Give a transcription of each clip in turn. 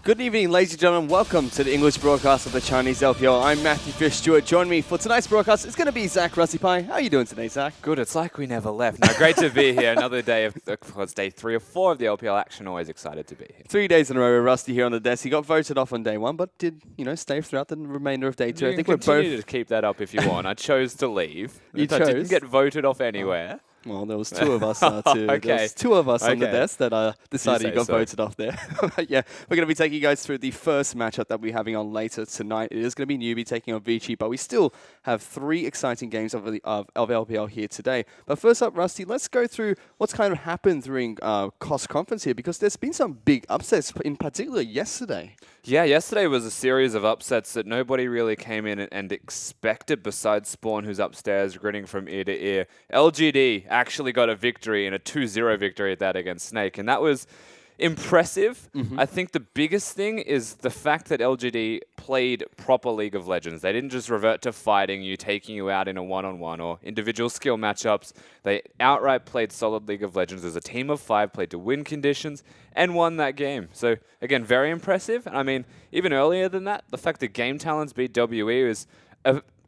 Good evening, ladies and gentlemen. Welcome to the English broadcast of the Chinese LPL. I'm Matthew Fish Stewart. Join me for tonight's broadcast. It's going to be Zach Rusty Pie. How are you doing today, Zach? Good. It's like we never left. No, great to be here. Another day of, it's day 3 or 4 of the LPL action. Always excited to be here. 3 days in a row with Rusty here on the desk. He got voted off on day 1, but did, stay throughout the remainder of day 2. I think we're both to keep that up if you want. I chose to leave. You I chose? didn't get voted off anywhere. Well, there was 2 of us too. Okay. There was 2 of us on the Okay. desk that decided you got so. voted off there. Yeah, we're going to be taking you guys through the first matchup that we're having on later tonight. It is going to be NewBee taking on Vici, but we still have 3 exciting games of LPL here today. But first up, Rusty, let's go through what's kind of happened during COS conference here, because there's been some big upsets, in particular yesterday. Yeah, yesterday was a series of upsets that nobody really came in and expected besides Spawn, who's upstairs grinning from ear to ear. LGD actually got a victory, and a 2-0 victory at that against Snake, and that was impressive. I think the biggest thing is the fact that LGD played proper League of Legends. They didn't just revert to fighting you, taking you out in a one-on-one or individual skill matchups. They outright played solid League of Legends as a team of 5, played to win conditions, and won that game. So, again, very impressive. I mean, even earlier than that, the fact that Game Talents beat WE was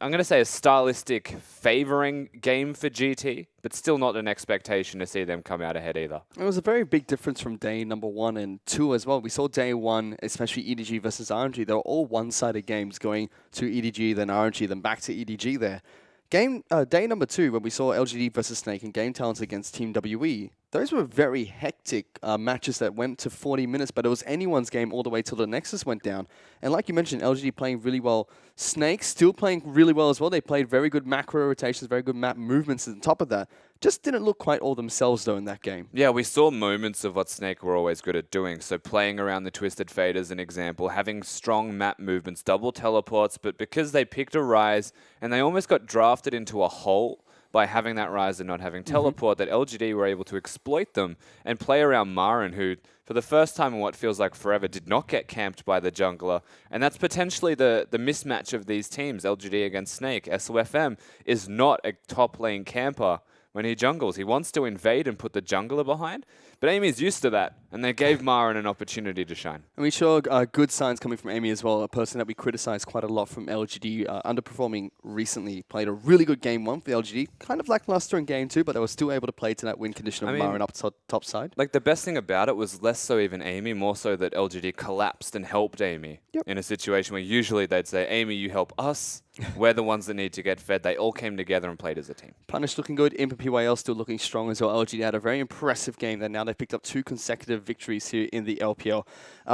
I'm going to say a stylistic favouring game for GT, but still not an expectation to see them come out ahead either. It was a very big difference from day number 1 and 2 as well. We saw day 1, especially EDG versus RNG. They were all one-sided games going to EDG, then RNG, then back to EDG there. Day number 2, when we saw LGD versus Snake and Game Talents against Team WE, those were very hectic matches that went to 40 minutes, but it was anyone's game all the way till the Nexus went down. And like you mentioned, LGD playing really well. Snake still playing really well as well. They played very good macro rotations, very good map movements on top of that. Just didn't look quite all themselves, though, in that game. Yeah, we saw moments of what Snake were always good at doing. So playing around the Twisted Fate as an example, having strong map movements, double teleports, but because they picked a Rise and they almost got drafted into a hole by having that Rise and not having teleport, that LGD were able to exploit them and play around Marin, who, for the first time in what feels like forever, did not get camped by the jungler. And that's potentially the mismatch of these teams, LGD against Snake. SOFM is not a top lane camper when he jungles. He wants to invade and put the jungler behind, but Amy's used to that, and they gave Marin an opportunity to shine. And we saw good signs coming from Amy as well, a person that we criticized quite a lot from LGD, underperforming recently. Played a really good game 1 for the LGD, kind of lackluster in game 2, but they were still able to play to that win condition of Marin up top side. Like, the best thing about it was less so even Amy, more so that LGD collapsed and helped Amy in a situation where usually they'd say, Amy, you help us. We're the ones that need to get fed. They all came together and played as a team. Punish looking good. Imp and PYL still looking strong as well. LGD had a very impressive game that now they've picked up 2 consecutive victories here in the LPL.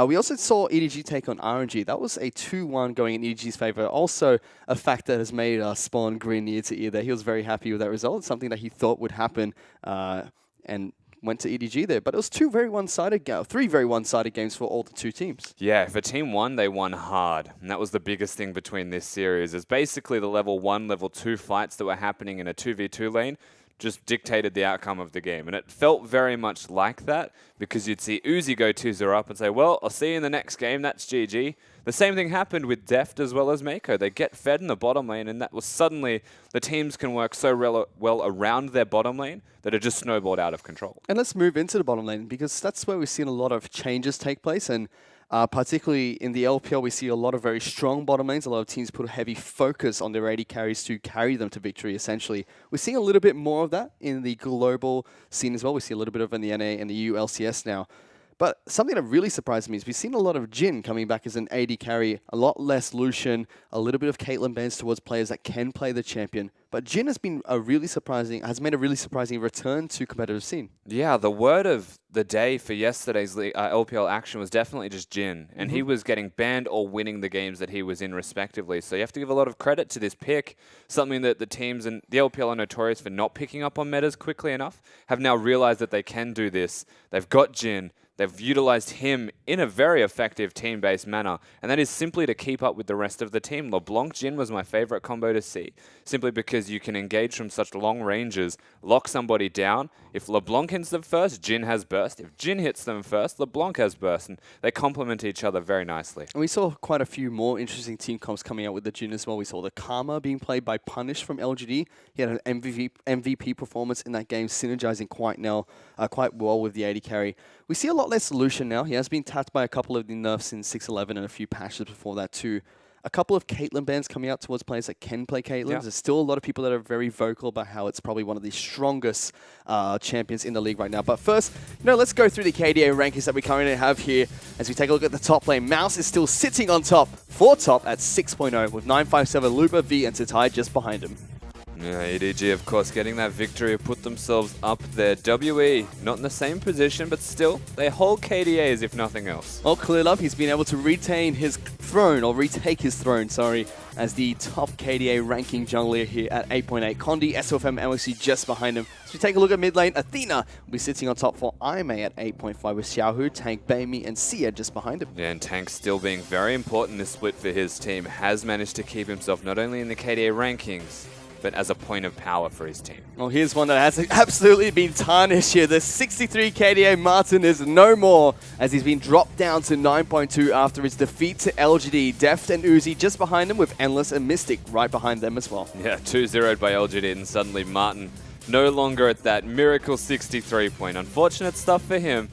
We also saw EDG take on RNG. That was a 2-1 going in EDG's favor. Also a fact that has made Spawn grin ear to ear there. He was very happy with that result. It's something that he thought would happen and went to EDG there. But it was 3 very one-sided games for all the 2 teams. Yeah, for Team 1, they won hard. And that was the biggest thing between this series, is basically the level 1, level 2 fights that were happening in a 2v2 lane just dictated the outcome of the game. And it felt very much like that, because you'd see Uzi go 2-0 up and say, well, I'll see you in the next game, that's GG. The same thing happened with Deft as well as Mako. They get fed in the bottom lane, and that was suddenly the teams can work so well around their bottom lane that it just snowballed out of control. And let's move into the bottom lane, because that's where we've seen a lot of changes take place. And particularly in the LPL, we see a lot of very strong bottom lanes. A lot of teams put a heavy focus on their AD carries to carry them to victory, essentially. We're seeing a little bit more of that in the global scene as well. We see a little bit of it in the NA and the EU LCS now. But something that really surprised me is we've seen a lot of Jhin coming back as an AD carry, a lot less Lucian, a little bit of Caitlyn bans towards players that can play the champion. But Jhin has been has made a really surprising return to competitive scene. Yeah, the word of the day for yesterday's LPL action was definitely just Jhin, and he was getting banned or winning the games that he was in respectively. So you have to give a lot of credit to this pick, something that the teams and the LPL are notorious for not picking up on metas quickly enough, have now realized that they can do this. They've got Jhin. They've utilized him in a very effective team-based manner, and that is simply to keep up with the rest of the team. LeBlanc Jhin was my favorite combo to see, simply because you can engage from such long ranges, lock somebody down. If LeBlanc hits them first, Jhin has burst. If Jhin hits them first, LeBlanc has burst, and they complement each other very nicely. And we saw quite a few more interesting team comps coming out with the Jhin as well. We saw the Karma being played by Punish from LGD. He had an MVP performance in that game, synergizing quite well with the AD carry. We see a lot lot less solution now. He has been tapped by a couple of the nerfs in 6.11 and a few patches before that too. A couple of Caitlyn bans coming out towards players that can play Caitlyn. Yeah. There's still a lot of people that are very vocal about how it's probably one of the strongest champions in the league right now. But first, let's go through the KDA rankings that we currently have here. As we take a look at the top lane, Mouse is still sitting on top, for top at 6.0 with 957, Luba, V, and Tatai just behind him. Yeah, EDG, of course, getting that victory have put themselves up there. WE, not in the same position, but still, they hold KDAs if nothing else. Well, cleared up, he's been able to retain his throne, or retake his throne, sorry, as the top KDA ranking jungler here at 8.8. Condi, SOFM, MXC just behind him. So we take a look at mid lane, Athena will be sitting on top for Aimee at 8.5 with Xiaohu, Tank, Baimi, and Sia just behind him. Yeah, and Tank still being very important in this split for his team, has managed to keep himself not only in the KDA rankings, but as a point of power for his team. Well, here's one that has absolutely been tarnished here. The 63 KDA Martin is no more, as he's been dropped down to 9.2 after his defeat to LGD. Deft and Uzi just behind him with Endless and Mystic right behind them as well. Yeah, 2-0'd by LGD, and suddenly Martin no longer at that miracle 63 point. Unfortunate stuff for him,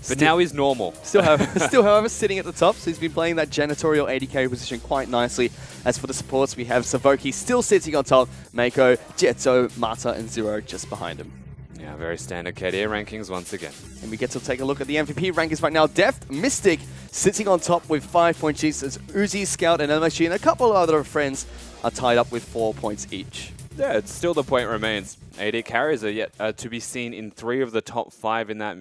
but now he's normal. Still, however, sitting at the top, so he's been playing that janitorial AD carry position quite nicely. As for the supports, we have Savoki still sitting on top, Mako, Jetso, Mata, and Zero just behind him. Yeah, very standard KDA rankings once again. And we get to take a look at the MVP rankings right now. Deft, Mystic, sitting on top with 5 points each, as Uzi, Scout, and MSG, and a couple of other friends are tied up with 4 points each. Yeah, it's still the point remains. AD carries are yet to be seen in 3 of the top 5 in that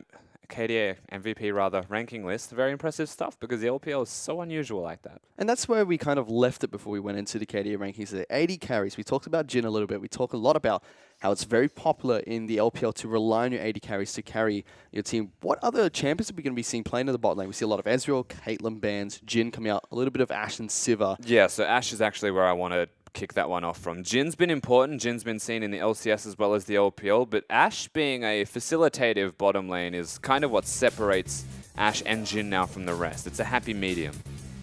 KDA MVP ranking list. Very impressive stuff, because the LPL is so unusual like that. And that's where we kind of left it before we went into the KDA rankings. The 80 carries, we talked about Jhin a little bit. We talk a lot about how it's very popular in the LPL to rely on your 80 carries to carry your team. What other champions are we going to be seeing playing in the bot lane? We see a lot of Ezreal, Caitlyn bans, Jhin coming out, a little bit of Ashe and Sivir. Yeah, so Ashe is actually where I want to kick that one off from. Jin's been important. Jin's been seen in the LCS as well as the LPL, but Ashe being a facilitative bottom lane is kind of what separates Ashe and Jhin now from the rest. It's a happy medium.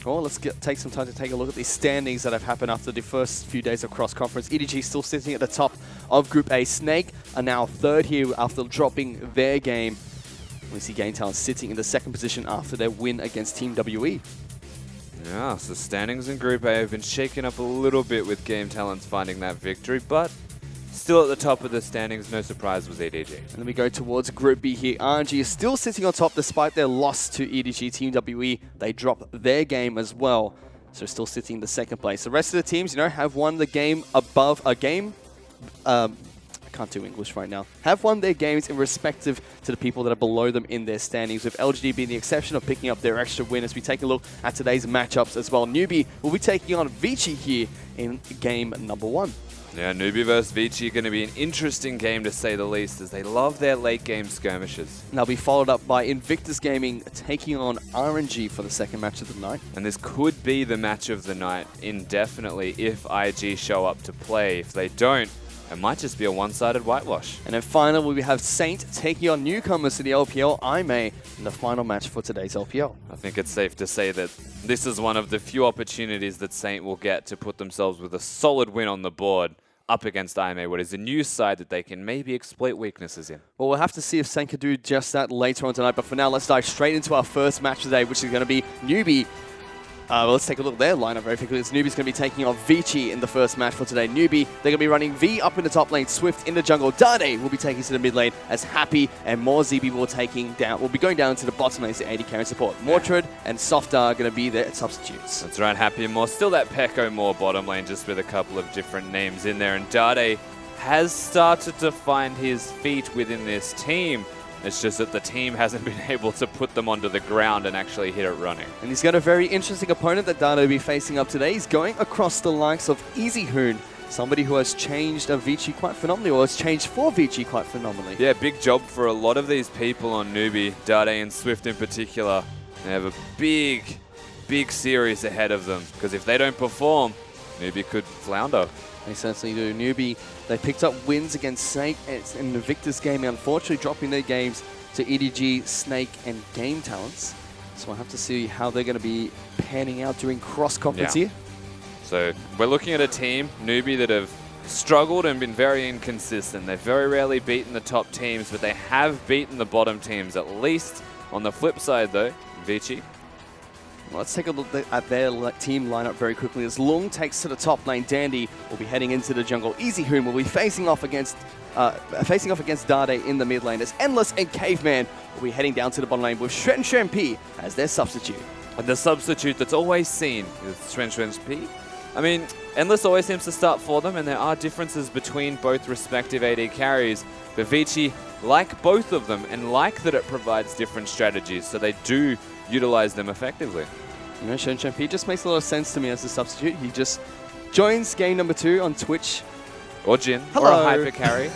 Well, let's take some time to take a look at the standings that have happened after the first few days of cross-conference. EDG still sitting at the top of Group A. Snake are now third here after dropping their game. We see Game Talent sitting in the second position after their win against Team WE. Yeah, so standings in Group A have been shaken up a little bit with Game Talents finding that victory, but still at the top of the standings, no surprise, was EDG. And then we go towards Group B here. RNG is still sitting on top despite their loss to EDG. Team WE, they drop their game as well, so still sitting in the second place. The rest of the teams, have won the game above a game. I can't do English right now. Have won their games in respective to the people that are below them in their standings, with LGD being the exception of picking up their extra win. As we take a look at today's matchups as well. NewBee will be taking on Vici here in game number 1. Yeah, NewBee versus Vici going to be an interesting game to say the least, as they love their late game skirmishes. And they'll be followed up by Invictus Gaming taking on RNG for the second match of the night. And this could be the match of the night indefinitely if IG show up to play. If they don't, it might just be a one-sided whitewash. And then finally, we have Saint taking on newcomers to the LPL, Aimee, in the final match for today's LPL. I think it's safe to say that this is one of the few opportunities that Saint will get to put themselves with a solid win on the board up against Aimee, what is a new side that they can maybe exploit weaknesses in. Well, we'll have to see if Saint can do just that later on tonight. But for now, let's dive straight into our first match today, which is going to be NewBee. Well, let's take a look at their lineup very quickly. It's NewBee's going to be taking on Vici in the first match for today. NewBee, they're going to be running V up in the top lane, Swift in the jungle. Dade will be taking to the mid lane as Happy and more ZB will be going down to the bottom lane to AD carry support. Mortred and Softar are going to be their substitutes. That's right, Happy and more. Still that Pekko more bottom lane, just with a couple of different names in there. And Dade has started to find his feet within this team. It's just that the team hasn't been able to put them onto the ground and actually hit it running. And he's got a very interesting opponent that Dado will be facing up today. He's going across the likes of EasyHoon, somebody who has changed Vici quite phenomenally, or has changed for Vici quite phenomenally. Yeah, big job for a lot of these people on NewBee, Dade and Swift in particular. They have a big series ahead of them, because if they don't perform, NewBee could flounder. They certainly do. NewBee, they picked up wins against Snake and Invictus Gaming, unfortunately dropping their games to EDG, Snake, and Game Talents. So we'll have to see how they're going to be panning out during cross-conference here. So we're looking at a team, NewBee, that have struggled and been very inconsistent. They've very rarely beaten the top teams, but they have beaten the bottom teams at least On the flip side, though, Vici. Let's take a look at their team lineup very quickly. As Lung takes to the top lane, Dandy will be heading into the jungle. EasyHoon will be facing off against Dade in the mid lane. As Endless and Caveman will be heading down to the bottom lane with Shen P as their substitute. And the substitute that's always seen is Shen P. I mean, Endless always seems to start for them, and there are differences between both respective AD carries. But Vici like both of them and like that it provides different strategies, so they do utilize them effectively. You know, Shen P just makes a lot of sense to me as a substitute. He just joins game number 2 on Twitch. Or Jin, Hello. or a hyper carry.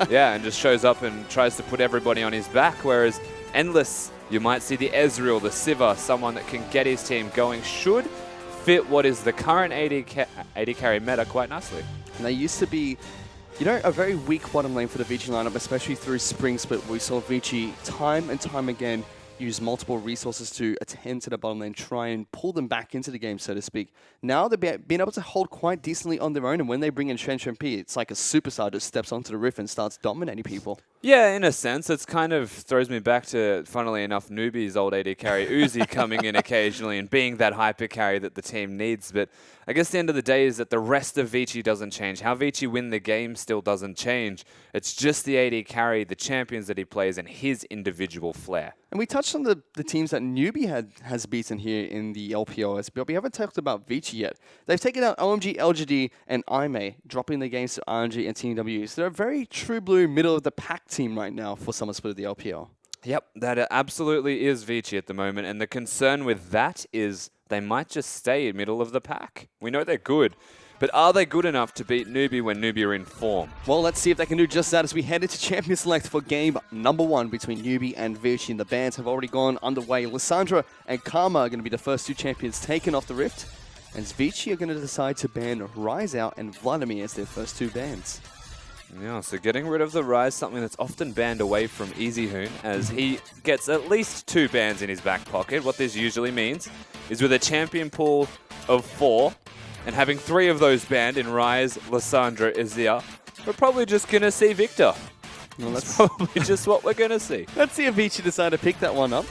Yeah, and just shows up and tries to put everybody on his back, whereas Endless, you might see the Ezreal, the Sivir, someone that can get his team going, should fit what is the current AD carry meta quite nicely. And they used to be, you know, a very weak bottom lane for the Vici lineup, especially through Spring Split. We saw Vici time and time again use multiple resources to attend to the bottom lane, try and pull them back into the game, so to speak. Now they're being able to hold quite decently on their own, and when they bring in Shen P, it's like a superstar just steps onto the riff and starts dominating people. Yeah, in a sense, it's kind of throws me back to, funnily enough, NewBee's old AD carry, Uzi, coming in occasionally and being that hyper carry that the team needs. But I guess the end of the day is that the rest of Vici doesn't change. How Vici win the game still doesn't change. It's just the AD carry, the champions that he plays, and his individual flair. And we touched on the teams that NewBee has beaten here in the LPL, but we haven't talked about Vici yet. They've taken out OMG, LGD, and IME, dropping the games to RNG and TW. So they're a very true blue, middle-of-the-pack team right now for Summer Split of the LPL. Yep, that absolutely is Vici at the moment, and the concern with that is they might just stay middle of the pack. We know they're good, but are they good enough to beat NewBee when NewBee are in form? Well, let's see if they can do just that as we head into Champion Select for game number 1 between NewBee and Vici. And the bans have already gone underway. Lissandra and Karma are going to be the first 2 champions taken off the Rift. And Vici are going to decide to ban Rise Out and Vladimir as their first 2 bans. Yeah, so getting rid of the Rise, something that's often banned away from EasyHoon, as he gets at least 2 bans in his back pocket. What this usually means is with a champion pool of 4, and having 3 of those banned in Rise, Lissandra, Azir, we're probably just going to see Victor. Well, that's probably just what we're going to see. Let's see if Vici decide to pick that one up.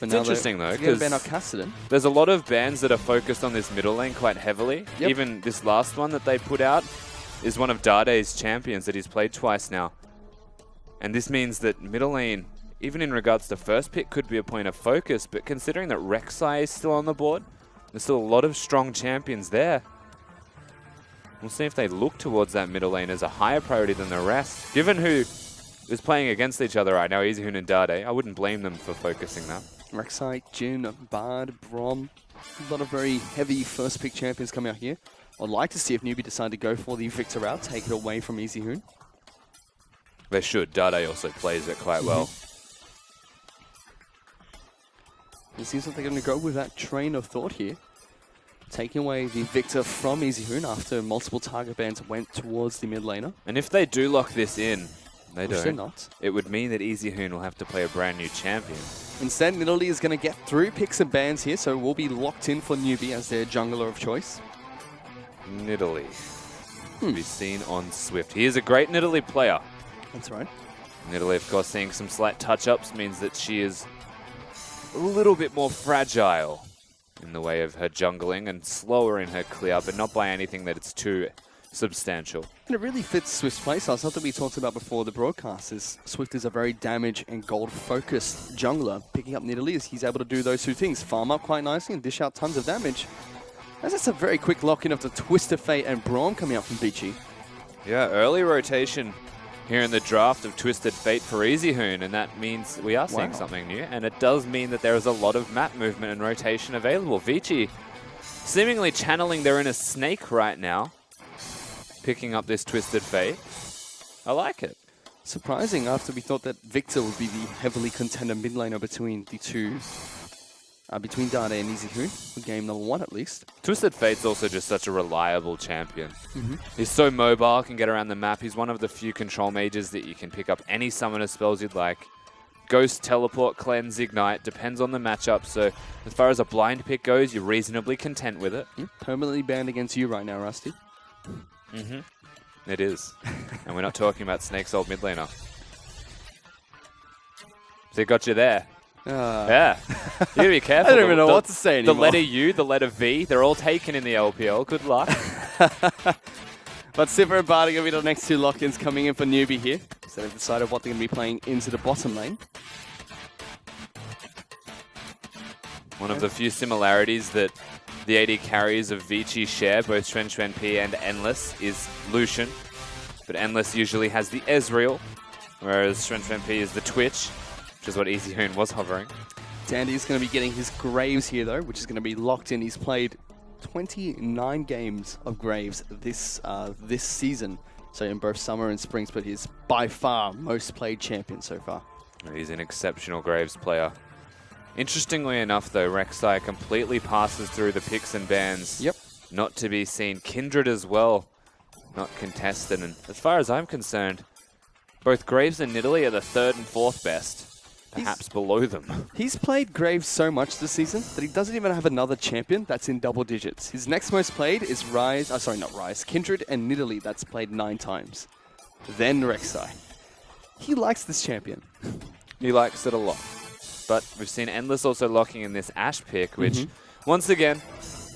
It's interesting though, because there's a lot of bans that are focused on this middle lane quite heavily. Yep. Even this last one that they put out is one of Dade's champions that he's played twice now. And this means that middle lane, even in regards to first pick, could be a point of focus, but considering that Rek'Sai is still on the board, there's still a lot of strong champions there. We'll see if they look towards that middle lane as a higher priority than the rest. Given who is playing against each other right now, EasyHoon and Dade, I wouldn't blame them for focusing that. Rek'Sai, Jhin, Bard, Braum, a lot of very heavy first pick champions coming out here. I'd like to see if NewBee decide to go for the Victor route, take it away from EasyHoon. They should. Dade also plays it quite well. It seems like they're going to go with that train of thought here. Taking away the Victor from EasyHoon after multiple target bans went towards the mid laner. And if they do lock this in, they don't. Not. It would mean that EasyHoon will have to play a brand new champion. Instead, Nidalee is going to get through picks and bans here, so we'll be locked in for NewBee as their jungler of choice. Nidalee. To be seen on Swift. He is a great Nidalee player. That's right. Nidalee, of course, seeing some slight touch-ups means that she is a little bit more fragile in the way of her jungling and slower in her clear, but not by anything that it's too substantial. And it really fits Swift's playstyle. Something we talked about before the broadcast is Swift is a very damage and gold focused jungler. Picking up Nidalee, he's able to do those 2 things. Farm up quite nicely and dish out tons of damage. As that's a very quick lock-in of the Twisted Fate and Braum coming out from Vici. Yeah, early rotation here in the draft of Twisted Fate for EasyHoon, and that means we are seeing something new, and it does mean that there is a lot of map movement and rotation available. Vici seemingly channeling their inner snake right now, picking up this Twisted Fate. I like it. Surprising after we thought that Victor would be the heavily contender mid laner between the 2, between Dade and EasyHoon, for game number 1 at least. Twisted Fate's also just such a reliable champion. He's so mobile, can get around the map. He's one of the few control mages that you can pick up any summoner spells you'd like. Ghost, Teleport, Cleanse, Ignite, depends on the matchup. So as far as a blind pick goes, you're reasonably content with it. Permanently banned against you right now, Rusty. It is. And we're not talking about Snake's old mid laner. So he got you there. Uh, Yeah. You gotta be careful. I don't even know what to say anymore. The letter U, the letter V, they're all taken in the LPL. Good luck. But Sivir and Barty going to be the next two lock-ins coming in for NewBee here. So they've decided what they're going to be playing into the bottom lane. One of the few similarities that the AD carries of Vici share, both Xuan P and Endless, is Lucian. But Endless usually has the Ezreal, whereas Xuan P is the Twitch, which is what EasyHoon was hovering. Dandy's going to be getting his Graves here, though, which is going to be locked in. He's played 29 games of Graves this season. So in both summer and spring split, he's by far most played champion so far. He's an exceptional Graves player. Interestingly enough, though, Rek'Sai completely passes through the picks and bans. Yep. Not to be seen. Kindred as well, not contested. And as far as I'm concerned, both Graves and Nidalee are the 3rd and 4th best. Perhaps below them. He's played Graves so much this season that he doesn't even have another champion that's in double digits. His next most played is Kindred and Nidalee, that's played 9 times. Then Rek'Sai. He likes this champion. He likes it a lot. But we've seen Endless also locking in this Ashe pick, which, once again,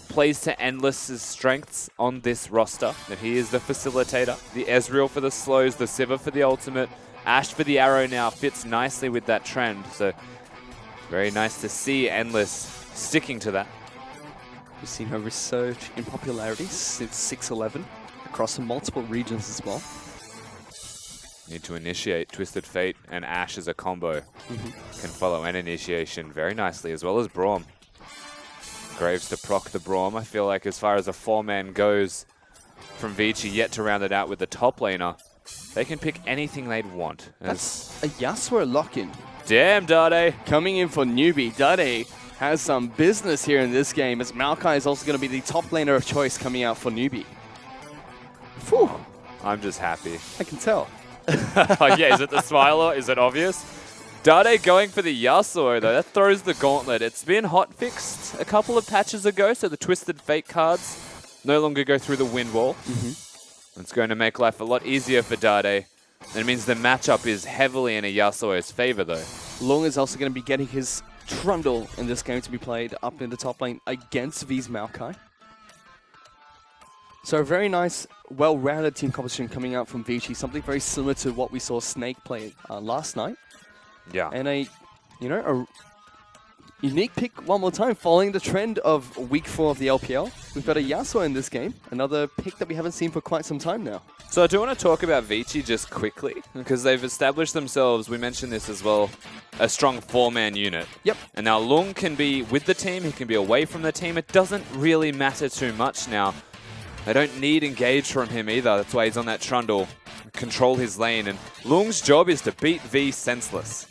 plays to Endless's strengths on this roster. That he is the facilitator, the Ezreal for the slows, the Sivir for the ultimate, Ashe for the arrow now fits nicely with that trend. So very nice to see Endless sticking to that. We've seen her resurge in popularity since 6.11 across multiple regions as well. Need to initiate Twisted Fate and Ashe as a combo. Can follow an initiation very nicely, as well as Braum. Graves to proc the Braum. I feel like as far as a 4-man goes from Vici, yet to round it out with the top laner, they can pick anything they'd want. That's a Yasuo lock-in. Damn, Dade. Coming in for NewBee. Dade has some business here in this game, as Maokai is also going to be the top laner of choice coming out for NewBee. Phew. I'm just happy. I can tell. Yeah, is it the smiler? Is it obvious? Dade going for the Yasuo, though. That throws the gauntlet. It's been hotfixed a couple of patches ago, so the Twisted Fate cards no longer go through the wind wall. It's going to make life a lot easier for Dade. And it means the matchup is heavily in a Yasuo's favor, though. Long is also going to be getting his Trundle in this game to be played up in the top lane against V's Maokai. So a very nice, well-rounded team composition coming out from Vici, something very similar to what we saw Snake play last night. Yeah. And a unique pick one more time, following the trend of week 4 of the LPL. We've got a Yasuo in this game, another pick that we haven't seen for quite some time now. So I do want to talk about Vici just quickly, because they've established themselves, we mentioned this as well, a strong 4-man unit. Yep. And now Lung can be with the team, he can be away from the team. It doesn't really matter too much now. They don't need engage from him either. That's why he's on that Trundle, control his lane. And Lung's job is to beat V senseless.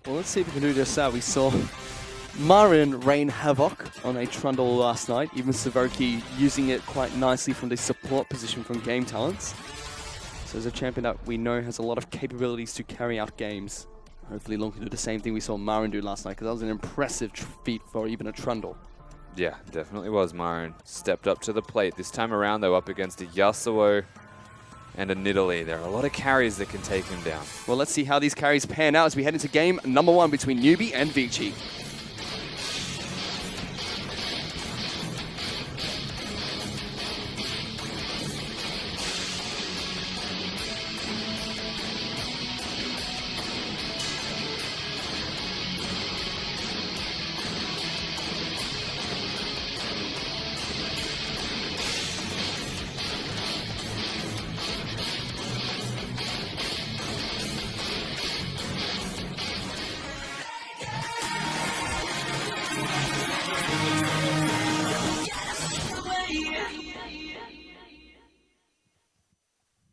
Well, let's see if we can do just that. We saw Marin rain havoc on a Trundle last night. Even Savoki using it quite nicely from the support position from Game Talents. So as a champion that we know has a lot of capabilities to carry out games. Hopefully Lung can do the same thing we saw Marin do last night, because that was an impressive feat for even a Trundle. Yeah, definitely was. Marin stepped up to the plate. This time around, though, up against a Yasuo and a Nidalee. There are a lot of carries that can take him down. Well, let's see how these carries pan out as we head into game number 1 between NewBee and Vici.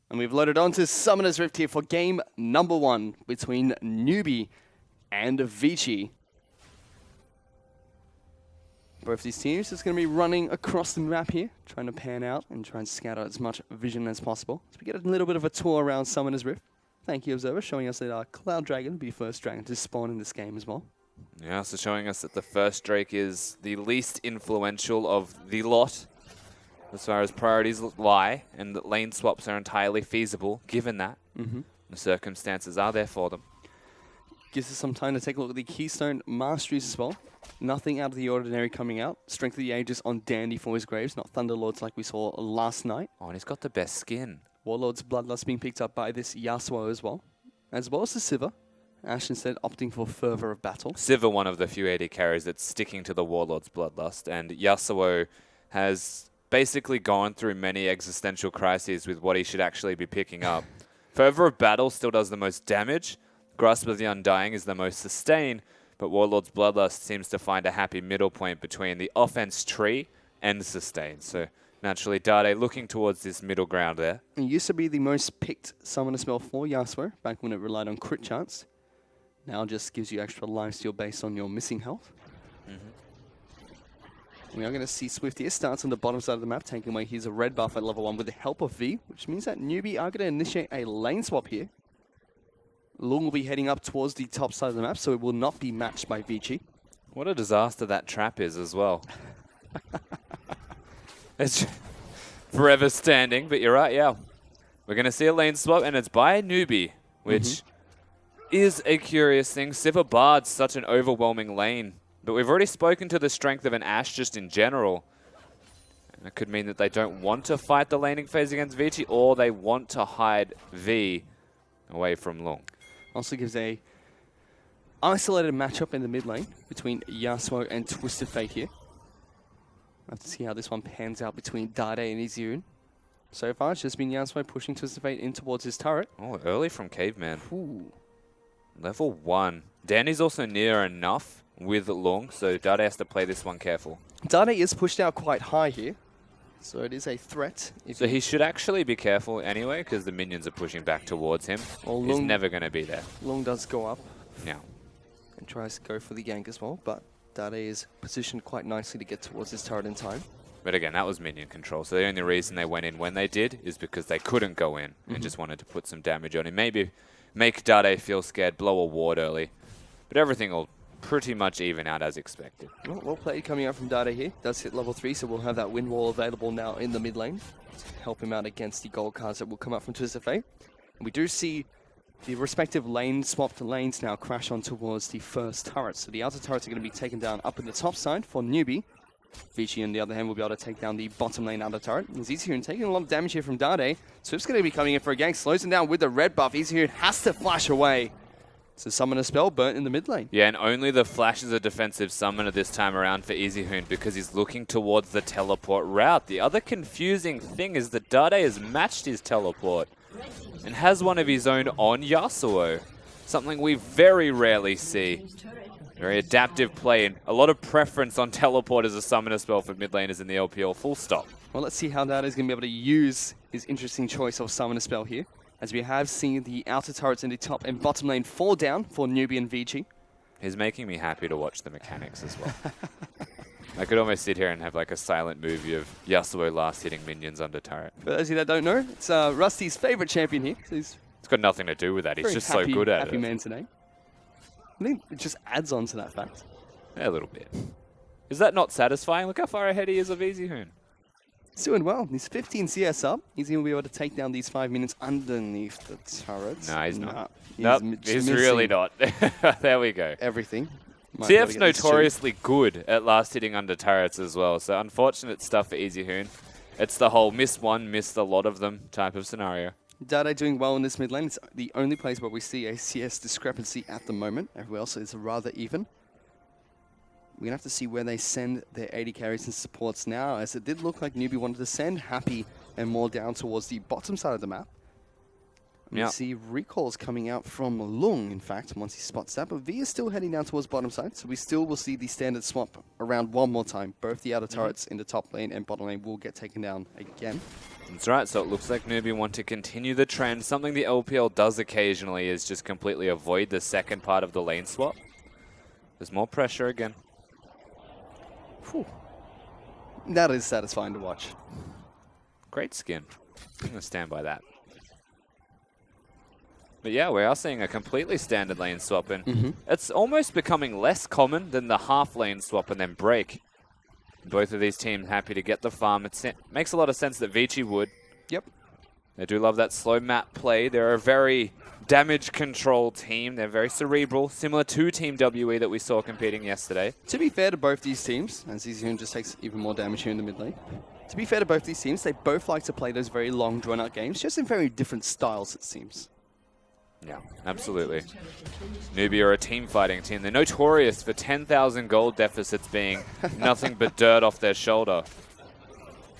And we've loaded on to Summoner's Rift here for game number 1 between NewBee and Vici. Both these teams just going to be running across the map here, trying to pan out and try and scout out as much vision as possible. So we get a little bit of a tour around Summoner's Rift. Thank you, Observer, showing us that our Cloud Dragon will be the first dragon to spawn in this game as well. Yeah, so showing us that the first Drake is the least influential of the lot as far as priorities lie, and that lane swaps are entirely feasible, given that the circumstances are there for them. Gives us some time to take a look at the Keystone Masteries as well. Nothing out of the ordinary coming out. Strength of the Ages on Dandy for his Graves, not Thunderlords like we saw last night. Oh, and he's got the best skin. Warlord's Bloodlust being picked up by this Yasuo as well as the Sivir. Ash instead opting for Fervor of Battle. Sivir, one of the few AD carries that's sticking to the Warlord's Bloodlust, and Yasuo has basically gone through many existential crises with what he should actually be picking up. Fervor of Battle still does the most damage. Grasp of the Undying is the most sustain, but Warlord's Bloodlust seems to find a happy middle point between the offense tree and sustain. So naturally, Dade looking towards this middle ground there. It used to be the most picked summoner spell for Yasuo, back when it relied on crit chance. Now just gives you extra lifesteal based on your missing health. We are going to see Swift here starts on the bottom side of the map, taking away his red buff at level 1 with the help of V, which means that NewBee are going to initiate a lane swap here. Lung will be heading up towards the top side of the map, so it will not be matched by Vici. What a disaster that trap is as well. It's forever standing, but you're right, yeah. We're going to see a lane swap, and it's by NewBee, which is a curious thing. Sivir Bard's such an overwhelming lane, but we've already spoken to the strength of an Ashe just in general. And it could mean that they don't want to fight the laning phase against Vici, or they want to hide V away from Lung. Also gives a isolated matchup in the mid lane between Yasuo and Twisted Fate here. We'll have to see how this one pans out between Dade and Izirun. So far, it's just been Yasuo pushing Twisted Fate in towards his turret. Oh, early from Caveman. Ooh. Level 1. Danny's also near enough with Lung, so Dade has to play this one careful. Dade is pushed out quite high here, so it is a threat. So he should actually be careful anyway, because the minions are pushing back towards him. Well, He's never going to be there. Lung does go up Now. and tries to go for the gank as well, but Dade is positioned quite nicely to get towards his turret in time. But again, that was minion control, so the only reason they went in when they did is because they couldn't go in and just wanted to put some damage on him. Maybe make Dade feel scared, blow a ward early, but everything will pretty much even out as expected. Well played coming out from Dade here. Does hit level 3, so we'll have that wind wall available now in the mid lane to help him out against the gold cards that will come up from Twisted Fate. And we do see the respective lane swapped lanes now crash on towards the first turret. So the outer turrets are going to be taken down up in the top side for NewBee. Vici, on the other hand, will be able to take down the bottom lane outer turret. He's Izirun taking a lot of damage here from Dade. Swift's going to be coming in for a gank. Slows him down with the red buff. Izirun has to flash away. So summon a spell burnt in the mid lane. Yeah, and only the flash is a defensive summoner this time around for Izirun because he's looking towards the teleport route. The other confusing thing is that Dade has matched his teleport and has one of his own on Yasuo. Something we very rarely see. Very adaptive play and a lot of preference on teleport as a summoner spell for mid laners in the LPL, full stop. Well, let's see how Dade is going to be able to use his interesting choice of summoner spell here. As we have seen the outer turrets in the top and bottom lane fall down for NewBee and Vici. He's making me happy to watch the mechanics as well. I could almost sit here and have like a silent movie of Yasuo last hitting minions under turret. For those of you that don't know, it's Rusty's favorite champion here. So he's It's got nothing to do with that. He's just so good at it. Happy man today. I think it just adds on to that fact. Yeah, a little bit. Is that not satisfying? Look how far ahead he is of Izirun. He's doing well. He's 15 CS up. He's going to be able to take down these 5 minions underneath the turrets. No, he's not. Nope, He's really not. There we go. Everything. CF's notoriously good at last hitting under turrets as well, so unfortunate stuff for Izirun. It's the whole miss one, miss a lot of them type of scenario. Dade doing well in this mid lane. It's the only place where we see a CS discrepancy at the moment. Everywhere else is rather even. We're going to have to see where they send their AD carries and supports now, as it did look like NewBee wanted to send Happy and more down towards the bottom side of the map. We see recalls coming out from Lung, in fact, once he spots that. But V is still heading down towards bottom side, so we still will see the standard swap around one more time. Both the outer turrets in the top lane and bottom lane will get taken down again. That's right, so it looks like NewBee want to continue the trend. Something the LPL does occasionally is just completely avoid the second part of the lane swap. There's more pressure again. Whew. That is satisfying to watch. Great skin. I'm going to stand by that. But yeah, we are seeing a completely standard lane swap, and it's almost becoming less common than the half lane swap and then break. Both of these teams happy to get the farm. It makes a lot of sense that Vici would. Yep. They do love that slow map play. They're a very damage control team. They're very cerebral, similar to Team WE that we saw competing yesterday. To be fair to both these teams, and Zizihoon just takes even more damage here in the mid lane. To be fair to both these teams, they both like to play those very long, drawn-out games, just in very different styles, it seems. Yeah, absolutely. NewBee are a team fighting team. They're notorious for 10,000 gold deficits being nothing but dirt off their shoulder.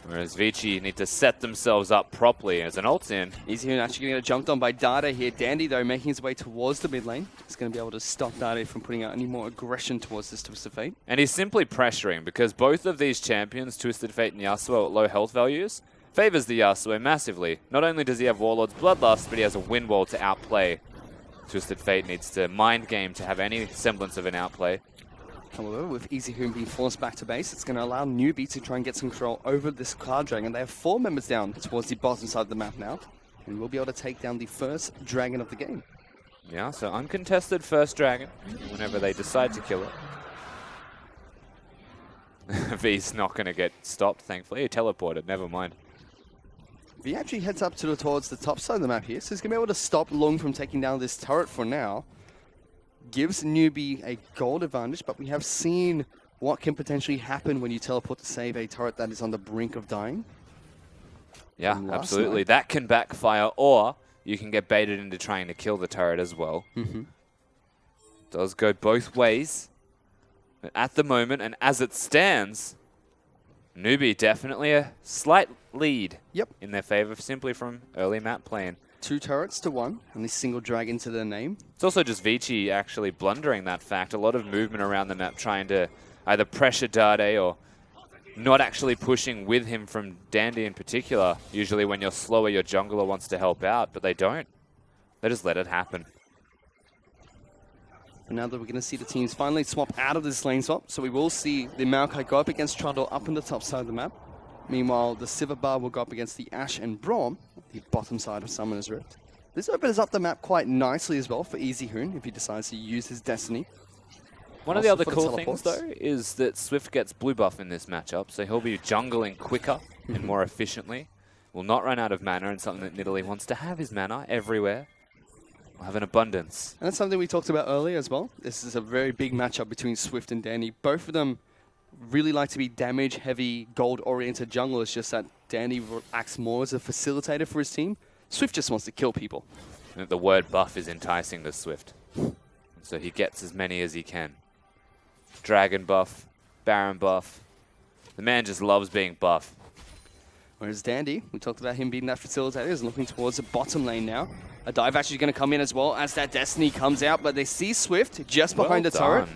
Whereas Vici need to set themselves up properly as an ult's in. Zizihoon actually going to get jumped on by Dada here. Dandy, though, making his way towards the mid lane. He's going to be able to stop Dada from putting out any more aggression towards this Twisted Fate. And he's simply pressuring because both of these champions, Twisted Fate and Yasuo at low health values, favors the Yasuo massively. Not only does he have Warlord's Bloodlust, but he has a wind wall to outplay. Twisted Fate needs to mind game to have any semblance of an outplay. However, with Zizihoon being forced back to base, it's going to allow NewBee to try and get some control over this Cloud Dragon. They have 4 members down towards the bottom side of the map now, and we'll be able to take down the first dragon of the game. Yeah, so uncontested first dragon whenever they decide to kill it. V's not going to get stopped, thankfully. He teleported, never mind. V actually heads up towards the top side of the map here, so he's going to be able to stop Lung from taking down this turret for now. Gives NewBee a gold advantage, but we have seen what can potentially happen when you teleport to save a turret that is on the brink of dying. Yeah, absolutely. That can backfire, or you can get baited into trying to kill the turret as well. Does go both ways. But at the moment, and as it stands, NewBee definitely a slight lead in their favor simply from early map playing. 2 turrets to 1, and this single dragon to their name. It's also just Vici actually blundering that fact. A lot of movement around the map trying to either pressure Dade or not actually pushing with him from Dandy in particular. Usually when you're slower, your jungler wants to help out, but they don't. They just let it happen. And now that we're going to see the teams finally swap out of this lane swap, so we will see the Maokai go up against Trundle up on the top side of the map. Meanwhile, the Sivir Bar will go up against the Ashe and Braum, the bottom side of Summoner's Rift. This opens up the map quite nicely as well for Zizihoon if he decides to use his Destiny. One of the other cool things, though, is that Swift gets blue buff in this matchup, so he'll be jungling quicker and more efficiently. Will not run out of mana, and something that Nidalee wants to have his mana everywhere. We'll have an abundance. And that's something we talked about earlier as well. This is a very big matchup between Swift and Danny. Both of them really like to be damage-heavy, gold-oriented junglers, just that Danny acts more as a facilitator for his team. Swift just wants to kill people. And the word buff is enticing to Swift. So he gets as many as he can. Dragon buff, Baron buff. The man just loves being buff. Whereas Dandy, we talked about him being that facilitator, is looking towards the bottom lane now. A dive actually going to come in as well as that Destiny comes out, but they see Swift just behind the turret.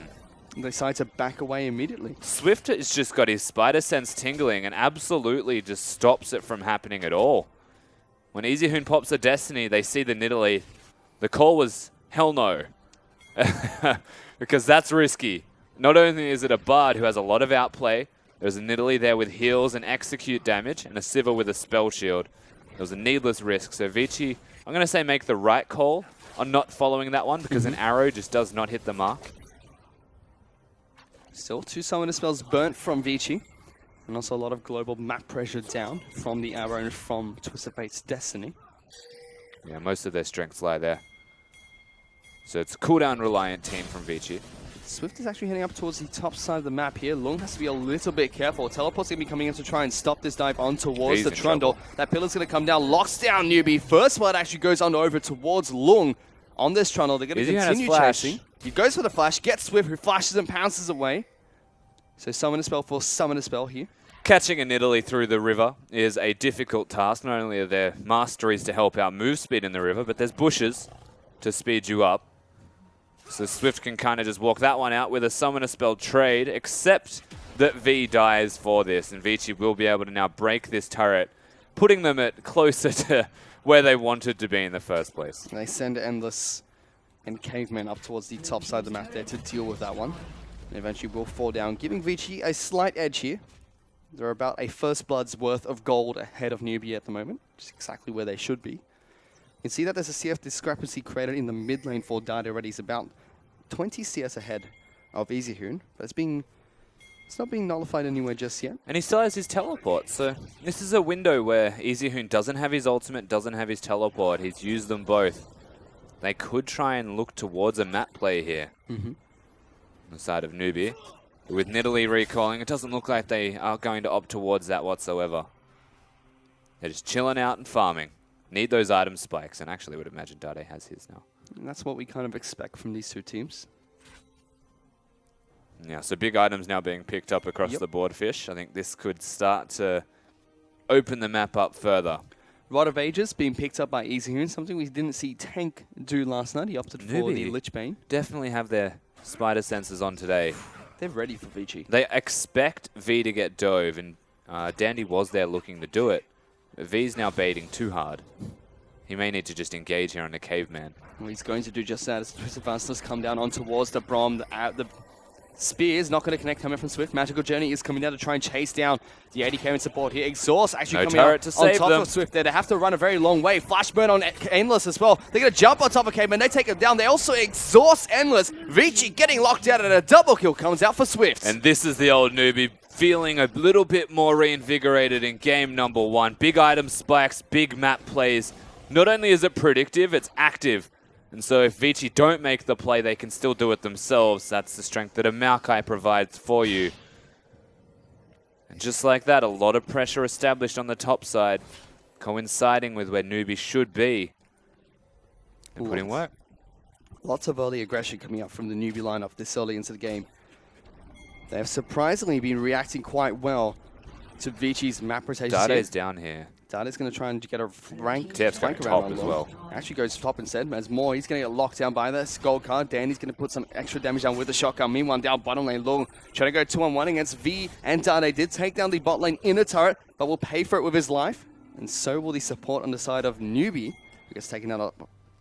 They decide to back away immediately. Swift has just got his spider sense tingling and absolutely just stops it from happening at all. When Zizihoon pops a Destiny, they see the Nidalee. The call was hell no. Because that's risky. Not only is it a Bard who has a lot of outplay, there's a Nidalee there with heals and execute damage, and a Sivir with a spell shield. It was a needless risk. So Vici, I'm going to say make the right call on not following that one, because an arrow just does not hit the mark. Still 2 summoner spells burnt from Vici, and also a lot of global map pressure down from the arrow and from Twisted Fate's Destiny. Yeah, most of their strengths lie there. So it's a cooldown reliant team from Vici. Swift is actually heading up towards the top side of the map here. Lung has to be a little bit careful. Teleport's going to be coming in to try and stop this dive on towards the Trundle. That pillar's going to come down, locks down NewBee. First blood actually goes on over towards Lung on this Trundle. They're going to continue chasing. He goes for the flash, gets Swift, who flashes and pounces away. So summoner spell for summoner spell here. Catching a Nidalee through the river is a difficult task. Not only are there masteries to help out move speed in the river, but there's bushes to speed you up. So Swift can kind of just walk that one out with a summoner spell trade, except that V dies for this, and Vici will be able to now break this turret, putting them at closer to where they wanted to be in the first place. They send Endless and Caveman up towards the top side of the map there to deal with that one. And eventually will fall down, giving Vici a slight edge here. They're about a first blood's worth of gold ahead of NewBee at the moment, which is exactly where they should be. You can see that there's a CF discrepancy created in the mid lane for Dada already. He's about 20 CS ahead of Zizihoon, but it's not being nullified anywhere just yet. And he still has his teleport, so this is a window where Zizihoon doesn't have his ultimate, doesn't have his teleport. He's used them both. they could try and look towards a map play here. Mm-hmm. On the side of NewBee. With Nidalee recalling, it doesn't look like they are going to opt towards that whatsoever. They're just chilling out and farming. Need those item spikes, and actually would imagine Dade has his now. And that's what we kind of expect from these two teams. Yeah, so big items now being picked up across the board, Fish. I think this could start to open the map up further. Rod of Ages being picked up by Easyhoon, something we didn't see Tank do last night. He opted for the Lich Bane. Definitely have their spider sensors on today. They're ready for Vici. They expect V to get dove, and Dandy was there looking to do it. But V's now baiting too hard. He may need to just engage here on the caveman. Well, he's going to do just that as Twisted Fastness come down on towards the Brom. The Spear is not going to connect coming from Swift. Magical Journey is coming down to try and chase down the 80k in support here. Exhaust actually coming out on top of Swift there. They have to run a very long way. Flash burn on Endless as well. They're going to jump on top of Caveman. They take him down. They also exhaust Endless. Vici getting locked out and a double kill comes out for Swift. And this is the old NewBee feeling a little bit more reinvigorated in game number 1. Big item spikes, big map plays. Not only is it predictive, it's active. And so if Vici don't make the play, they can still do it themselves. That's the strength that a Maokai provides for you. And just like that, a lot of pressure established on the top side, coinciding with where NewBee should be. And putting work. Lots of early aggression coming up from the NewBee lineup this early into the game. They have surprisingly been reacting quite well to Vici's map rotations. Dade's down here. Dade's going to try and get a flank going top as well. Actually goes top instead. As more, he's going to get locked down by this gold card. Danny's going to put some extra damage down with the shotgun. Meanwhile, down bottom lane, Long trying to go 2-on-1 against V and Dade. Did take down the bot lane inner turret, but will pay for it with his life. And so will the support on the side of NewBee, who gets taken out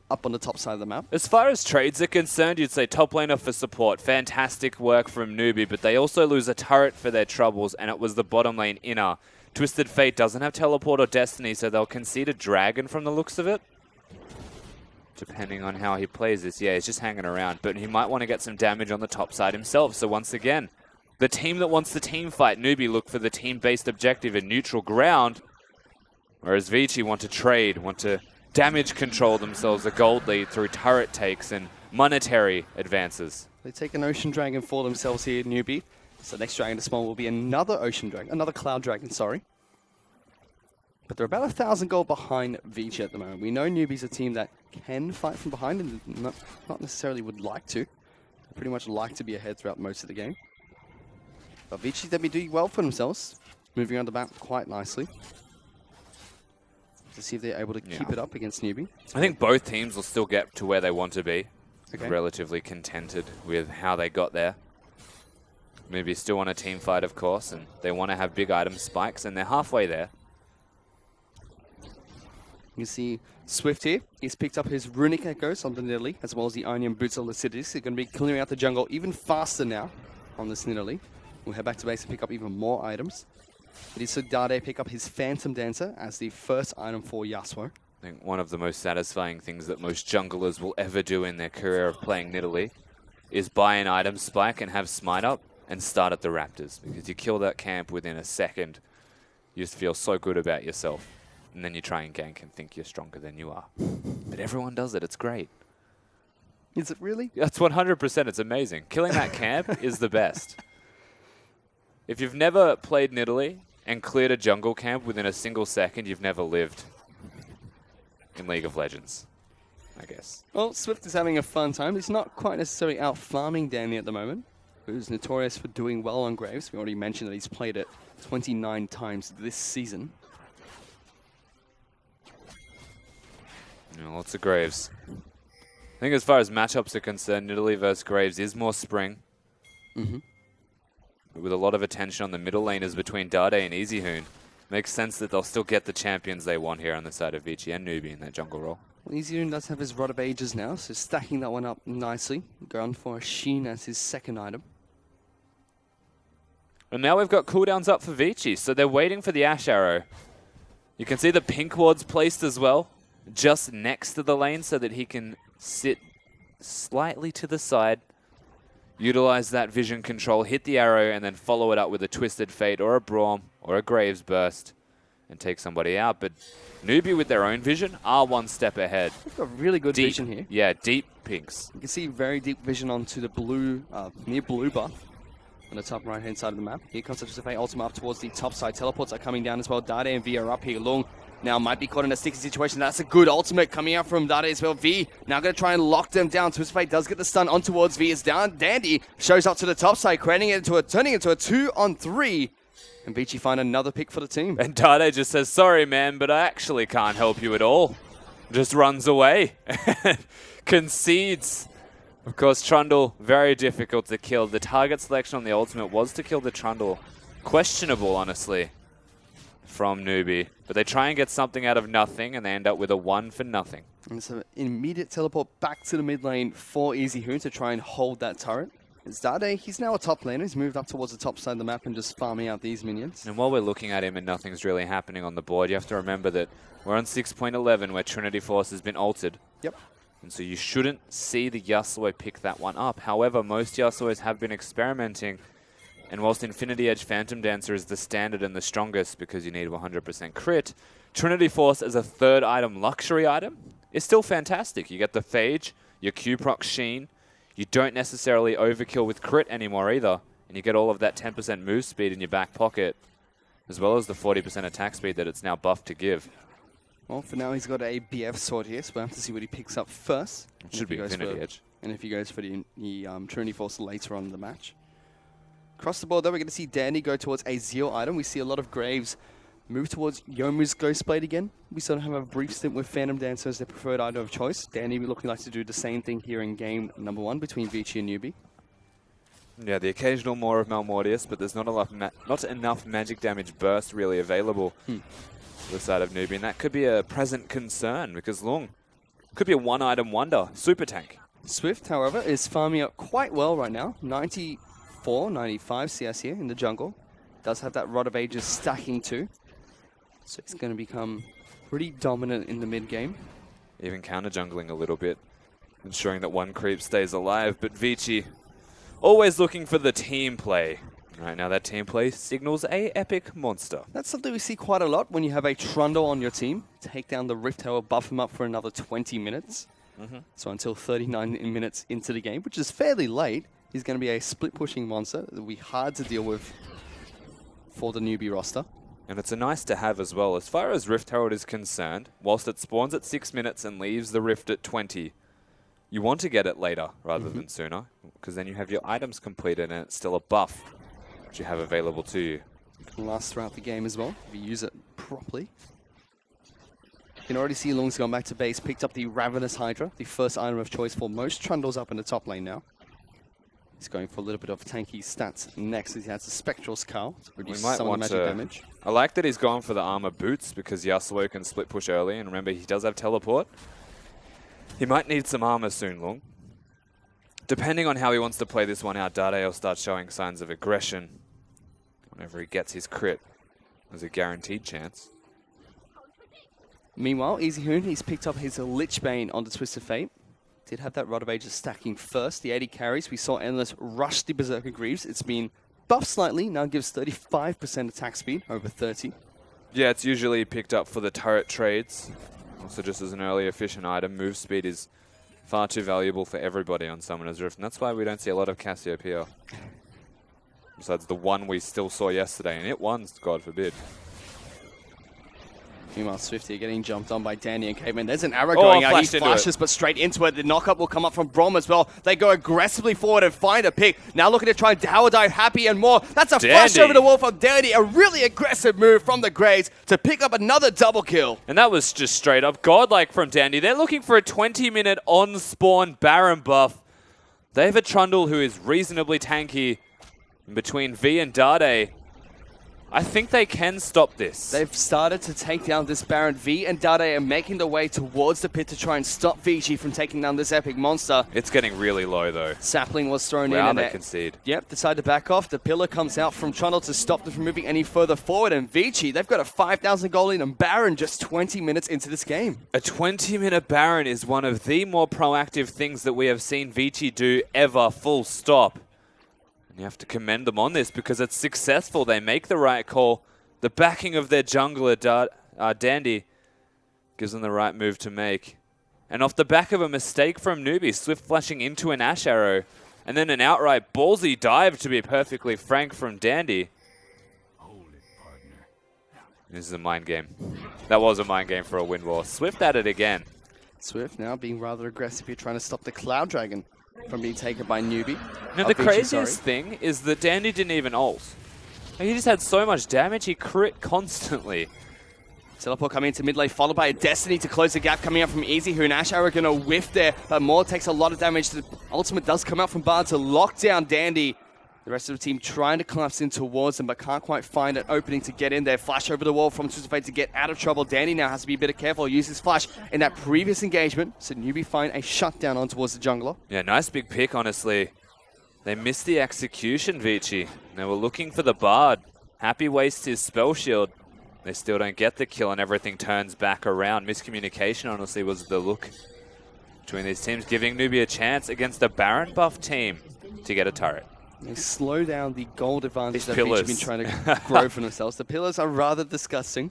up on the top side of the map. As far as trades are concerned, you'd say top laner for support. Fantastic work from NewBee, but they also lose a turret for their troubles, and it was the bottom lane inner. Twisted Fate doesn't have teleport or destiny, so they'll concede a dragon from the looks of it. Depending on how he plays this. Yeah, he's just hanging around, but he might want to get some damage on the top side himself. So once again, the team that wants the team fight, NewBee look for the team-based objective in neutral ground, whereas Vici want to trade, want to damage control themselves a gold lead through turret takes and monetary advances. They take an Ocean Dragon for themselves here, NewBee. So next dragon to spawn will be another Ocean Dragon, another Cloud Dragon, sorry. But they're about 1,000 gold behind Vici at the moment. We know NewBee's a team that can fight from behind and not necessarily would like to. They pretty much like to be ahead throughout most of the game. But Vici, they've been doing well for themselves, moving on the map quite nicely. To see if they're able to keep it up against NewBee. I think both teams will still get to where they want to be. Okay. Relatively contented with how they got there. NewBee still want a team fight, of course, and they want to have big item spikes, and they're halfway there. You see Swift here. He's picked up his Runic Echoes on the Nidalee, as well as the Iron Boots of Lucidity. They're going to be clearing out the jungle even faster now on this Nidalee. We'll head back to base and pick up even more items. But he saw Dade pick up his Phantom Dancer as the first item for Yasuo. I think one of the most satisfying things that most junglers will ever do in their career of playing Nidalee is buy an item spike and have smite up and start at the Raptors, because you kill that camp within a second. You just feel so good about yourself. And then you try and gank and think you're stronger than you are. But everyone does it. It's great. Is it really? That's 100%. It's amazing. Killing that camp is the best. If you've never played Nidalee and cleared a jungle camp within a single second, you've never lived in League of Legends, I guess. Well, Swift is having a fun time. He's not quite necessarily out farming Danny at the moment, who's notorious for doing well on Graves. We already mentioned that he's played it 29 times this season. Lots of Graves. I think as far as matchups are concerned, Nidalee versus Graves is more spring. But with a lot of attention on the middle laners between Dade and Easyhoon, makes sense that they'll still get the champions they want here on the side of Vici and NewBee in that jungle role. Well, Easyhoon does have his Rod of Ages now, so stacking that one up nicely. Going for a Sheen as his second item. And now we've got cooldowns up for Vici, so they're waiting for the Ash Arrow. You can see the pink wards placed as well, just next to the lane so that he can sit slightly to the side, utilize that vision control, hit the arrow, and then follow it up with a Twisted Fate or a Braum or a Graves Burst and take somebody out. But NewBee with their own vision are one step ahead. They've got really good Deep, vision here. yeah, deep pinks. You can see very deep vision onto the blue, near blue buff on the top right-hand side of the map. Here comes the Twisted Fate ultimate up towards the top side. Teleports are coming down as well. Dade and V are up here. Lung now might be caught in a sticky situation. That's a good ultimate coming out from Dade as well. V now going to try and lock them down. Twisted Fate does get the stun on towards V. It's down. Dandy shows up to the top side, turning it into a 2-on-3. And Vici find another pick for the team. And Dade just says, sorry, man, but I actually can't help you at all. Just runs away. Concedes. Of course, Trundle, very difficult to kill. The target selection on the ultimate was to kill the Trundle. Questionable, honestly, from NewBee. But they try and get something out of nothing, and they end up with a 1 for nothing. And so immediate teleport back to the mid lane for Easy Hoon to try and hold that turret. It's Dade, he's now a top laner. He's moved up towards the top side of the map and just farming out these minions. And while we're looking at him and nothing's really happening on the board, you have to remember that we're on 6.11 where Trinity Force has been altered. Yep. And so you shouldn't see the Yasuo pick that one up. However, most Yasuos have been experimenting. And whilst Infinity Edge Phantom Dancer is the standard and the strongest because you need 100% crit, Trinity Force as a third item, luxury item, is still fantastic. You get the Phage, your Q-Proc Sheen. You don't necessarily overkill with crit anymore either. And you get all of that 10% move speed in your back pocket, as well as the 40% attack speed that it's now buffed to give. Well, for now, he's got a BF sword here, so we'll have to see what he picks up first. It should be Infinity Edge. And if he goes for the Trinity Force later on in the match. Across the board, though, we're going to see Danny go towards a Zeal item. We see a lot of Graves move towards Yomu's Ghostblade again. We sort of have a brief stint with Phantom Dancer as their preferred item of choice. Danny looking like to do the same thing here in game number 1 between Vici and NewBee. Yeah, the occasional more of Malmortius, but there's not enough magic damage burst really available. The side of NewBee, and that could be a present concern because Lung could be a one-item wonder, super tank. Swift, however, is farming up quite well right now. 94, 95 CS here in the jungle. Does have that Rod of Ages stacking too. So it's going to become pretty dominant in the mid-game. Even counter-jungling a little bit, ensuring that one creep stays alive, but Vici always looking for the team play. Right now, that team play signals a epic monster. That's something we see quite a lot when you have a Trundle on your team. Take down the Rift Tower, buff him up for another 20 minutes. So until 39 minutes into the game, which is fairly late, he's going to be a split-pushing monster that will be hard to deal with for the NewBee roster. And it's a nice to have as well. As far as Rift Herald is concerned, whilst it spawns at 6 minutes and leaves the Rift at 20, you want to get it later rather than sooner, because then you have your items completed and it's still a buff that you have available to you. It can last throughout the game as well, if you use it properly. You can already see Lung's gone back to base, picked up the Ravenous Hydra, the first item of choice for most Trundles up in the top lane now. He's going for a little bit of tanky stats next as he has the Spectral Scowl to reduce some of the magic damage. I like that he's gone for the armor boots because Yasuo can split push early, and remember he does have teleport. He might need some armor soon, Lung. Depending on how he wants to play this one out, Dade will start showing signs of aggression whenever he gets his crit. There's a guaranteed chance. Meanwhile, Easy Hoon, he's picked up his Lich Bane on the Twisted Fate. Did have that Rod of Ages stacking first. The 80 carries, we saw Endless rush the Berserker Greaves. It's been buffed slightly, now gives 35% attack speed, over 30. Yeah, it's usually picked up for the turret trades. Also just as an early efficient item, move speed is far too valuable for everybody on Summoner's Rift, and that's why we don't see a lot of Cassiopeia. Besides the one we still saw yesterday, and it won, God forbid. Meanwhile, Swifty getting jumped on by Danny and Caveman. There's an arrow going out. He flashes, but straight into it. The knockup will come up from Brom as well. They go aggressively forward and find a pick. Now looking to try and tower dive Happy and more. That's a flash over the wall from Danny. A really aggressive move from the Greys to pick up another double kill. And that was just straight up godlike from Dandy. They're looking for a 20-minute on-spawn Baron buff. They have a Trundle who is reasonably tanky. In between V and Dade, I think they can stop this. They've started to take down this Baron. V and Dade are making their way towards the pit to try and stop Vici from taking down this epic monster. It's getting really low, though. Sapling was thrown in. Wow, they concede. Yep, decide to back off. The pillar comes out from Trundle to stop them from moving any further forward. And Vici, they've got a 5,000 goal lead on Baron just 20 minutes into this game. A 20-minute Baron is one of the more proactive things that we have seen Vici do ever, full stop. You have to commend them on this because it's successful. They make the right call. the backing of their jungler, Dandy, gives them the right move to make. And off the back of a mistake from NewBee, Swift flashing into an Ash Arrow, and then an outright ballsy dive, to be perfectly frank, from Dandy. This is a mind game. That was a mind game for a win war. Swift at it again. Swift now being rather aggressive here, trying to stop the Cloud Dragon from being taken by NewBee. Now, the craziest thing is that Dandy didn't even ult. He just had so much damage, he crit constantly. Teleport coming into mid lane, followed by a Destiny to close the gap coming out from Easy, who and Ash Arrow are going to whiff there, but Maul takes a lot of damage. The ultimate does come out from Bard to lock down Dandy. The rest of the team trying to collapse in towards him, but can't quite find an opening to get in there. Flash over the wall from Twisted Fate to get out of trouble. Dandy now has to be a bit careful, use his flash in that previous engagement, so NewBee find a shutdown on towards the jungler. Yeah, nice big pick, honestly. They missed the execution, Vici. They were looking for the Bard. Happy wastes his spell shield. They still don't get the kill, and everything turns back around. Miscommunication, honestly, was the look between these teams, giving NewBee a chance against a Baron buff team to get a turret. They slow down the gold advantage that pillars. Vici have been trying to grow for themselves. The pillars are rather disgusting.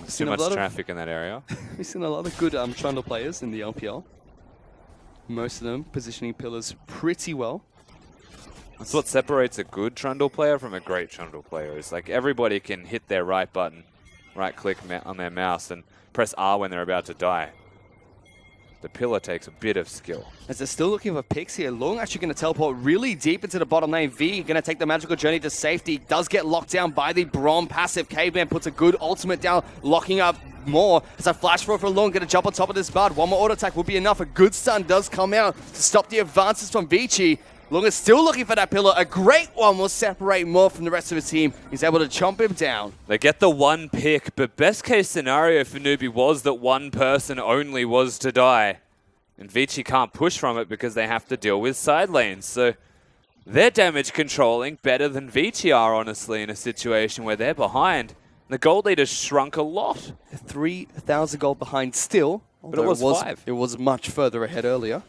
There's too much traffic in that area. We've seen a lot of good Trundle players in the LPL. Most of them positioning pillars pretty well. That's what separates a good Trundle player from a great Trundle player. Is like everybody can hit their right button, right click on their mouse, and press R when they're about to die. The pillar takes a bit of skill. As they're still looking for picks here, Long actually going to teleport really deep into the bottom lane. V going to take the magical journey to safety. Does get locked down by the Braum passive. Caveman puts a good ultimate down, locking up more. As a flash throw for Long, going to jump on top of this Bard. One more auto attack will be enough. A good stun does come out to stop the advances from Vici. Long is still looking for that pillar. A great one will separate more from the rest of his team. He's able to chomp him down. They get the one pick, but best case scenario for NewBee was that one person only was to die. And Vici can't push from it because they have to deal with side lanes. So they're damage controlling better than Vici are, honestly, in a situation where they're behind. The gold leader shrunk a lot. 3,000 gold behind still. But it was 5. It was much further ahead earlier.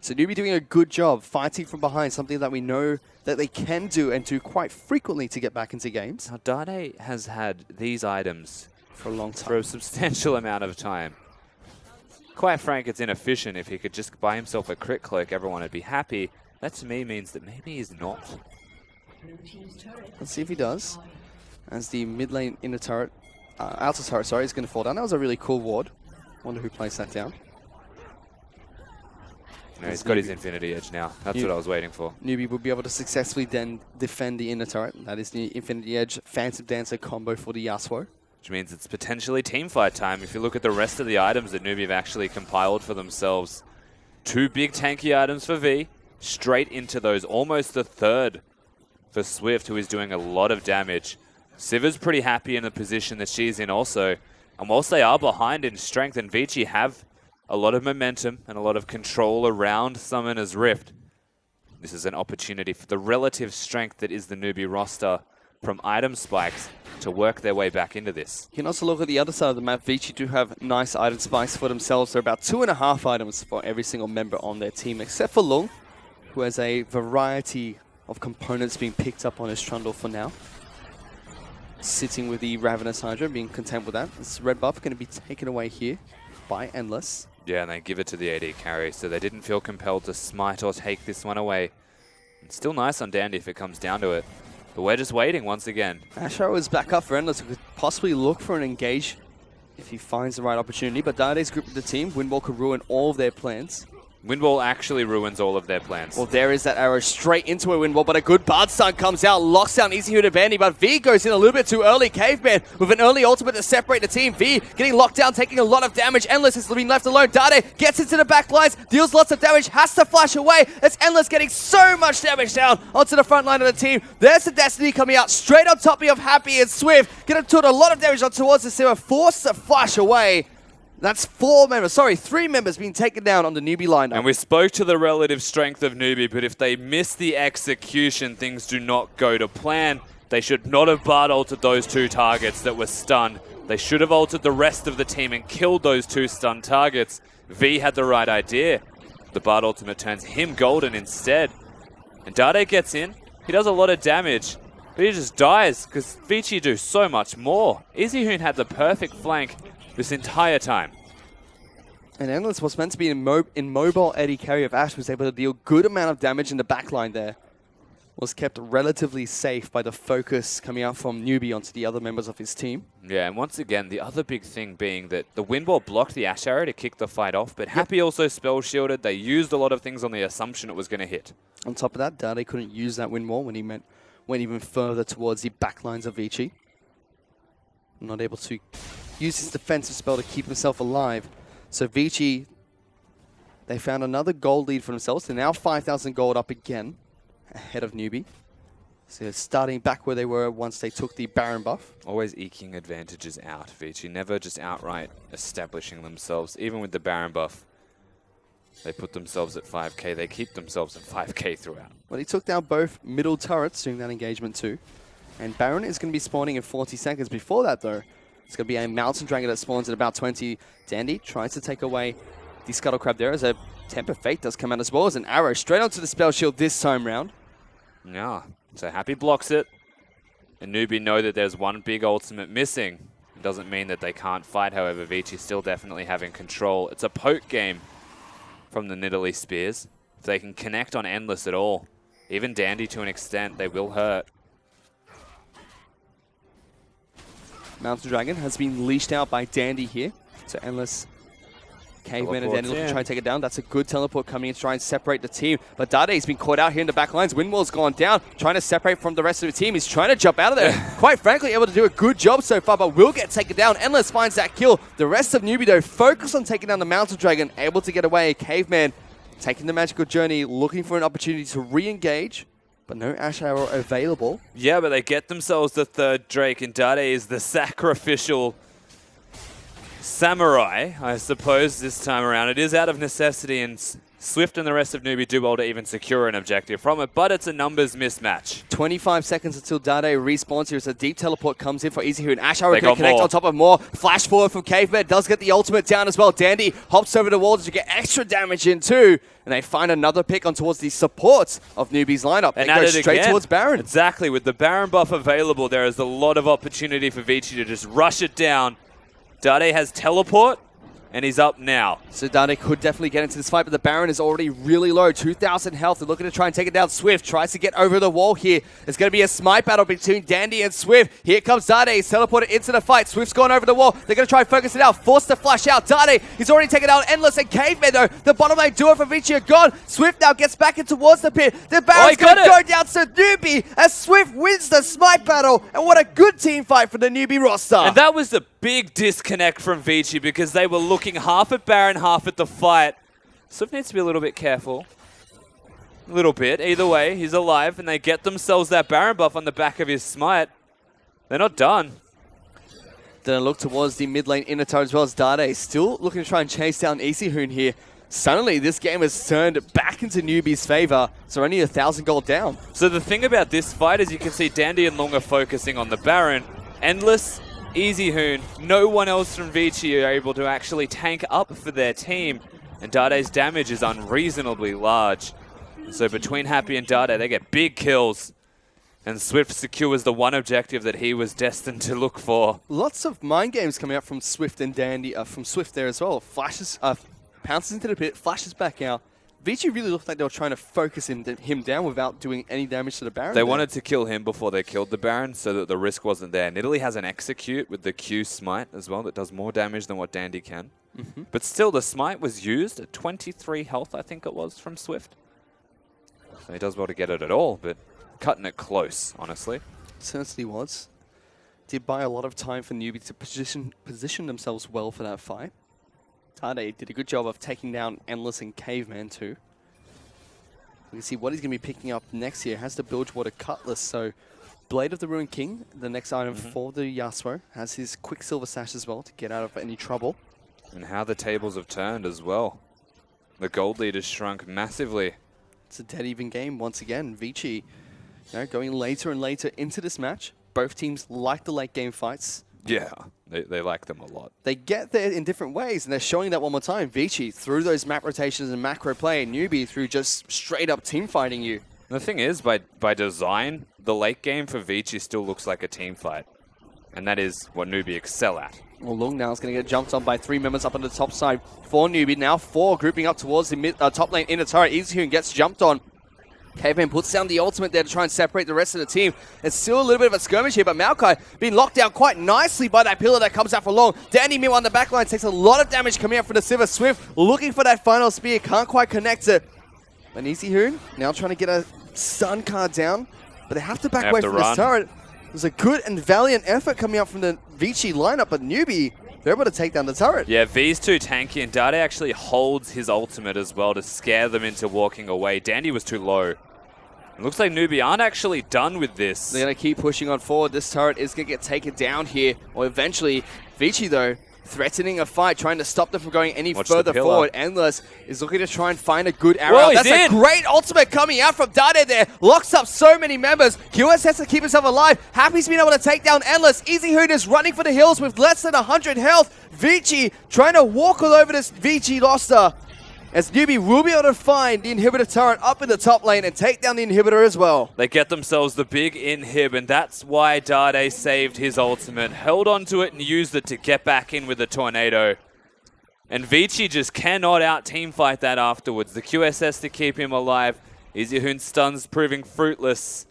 So NewBee doing a good job fighting from behind, something that we know that they can do and do quite frequently to get back into games. Now, Dade has had these items for a long time. For a substantial amount of time. Quite frank, it's inefficient. If he could just buy himself a crit cloak, everyone would be happy. That to me means that maybe he's not. Let's see if he does. As the mid lane inner turret, outer turret, sorry, is going to fall down. That was a really cool ward. Wonder who placed that down. No, he's got his Infinity Edge now. That's what I was waiting for. NewBee will be able to successfully then defend the inner turret. That is the Infinity Edge Phantom Dancer combo for the Yasuo. Which means it's potentially teamfight time. If you look at the rest of the items that NewBee have actually compiled for themselves. 2 big tanky items for V, straight into those. Almost a third for Swift, who is doing a lot of damage. Siva's pretty happy in the position that she's in also. And whilst they are behind in strength, and Vici have a lot of momentum and a lot of control around Summoner's Rift, this is an opportunity for the relative strength that is the NewBee roster from item spikes to work their way back into this. You can also look at the other side of the map. Vici do have nice item spikes for themselves. They're about 2.5 items for every single member on their team, except for Lung, who has a variety of components being picked up on his Trundle for now. Sitting with the Ravenous Hydra, being content with that. This red buff going to be taken away here by Endless. Yeah, and they give it to the AD carry, so they didn't feel compelled to smite or take this one away. It's still nice on Dandy if it comes down to it. But we're just waiting once again. Ash Arrow is back up for Endless, who could possibly look for an engage if he finds the right opportunity. But Dade's group of the team, Windwall could ruin all of their plans. Windwall actually ruins all of their plans. Well, there is that arrow straight into a Windwall, but a good Bard stun comes out, locks down Easy to Vandy, but V goes in a little bit too early. Caveman with an early ultimate to separate the team. V getting locked down, taking a lot of damage. Endless is being left alone. Dade gets into the back lines, deals lots of damage, has to flash away. It's Endless getting so much damage down onto the front line of the team. There's the Destiny coming out straight on top of Happy and Swift. Getting to a lot of damage on towards the Sima, forced to flash away. That's 3 members being taken down on the NewBee lineup. And we spoke to the relative strength of NewBee, but if they miss the execution, things do not go to plan. They should not have Bard ulted those 2 targets that were stunned. They should have ulted the rest of the team and killed those 2 stunned targets. V had the right idea. The Bard ultimate turns him golden instead. And Dade gets in. He does a lot of damage. But he just dies because Vici do so much more. EasyHoon had the perfect flank this entire time. And Endless was meant to be an immobile AD carry of Ash, was able to deal good amount of damage in the backline there. Was kept relatively safe by the focus coming out from NewBee onto the other members of his team. Yeah, and once again, the other big thing being that the wind wall blocked the Ash arrow to kick the fight off, but Happy also spell shielded. They used a lot of things on the assumption it was going to hit. On top of that, Dade couldn't use that wind wall when he went even further towards the backlines of Vici. Not able to use his defensive spell to keep himself alive. So Vici, they found another gold lead for themselves. They're now 5,000 gold up again, ahead of NewBee. So starting back where they were once they took the Baron buff. Always eking advantages out, Vici. Never just outright establishing themselves. Even with the Baron buff, they put themselves at 5k. They keep themselves at 5k throughout. Well, he took down both middle turrets during that engagement too. And Baron is going to be spawning in 40 seconds. Before that, though, it's going to be a Mountain Dragon that spawns in about 20. Dandy tries to take away the Scuttle Crab there as a Temper Fate does come out as well as an arrow straight onto the spell shield this time round. Yeah, so Happy blocks it. And NewBee know that there's one big ultimate missing. It doesn't mean that they can't fight, however. Vici still definitely having control. It's a poke game from the Nidalee Spears. If they can connect on Endless at all, even Dandy to an extent, they will hurt. Mountain Dragon has been leashed out by Dandy here. So Endless, Caveman and Dandy looking to try and take it down. That's a good teleport coming in to try and separate the team. But Dade's been caught out here in the back lines. Windwall's gone down, trying to separate from the rest of the team. He's trying to jump out of there. Quite frankly, able to do a good job so far, but will get taken down. Endless finds that kill. The rest of NewBee, though, focus on taking down the Mountain Dragon, able to get away. Caveman taking the magical journey, looking for an opportunity to re-engage. But no Ash Arrow available. Yeah, but they get themselves the third Drake, and Dade is the sacrificial samurai, I suppose, this time around. It is out of necessity, and Swift and the rest of NewBee do well to even secure an objective from it, but it's a numbers mismatch. 25 seconds until Dade respawns here as a deep teleport comes in for EasyHoon. Ash Arrow can connect on top of more. Flash forward from Caveman, does get the ultimate down as well. Dandy hops over the wall to get extra damage in too. And they find another pick on towards the support of NewBee's lineup. And they go straight again towards Baron. Exactly. With the Baron buff available, there is a lot of opportunity for Vici to just rush it down. Dade has teleport, and he's up now. So Dade could definitely get into this fight, but the Baron is already really low. 2,000 health. They're looking to try and take it down. Swift tries to get over the wall here. It's going to be a smite battle between Dandy and Swift. Here comes Dade. He's teleported into the fight. Swift's gone over the wall. They're going to try and focus it out. Forced to flash out. Dade, he's already taken out Endless and Caveman, though. The bottom lane duo for Vici are gone. Swift now gets back in towards the pit. The Baron's going to go down to NewBee as Swift wins the smite battle. And what a good team fight for the NewBee roster. And that was the big disconnect from Vici because they were looking half at Baron, half at the fight. Swift needs to be a little bit careful. A little bit. Either way, he's alive, and they get themselves that Baron buff on the back of his smite. They're not done. Then I look towards the mid lane inner tower as well as Dade. Still looking to try and chase down EasyHoon here. Suddenly, this game has turned back into NewBee's favor. So only 1,000 gold down. So the thing about this fight is you can see Dandy and Long are focusing on the Baron. Endless, EasyHoon, no one else from Vici are able to actually tank up for their team. And Dade's damage is unreasonably large. So between Happy and Dade, they get big kills. And Swift secures the one objective that he was destined to look for. Lots of mind games coming out from Swift and Dandy, from Swift there as well. Flashes, pounces into the pit, flashes back out. Vici really looked like they were trying to focus him down without doing any damage to the Baron. They wanted to kill him before they killed the Baron so that the risk wasn't there. Nidalee has an execute with the Q smite as well that does more damage than what Dandy can. But still, the smite was used at 23 health, I think it was, from Swift. So he does well to get it at all, but cutting it close, honestly. Certainly was. Did buy a lot of time for NewBee to position themselves well for that fight. Dade did a good job of taking down Endless and Caveman too. We can see what he's going to be picking up next here. Has the Bilgewater Cutlass, so Blade of the Ruined King, the next item for the Yasuo. Has his Quicksilver Sash as well to get out of any trouble. And how the tables have turned as well. The gold lead has shrunk massively. It's a dead even game once again. Vici, going later and later into this match. Both teams like the late game fights. Yeah, they like them a lot. They get there in different ways, and they're showing that one more time. Vici through those map rotations and macro play, NewBee through just straight up team fighting you. The thing is, by design, the late game for Vici still looks like a team fight. And that is what NewBee excel at. Well, Lung now is going to get jumped on by 3 members up on the top side for NewBee. Now 4 grouping up towards the top lane in the turret. Easyhoon gets jumped on. Caveman puts down the ultimate there to try and separate the rest of the team. It's still a little bit of a skirmish here, but Maokai being locked down quite nicely by that pillar that comes out for Long. Danny Mew on the back line takes a lot of damage coming out from the Silver Swift, looking for that final spear, can't quite connect it. But Easyhoon now trying to get a stun card down, but they have to back away from this turret. It was a good and valiant effort coming out from the Vici lineup, but NewBee, they're able to take down the turret. Yeah, V's too tanky, and Dade actually holds his ultimate as well to scare them into walking away. Dandy was too low. It looks like NewBee aren't actually done with this. They're going to keep pushing on forward. This turret is going to get taken down here, or eventually. Vici, though, threatening a fight, trying to stop them from going any further forward. Endless is looking to try and find a good arrow. Whoa, that's a great ultimate coming out from Dade there. Locks up so many members. QS has to keep himself alive. Happy's been able to take down Endless. Easyhoon is running for the hills with less than 100 health. Vici trying to walk all over this Vici roster. As NewBee will be able to find the inhibitor turret up in the top lane and take down the inhibitor as well. They get themselves the big inhib, and that's why Dade saved his ultimate, held onto it and used it to get back in with the tornado. And Vici just cannot out-teamfight that afterwards. The QSS to keep him alive. Easyhoon's stuns proving fruitless.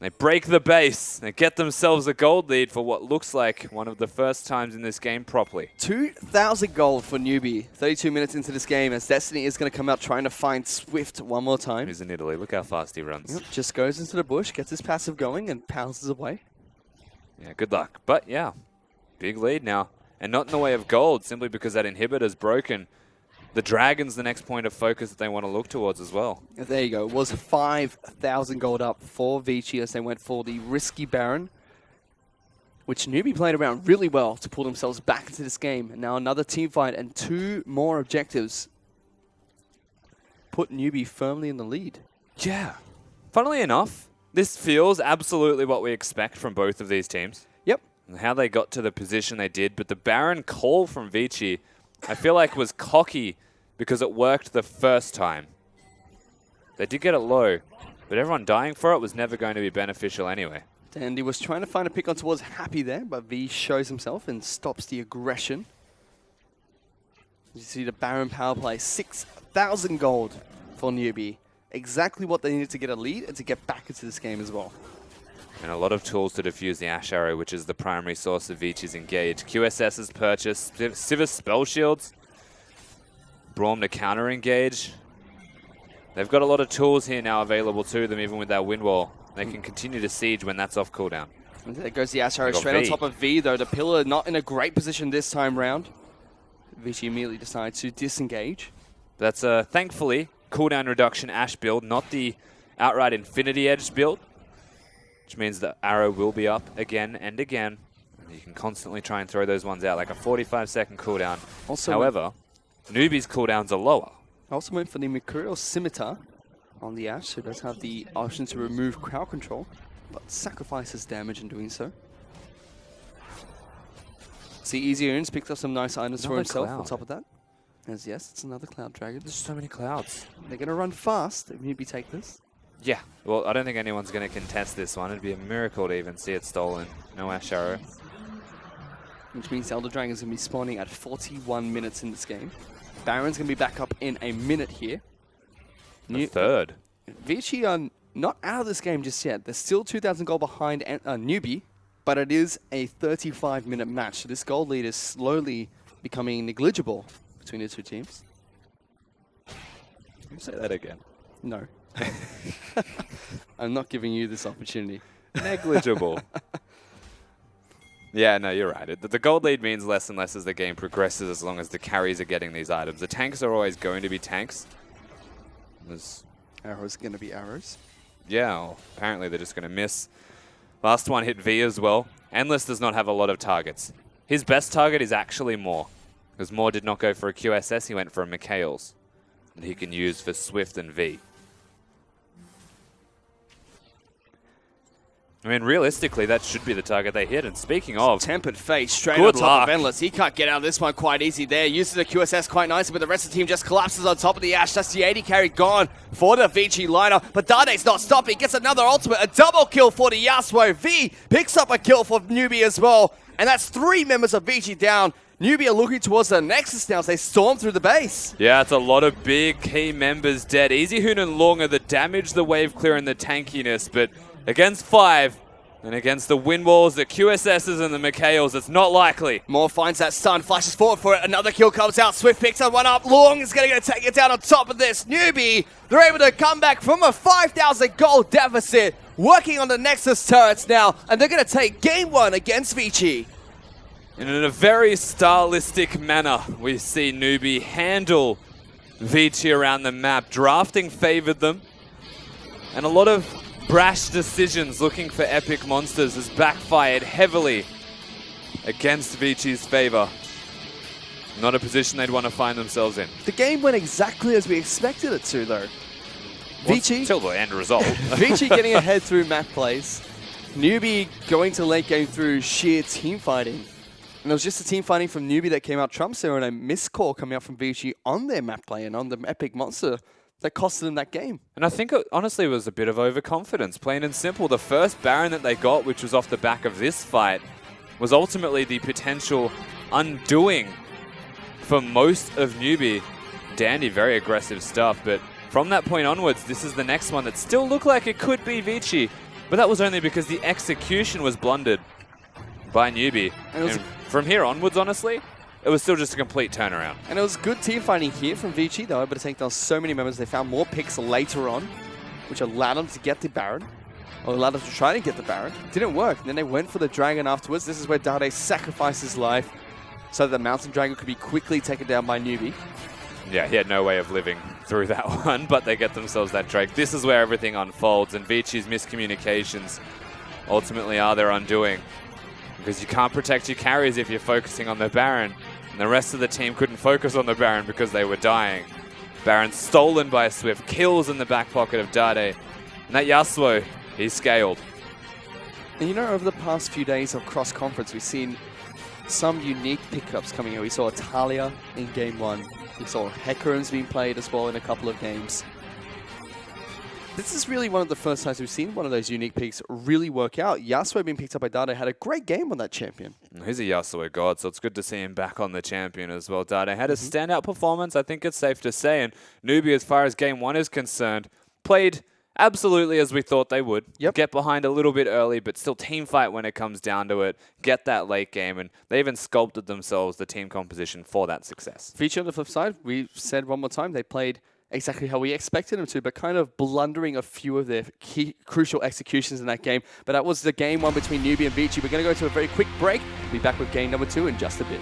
They break the base. They get themselves a gold lead for what looks like one of the first times in this game properly. 2,000 gold for NewBee. 32 minutes into this game as Destiny is going to come out trying to find Swift one more time. He's in Italy. Look how fast he runs. Yep, just goes into the bush, gets his passive going, and pounces away. Yeah, good luck. But yeah, big lead now. And not in the way of gold, simply because that inhibitor's broken. The Dragon's the next point of focus that they want to look towards as well. There you go. It was 5,000 gold up for Vici as they went for the risky Baron, which NewBee played around really well to pull themselves back into this game. And now another team fight and 2 more objectives put NewBee firmly in the lead. Yeah. Funnily enough, this feels absolutely what we expect from both of these teams. Yep. And how they got to the position they did. But the Baron call from Vici, I feel like was cocky because it worked the first time. They did get it low, but everyone dying for it was never going to be beneficial anyway. Dandy was trying to find a pick on towards Happy there, but V shows himself and stops the aggression. You see the Baron power play, 6,000 gold for NewBee. Exactly what they needed to get a lead and to get back into this game as well. And a lot of tools to defuse the Ash Arrow, which is the primary source of Vici's engage. QSS's purchase, Sivas spell shields, Braum to counter engage. They've got a lot of tools here now available to them, even with that wind wall. They can continue to siege when that's off cooldown. And there goes the Ash Arrow straight on top of V, though. The pillar not in a great position this time round. Vici immediately decides to disengage. That's a, thankfully, cooldown reduction Ash build, not the outright Infinity Edge build. Which means the arrow will be up again and again. You can constantly try and throw those ones out, like a 45-second cooldown. Also, however, NewBee's cooldowns are lower. I also went for the Mercurial Scimitar on the Ash, so it does have the option to remove crowd control, but sacrifices damage in doing so. See, Easy Earns picked up some nice items for himself on top of that. As yes, it's another Cloud Dragon. There's so many clouds. They're going to run fast if NewBee take this. Yeah, well, I don't think anyone's going to contest this one. It'd be a miracle to even see it stolen. No Ash Arrow. Which means Elder Dragon's going to be spawning at 41 minutes in this game. Baron's going to be back up in a minute here. The third. Vici are not out of this game just yet. They're still 2,000 gold behind NewBee, but it is a 35-minute match. So this gold lead is slowly becoming negligible between the two teams. Say that again. No. I'm not giving you this opportunity. Negligible. Yeah, no, you're right. The gold lead means less and less as the game progresses, as long as the carries are getting these items. The tanks are always going to be tanks. Arrows going to be arrows. Yeah, well, apparently they're just going to miss. Last one hit V as well. Endless does not have a lot of targets. His best target is actually Moore, because Moore did not go for a QSS, he went for a Mikhail's that he can use for Swift and V. I mean, realistically, that should be the target they hit. And speaking of, Tempered Fate straight Good on top luck. of Endless. He can't get out of this one quite easy there. Uses the QSS quite nicely, but the rest of the team just collapses on top of the Ash. That's the 80 carry gone for the Vici liner. But Dade's not stopping. Gets another ultimate. A double kill for the Yasuo. V picks up a kill for NewBee as well. And that's 3 members of Vici down. NewBee are looking towards the Nexus now as they storm through the base. yeah, it's a lot of big key members dead. Easy Hoon and Long are the damage, the wave clear, and the tankiness. But against 5, and against the Windwalls, the QSSs, and the Mikhails, it's not likely. Moore finds that stun, flashes forward for it. Another kill comes out. Swift picks that one up. Long is going to take it down on top of this. NewBee, they're able to come back from a 5,000 gold deficit, working on the Nexus turrets now, and they're going to take game 1 against Vici. And in a very stylistic manner, we see NewBee handle Vici around the map. Drafting favored them, and a lot of brash decisions looking for epic monsters has backfired heavily against Vici's favor. Not a position they'd want to find themselves in. The game went exactly as we expected it to, though. Vici, Till the end result. Vici getting ahead through map plays. NewBee going to late game through sheer team fighting. And it was just the team fighting from NewBee that came out trumps there, and a missed call coming out from Vici on their map play and on the epic monster that costed them that game. And I think it honestly was a bit of overconfidence, plain and simple. The first Baron that they got, which was off the back of this fight, was ultimately the potential undoing for most of NewBee. Dandy, very aggressive stuff, but from that point onwards, this is the next one that still looked like it could be Vici, but that was only because the execution was blundered by NewBee. And from here onwards, honestly, it was still just a complete turnaround. And it was good team fighting here from Vici. They were able to take down so many members. They found more picks later on, which allowed them to get the Baron, or allowed them to try to get the Baron. Didn't work. And then they went for the Dragon afterwards. This is where Dade sacrificed his life so that the Mountain Dragon could be quickly taken down by NewBee. Yeah, he had no way of living through that one, but they get themselves that Drake. This is where everything unfolds, and Vici's miscommunications ultimately are their undoing. Because you can't protect your carries if you're focusing on the Baron. And the rest of the team couldn't focus on the Baron because they were dying. Baron stolen by Swift, kills in the back pocket of Dade. And that Yasuo, he's scaled. And you know, over the past few days of cross-conference, we've seen some unique pickups coming in. We saw Talia in Game 1. We saw Hecarim's being played as well in a couple of games. This is really one of the first times we've seen one of those unique picks really work out. Yasuo being picked up by Dade had a great game on that champion. He's a Yasuo god, so it's good to see him back on the champion as well. Dade had a standout performance, I think it's safe to say. And NewBee, as far as Game 1 is concerned, played absolutely as we thought they would. Yep. Get behind a little bit early, but still team fight when it comes down to it. Get that late game, and they even sculpted themselves the team composition for that success. Feature on the flip side, we said one more time, they played exactly how we expected them to, but kind of blundering a few of their key crucial executions in that game. But that was the Game 1 between NewBee and Vici. We're going to go to a very quick break. We'll be back with game number 2 in just a bit.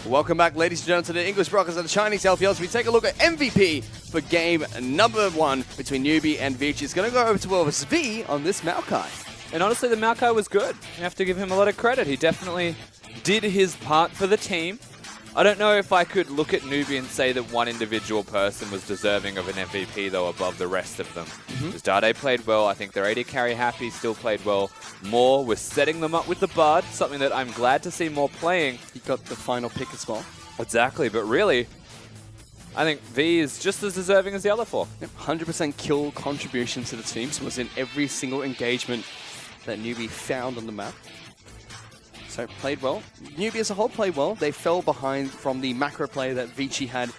Welcome back, ladies and gentlemen, to the English Brockers and the Chinese LPLs. We take a look at MVP for game number 1 between NewBee and Vici. It's going to go over to V on this Maokai. And honestly, the Maokai was good. You have to give him a lot of credit. He definitely did his part for the team. I don't know if I could look at NewBee and say that one individual person was deserving of an MVP, though, above the rest of them. Because Dade played well. I think their AD carry Happy still played well. More was setting them up with the Bard, something that I'm glad to see more playing. He got the final pick as well. Exactly, but really, I think V is just as deserving as the other 4. 100% kill contribution to the teams was in every single engagement that NewBee found on the map. So played well. NewBee as a whole played well. They fell behind from the macro play that Vici had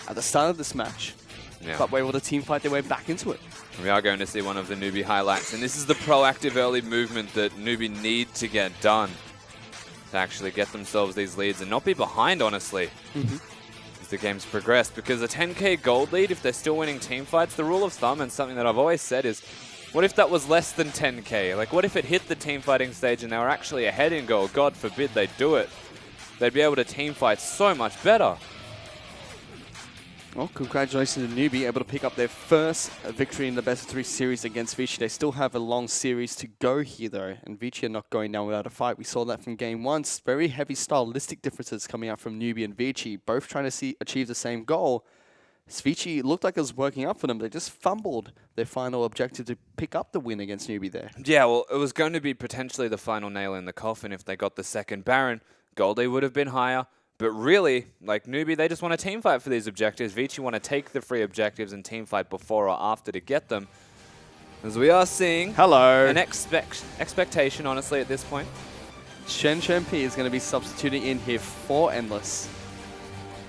at the start of this match. Yeah. But were able to team fight their way back into it. We are going to see one of the NewBee highlights, and this is the proactive early movement that NewBee need to get done to actually get themselves these leads and not be behind, honestly, as the games progress. Because a 10k gold lead, if they're still winning team fights, the rule of thumb and something that I've always said is, what if that was less than 10k? Like, what if it hit the team fighting stage and they were actually ahead in gold? God forbid they do it. They'd be able to team fight so much better. Well, congratulations to NewBee, able to pick up their first victory in the best of 3 series against Vici. They still have a long series to go here, though, and Vici are not going down without a fight. We saw that from game 1. Very heavy stylistic differences coming out from NewBee and Vici, both trying to achieve the same goal. Vici looked like it was working out for them. They just fumbled their final objective to pick up the win against NewBee there. Yeah, well, it was going to be potentially the final nail in the coffin if they got the second Baron. Goldie would have been higher. But really, like NewBee, they just want to team fight for these objectives. Vici want to take the free objectives and team fight before or after to get them. As we are seeing an expectation, honestly, at this point. Shen P is going to be substituting in here for Endless,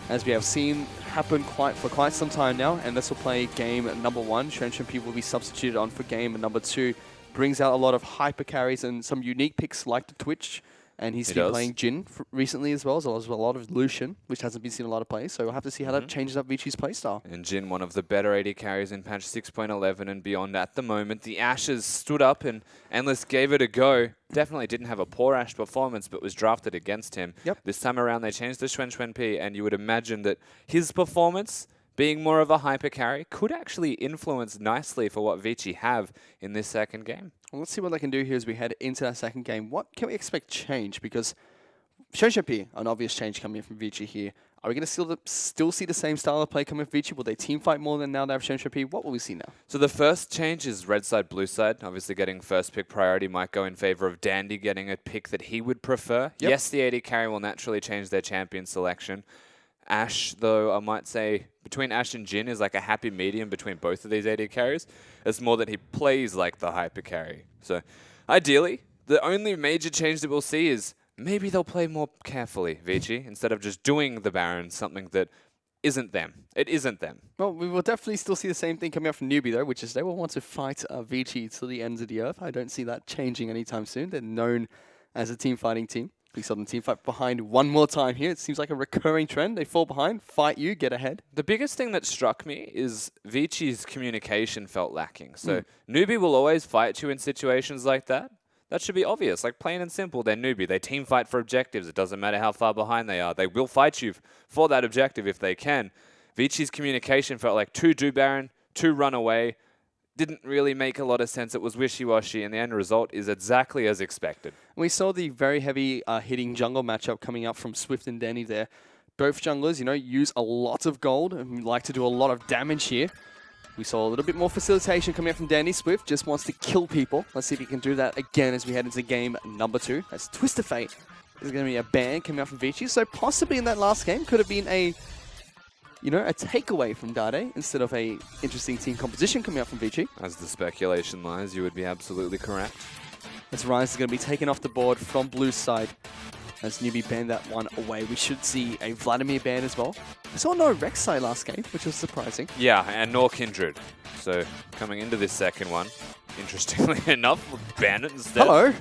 as we have seen happen for quite some time now, and this will play game number 1. Shen P will be substituted on for game number 2. Brings out a lot of hyper carries and some unique picks like the Twitch. And he's been playing Jhin recently as well as a lot of Lucian, which hasn't been seen a lot of plays. So we'll have to see how that changes up Vici's playstyle. And Jhin, one of the better AD carries in patch 6.11 and beyond at the moment. The Ashes stood up and Endless gave it a go. Definitely didn't have a poor Ashe performance, but was drafted against him. This time around, they changed the Xuan P, and you would imagine that his performance, being more of a hyper carry, could actually influence nicely for what Vici have in this second game. Well, let's see what they can do here as we head into that second game. What can we expect change? Because Xuan P, an obvious change coming from Vici here. Are we going to still see the same style of play coming from Vici? Will they team fight more than now they have Xuan P? What will we see now? So the first change is red side, blue side. Obviously getting first pick priority might go in favor of Dandy getting a pick that he would prefer. Yes, the AD carry will naturally change their champion selection. Ashe, though, I might say between Ashe and Jhin is like a happy medium between both of these AD carries. It's more that he plays like the hyper carry. So ideally, the only major change that we'll see is maybe they'll play more carefully, Vici, instead of just doing the Baron, something that isn't them. It isn't them. Well, we will definitely still see the same thing coming out from NewBee, though, which is they will want to fight Vici to the ends of the earth. I don't see that changing anytime soon. They're known as a team fighting team. We saw them team fight behind one more time here. It seems like a recurring trend. They fall behind, fight you, get ahead. The biggest thing that struck me is Vici's communication felt lacking. So NewBee will always fight you in situations like that. That should be obvious, like plain and simple. They're NewBee. They team fight for objectives. It doesn't matter how far behind they are. They will fight you for that objective if they can. Vici's communication felt like 2 do Baron, 2 run away. Didn't really make a lot of sense. It was wishy-washy, and the end result is exactly as expected. We saw the very heavy hitting jungle matchup coming up from Swift and Danny there. Both junglers, use a lot of gold and like to do a lot of damage here. We saw a little bit more facilitation coming up from Danny. Swift just wants to kill people. Let's see if he can do that again as we head into game number 2. As Twist of Fate is going to be a ban coming out from Vici. So possibly in that last game could have been a takeaway from Dade instead of a interesting team composition coming out from Vici. As the speculation lies, you would be absolutely correct. As Rise is going to be taken off the board from blue side. As NewBee banned that one away. We should see a Vladimir ban as well. I saw no Rek'Sai last game, which was surprising. Yeah, and nor Kindred. So coming into this second one, interestingly enough, we'll ban it instead. Hello.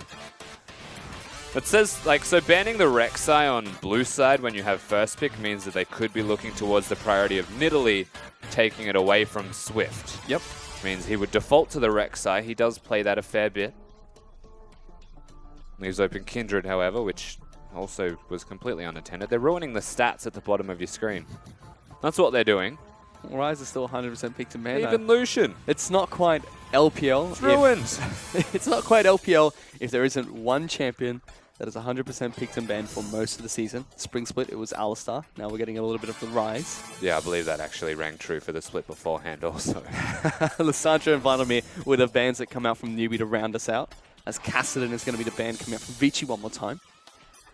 It says, so banning the Rek'Sai on blue side when you have first pick means that they could be looking towards the priority of Nidalee taking it away from Swift. Yep. Means he would default to the Rek'Sai. He does play that a fair bit. Leaves open Kindred, however, which also was completely unattended. They're ruining the stats at the bottom of your screen. That's what they're doing. Rise is still 100% picked to man. Even Lucian. It's not quite LPL. It's ruined. It's not quite LPL if there isn't one champion that is 100% picked and banned for most of the season. Spring Split, it was Alistar. Now we're getting a little bit of the Rise. Yeah, I believe that actually rang true for the split beforehand also. Lissandra and Vladimir were the bans that come out from NewBee to round us out. As Kassadin is going to be the ban coming out from Vici one more time.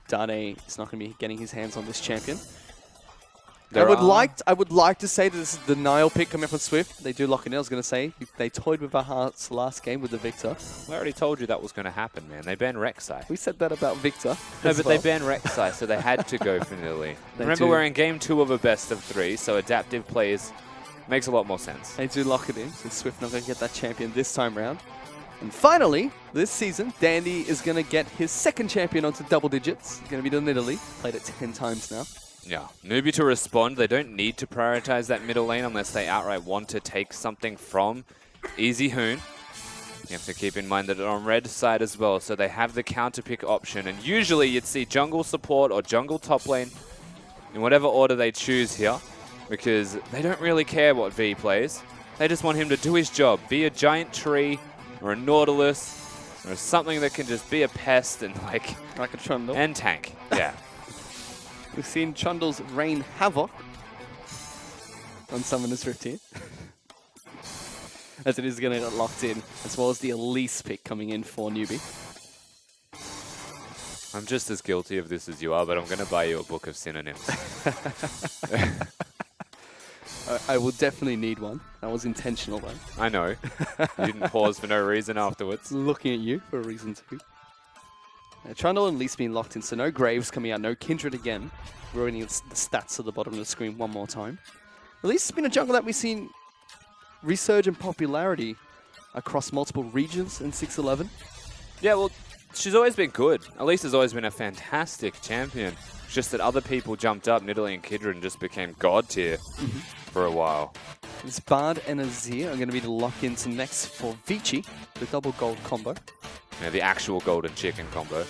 Dade is not going to be getting his hands on this champion. I would like to say that this is the Nile pick coming from Swift. They do lock it in. I was going to say they toyed with our hearts last game with the Victor. I already told you that was going to happen, man. They banned Rek'Sai. We said that about Victor. No, but they banned Rek'Sai, so they had to go for Nidalee. Remember, we're in game 2 of a best of 3, so adaptive plays makes a lot more sense. They do lock it in, so Swift not going to get that champion this time round. And finally, this season, Dandy is going to get his second champion onto double digits. It's going to be the Nidalee. Played it 10 times now. Yeah, NewBee to respond. They don't need to prioritize that middle lane unless they outright want to take something from Easy Hoon. You have to keep in mind that on red side as well, so they have the counter pick option. And usually you'd see jungle support or jungle top lane in whatever order they choose here, because they don't really care what V plays. They just want him to do his job, be a giant tree or a Nautilus or something that can just be a pest and like a Trundle. And tank. Yeah. We've seen Trundles rain havoc on Summoner's Rift here. As it is going to get locked in, as well as the Elise pick coming in for NewBee. I'm just as guilty of this as you are, but I'm going to buy you a book of synonyms. I will definitely need one. That was intentional, though. I know. You didn't pause for no reason afterwards. Looking at you for a reason too. Trundle and Elise being locked in, so no Graves coming out, no Kindred again, ruining the stats at the bottom of the screen one more time. Elise has been a jungle that we've seen resurge in popularity across multiple regions in 6-11. Yeah, well, she's always been good. Elise has always been a fantastic champion. It's just that other people jumped up, Nidalee and Kindred, and just became god tier for a while. This Bard and Azir are going to be the lock-ins next for Vici, the double gold combo. Yeah, the actual golden chicken combo. You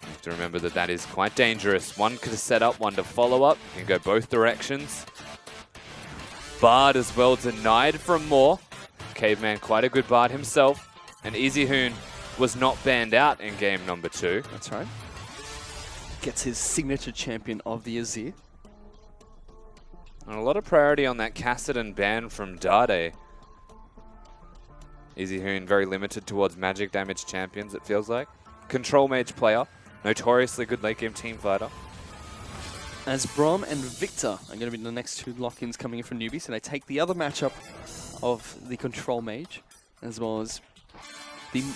have to remember that that is quite dangerous. One to set up, one to follow up. You can go both directions. Bard as well denied from more. Caveman, quite a good Bard himself. And Easy Hoon was not banned out in game number 2. That's right. Gets his signature champion of the Azir. And a lot of priority on that Kassadin ban from Dade. Easy Hoon very limited towards magic damage champions, it feels like. Control mage player, notoriously good late game team fighter. As Braum and Victor are going to be the next 2 lock-ins coming in from NewBee, so they take the other matchup of the control mage, as well as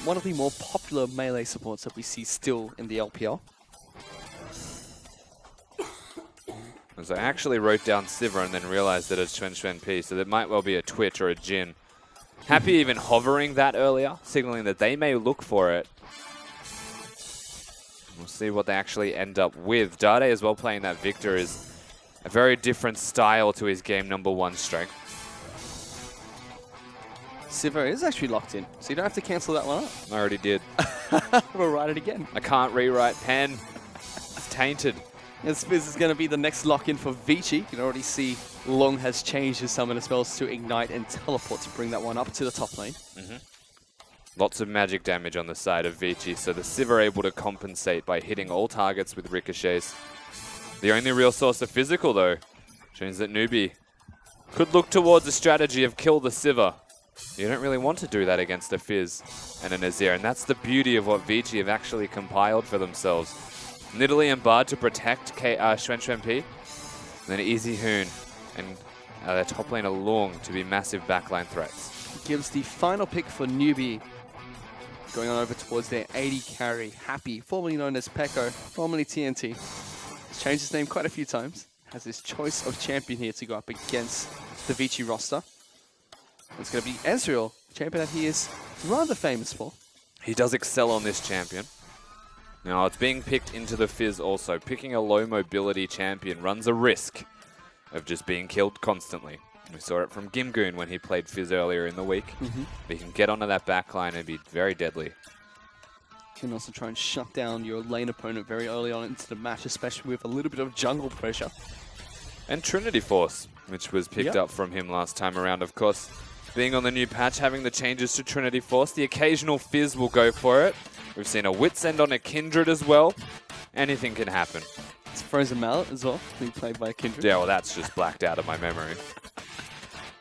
one of the more popular melee supports that we see still in the LPL. As I actually wrote down Sivir and then realized that it's Xuan P, so there might well be a Twitch or a Jin. Happy even hovering that earlier, signaling that they may look for it. We'll see what they actually end up with. Dade as well playing that Victor is a very different style to his game number 1 strength. Sivir is actually locked in, so you don't have to cancel that one up. I already did. We'll write it again. I can't rewrite pen. It's tainted. This is going to be the next lock-in for Vici. You can already see Long has changed his summoner spells to Ignite and Teleport to bring that one up to the top lane. Lots of magic damage on the side of Vici, so the Civ are able to compensate by hitting all targets with ricochets. The only real source of physical, though, shows that NewBee could look towards a strategy of kill the Sivir. You don't really want to do that against a Fizz and an Azir, and that's the beauty of what Vici have actually compiled for themselves. Nidalee and Bard to protect Xuan P, and then Easy Hoon and their top laner Long to be massive backline threats. Gives the final pick for NewBee, going on over towards their 80 carry, Happy, formerly known as Pekko, formerly TNT. He's changed his name quite a few times. Has his choice of champion here to go up against the Vici roster. It's going to be Ezreal, champion that he is rather famous for. He does excel on this champion. Now, it's being picked into the Fizz also. Picking a low mobility champion runs a risk of just being killed constantly. We saw it from Gimgoon when he played Fizz earlier in the week. But he can get onto that backline and be very deadly. can also try and shut down your lane opponent very early on into the match, especially with a little bit of jungle pressure. And Trinity Force, which was picked up from him last time around, of course. Being on the new patch, having the changes to Trinity Force, the occasional Fizz will go for it. We've seen a Wit's End on a Kindred as well. Anything can happen. It's Frozen Mallet as well, being played by Kindred. Yeah, well, that's just blacked out of my memory.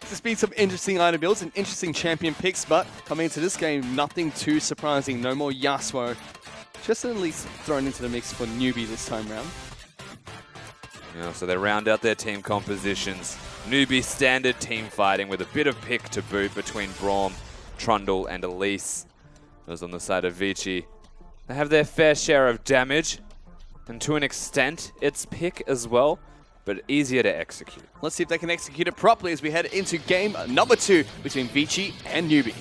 There's been some interesting item builds and interesting champion picks, but coming into this game, nothing too surprising. No more Yasuo. Just at least thrown into the mix for NewBee this time round. Yeah, so they round out their team compositions. NewBee standard team fighting with a bit of pick to boot between Braum, Trundle, and Elise. Those on the side of Vici. They have their fair share of damage, and to an extent, it's pick as well, but easier to execute. Let's see if they can execute it properly as we head into game number 2 between Vici and NewBee.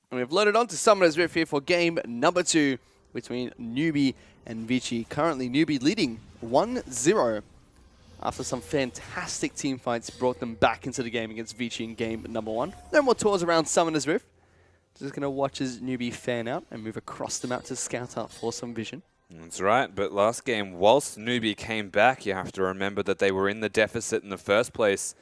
And we've loaded on to Summoner's Rift here for game number 2 between NewBee and Vici. Currently, NewBee leading 1-0 after some fantastic team fights brought them back into the game against Vici in game number 1. No more tours around Summoner's Rift. Just going to watch as NewBee fan out and move across the map to scout out for some vision. That's right, but last game, whilst NewBee came back, you have to remember that they were in the deficit in the first place.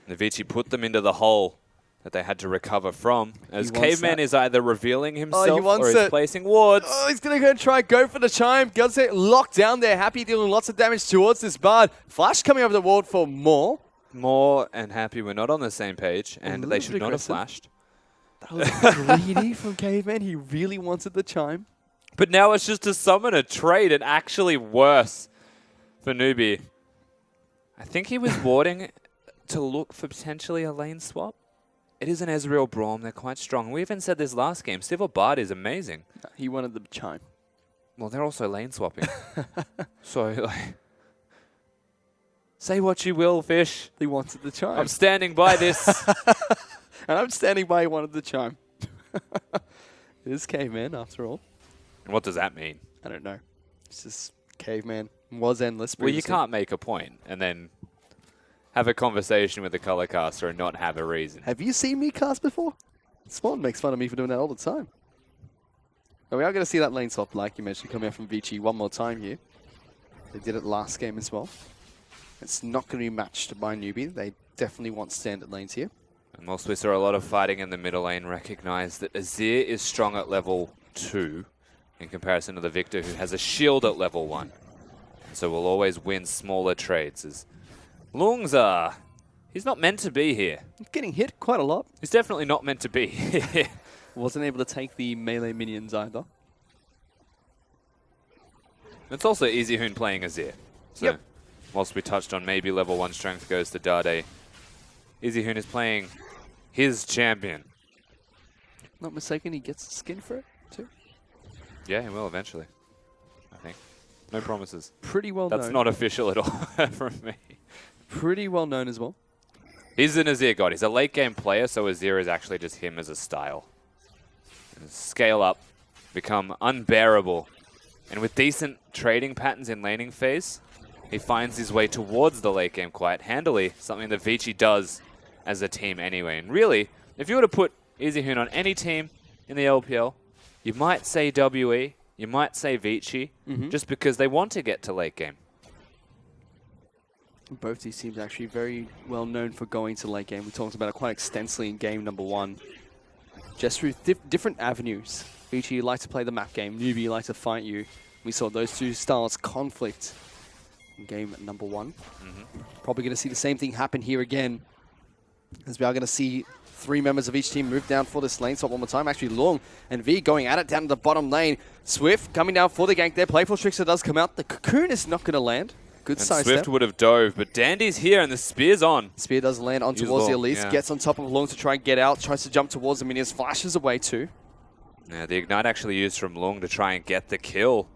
And Vici put them into the hole that they had to recover from, as Caveman is either revealing himself or is placing wards. Oh, he's going to go for the chime. Guns it locked down there. Happy dealing lots of damage towards this Bard. Flash coming over the ward for more. More and Happy were not on the same page, and they should not have flashed. That was greedy from Caveman. He really wanted the chime. But now it's just a summon a trade, and actually worse for NewBee. I think he was warding to look for potentially a lane swap. It is an Ezreal Braum. They're quite strong. We even said this last game. Civil Bard is amazing. He wanted the chime. Well, they're also lane swapping. So, like, say what you will, Fish. He wanted the chime. I'm standing by this. And I'm standing by he wanted the chime. It is Caveman, after all. And what does that mean? I don't know. It's just Caveman was endless. Well, you can't make a point and then have a conversation with the color caster and not have a reason. Have you seen me cast before? Spawn makes fun of me for doing that all the time. But we are going to see that lane swap, like you mentioned, coming out from Vici one more time here. They did it last game as well. It's not going to be matched by NewBee. They definitely want standard lanes here. And whilst we saw a lot of fighting in the middle lane, recognize that Azir is strong at level 2 in comparison to the Victor, who has a shield at level 1. So we'll always win smaller trades. As Lungza, he's not meant to be here. Getting hit quite a lot. He's definitely not meant to be here. Wasn't able to take the melee minions either. It's also Easy Hoon playing Azir. So whilst we touched on maybe level 1 strength goes to Dade, Easy Hoon is playing his champion. Not mistaken, he gets the skin for it too. Yeah, he will eventually, I think. No promises. Pretty well known. That's not official at all from me. Pretty well known as well. He's an Azir god. He's a late game player, so Azir is actually just him as a style. Scale up, become unbearable. And with decent trading patterns in laning phase, he finds his way towards the late game quite handily, something that Vici does as a team anyway. And really, if you were to put Easy Hoon on any team in the LPL, you might say WE, you might say Vici, just because they want to get to late game. Both these teams actually very well known for going to late game. We talked about it quite extensively in game number 1. Just through different avenues. Vici like to play the map game, NewBee like to fight you. We saw those two styles conflict in game number 1. Probably going to see the same thing happen here again, as we are going to see 3 members of each team move down for this lane swap one more time. Actually, Long and V going at it down to the bottom lane. Swift coming down for the gank there. Playful Trickster does come out. The Cocoon is not going to land. Good And side Swift step. would have dove, but Dandy's here and the spear's on. Spear does land on Use towards the Long, Elise. yeah. Gets on top of Long to try and get out. Tries to jump towards the minions. Flashes away too. Yeah, the Ignite actually used from Long to try and get the kill.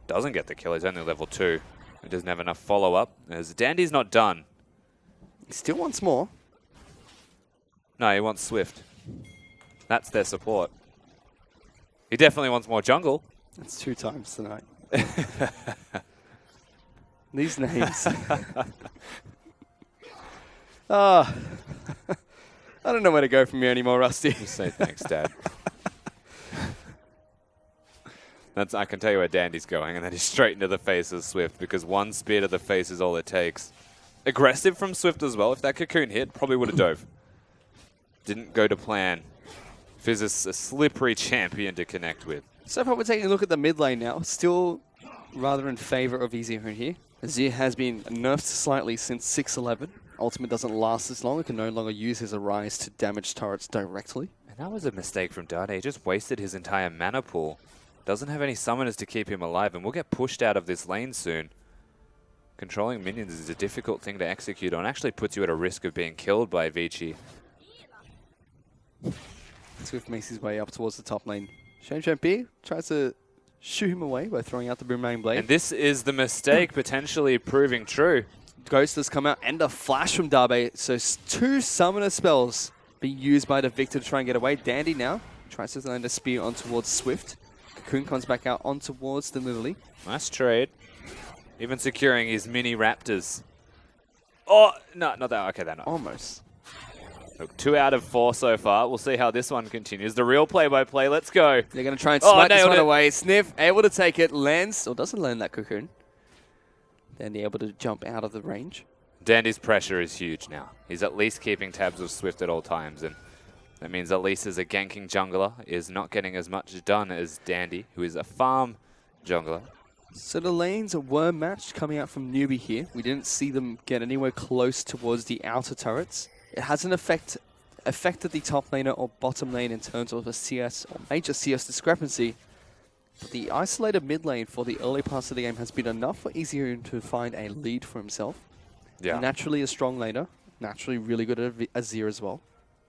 Doesn't get the kill, he's only level 2. He doesn't have enough follow-up, as Dandy's not done. He still wants more. No, he wants Swift. That's their support. He definitely wants more jungle. That's 2 times tonight. These names. I don't know where to go from here anymore, Rusty. Just say thanks, Dad. I can tell you where Dandy's going, and then he's straight into the face of Swift, because 1 spear to the face is all it takes. Aggressive from Swift as well. If that cocoon hit, probably would have dove. Didn't go to plan. Fizz is a slippery champion to connect with. So far, we're taking a look at the mid lane now. Still rather in favor of Easyhoon here. Azir has been nerfed slightly since 6.11. Ultimate doesn't last as long. It can no longer use his Arise to damage turrets directly. And that was a mistake from Dade. He just wasted his entire mana pool. Doesn't have any summoners to keep him alive, and we'll get pushed out of this lane soon. Controlling minions is a difficult thing to execute on. Actually puts you at a risk of being killed by Vici. Swift makes his way up towards the top lane. Shenshempi tries to shoo him away by throwing out the Boomerang Blade. And this is the mistake potentially proving true. Ghost has come out and a flash from Dabe. So 2 summoner spells being used by the Victor to try and get away. Dandy now tries to land a spear on towards Swift. Cocoon comes back out on towards the Lily. Nice trade. Even securing his mini raptors. Oh, no, not that. Okay, they're not. Almost. Look, 2 out of 4 so far. We'll see how this one continues. The real play-by-play. Let's go. They're going to try and smite this nailed one it. away. Sniff, able to take it. Lands, or doesn't land that Cocoon. Dandy able to jump out of the range. Dandy's pressure is huge now. He's at least keeping tabs of Swift at all times, and that means at least as a ganking jungler is not getting as much done as Dandy, who is a farm jungler. So the lanes were matched coming out from NewBee here. We didn't see them get anywhere close towards the outer turrets. It hasn't affected the top laner or bottom lane in terms of a CS or major CS discrepancy. But the isolated mid lane for the early parts of the game has been enough for Easyhoon to find a lead for himself. Yeah. Naturally a strong laner, naturally really good at Azir as well.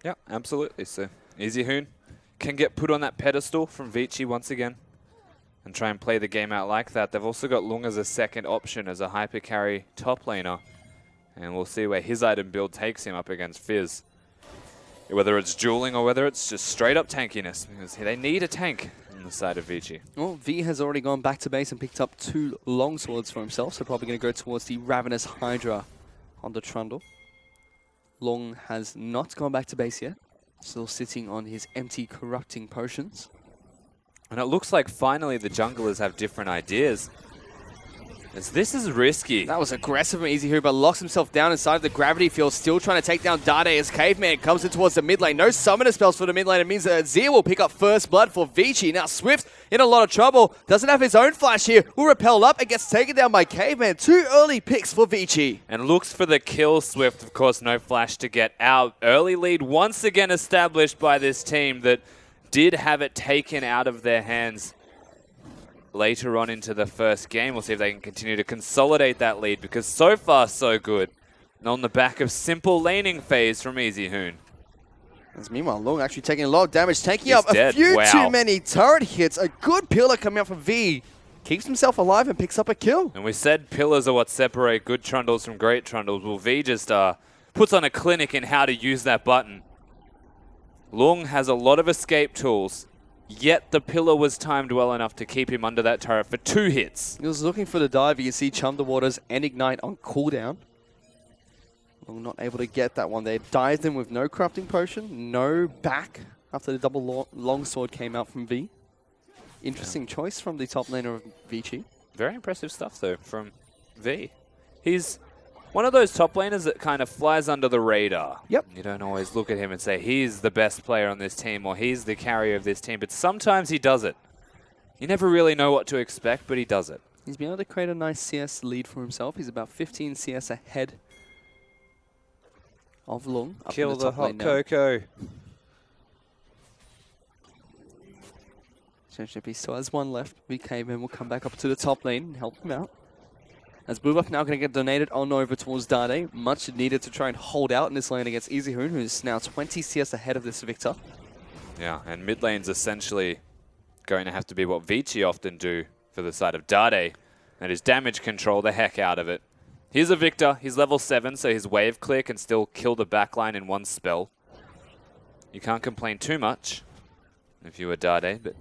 Yeah, absolutely. So Easyhoon can get put on that pedestal from Vici once again and try and play the game out like that. They've also got Lung as a second option as a hyper carry top laner. And we'll see where his item build takes him up against Fizz. Whether it's dueling or whether it's just straight up tankiness, because they need a tank on the side of Vici. Well, V has already gone back to base and picked up 2 longswords for himself, so probably going to go towards the Ravenous Hydra on the Trundle. Long has not gone back to base yet, still sitting on his empty corrupting potions. And it looks like finally the junglers have different ideas. As this is risky. That was aggressive from Easyhoon, but locks himself down inside of the gravity field, still trying to take down Dade as Caveman comes in towards the mid lane. No summoner spells for the mid lane. It means that Azir will pick up first blood for Vici. Now Swift in a lot of trouble. Doesn't have his own flash here. Will repel up and gets taken down by Caveman. 2 early picks for Vici. And looks for the kill. Swift, of course, no flash to get out. Early lead once again established by this team that did have it taken out of their hands later on into the first game. We'll see if they can continue to consolidate that lead, because so far so good. And on the back of simple laning phase from Easyhoon. As meanwhile, Long actually taking a lot of damage, taking He's up dead. a few Wow. too many turret hits. A good pillar coming out from V. Keeps himself alive and picks up a kill. And we said pillars are what separate good trundles from great trundles. Well, V just puts on a clinic in how to use that button. Lung has a lot of escape tools, yet the pillar was timed well enough to keep him under that turret for 2 hits. He was looking for the dive. You can see Chum the Waters and Ignite on cooldown. Long not able to get that one. They dived him with no corrupting potion, no back after the double longsword came out from V. Interesting choice from the top laner of Vici. Very impressive stuff, though, from V. He's one of those top laners that kind of flies under the radar. Yep. You don't always look at him and say, he's the best player on this team, or he's the carrier of this team, but sometimes he does it. You never really know what to expect, but he does it. He's been able to create a nice CS lead for himself. He's about 15 CS ahead of Lung. Kill the hot cocoa. He still has 1 left. We came in, we'll come back up to the top lane and help him out. As blue buff now going to get donated on over towards Dade. Much needed to try and hold out in this lane against Easyhoon, who's now 20 CS ahead of this Victor. Yeah, and mid lane's essentially going to have to be what Vici often do for the side of Dade. That is damage control the heck out of it. Here's a Victor. He's level 7, so his wave clear can still kill the backline in one spell. You can't complain too much if you were Dade, but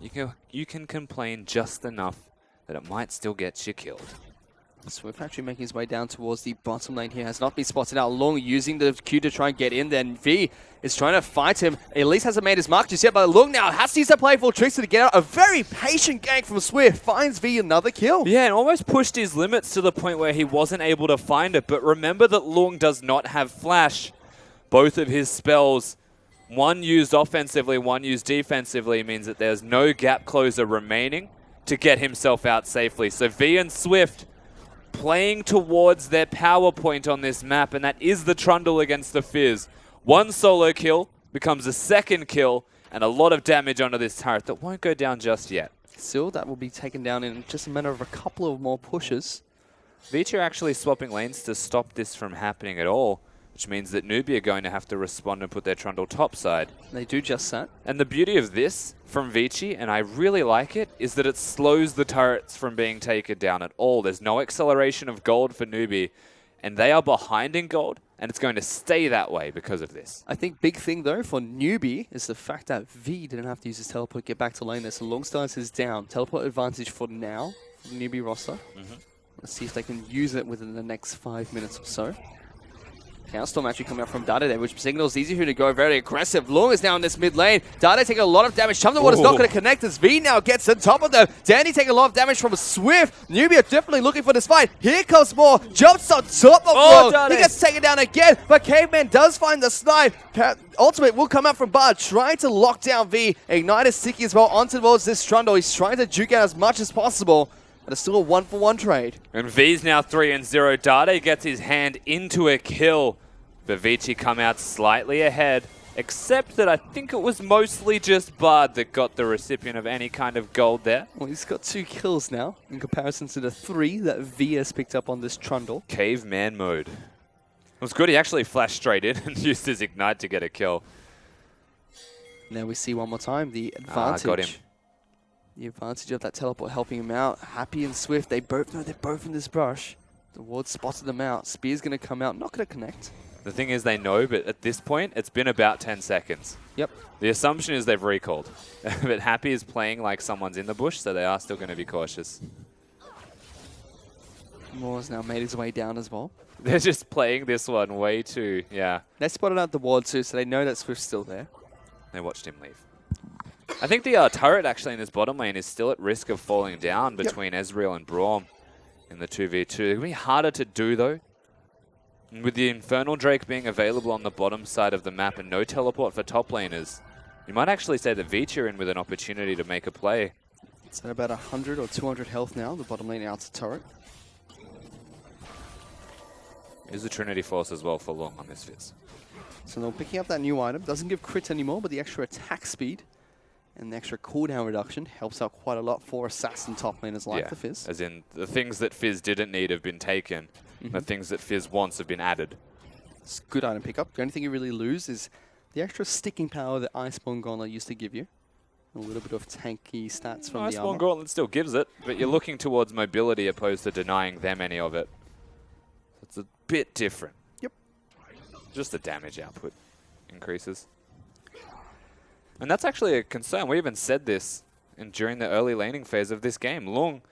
you can complain just enough that it might still get you killed. Swift actually making his way down towards the bottom lane here. Has not been spotted out. Long using the Q to try and get in. Then V is trying to fight him. At least hasn't made his mark just yet, but Long now has to use that playful tricks to get out. A very patient gank from Swift finds V another kill. Yeah, and almost pushed his limits to the point where he wasn't able to find it. But remember that Long does not have flash. Both of his spells, one used offensively, one used defensively, means that there's no gap closer remaining to get himself out safely. So V and Swift playing towards their power point on this map, and that is the Trundle against the Fizz. One solo kill becomes a second kill, and a lot of damage onto this turret that won't go down just yet. Still, that will be taken down in just a matter of a couple of more pushes. Vici are actually swapping lanes to stop this from happening at all, which means that NewBee are going to have to respond and put their Trundle topside. They do just that. And the beauty of this from Vici, and I really like it, is that it slows the turrets from being taken down at all. There's no acceleration of gold for NewBee, and they are behind in gold, and it's going to stay that way because of this. I think big thing, though, for NewBee is the fact that V didn't have to use his teleport to get back to lane there, so Longstars is down. Teleport advantage for now, for the NewBee roster. Let's see if they can use it within the next 5 minutes or so. Counterstorm actually coming out from Dade there, which signals Easyhoon to go very aggressive. Long is now in this mid lane. Dade taking a lot of damage. Chum the Water's not going to connect as V now gets on top of them. Danny taking a lot of damage from Swift. NewBee are definitely looking for this fight. Here comes more. Jumps on top of Long. He gets taken down again, but Caveman does find the snipe. Ultimate will come out from Bard, trying to lock down V. Ignite is sticky as well onto towards this Trundle. He's trying to juke out as much as possible. But it's still a 1-for-1 trade. And V's now 3-0. Dade gets his hand into a kill. But Vici come out slightly ahead, except that I think it was mostly just Bard that got the recipient of any kind of gold there. Well, he's got 2 kills now, in comparison to the 3 that V has picked up on this Trundle. Caveman mode. It was good. He actually flashed straight in and used his Ignite to get a kill. Now we see one more time the advantage. Got him. The advantage of that teleport helping him out. Happy and Swift, they both know they're both in this brush. The ward spotted them out. Spear's going to come out, not going to connect. The thing is they know, but at this point, it's been about 10 seconds. Yep. The assumption is they've recalled. But Happy is playing like someone's in the bush, so they are still going to be cautious. Moore's now made his way down as well. They're just playing this one way too, yeah. They spotted out the ward too, so they know that Swift's still there. They watched him leave. I think the turret actually in this bottom lane is still at risk of falling down between Ezreal and Braum in the 2v2. It's going to be harder to do though. And with the Infernal Drake being available on the bottom side of the map and no teleport for top laners, you might actually say that Vici are in with an opportunity to make a play. It's at about 100 or 200 health now, the bottom lane out to turret. Is the Trinity Force as well for Long on this Fizz. So they're picking up that new item. Doesn't give crit anymore, but the extra attack speed and the extra cooldown reduction helps out quite a lot for assassin top laners like the Fizz. As in, the things that Fizz didn't need have been taken. The things that Fizz wants have been added. It's a good item pickup. The only thing you really lose is the extra sticking power that Iceborne Gauntlet used to give you. A little bit of tanky stats from the armor. Iceborne Gauntlet still gives it, but you're looking towards mobility opposed to denying them any of it. It's a bit different. Yep. Just the damage output increases. And that's actually a concern. We even said this during the early laning phase of this game. Long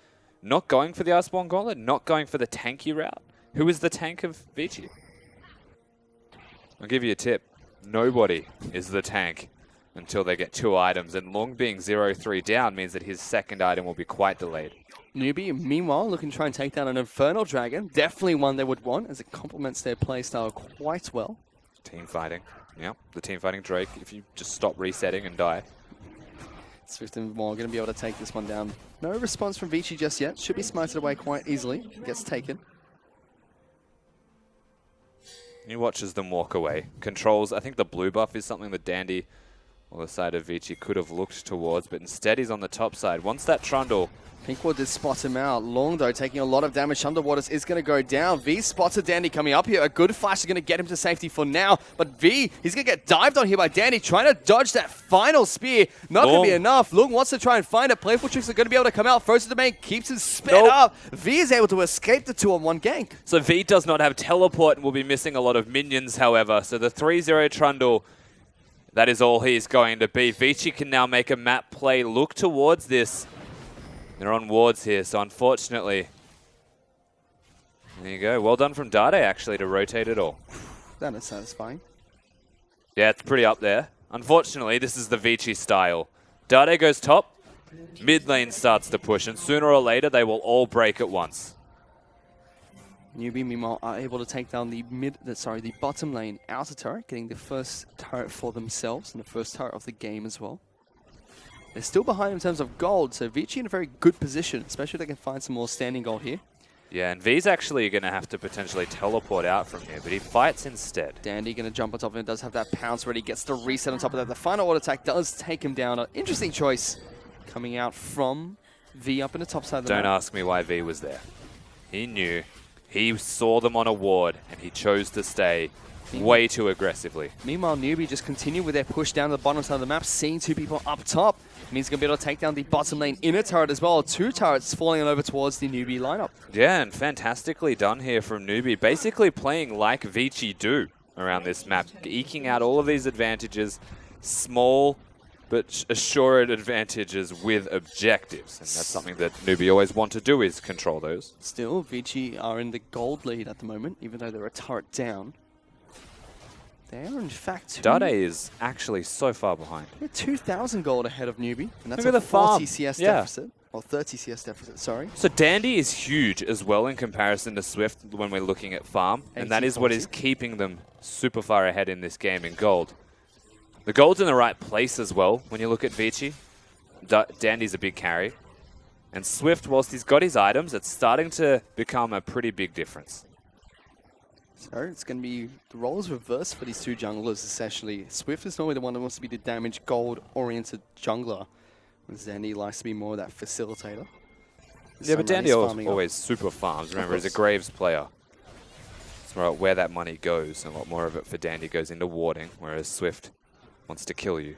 not going for the Iceborne Gauntlet, not going for the tanky route. Who is the tank of Vici? I'll give you a tip. Nobody is the tank until they get 2 items, and Long being 0-3 down means that his second item will be quite delayed. NewBee, meanwhile, looking to try and take down an Infernal Dragon. Definitely one they would want, as it complements their playstyle quite well. Team fighting. Yeah, the team fighting Drake, if you just stop resetting and die. Swift and Moore going to be able to take this one down. No response from Vici just yet. Should be smited away quite easily. Gets taken. He watches them walk away. Controls, I think the blue buff is something that Dandy Well, the side of Vici could have looked towards, but instead he's on the top side. Wants that Trundle. Pinkwood did spot him out. Long, though, taking a lot of damage. Underwaters is going to go down. V spots a Dandy coming up here. A good flash is going to get him to safety for now. But V, he's going to get dived on here by Dandy, trying to dodge that final spear. Not going to be enough. Long wants to try and find it. Playful Tricks are going to be able to come out. First to the main, keeps his sped up. V is able to escape the 2-on-1 gank. So V does not have teleport and will be missing a lot of minions, however. So the 3-0 Trundle, that is all he's going to be. Vici can now make a map play. Look towards this. They're on wards here, so unfortunately... There you go. Well done from Dade, actually, to rotate it all. That is satisfying. Yeah, it's pretty up there. Unfortunately, this is the Vici style. Dade goes top, mid lane starts to push, and sooner or later, they will all break at once. NewBee, meanwhile, are able to take down the the bottom lane outer turret, getting the first turret for themselves, and the first turret of the game as well. They're still behind in terms of gold, so Vici in a very good position, especially if they can find some more standing gold here. Yeah, and V's actually going to have to potentially teleport out from here, but he fights instead. Dandy going to jump on top of him, does have that pounce ready, gets the reset on top of that. The final auto attack does take him down. An interesting choice coming out from V up in the top side of the map. Don't ask me why V was there. He knew. He saw them on a ward, and he chose to stay way too aggressively. Meanwhile, NewBee just continue with their push down to the bottom side of the map, seeing two people up top. Means he's going to be able to take down the bottom lane inner turret as well. Two turrets falling over towards the NewBee lineup. Yeah, and fantastically done here from NewBee. Basically playing like Vici do around this map, eking out all of these advantages, small but assured advantages with objectives. And that's something that NewBee always want to do, is control those. Still, Vici are in the gold lead at the moment, even though they're a turret down. They are, in fact, Dade is actually so far behind. They're 2,000 gold ahead of NewBee, and that's Look at a the farm. 40 CS deficit. Or 30 CS deficit, sorry. So Dandy is huge as well in comparison to Swift when we're looking at farm, and that is what is keeping them super far ahead in this game in gold. The gold's in the right place as well when you look at Vici. Dandy's a big carry. And Swift, whilst he's got his items, it's starting to become a pretty big difference. So it's going to be the roles reversed for these two junglers, essentially. Swift is normally the one that wants to be the damage gold-oriented jungler, whereas Dandy likes to be more of that facilitator. Yeah, but Dandy always super farms. Remember, he's a Graves player. So where that money goes, a lot more of it for Dandy goes into warding, whereas Swift wants to kill you.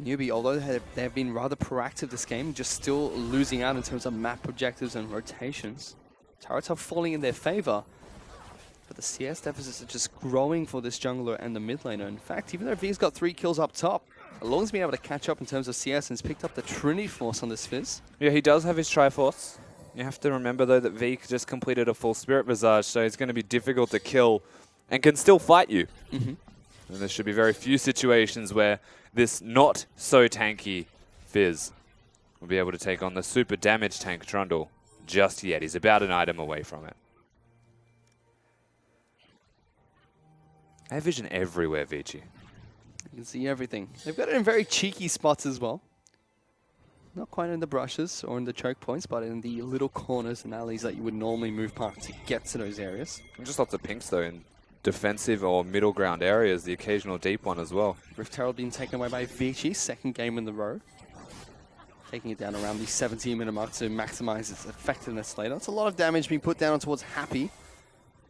NewBee, although they have been rather proactive this game, just still losing out in terms of map objectives and rotations. Turrets are falling in their favor. But the CS deficits are just growing for this jungler and the mid laner. In fact, even though V's got 3 kills up top, Along's been able to catch up in terms of CS and has picked up the Trinity Force on this Fizz. Yeah, he does have his Triforce. You have to remember, though, that V just completed a full Spirit Visage, so he's going to be difficult to kill and can still fight you. And there should be very few situations where this not so tanky Fizz will be able to take on the super damage tank Trundle just yet. He's about an item away from it. I have vision everywhere, Vici. You can see everything. They've got it in very cheeky spots as well. Not quite in the brushes or in the choke points, but in the little corners and alleys that you would normally move past to get to those areas. And just lots of pinks, though, in defensive or middle ground areas, the occasional deep one as well. Rift Herald being taken away by Vici, second game in the row. Taking it down around the 17-minute mark to maximize its effectiveness later. That's a lot of damage being put down towards Happy.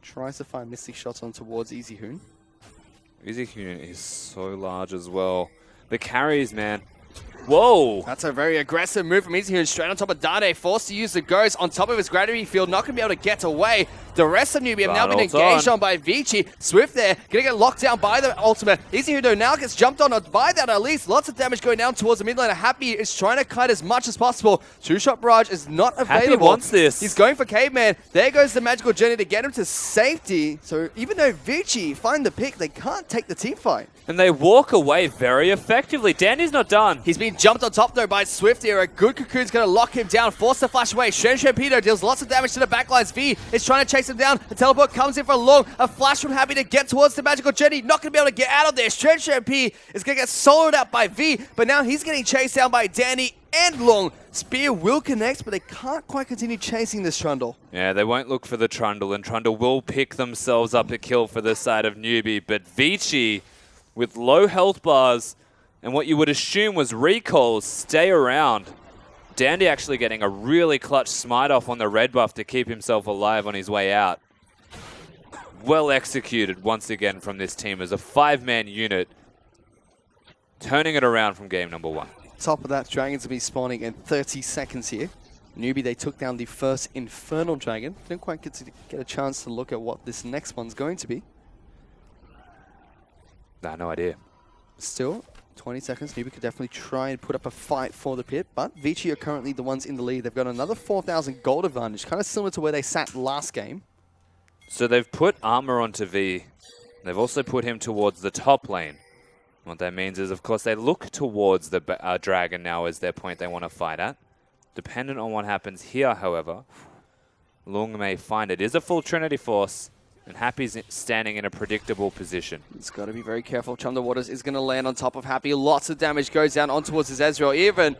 Tries to find Mystic shots on towards Easy Hoon. Easy Hoon is so large as well. The carries, man. Whoa! That's a very aggressive move from Easy Hoon, straight on top of Dade, forced to use the Ghost on top of his gravity field, not going to be able to get away. The rest of NewBee have now been engaged on by Vici. Swift there, going to get locked down by the ultimate. Easy Hoon though now gets jumped on by that at least. Lots of damage going down towards the mid laner. Happy is trying to kite as much as possible. Two-shot barrage is not available. Happy wants this. He's going for Caveman. There goes the magical journey to get him to safety. So even though Vici find the pick, they can't take the team fight. And they walk away very effectively. Dandy's not done. He's been jumped on top though by Swift here. A good Cocoon's going to lock him down, force the flash away. Shampedo deals lots of damage to the backlines. V is trying to chase him down. The teleport comes in for long. A flash from Happy to get towards the magical Jenny. Not going to be able to get out of there. Shampe is going to get soloed out by V, but now he's getting chased down by Danny and Long. Spear will connect, but they can't quite continue chasing this Trundle. Yeah, they won't look for the Trundle, and Trundle will pick themselves up a kill for the side of NewBee, but Vici with low health bars and what you would assume was recalls stay around. Dandy actually getting a really clutch smite off on the red buff to keep himself alive on his way out. Well executed once again from this team as a 5-man unit, turning it around from game number 1. Top of that, Dragons will be spawning in 30 seconds here. NewBee, they took down the first Infernal Dragon. Didn't quite get a chance to look at what this next one's going to be. Nah, no idea. Still, 20 seconds. NewBee could definitely try and put up a fight for the pit, but Vici are currently the ones in the lead. They've got another 4,000 gold advantage, kind of similar to where they sat last game. So they've put armor onto V. They've also put him towards the top lane. What that means is, of course, they look towards the dragon now as their point they want to fight at. Dependent on what happens here, however, Lung may find it is a full Trinity Force, and Happy's standing in a predictable position. He's got to be very careful. Chum the Waters is going to land on top of Happy. Lots of damage goes down on towards his Ezreal. Even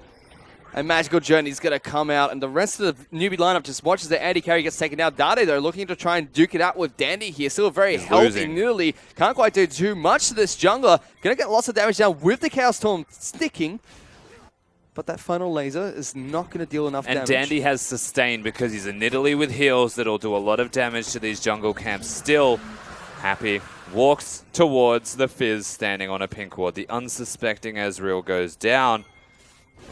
a Magical Journey is going to come out, and the rest of the NewBee lineup just watches the AD carry gets taken down. Dade, though, looking to try and duke it out with Dandy here. Still very healthy, nearly. Can't quite do too much to this jungler. Going to get lots of damage down with the Chaos Storm sticking. But that final laser is not going to deal enough damage. And Dandy has sustained because he's a Nidalee with heals that'll do a lot of damage to these jungle camps. Still, Happy walks towards the Fizz standing on a pink ward. The unsuspecting Ezreal goes down.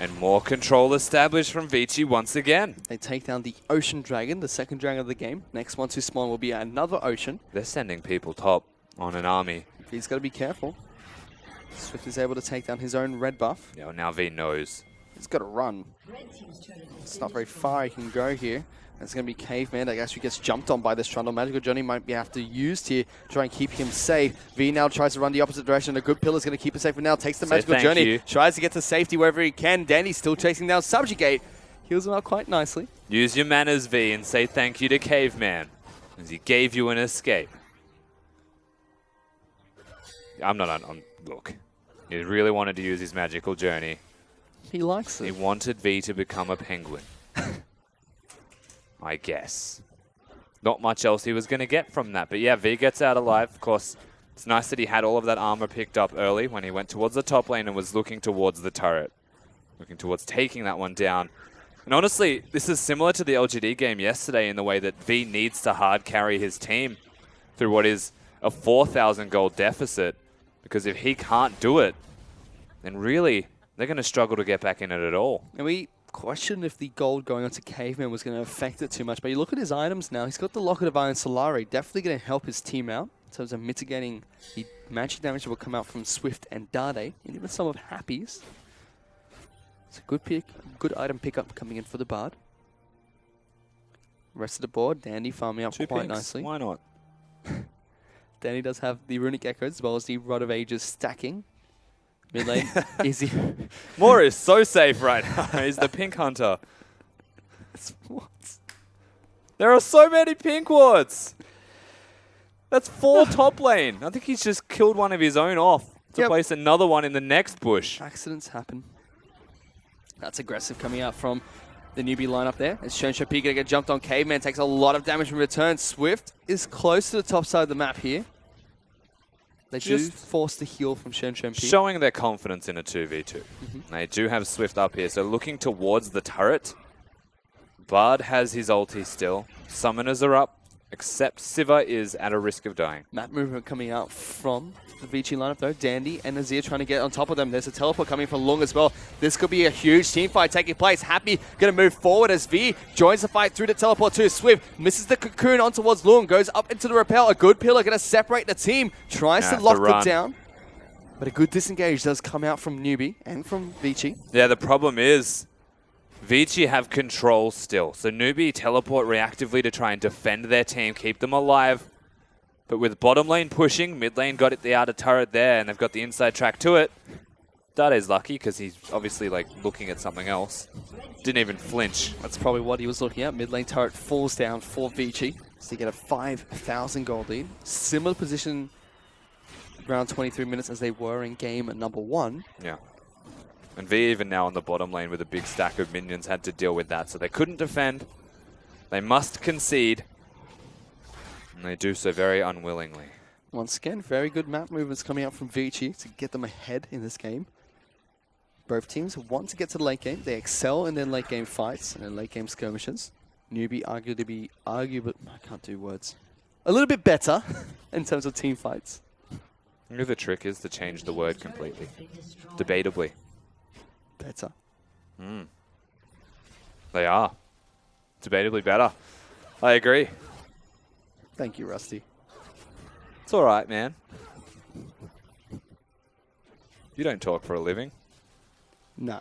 And more control established from Vici once again. They take down the Ocean Dragon, the second dragon of the game. Next one to spawn will be another Ocean. They're sending people top on an army. He's got to be careful. Swift is able to take down his own red buff. Yeah, well, now V knows. He's got to run. It's not very far he can go here. It's going to be Caveman. I guess he gets jumped on by this Trundle. Magical Journey might be have to use here to try and keep him safe. V now tries to run the opposite direction. A good pillar is going to keep it safe for now. Takes the Magical Journey. Tries to get to safety wherever he can. Danny's still chasing down Subjugate. Heals him out quite nicely. Use your manners, V, and say thank you to Caveman, as he gave you an escape. Look, he really wanted to use his Magical Journey. He likes it. He wanted V to become a penguin. I guess. Not much else he was going to get from that. But yeah, V gets out alive. Of course, it's nice that he had all of that armor picked up early when he went towards the top lane and was looking towards the turret. Looking towards taking that one down. And honestly, this is similar to the LGD game yesterday in the way that V needs to hard carry his team through what is a 4,000 gold deficit. Because if he can't do it, then really, they're going to struggle to get back in it at all. And we questioned if the gold going onto Caveman was going to affect it too much. But you look at his items now. He's got the Locket of Iron Solari. Definitely going to help his team out in terms of mitigating the magic damage that will come out from Swift and Dade. And even some of Happy's. It's a good pick, good item pickup coming in for the Bard. Rest of the board, Dandy farming up quite nicely. Why not? Danny does have the Runic Echoes as well as the Rod of Ages stacking. Mid lane, easy. Moore is so safe right now. He's the pink hunter. What? There are so many pink wards. That's 4 top lane. I think he's just killed one of his own off to place another one in the next bush. Accidents happen. That's aggressive coming out from the NewBee lineup there. As Shen Shopi gonna get jumped on. Caveman takes a lot of damage in return. Swift is close to the top side of the map here. They do force the heal from Shen Shopi. Showing their confidence in a 2v2. They do have Swift up here, so looking towards the turret. Bard has his ulti still. Summoners are up, except Siva is at a risk of dying. Map movement coming out from the Vici lineup though. Dandy and Nazir trying to get on top of them. There's a teleport coming from Lung as well. This could be a huge team fight taking place. Happy going to move forward as V joins the fight through the teleport too. Swift misses the cocoon on towards Lung. Goes up into the rappel. A good pillar going to separate the team. Tries to lock it down. But a good disengage does come out from NewBee and from Vici. Yeah, the problem is Vici have control still. So NewBee teleport reactively to try and defend their team, keep them alive. But with bottom lane pushing, mid lane got it the outer turret there, and they've got the inside track to it. Dade's lucky because he's obviously like looking at something else. Didn't even flinch. That's probably what he was looking at. Mid lane turret falls down for Vici. So you get a 5,000 gold lead. Similar position around 23 minutes as they were in game number 1. Yeah. And V even now on the bottom lane with a big stack of minions had to deal with that. So they couldn't defend. They must concede. And they do so very unwillingly. Once again, very good map movements coming out from Vici to get them ahead in this game. Both teams want to get to the late game. They excel in their late game fights and their late game skirmishes. NewBee arguably, I can't do words. A little bit better in terms of team fights. Maybe the trick is to change the word completely. Debatably. Better. They are. Debatably better. I agree. Thank you, Rusty. It's all right, man. You don't talk for a living. No.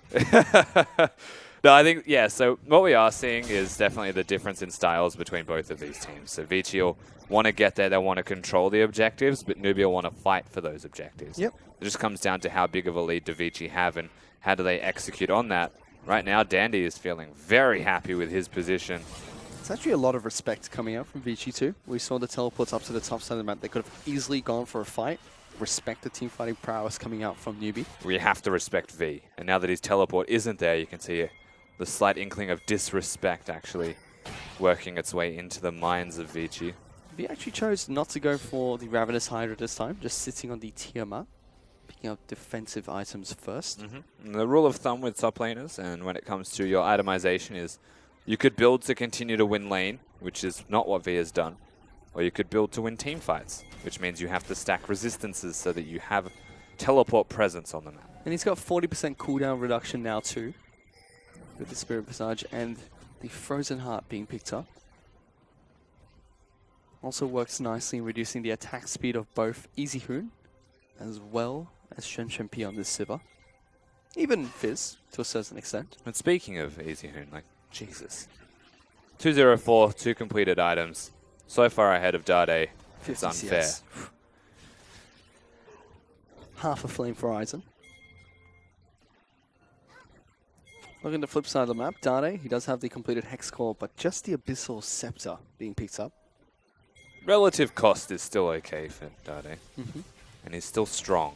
No, I think, yeah, so what we are seeing is definitely the difference in styles between both of these teams. So Vici will want to get there, they'll want to control the objectives, but NewBee will want to fight for those objectives. Yep. It just comes down to how big of a lead do Vici have and how do they execute on that. Right now, Dandy is feeling very happy with his position. It's actually a lot of respect coming out from Vici too. We saw the teleports up to the top side of the map. They could have easily gone for a fight. Respect the team fighting prowess coming out from NewBee. We have to respect V. And now that his teleport isn't there, you can see the slight inkling of disrespect actually working its way into the minds of Vici. V actually chose not to go for the Ravenous Hydra this time, just sitting on the Tiamat, picking up defensive items first. And the rule of thumb with top laners, and when it comes to your itemization, is you could build to continue to win lane, which is not what V has done, or you could build to win team fights, which means you have to stack resistances so that you have teleport presence on the map. And he's got 40% cooldown reduction now too, with the Spirit Visage and the Frozen Heart being picked up. Also works nicely in reducing the attack speed of both Easy Hoon as well as Shen Shen Pi on this Sivir. Even Fizz, to a certain extent. And speaking of Easy Hoon, like, Jesus. 204, 2 completed items. So far ahead of Dade. It's unfair. CS. Half a flame for Aizen. Looking at the flip side of the map, Dade, he does have the completed Hex Core, but just the Abyssal Scepter being picked up. Relative cost is still okay for Dade. And he's still strong.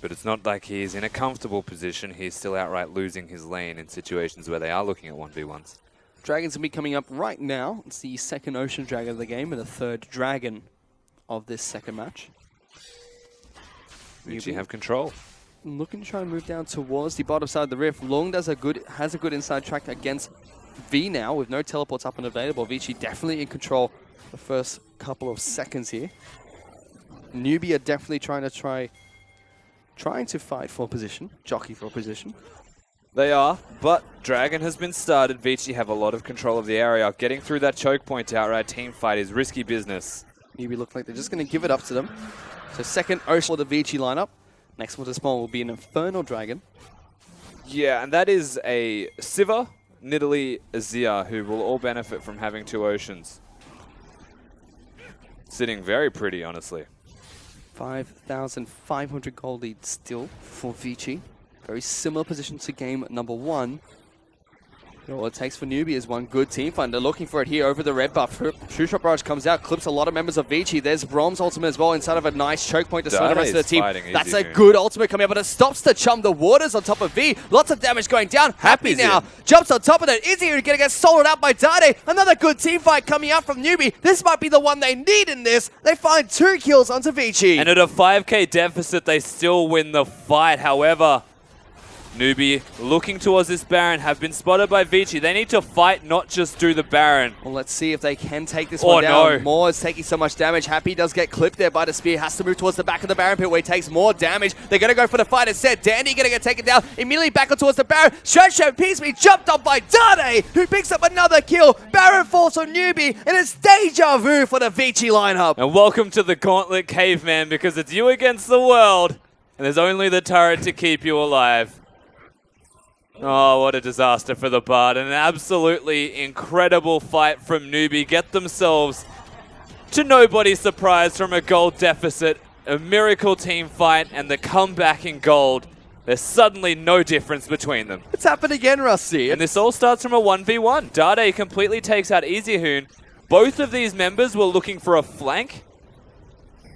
But it's not like he's in a comfortable position. He's still outright losing his lane in situations where they are looking at 1v1s. Dragons will be coming up right now. It's the second Ocean Dragon of the game and the third Dragon of this second match. Vici have control. Looking to try and move down towards the bottom side of the rift. Long has a good inside track against V now with no teleports up and available. Vici definitely in control the first couple of seconds here. NewBee are definitely trying to fight for position, jockey for position. They are, but Dragon has been started. Vici have a lot of control of the area. Getting through that choke point outright team fight is risky business. NewBee look like they're just going to give it up to them. So second Ocean for the Vici lineup. Next one to spawn will be an Infernal Dragon. Yeah, and that is a Sivir, Nidalee, Azir, who will all benefit from having 2 Oceans. Sitting very pretty, honestly. 5,500 gold lead still for Vici. Very similar position to game number 1. All it takes for NewBee is one good team fight. They're looking for it here over the red buff. True Shot Barrage comes out, clips a lot of members of Vici. There's Brom's ultimate as well inside of a nice choke point to slow the rest of the team. That's a good ultimate coming up, but it stops to chum the waters on top of V. Lots of damage going down. Happy now. Jumps on top of it. Izzy going to get sold out by Dade. Another good team fight coming out from NewBee. This might be the one they need in this. They find 2 kills onto Vici. And at a 5k deficit, they still win the fight. However, NewBee looking towards this Baron, have been spotted by Vici. They need to fight, not just do the Baron. Well, let's see if they can take this one down. No. Moore is taking so much damage. Happy does get clipped there by the spear. Has to move towards the back of the Baron pit where he takes more damage. They're going to go for the fight instead. Dandy going to get taken down. Immediately back towards the Baron. Shen Piece be jumped up by Dade, who picks up another kill. Baron falls on NewBee, and it's deja vu for the Vici lineup. And welcome to the Gauntlet Caveman, because it's you against the world, and there's only the turret to keep you alive. Oh, what a disaster for the Bard. An absolutely incredible fight from NewBee. Get themselves, to nobody's surprise, from a gold deficit. A miracle team fight and the comeback in gold. There's suddenly no difference between them. It's happened again, Rusty. And this all starts from a 1v1. Dade completely takes out Easy Hoon. Both of these members were looking for a flank.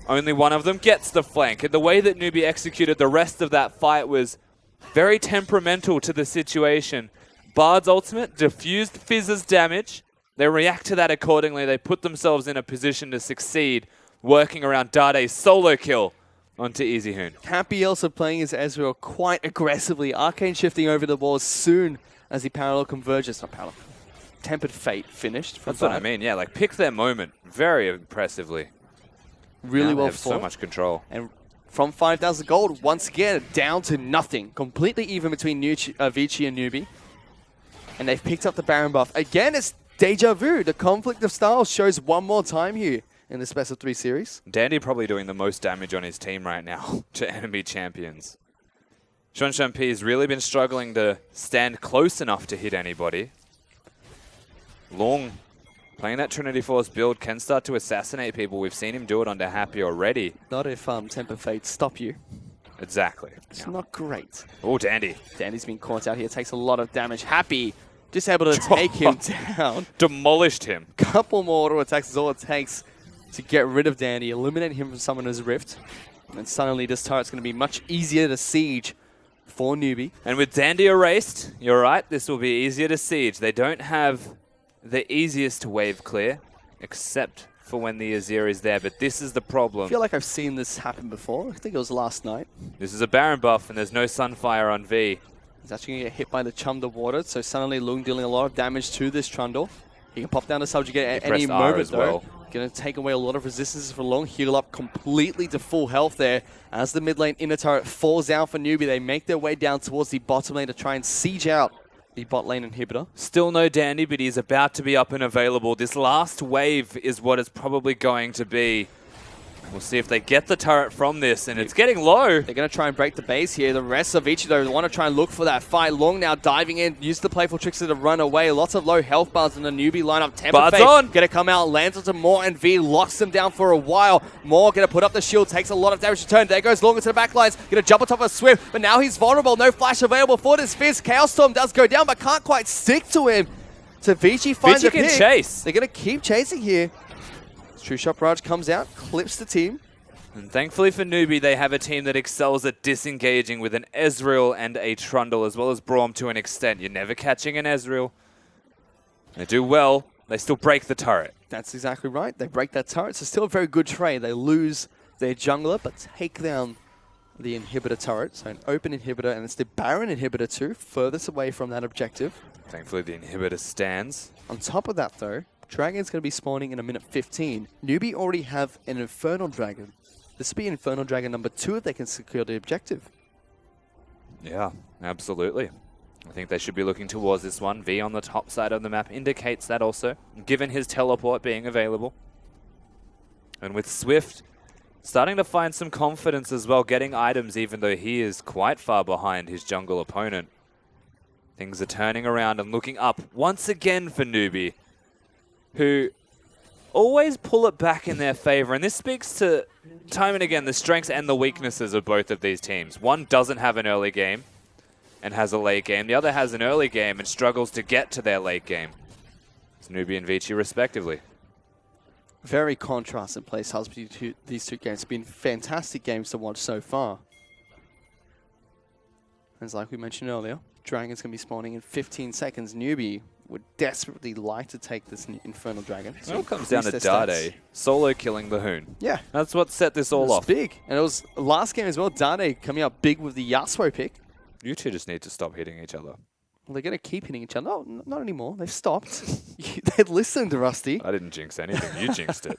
Only one of them gets the flank. And the way that NewBee executed the rest of that fight was very temperamental to the situation. Bard's ultimate diffused Fizz's damage. They react to that accordingly. They put themselves in a position to succeed, working around Dade's solo kill onto EasyHoon. Happy also playing his Ezreal quite aggressively. Arcane shifting over the wall as soon as the parallel converges. Not parallel. Tempered Fate finished. From That's what I mean, yeah. Like, pick their moment very impressively. Really Now well they have so fought. much control. And from 5,000 gold, once again, down to nothing. Completely even between Vici and NewBee. And they've picked up the Baron buff. Again, it's deja vu. The conflict of styles shows one more time here in this best of 3 series. Dandy probably doing the most damage on his team right now to enemy champions. Shanshan P has really been struggling to stand close enough to hit anybody. Long, playing that Trinity Force build, can start to assassinate people. We've seen him do it under Happy already. Not if Tempered Fate stop you. Exactly. It's not great. Oh, Dandy. Dandy's been caught out here. Takes a lot of damage. Happy just able to take him down. Demolished him. Couple more auto attacks is all it takes to get rid of Dandy. Eliminate him from Summoner's Rift. And then suddenly this turret's going to be much easier to siege for NewBee. And with Dandy erased, you're right, this will be easier to siege. They don't have the easiest wave clear, except for when the Azir is there, but this is the problem. I feel like I've seen this happen before. I think it was last night. This is a Baron buff, and there's no Sunfire on V. He's actually going to get hit by the Chum Water, so suddenly Lung dealing a lot of damage to this Trundle. He can pop down the subjugate at any moment, though. Going to take away a lot of resistances for Lung. Heal up completely to full health there. As the mid lane inner turret falls down for NewBee, they make their way down towards the bottom lane to try and siege out the bot lane inhibitor. Still no Dandy, but he's about to be up and available. This last wave is what it's probably going to be. We'll see if they get the turret from this, and it's getting low. They're going to try and break the base here. The rest of Vici, though, want to try and look for that fight. Long now diving in, use the playful trickster to run away. Lots of low health bars in the NewBee lineup. Bards on. Going to come out, lands onto Moore, and V locks them down for a while. Moore going to put up the shield, takes a lot of damage to turn. There goes Long into the back lines. Going to jump on top of Swift, but now he's vulnerable. No flash available for this Fizz. Chaos Storm does go down, but can't quite stick to him. So Vici finds Vici a can pick. chase. They're going to keep chasing here. True Shot Barrage comes out, clips the team. And thankfully for NewBee, they have a team that excels at disengaging with an Ezreal and a Trundle, as well as Braum to an extent. You're never catching an Ezreal. They do well. They still break the turret. That's exactly right. They break that turret. So still a very good trade. They lose their jungler, but take down the inhibitor turret. So an open inhibitor, and it's the Baron inhibitor too, furthest away from that objective. Thankfully, the inhibitor stands. On top of that, though, Dragon's going to be spawning in a minute 15. NewBee already have an Infernal Dragon. This will be Infernal Dragon number 2 if they can secure the objective. Yeah, absolutely. I think they should be looking towards this one. V on the top side of the map indicates that also, given his teleport being available. And with Swift starting to find some confidence as well, getting items even though he is quite far behind his jungle opponent. Things are turning around and looking up once again for NewBee, who always pull it back in their favor. And this speaks to, time and again, the strengths and the weaknesses of both of these teams. One doesn't have an early game and has a late game. The other has an early game and struggles to get to their late game. It's NewBee and Vici, respectively. Very contrast in play styles between these two games. It's been fantastic games to watch so far. As like we mentioned earlier, Dragon's going to be spawning in 15 seconds. NewBee would desperately like to take this Infernal Dragon. So it all comes down to Dade solo killing the Hoon. Yeah. That's what set this all off. Big. And it was last game as well, Dade coming out big with the Yasuo pick. You two just need to stop hitting each other. Well, they're going to keep hitting each other. No, not anymore. They've stopped. They listened, Rusty. I didn't jinx anything. You jinxed it.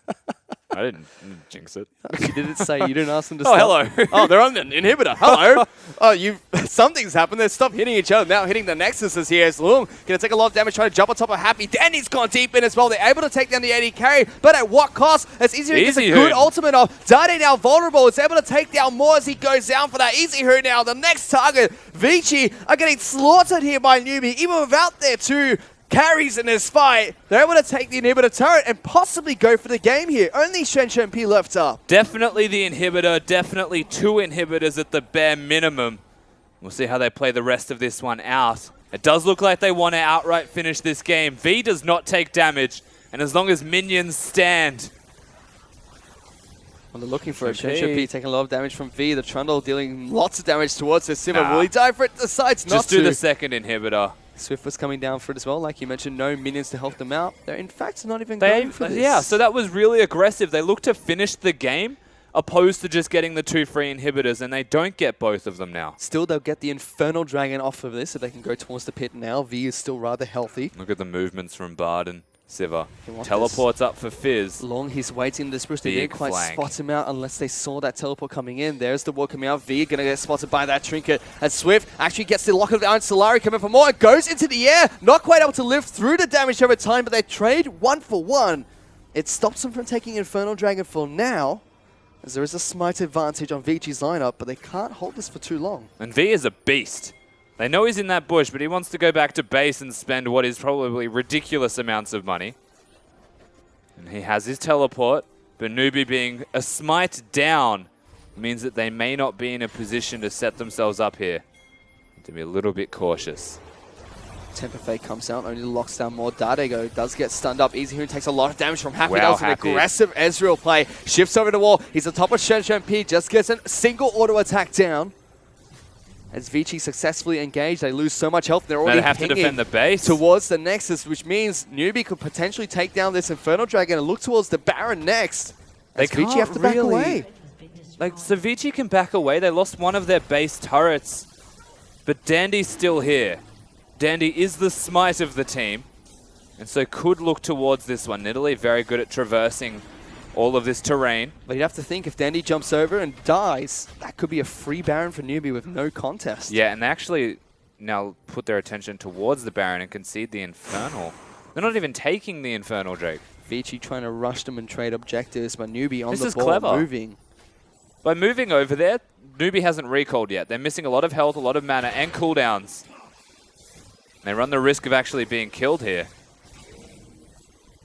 I didn't jinx it. You didn't say, you didn't ask them to Oh, stop. hello. Oh, they're on the inhibitor. Hello. Oh, something's happened. They stopped hitting each other. Now hitting the Nexus is here. Lung going to take a lot of damage trying to jump on top of Happy. Danny's gone deep in as well. They're able to take down the AD carry, but at what cost? It's easier to get a good ultimate off. Dade now vulnerable. It's able to take down more as he goes down for that easy hurt now. The next target, Vici, are getting slaughtered here by NewBee, even without their two carries in this fight. They're able to take the inhibitor turret and possibly go for the game here. Only Shanshan P left up. Definitely the inhibitor, definitely 2 inhibitors at the bare minimum. We'll see how they play the rest of this one out. It does look like they want to outright finish this game. V does not take damage, and as long as minions stand. Well, they're looking for a Shanshan P taking a lot of damage from V. The Trundle dealing lots of damage towards the Simmer. Will he die for it? Decides not to. Just do the second inhibitor. Swift was coming down for it as well. Like you mentioned, no minions to help them out. They're in fact not even going for this. Yeah, so that was really aggressive. They look to finish the game opposed to just getting the 2 free inhibitors, and they don't get both of them now. Still, they'll get the Infernal Dragon off of this so they can go towards the pit now. V is still rather healthy. Look at the movements from Bard and Siva. want Teleports up for Fizz. Long, he's waiting this boost. They Big didn't quite flank. spot him out unless they saw that teleport coming in. There's the wall coming out. V gonna get spotted by that trinket. And Swift actually gets the lock of the Iron Solari coming for more. It goes into the air. Not quite able to live through the damage over time, but they trade 1 for 1. It stops them from taking Infernal Dragon for now, as there is a smite advantage on Vici's lineup, but they can't hold this for too long. And V is a beast. They know he's in that bush, but he wants to go back to base and spend what is probably ridiculous amounts of money. And he has his teleport, but NewBee being a smite down means that they may not be in a position to set themselves up here. To be a little bit cautious. Temper Fate comes out, only locks down more. Dadego does get stunned up. Easy Hoon takes a lot of damage from Happy. Wow, That was an Happy. aggressive Ezreal play. Shifts over the wall. He's on top of Shen P. Just gets a single auto attack down. As Vici successfully engaged, they lose so much health. They're Now already they have to pinging defend the base. towards the Nexus, which means NewBee could potentially take down this Infernal Dragon and look towards the Baron next. They As Vici can't have to back really- away. Like, so Vici can back away. They lost one of their base turrets, but Dandy's still here. Dandy is the smite of the team, and so could look towards this one. Nidalee very good at traversing all of this terrain. But you'd have to think if Dandy jumps over and dies, that could be a free Baron for NewBee with no contest. Yeah, and they actually now put their attention towards the Baron and concede the Infernal. They're not even taking the Infernal Drake. Vici trying to rush them and trade objectives, but NewBee on This the is ball clever. moving. By moving over there, NewBee hasn't recalled yet. They're missing a lot of health, a lot of mana, and cooldowns. They run the risk of actually being killed here.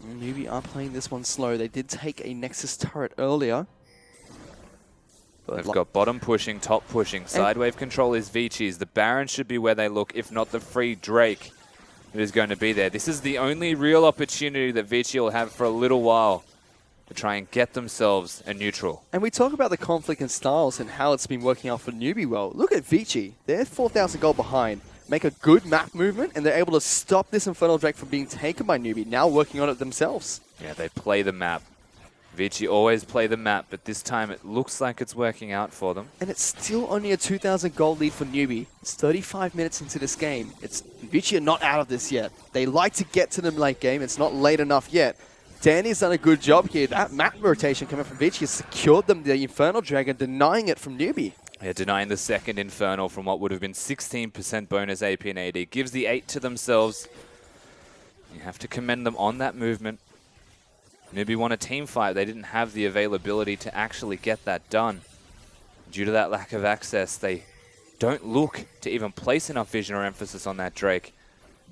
NewBee are playing this one slow. They did take a Nexus turret earlier. But They've got bottom pushing, top pushing. Sidewave control is Vici's. The Baron should be where they look, if not the free Drake that is going to be there. This is the only real opportunity that Vici will have for a little while to try and get themselves a neutral. And we talk about the conflict in styles and how it's been working out for NewBee well. Look at Vici. They're 4,000 gold behind. Make a good map movement, and they're able to stop this Infernal Drake from being taken by NewBee, now working on it themselves. Yeah, they play the map. Vici always play the map, but this time it looks like it's working out for them. And it's still only a 2,000 gold lead for NewBee. It's 35 minutes into this game. Vici are not out of this yet. They like to get to the late game. It's not late enough yet. Danny's done a good job here. That map rotation coming from Vici has secured them the Infernal Dragon, denying it from NewBee. Yeah, denying the second Infernal from what would have been 16% bonus AP and AD. Gives the 8 to themselves. You have to commend them on that movement. NewBee won a team fight. They didn't have the availability to actually get that done. Due to that lack of access, they don't look to even place enough vision or emphasis on that Drake.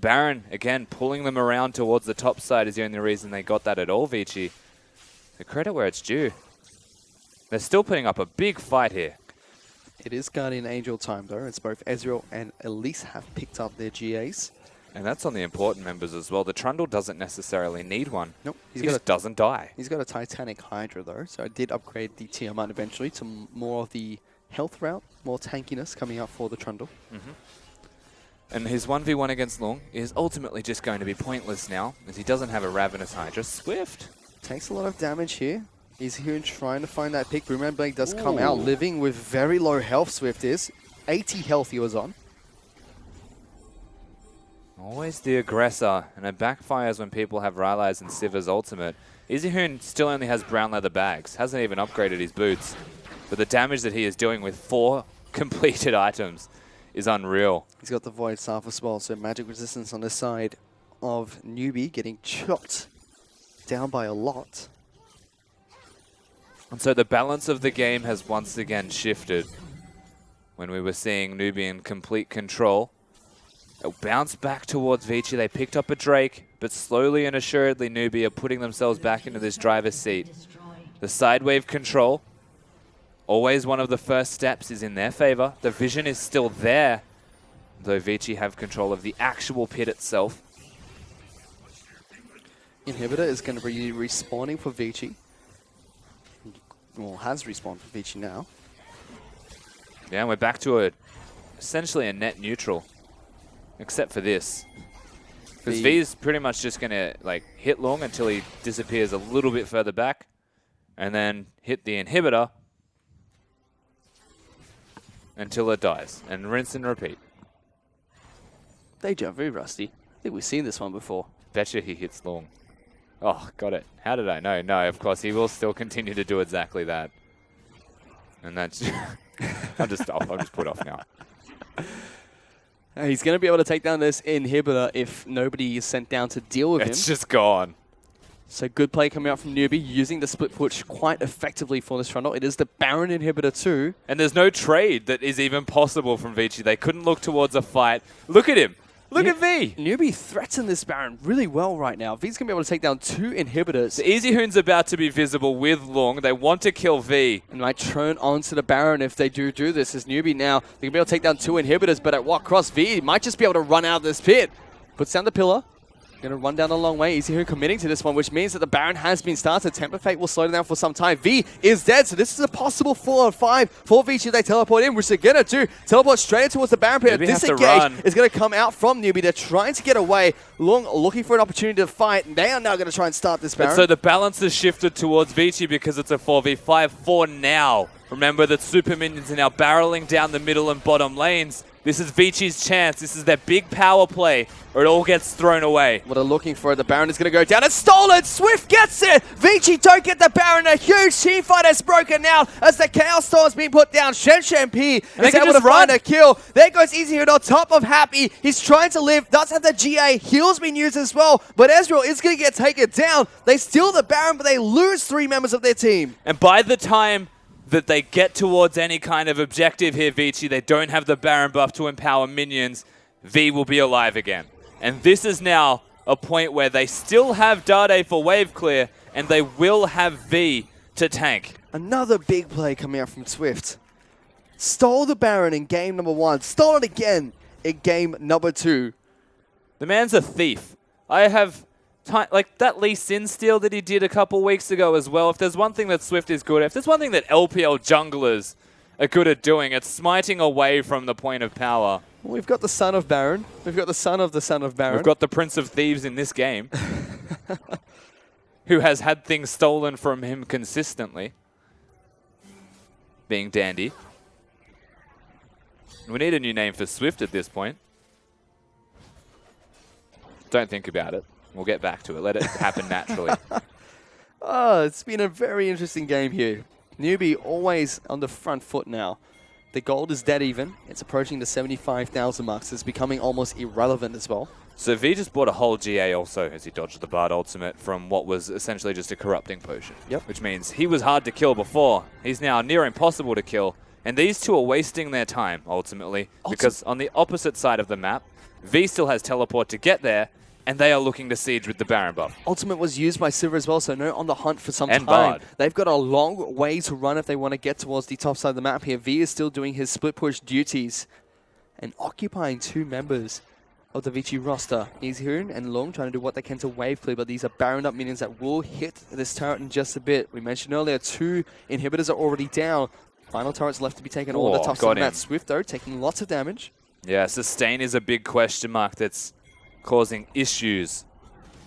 Baron, again, pulling them around towards the top side is the only reason they got that at all, Vici. The credit where it's due. They're still putting up a big fight here. It is Guardian Angel time, though. It's both Ezreal and Elise have picked up their GAs. And that's on the important members as well. The Trundle doesn't necessarily need one. Nope. He just doesn't die. He's got a Titanic Hydra, though, so I did upgrade the Tiamat eventually to more of the health route, more tankiness coming out for the Trundle. And his 1v1 against Lung is ultimately just going to be pointless now, as he doesn't have a Ravenous Hydra. Swift. Takes a lot of damage here. He's here trying to find that pick. Boomerang Blade does come out, living with very low health, Swift is. 80 health he was on. Always the aggressor, and it backfires when people have Rylai's and Siva's ultimate. Izzyhoon still only has brown leather bags, hasn't even upgraded his boots. But the damage that he is doing with 4 completed items is unreal. He's got the Void Staff as well, so magic resistance on the side of NewBee, getting chopped down by a lot. And so the balance of the game has once again shifted. When we were seeing NewBee in complete control, they'll bounce back towards Vici. They picked up a Drake, but slowly and assuredly NewBee are putting themselves back into this driver's seat. The sidewave control, always one of the first steps, is in their favor. The vision is still there, though Vici have control of the actual pit itself. Inhibitor is going to be respawning for Vici. Well, has respawned for Vici now. Yeah, we're back to essentially a net neutral. except for this. Because V- V's pretty much just going to like hit long until he disappears a little bit further back, and then hit the inhibitor until it dies, and rinse and repeat. Deja vu, Rusty. I think we've seen this one before. Betcha he hits long. Oh, got it. How did I know? No, of course, he will still continue to do exactly that. And that's... I'm just put off now. He's going to be able to take down this inhibitor if nobody is sent down to deal with him. It's just gone. So good play coming out from NewBee, using the split push quite effectively for this frontal. It is the Baron inhibitor too. And there's no trade that is even possible from Vici. They couldn't look towards a fight. Look at him. Look at V. NewBee threatened this Baron really well right now. V's going to be able to take down 2 inhibitors. The Easy Hoon's about to be visible with Lung. They want to kill V. And might turn onto the Baron if they do this. As NewBee now, they can be able to take down 2 inhibitors, but at what cost? V might just be able to run out of this pit. Puts down the pillar. Going to run down a long way. Easy Hoon committing to this one, which means that the Baron has been started. Temper Fate will slow it down for some time. V is dead, so this is a possible 4-on-5 for Vici. They teleport in, which they're going to do. Teleport straight towards the Baron pit. Disengage is going to come out from NewBee. They're trying to get away. Long looking for an opportunity to fight. They are now going to try and start this Baron. And so the balance has shifted towards Vici because it's a 4v5 for now. Remember that super minions are now barreling down the middle and bottom lanes. This is Vici's chance. This is their big power play, or it all gets thrown away. What they're looking for, the Baron is going to go down. It's stolen! Swift gets it! Vici don't get the Baron. A huge team fight has broken out as the Chaos Storm's been put down. Shen P is able to find a kill. There goes Easy Hoon on top of Happy. He's trying to live. Does have the GA. Heal's been used as well, but Ezreal is going to get taken down. They steal the Baron, but they lose 3 members of their team. And by the time that they get towards any kind of objective here, Vici, they don't have the Baron buff to empower minions. V will be alive again. And this is now a point where they still have Dade for wave clear, and they will have V to tank. Another big play coming out from Swift. Stole the Baron in game number 1. Stole it again in game number 2. The man's a thief. I have... like that Lee Sin steal that he did a couple weeks ago as well. If there's one thing that Swift is good at, if there's one thing that LPL junglers are good at doing, it's smiting away from the point of power. Well, we've got the son of Baron. We've got the son of Baron. We've got the Prince of Thieves in this game, who has had things stolen from him consistently, being Dandy. We need a new name for Swift at this point. Don't think about it. We'll get back to it. Let it happen naturally. Oh, it's been a very interesting game here. NewBee always on the front foot now. The gold is dead even. It's approaching the 75,000 marks. It's becoming almost irrelevant as well. So V just bought a whole GA also as he dodged the Bard ultimate from what was essentially just a corrupting potion. Yep. Which means he was hard to kill before. He's now near impossible to kill. And these two are wasting their time, ultimately. Because on the opposite side of the map, V still has teleport to get there, and they are looking to siege with the Baron buff. Ultimate was used by Silver as well, so no on the hunt for some And time. Bard. They've got a long way to run if they want to get towards the top side of the map here. V is still doing his split push duties and occupying 2 members of the Vici roster. Easy Hoon and Long trying to do what they can to wave clear, but these are Baron up minions that will hit this turret in just a bit. We mentioned earlier 2 inhibitors are already down. Final turrets left to be taken all the top side of the map. Swift though taking lots of damage. Yeah, sustain is a big question mark that's causing issues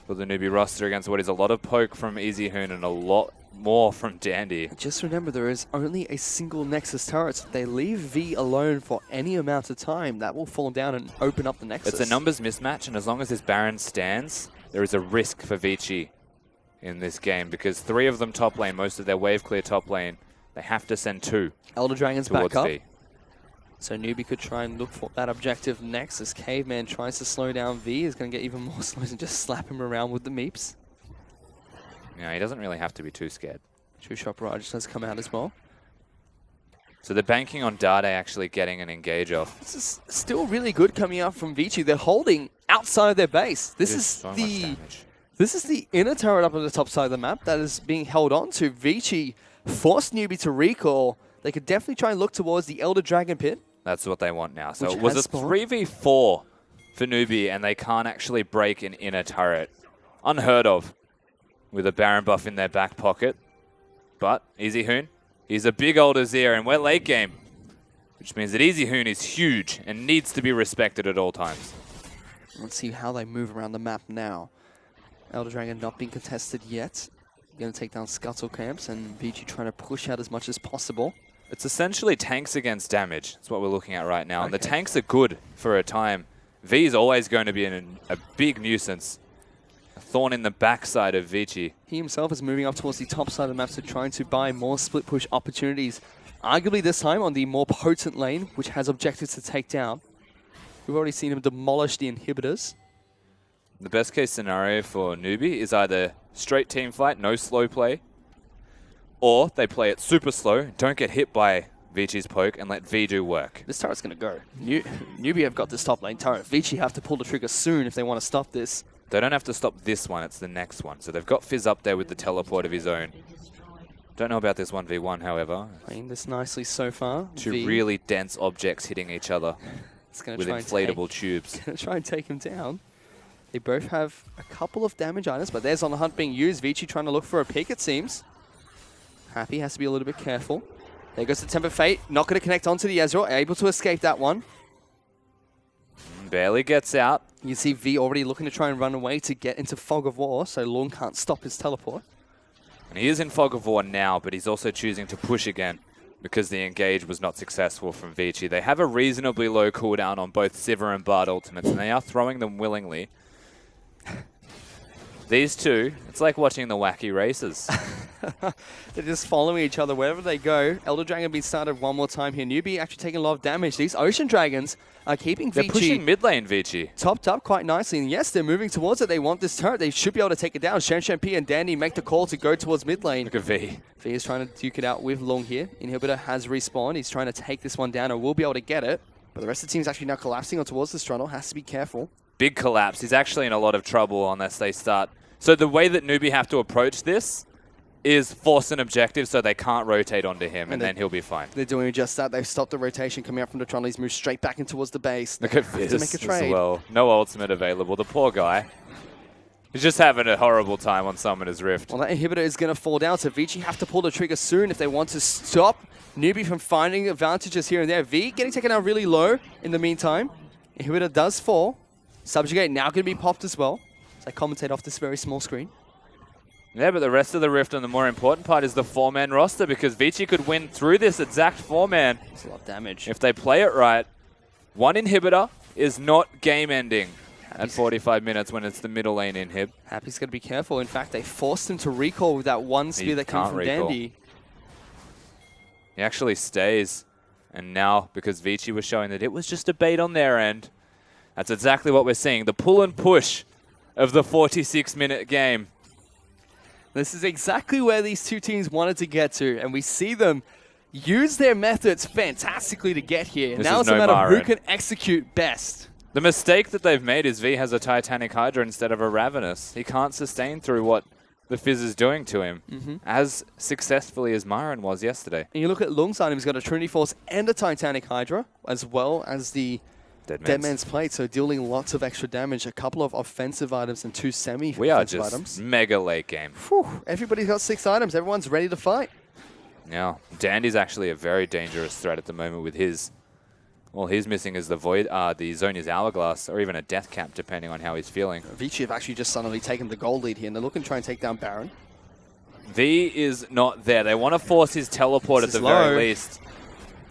for the NewBee roster against what is a lot of poke from Easy Hoon and a lot more from Dandy. Just remember, there is only a single Nexus turret. So if they leave V alone for any amount of time, that will fall down and open up the Nexus. It's a numbers mismatch, and as long as this Baron stands, there is a risk for Vici in this game because 3 of them top lane, most of their wave clear top lane, they have to send 2 Elder Dragon's towards back up. V. So NewBee could try and look for that objective next as Caveman tries to slow down V. Is going to get even more slow and just slap him around with the meeps. Yeah, he doesn't really have to be too scared. True Shot Barrage does come out as well. So they're banking on Dade actually getting an engage off. This is still really good coming out from Vici. They're holding outside of their base. This is so much damage. This is the inner turret up on the top side of the map that is being held on to. Vici forced NewBee to recall. They could definitely try and look towards the Elder Dragon pit. That's what they want now. So Which it was a has spawned. 3v4 for NewBee, and they can't actually break an inner turret. Unheard of with a Baron buff in their back pocket. But Easy Hoon, he's a big old Azir, and we're late game, which means that Easy Hoon is huge and needs to be respected at all times. Let's see how they move around the map now. Elder Dragon not being contested yet. Going to take down Scuttle Camps, and Vici trying to push out as much as possible. It's essentially tanks against damage. That's what we're looking at right now. And the Okay. tanks are good for a time. V is always going to be a big nuisance. A thorn in the backside of Vici. He himself is moving up towards the top side of the map, so trying to buy more split push opportunities. Arguably this time on the more potent lane, which has objectives to take down. We've already seen him demolish the inhibitors. The best case scenario for NewBee is either straight team fight, no slow play, or they play it super slow, don't get hit by Vici's poke, and let V do work. This turret's going to go. NewBee have got this top lane turret. Vici have to pull the trigger soon if they want to stop this. They don't have to stop this one, it's the next one. So they've got Fizz up there with the teleport of his own. Don't know about this 1v1, however. Playing this nicely so far. Two V really dense objects hitting each other is gonna with try inflatable and tubes. gonna try and take him down. They both have a couple of damage items, but there's On the Hunt being used. Vici trying to look for a pick, it seems. Happy has to be a little bit careful. There goes the Temper Fate. Not going to connect onto the Ezreal. Able to escape that one. Barely gets out. You see V already looking to try and run away to get into Fog of War, so Lung can't stop his teleport. And he is in Fog of War now, but he's also choosing to push again because the engage was not successful from Vici. They have a reasonably low cooldown on both Sivir and Bard ultimates, and they are throwing them willingly. These two, it's like watching the wacky races. They're just following each other wherever they go. Elder Dragon being started one more time here. NewBee actually taking a lot of damage. These Ocean Dragons are keeping They're Vici pushing mid lane, Vici. topped up quite nicely. And yes, they're moving towards it. They want this turret. They should be able to take it down. Shen P and Dandy make the call to go towards mid lane. Look at V. V is trying to duke it out with Lung here. Inhibitor has respawned. He's trying to take this one down and will be able to get it. But the rest of the team's actually now collapsing on towards this Strundle. Has to be careful. Big collapse. He's actually in a lot of trouble unless they start. So the way that NewBee have to approach this is force an objective so they can't rotate onto him, and then he'll be fine. They're doing just that. They've stopped the rotation coming out from the Trundle. He's moved straight back in towards the base. Look at Have to Fizz make a as trade. well. No ultimate available. The poor guy. He's just having a horrible time on Summoner's Rift. Well, that inhibitor is going to fall down, so Vici have to pull the trigger soon if they want to stop NewBee from finding advantages here and there. V getting taken out really low in the meantime. Inhibitor does fall. Subjugate now going to be popped as well. So I commentate off this very small screen. Yeah, but the rest of the Rift and the more important part is the 4-man roster, because Vici could win through this exact 4-man. It's a lot of damage. If they play it right. One inhibitor is not game-ending at 45 minutes when it's the middle lane inhib. Happy's got to be careful. In fact, they forced him to recall with that one spear that came can't from recall. Dandy. He actually stays. And now, because Vici was showing that it was just a bait on their end, that's exactly what we're seeing. The pull and push of the 46-minute game. This is exactly where these two teams wanted to get to, and we see them use their methods fantastically to get here. This Now is it's a no matter of who Marin. can execute best. The mistake that they've made is V has a Titanic Hydra instead of a Ravenous. He can't sustain through what the Fizz is doing to him, as successfully as Marin was yesterday. And you look at Lung's item, he's got a Trinity Force and a Titanic Hydra, as well as the Dead Man's Plate, so dealing lots of extra damage, a couple of offensive items and 2 semi-offensive We are just items. mega late game. Whew, everybody's got 6 items, everyone's ready to fight. Yeah, Dandy's actually a very dangerous threat at the moment with his... Well, he's missing is the Void, the Zonia's Hourglass, or even a Death Cap, depending on how he's feeling. Vici have actually just suddenly taken the gold lead here, and they're looking to try and take down Baron. V is not there. They want to force his teleport This at the is very low. least.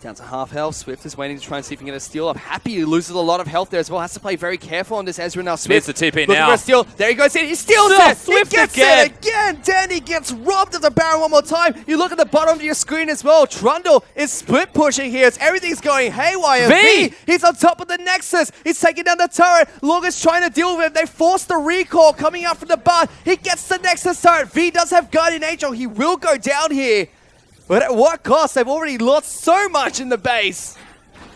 Down to half health. Swift is waiting to try and see if he can get a steal up. Happy loses a lot of health there as well. Has to play very careful on this Ezra now. Swift Needs the TP looking now. for a steal. There he goes in. He steals Still, it. Swift He gets again. it again. Danny gets robbed of the Baron one more time. You look at the bottom of your screen as well. Trundle is split pushing here. Everything's going haywire. V! He's on top of the Nexus. He's taking down the turret. Logan's trying to deal with him. They force the recall coming out from the bar. He gets the Nexus turret. V does have Guardian Angel. He will go down here. But at what cost? They've already lost so much in the base.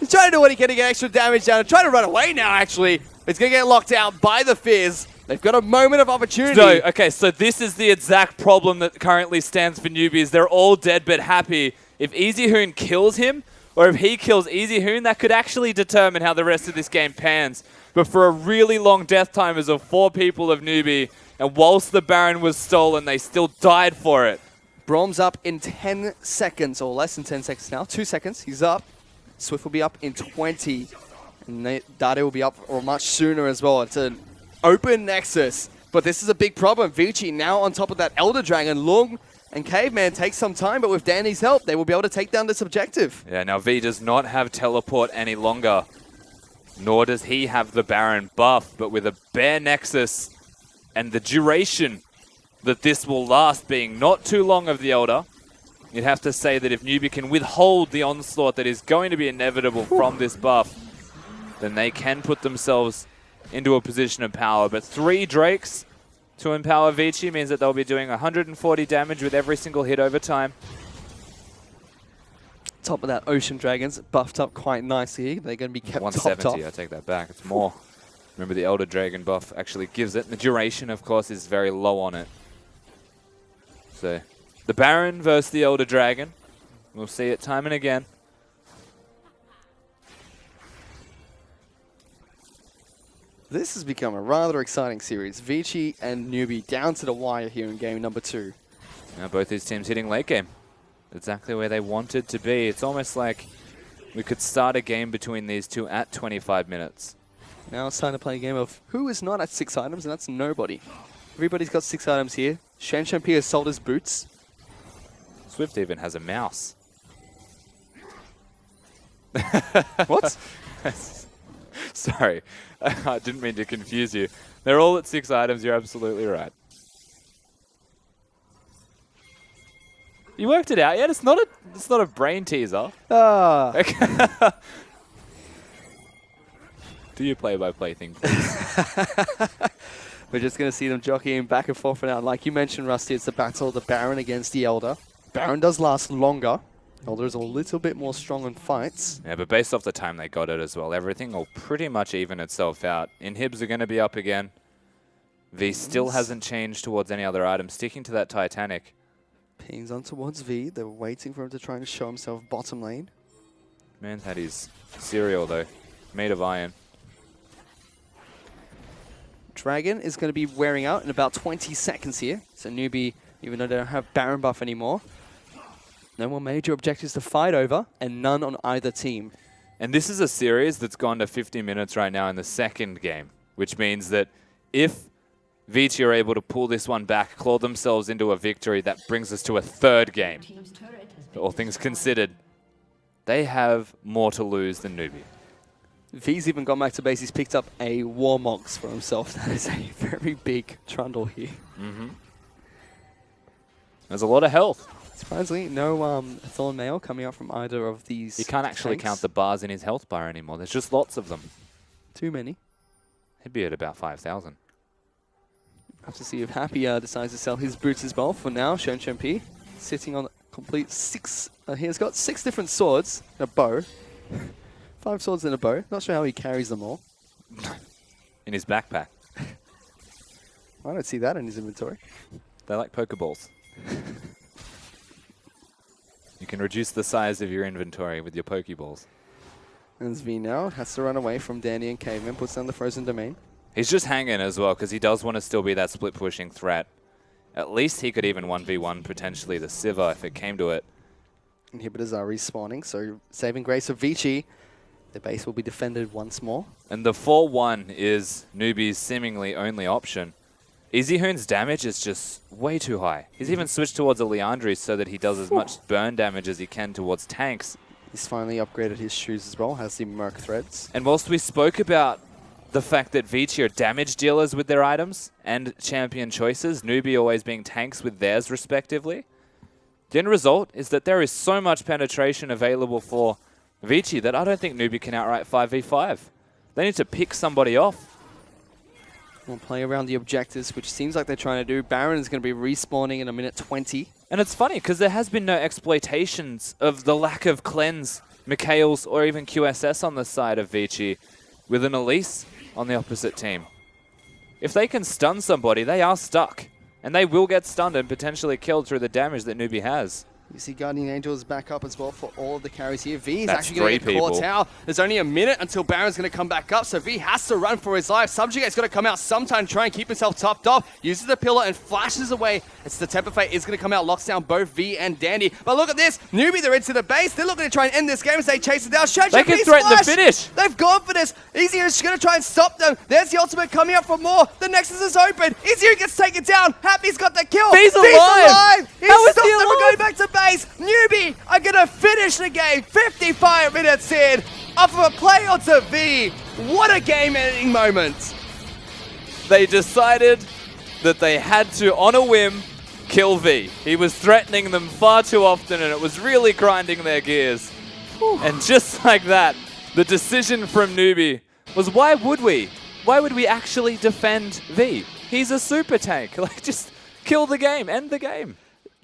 He's trying to do what he can to get extra damage down. Trying to run away now, actually. It's going to get locked out by the Fizz. They've got a moment of opportunity. No, okay, so this is the exact problem that currently stands for newbies. They're all dead but happy. If Easy Hoon kills him, or if he kills Easy Hoon, that could actually determine how the rest of this game pans. But for a really long death timers of 4 people of newbie, and whilst the Baron was stolen, they still died for it. Brom's up in 10 seconds, or less than 10 seconds now. 2 seconds, he's up. Swift will be up in 20. And Dade will be up or much sooner as well. It's an open Nexus. But this is a big problem. Vici now on top of that Elder Dragon. Lung and Caveman take some time, but with Danny's help, they will be able to take down this objective. Yeah, now V does not have teleport any longer. Nor does he have the Baron buff, but with a bare Nexus and the duration that this will last being not too long of the Elder, you'd have to say that if NewBee can withhold the onslaught that is going to be inevitable from this buff, then they can put themselves into a position of power. But 3 Drakes to empower Vici means that they'll be doing 140 damage with every single hit over time. Top of that Ocean Dragons buffed up quite nicely. They're going to be kept 170, topped off. I take that back. It's more. Remember, the Elder Dragon buff actually gives it. The duration, of course, is very low on it. So, the Baron versus the Elder Dragon. We'll see it time and again. This has become a rather exciting series. Vici and NewBee down to the wire here in game number 2. Now both these teams hitting late game. Exactly where they wanted to be. It's almost like we could start a game between these two at 25 minutes. Now it's time to play a game of who is not at 6 items, and that's nobody. Everybody's got 6 items here. Shan Champi has sold his boots. Swift even has a mouse. What? Sorry, I didn't mean to confuse you. They're all at 6 items, you're absolutely right. You worked it out yet? It's not a brain teaser. Ah. Okay. Do your play-by-play thing, please. We're just going to see them jockeying back and forth for now. Like you mentioned, Rusty, it's the battle of the Baron against the Elder. Baron does last longer. Elder is a little bit more strong in fights. Yeah, but based off the time they got it as well, everything will pretty much even itself out. Inhibs are going to be up again. V still hasn't changed towards any other item, sticking to that Titanic. Pings on towards V. They're waiting for him to try and show himself bottom lane. Man's had his cereal, though. Made of iron. Dragon is going to be wearing out in about 20 seconds here. So NewBee, even though they don't have Baron buff anymore, no more major objectives to fight over, and none on either team. And this is a series that's gone to 50 minutes right now in the second game, which means that if Vici are able to pull this one back, claw themselves into a victory, that brings us to a third game. All things considered, they have more to lose than NewBee. V's even gone back to base. He's picked up a Warmox for himself. That is a very big trundle here. Mm-hmm. There's a lot of health. Surprisingly, no Thorn Mail coming out from either of these. You can't actually tanks. count the bars in his health bar anymore. There's just lots of them. Too many. He'd be at about 5,000. Have to see if Happy decides to sell his boots as well. For now, Shen Champi sitting on a complete 6. He has got 6 different swords and a bow. 5 swords and a bow. Not sure how he carries them all. In his backpack. I don't see that in his inventory. They're like Pokeballs. You can reduce the size of your inventory with your Pokeballs. And V now has to run away from Danny and Caveman, puts down the frozen domain. He's just hanging as well because he does want to still be that split pushing threat. At least he could even 1v1 potentially the Siva if it came to it. Inhibitors are respawning, so saving grace of Vici. The base will be defended once more. And the 4-1 is NewBee's seemingly only option. EasyHoon's damage is just way too high. He's even switched towards a Leandri so that he does as much burn damage as he can towards tanks. He's finally upgraded his shoes as well, has the Merc threads. And whilst we spoke about the fact that Vici are damage dealers with their items and champion choices, NewBee always being tanks with theirs respectively, the end result is that there is so much penetration available for Vici that I don't think NewBee can outright 5v5. They need to pick somebody off. We'll play around the objectives, which seems like they're trying to do. Baron is going to be respawning in a minute 20. And it's funny because there has been no exploitations of the lack of cleanse, Mikhails, or even QSS on the side of Vici with an Elise on the opposite team. If they can stun somebody, they are stuck. And they will get stunned and potentially killed through the damage that NewBee has. You see Guardian Angel is back up as well for all of the carries here. V is That's actually going to three get caught people. out. There's only a minute until Baron's going to come back up, so V has to run for his life. Subjugate's got to come out sometime, try and keep himself topped off. Uses the pillar and flashes away. It's the Temper Fate is going to come out, locks down both V and Dandy. But look at this. NewBee, they're into the base. They're looking to try and end this game as they chase it down. They can threaten the finish. They've gone for this. Easier is going to try and stop them. There's the ultimate coming up for more. The Nexus is open. Easier gets taken down. Happy's got the kill. V's alive. He How is stopped he them from alive? going back to base. NewBee are going to finish the game 55 minutes in off of a play onto V. What a game-ending moment. They decided that they had to, on a whim, kill V. He was threatening them far too often, and it was really grinding their gears. And just like that, the decision from NewBee was, why would we? Why would we actually defend V? He's a super tank. Like, just kill the game, end the game.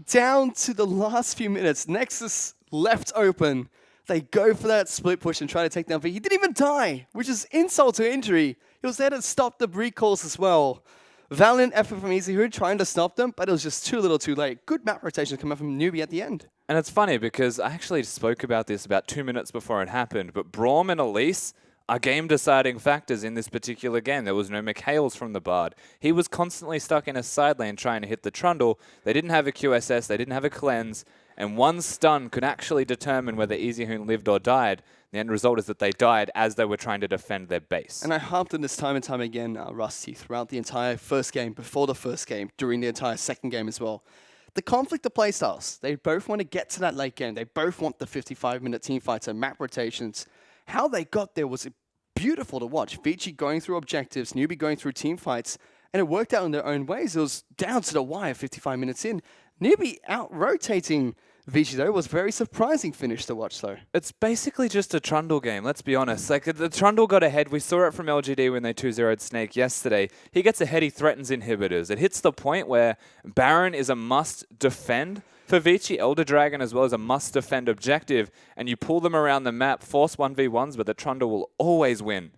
Down to the last few minutes, Nexus left open. They go for that split push and try to take down V. He didn't even die, which is insult to injury. He was there to stop the recalls as well. Valiant effort from EasyHood trying to stop them, but it was just too little too late. Good map rotation coming from NewBee at the end. And it's funny because I actually spoke about this about 2 minutes before it happened, but Braum and Elise are game-deciding factors in this particular game. There was no McHales from the Bard. He was constantly stuck in a side lane trying to hit the Trundle. They didn't have a QSS, they didn't have a cleanse, and one stun could actually determine whether EasyHoon lived or died. The end result is that they died as they were trying to defend their base. And I harped on this time and time again, Rusty, throughout the entire first game, before the first game, during the entire second game as well. The conflict of playstyles. They both want to get to that late game. They both want the 55-minute team fights and map rotations. How they got there was beautiful to watch. Vici going through objectives, NewBee going through team fights, and it worked out in their own ways. It was down to the wire 55 minutes in. NewBee out-rotating Vici, though, was a very surprising finish to watch, though. It's basically just a Trundle game, let's be honest. Like, the Trundle got ahead. We saw it from LGD when they 2-0'd Snake yesterday. He gets ahead, he threatens inhibitors. It hits the point where Baron is a must-defend for Vici. Elder Dragon as well as a must-defend objective, and you pull them around the map, force 1v1s, but the Trundle will always win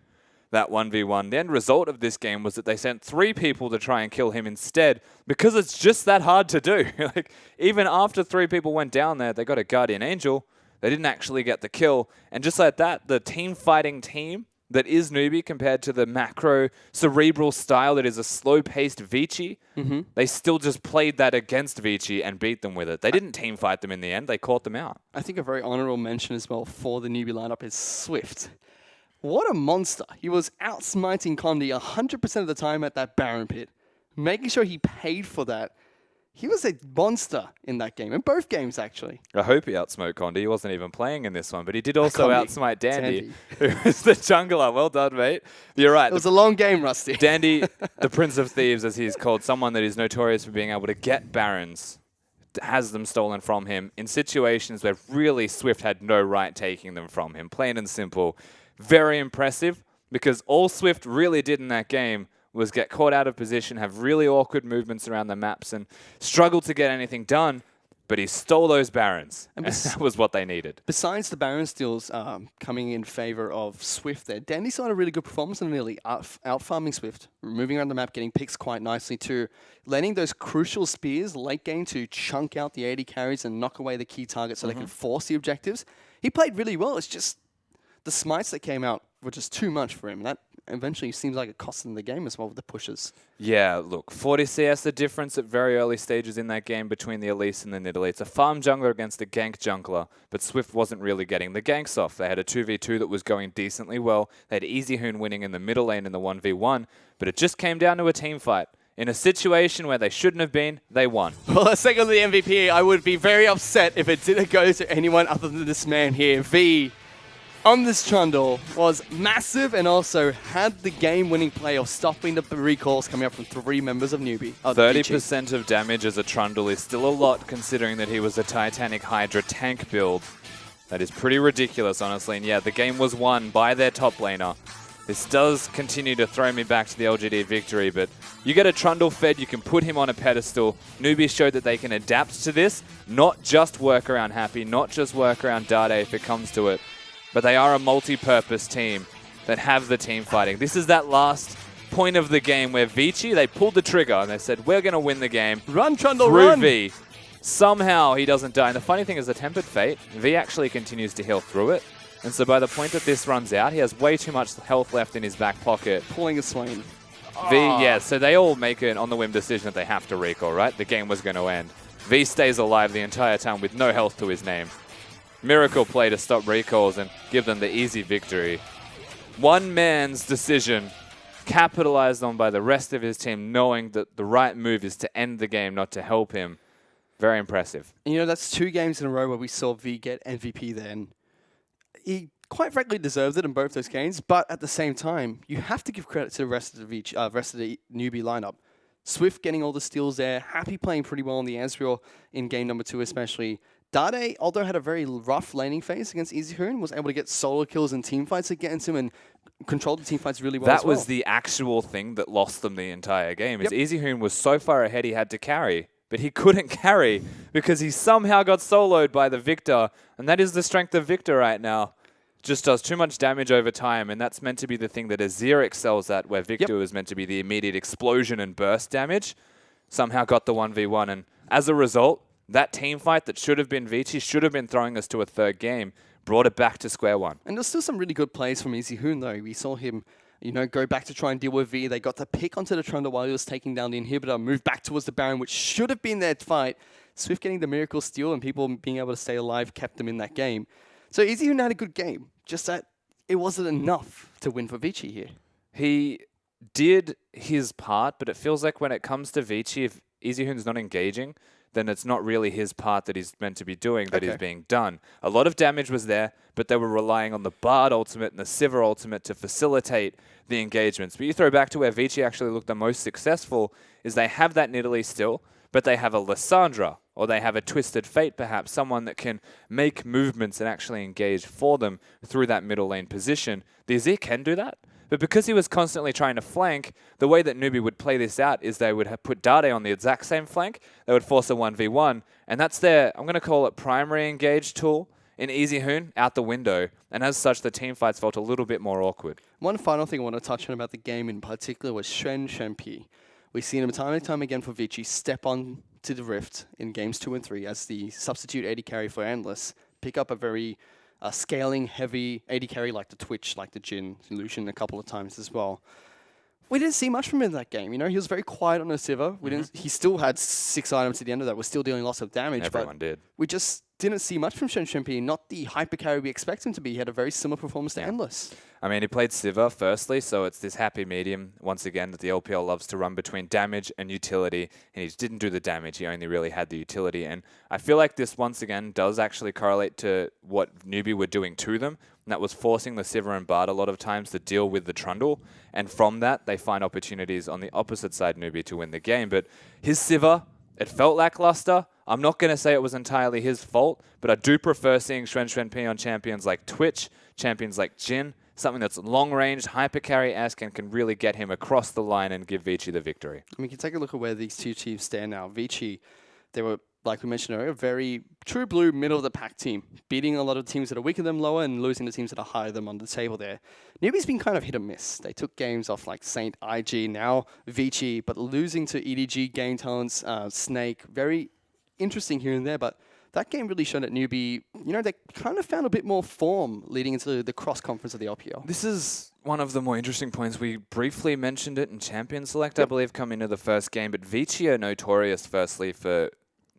that 1v1. The end result of this game was that they sent 3 people to try and kill him instead, because it's just that hard to do. Like, even after 3 people went down there, they got a Guardian Angel. They didn't actually get the kill. And just like that, the team-fighting team that is NewBee compared to the macro, cerebral style that is a slow-paced Vici, they still just played that against Vici and beat them with it. They didn't team-fight them in the end. They caught them out. I think a very honorable mention as well for the NewBee lineup is Swift. What a monster. He was outsmiting Condi 100% of the time at that Baron pit, making sure he paid for that. He was a monster in that game, in both games, actually. I hope he outsmoked Condi. He wasn't even playing in this one, but he did also Condi. outsmite Dandy, who was the jungler. Well done, mate. You're right. It was a long game, Rusty. Dandy, the Prince of Thieves, as he's called, someone that is notorious for being able to get Barons, has them stolen from him in situations where really Swift had no right taking them from him. Plain and simple. Very impressive, because all Swift really did in that game was get caught out of position, have really awkward movements around the maps, and struggle to get anything done, but he stole those Barons, and that was what they needed. Besides the Baron steals coming in favor of Swift there, Dandy saw a really good performance in nearly out-farming Swift, moving around the map, getting picks quite nicely too, landing those crucial spears late game to chunk out the AD carries and knock away the key targets so they can force the objectives. He played really well. It's just the smites that came out were just too much for him. That eventually seems like it cost him the game as well with the pushes. Yeah, look, 40 CS, the difference at very early stages in that game between the Elise and the Nidalee. It's a farm jungler against a gank jungler, but Swift wasn't really getting the ganks off. They had a 2v2 that was going decently well. They had EasyHoon winning in the middle lane in the 1v1, but it just came down to a team fight. In a situation where they shouldn't have been, they won. Well, a second of the MVP, I would be very upset if it didn't go to anyone other than this man here. V on this Trundle was massive and also had the game-winning play of stopping the recalls coming up from 3 members of NewBee. 30% of damage as a Trundle is still a lot, considering that he was a Titanic Hydra tank build. That is pretty ridiculous, honestly. And yeah, the game was won by their top laner. This does continue to throw me back to the LGD victory, but you get a Trundle fed, you can put him on a pedestal. NewBee showed that they can adapt to this, not just work around Happy, not just work around Dade if it comes to it. But they are a multi-purpose team that have the team fighting. This is that last point of the game where Vici, they pulled the trigger and they said, we're going to win the game. Run, Trundle, through run! V. Somehow he doesn't die. And the funny thing is the Tempered Fate, V actually continues to heal through it. And so by the point that this runs out, he has way too much health left in his back pocket. Pulling a Swain. V, yeah, so they all make an on-the-whim decision that they have to recall, right? The game was going to end. V stays alive the entire time with no health to his name. Miracle play to stop recalls and give them the easy victory. One man's decision capitalized on by the rest of his team, knowing that the right move is to end the game, not to help him. Very impressive. You know, that's 2 games in a row where we saw V get MVP then. He quite frankly deserves it in both those games, but at the same time, you have to give credit to the rest of the NewBee lineup. Swift getting all the steals there, Happy playing pretty well on the Ezreal in game number 2 especially. Dade, although had a very rough laning phase against EasyHoon, was able to get solo kills and team fights against him and controlled the team fights really well That as well. was the actual thing that lost them the entire game. Is EasyHoon was so far ahead he had to carry, but he couldn't carry because he somehow got soloed by the Victor, and that is the strength of Victor right now. Just does too much damage over time, and that's meant to be the thing that Azir excels at, where Victor is meant to be the immediate explosion and burst damage. Somehow got the 1v1, and as a result, that team fight that should have been Vici, should have been throwing us to a 3rd game, brought it back to square one. And there's still some really good plays from EasyHoon though. We saw him, you know, go back to try and deal with V. They got to pick onto the Trundle while he was taking down the inhibitor, move back towards the Baron, which should have been their fight. Swift getting the miracle steal and people being able to stay alive kept them in that game. So EasyHoon had a good game, just that it wasn't enough to win for Vici here. He did his part, but it feels like when it comes to Vici, if EasyHoon's not engaging, then it's not really his part that he's meant to be doing that is being done. A lot of damage was there, but they were relying on the Bard ultimate and the Sivir ultimate to facilitate the engagements. But you throw back to where Vici actually looked the most successful, is they have that Nidalee still, but they have a Lissandra, or they have a Twisted Fate perhaps, someone that can make movements and actually engage for them through that middle lane position. The Azir can do that, but because he was constantly trying to flank, the way that NewBee would play this out is they would have put Dade on the exact same flank, they would force a 1v1, and that's their, I'm going to call it primary engage tool in EasyHoon, out the window, and as such the team fights felt a little bit more awkward. One final thing I want to touch on about the game in particular was Shen. We've seen him time and time again for Vici step on to the Rift in games 2 and 3 as the substitute AD carry for Endless, pick up a very scaling heavy AD carry like the Twitch, like the Jhin, Lucian a couple of times as well. We didn't see much from him in that game. You know, he was very quiet on the Sivir. He still had 6 items at the end of that. We're still dealing lots of damage. Everyone did. We just didn't see much from Shen, not the hyper carry we expect him to be. He had a very similar performance to Endless. I mean, he played Sivir firstly, so it's this happy medium, once again, that the LPL loves to run between damage and utility, and he didn't do the damage, he only really had the utility, and I feel like this, once again, does actually correlate to what NewBee were doing to them, and that was forcing the Sivir and Bard a lot of times to deal with the Trundle, and from that, they find opportunities on the opposite side NewBee to win the game, but his Sivir, it felt lackluster. I'm not going to say it was entirely his fault, but I do prefer seeing Shen P on champions like Twitch, champions like Jhin, something that's long-range, hyper-carry-esque, and can really get him across the line and give Vici the victory. We can take a look at where these two teams stand now. Vici, they were, like we mentioned earlier, a very true blue, middle-of-the-pack team, beating a lot of teams that are weaker than them lower and losing the teams that are higher than them on the table there. NewBee's been kind of hit or miss. They took games off like Saint, IG, now Vici, but losing to EDG, Game Talents, Snake, very interesting here and there, but that game really showed that NewBee, you know, they kind of found a bit more form leading into the cross-conference of the LPL. This is one of the more interesting points. We briefly mentioned it in Champion Select, I believe, coming into the first game, but Vici are notorious, firstly, for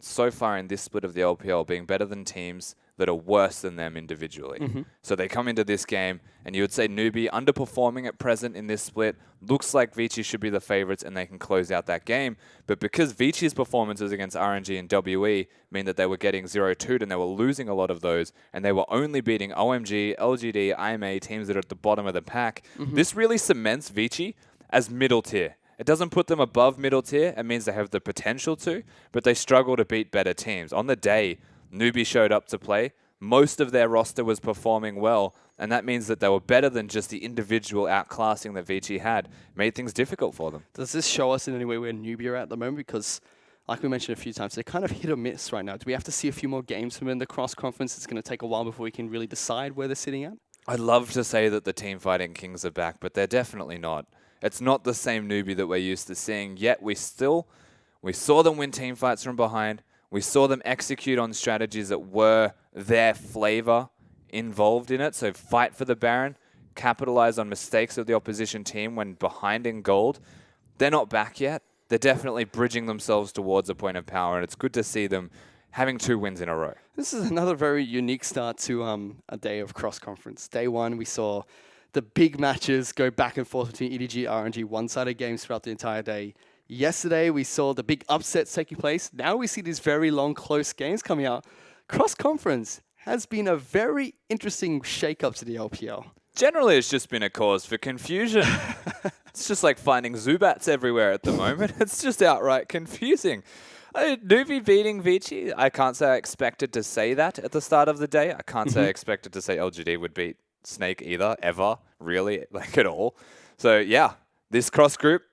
so far in this split of the LPL being better than teams that are worse than them individually. So they come into this game, and you would say NewBee underperforming at present in this split. Looks like Vici should be the favorites, and they can close out that game. But because Vici's performances against RNG and WE mean that they were getting 0-2'd, and they were losing a lot of those, and they were only beating OMG, LGD, IMA, teams that are at the bottom of the pack, this really cements Vici as middle tier. It doesn't put them above middle tier. It means they have the potential to, but they struggle to beat better teams. On the day NewBee showed up to play, most of their roster was performing well, and that means that they were better than just the individual outclassing that Vici had. Made things difficult for them. Does this show us in any way where NewBee are at the moment? Because, like we mentioned a few times, they're kind of hit or miss right now. Do we have to see a few more games from them in the cross-conference? It's going to take a while before we can really decide where they're sitting at? I'd love to say that the team fighting kings are back, but they're definitely not. It's not the same NewBee that we're used to seeing, yet we saw them win team fights from behind. We saw them execute on strategies that were their flavor involved in it. So fight for the Baron, capitalize on mistakes of the opposition team when behind in gold. They're not back yet. They're definitely bridging themselves towards a point of power, and it's good to see them having 2 wins in a row. This is another very unique start to a day of cross-conference. Day 1, we saw the big matches go back and forth between EDG, RNG, one-sided games throughout the entire day. Yesterday, we saw the big upsets taking place. Now we see these very long, close games coming out. Cross-conference has been a very interesting shake-up to the LPL. Generally, it's just been a cause for confusion. It's just like finding Zubats everywhere at the moment. It's just outright confusing. NewBee beating Vici, I can't say I expected to say that at the start of the day. I can't say I expected to say LGD would beat Snake either, ever, really, like at all. So yeah, this cross group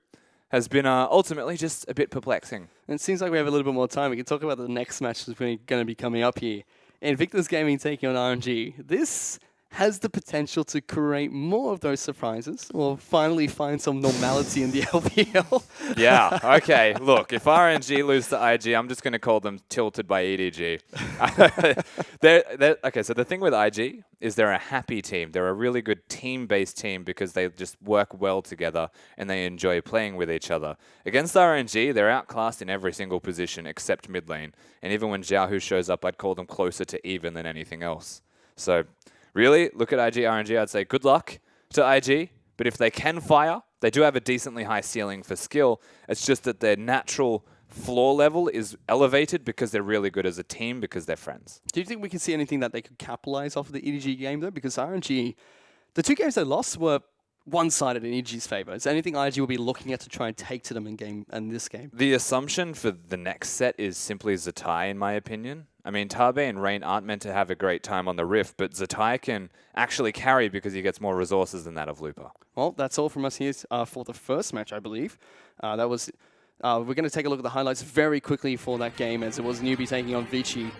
has been ultimately just a bit perplexing. And it seems like we have a little bit more time. We can talk about the next match that's going to be coming up here. Invictus Gaming taking on RNG. This has the potential to create more of those surprises, or finally find some normality in the LPL. Yeah, okay. Look, if RNG lose to IG, I'm just going to call them tilted by EDG. Okay, so the thing with IG is they're a happy team. They're a really good team-based team because they just work well together and they enjoy playing with each other. Against RNG, they're outclassed in every single position except mid lane. And even when Xiaohu shows up, I'd call them closer to even than anything else. So really, look at IG, RNG, I'd say good luck to IG, but if they can fire, they do have a decently high ceiling for skill. It's just that their natural floor level is elevated because they're really good as a team because they're friends. Do you think we can see anything that they could capitalize off of the EDG game, though? Because RNG, the 2 games they lost were one-sided in EDG's favor. Is there anything IG will be looking at to try and take to them in this game? The assumption for the next set is simply Zatai, in my opinion. I mean, Tabe and Rain aren't meant to have a great time on the Rift, but Zatai can actually carry because he gets more resources than that of Lupa. Well, that's all from us here for the first match, I believe. We're going to take a look at the highlights very quickly for that game, as it was NewBee taking on Vici.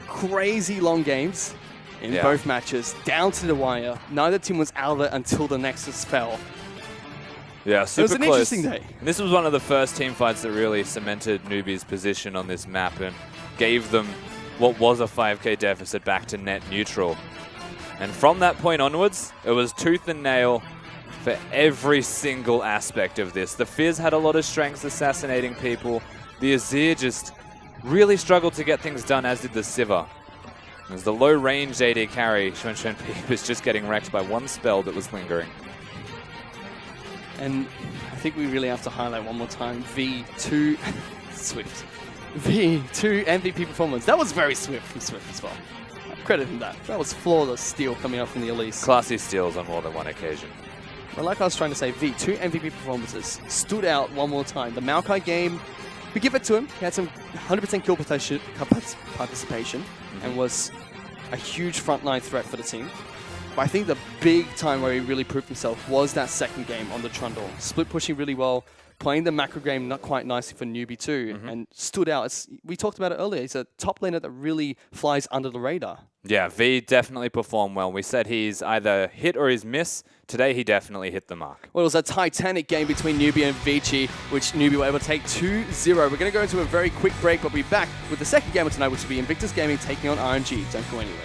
Crazy long games in both matches, down to the wire. Neither team was out of it until the Nexus fell. Yeah, super It was an close. interesting day. And this was one of the first team fights that really cemented NewBee's position on this map and gave them what was a 5k deficit back to net neutral. And from that point onwards, it was tooth and nail for every single aspect of this. The Fizz had a lot of strengths assassinating people. The Azir just really struggled to get things done, as did the Sivir. As the low-range AD carry, Xuan was just getting wrecked by one spell that was lingering. And I think we really have to highlight one more time, V2 Swift. V2 MVP performance. That was very swift from Swift as well. Credit him that. That was flawless steal coming up from the Elise. Classy steals on more than one occasion. But like I was trying to say, V2 MVP performances stood out one more time. The Maokai game, we give it to him. He had some 100% kill participation and was a huge frontline threat for the team. But I think the big time where he really proved himself was that second game on the Trundle. Split pushing really well, playing the macro game not quite nicely for NewBee too, and stood out. We talked about it earlier. He's a top laner that really flies under the radar. Yeah, V definitely performed well. We said he's either hit or he's miss. Today, he definitely hit the mark. Well, it was a titanic game between NewBee and Vici, which NewBee were able to take 2-0. We're going to go into a very quick break, but we'll be back with the second game of tonight, which will be Invictus Gaming taking on RNG. Don't go anywhere.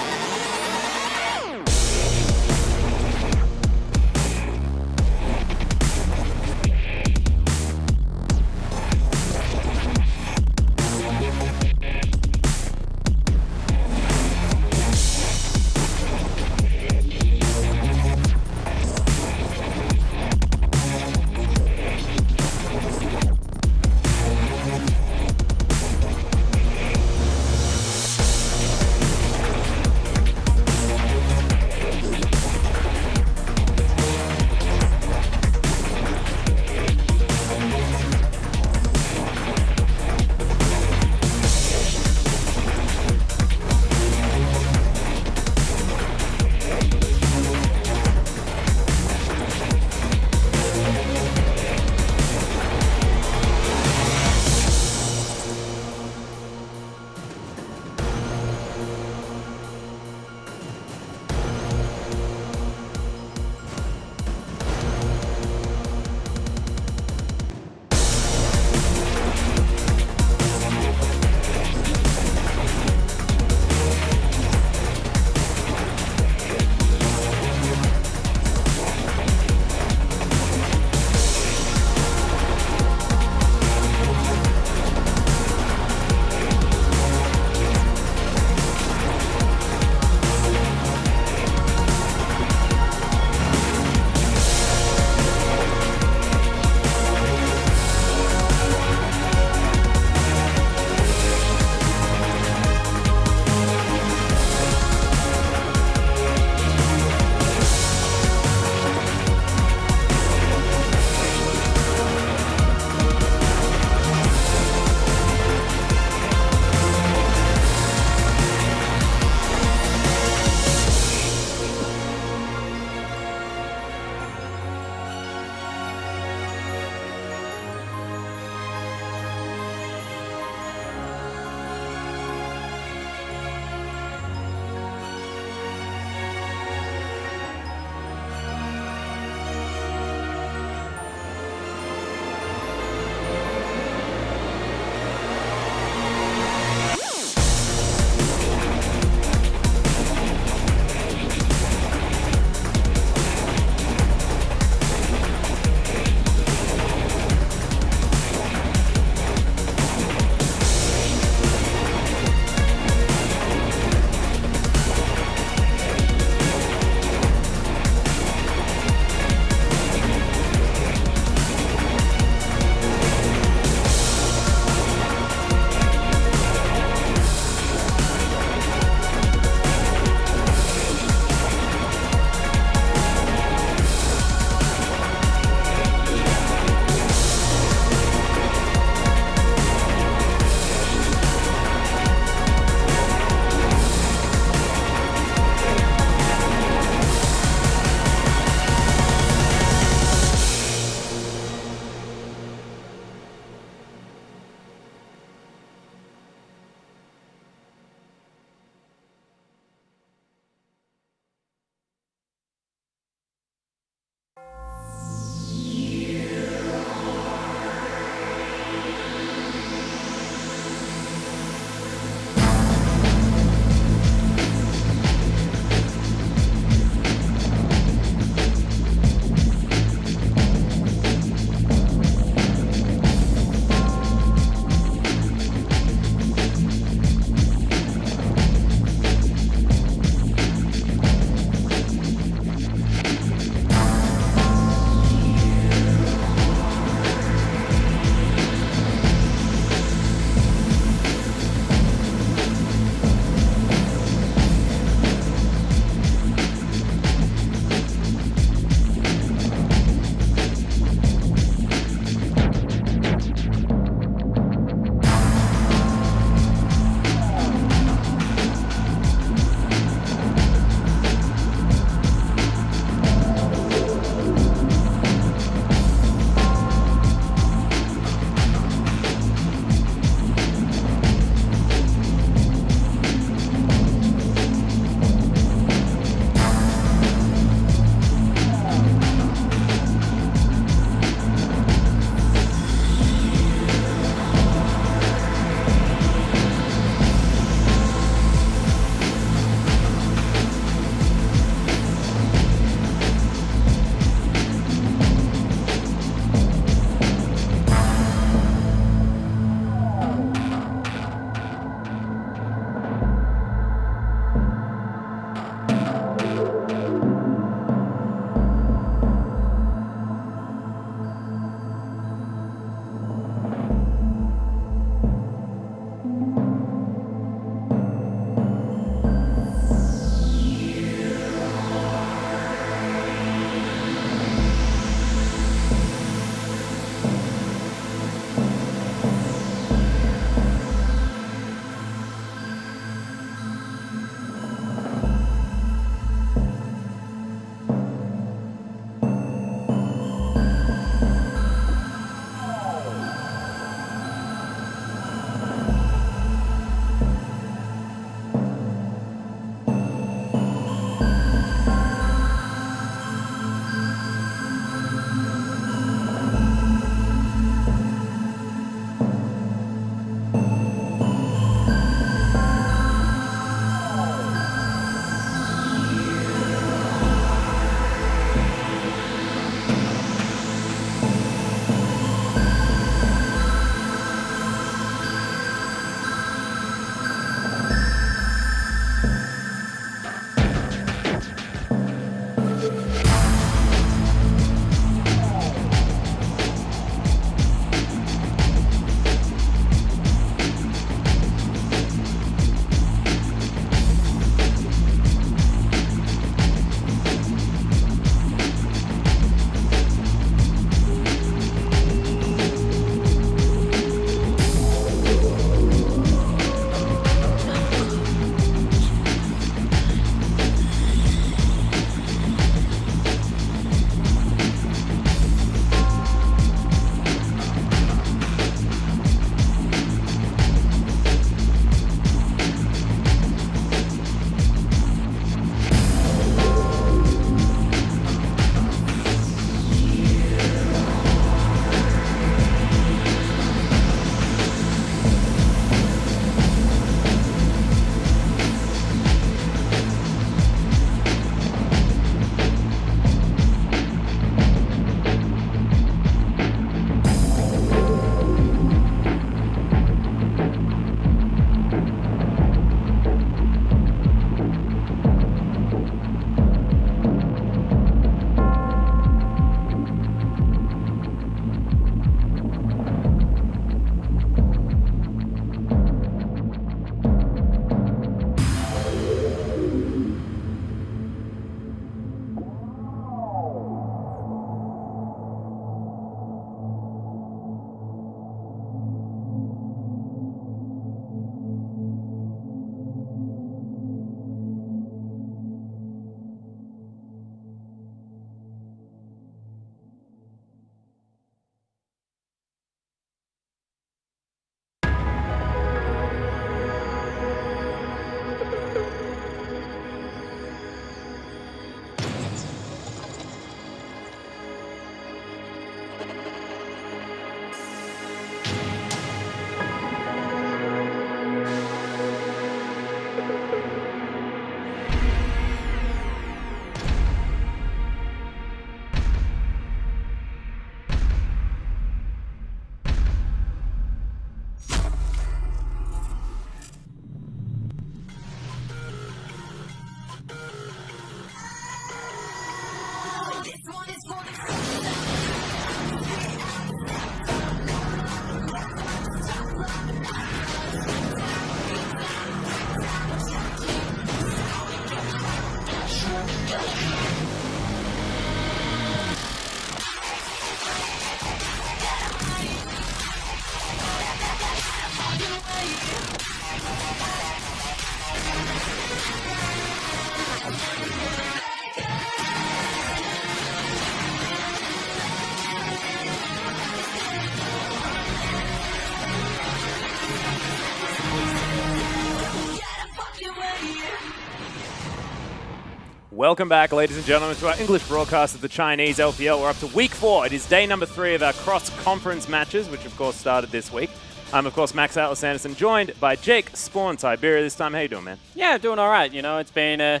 Welcome back, ladies and gentlemen, to our English broadcast of the Chinese LPL. We're up to week 4. It is day number 3 of our cross-conference matches, which of course started this week. I'm, of course, Max Atlas Anderson, joined by Jake Spawn Tiberia this time. How you doing, man? Yeah, doing all right. You know, it's been a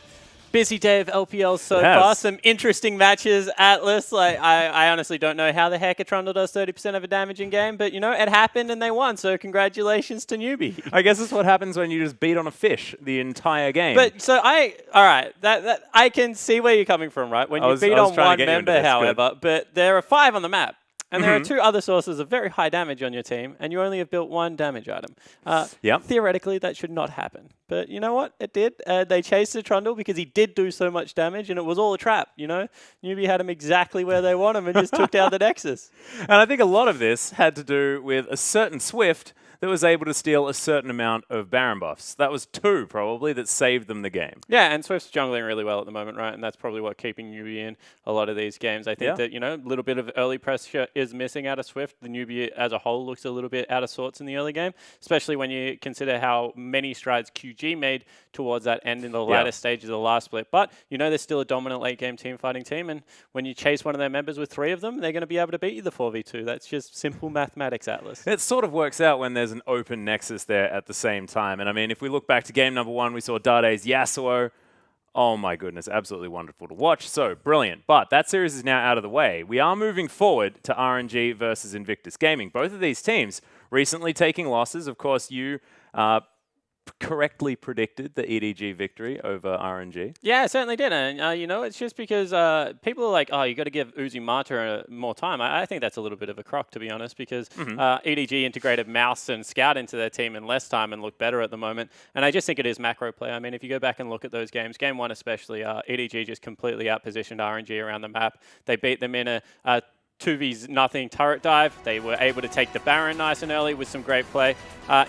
busy day of LPL so far. Some interesting matches, Atlas. Like, I honestly don't know how the heck a Trundle does 30% of a damage in game, but, you know, it happened and they won, so congratulations to NewBee. I guess that's what happens when you just beat on a fish the entire game. But, so all right, that I can see where you're coming from, right? When you beat on one member, however, but there are 5 on the map. And there are 2 other sources of very high damage on your team, and you only have built 1 damage item. Theoretically, that should not happen. But you know what? It did. They chased the Trundle because he did do so much damage, and it was all a trap, you know? NewBee had him exactly where they want him and just took down the Nexus. And I think a lot of this had to do with a certain Swift that was able to steal a certain amount of Baron buffs. That was 2, probably, that saved them the game. Yeah, and Swift's jungling really well at the moment, right? And that's probably what keeping NewBee in a lot of these games. I think that, you know, a little bit of early pressure is missing out of Swift. The NewBee as a whole looks a little bit out of sorts in the early game, especially when you consider how many strides QG made towards that end in the latter stages of the last split. But, you know, they're still a dominant late game team fighting team, and when you chase one of their members with 3 of them, they're going to be able to beat you the 4v2. That's just simple mathematics, Atlas. It sort of works out when there's an open Nexus there at the same time. And I mean, if we look back to game number 1, we saw Dade's Yasuo. Oh my goodness, absolutely wonderful to watch. So brilliant. But that series is now out of the way. We are moving forward to RNG versus Invictus Gaming. Both of these teams recently taking losses. Of course, you correctly predicted the EDG victory over RNG. Yeah, I certainly did. And, you know, it's just because people are like, oh, you got to give Uzi Mata more time. I think that's a little bit of a crock, to be honest, because EDG integrated Mouse and Scout into their team in less time and look better at the moment. And I just think it is macro play. I mean, if you go back and look at those games, game 1 especially, EDG just completely outpositioned RNG around the map. They beat them in a 2v0 turret dive. They were able to take the Baron nice and early with some great play.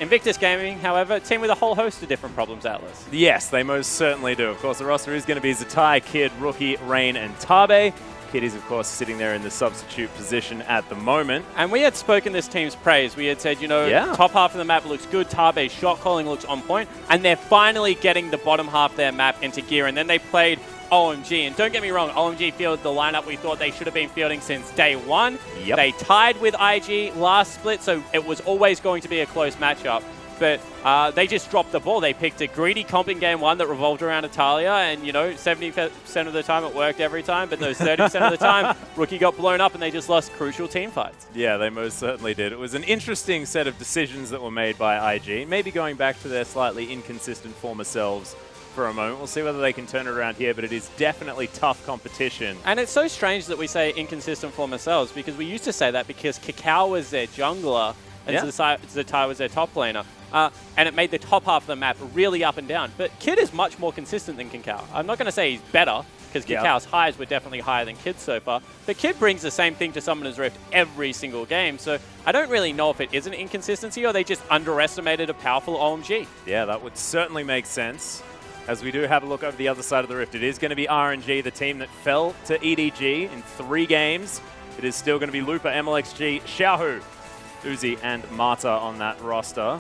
Invictus Gaming, however, team with a whole host of different problems, Atlas. Yes, they most certainly do. Of course, the roster is going to be Zatai, Kid, Rookie, Rain, and Tabe. Kid is, of course, sitting there in the substitute position at the moment. And we had spoken this team's praise. We had said, you know, top half of the map looks good. Tabe's shot calling looks on point. And they're finally getting the bottom half of their map into gear. And then they played OMG. And don't get me wrong, OMG fielded the lineup we thought they should have been fielding since day 1. They tied with IG last split, so it was always going to be a close matchup. But they just dropped the ball. They picked a greedy comp in game 1 that revolved around Italia, and, you know, 70% of the time it worked every time, but those 30% of the time, Rookie got blown up and they just lost crucial team fights. Yeah, they most certainly did. It was an interesting set of decisions that were made by IG, maybe going back to their slightly inconsistent former selves for a moment. We'll see whether they can turn it around here, but it is definitely tough competition. And it's so strange that we say inconsistent former selves, because we used to say that because Kakao was their jungler and Zatai was their top laner. And it made the top half of the map really up and down. But Kid is much more consistent than Kakao. I'm not going to say he's better, because Kakao's highs were definitely higher than Kid's so far. But Kid brings the same thing to Summoner's Rift every single game. So I don't really know if it is an inconsistency or they just underestimated a powerful OMG. Yeah, that would certainly make sense. As we do have a look over the other side of the Rift, it is going to be RNG, the team that fell to EDG in 3 games. It is still going to be Looper, MLXG, Xiaohu, Uzi, and Mata on that roster.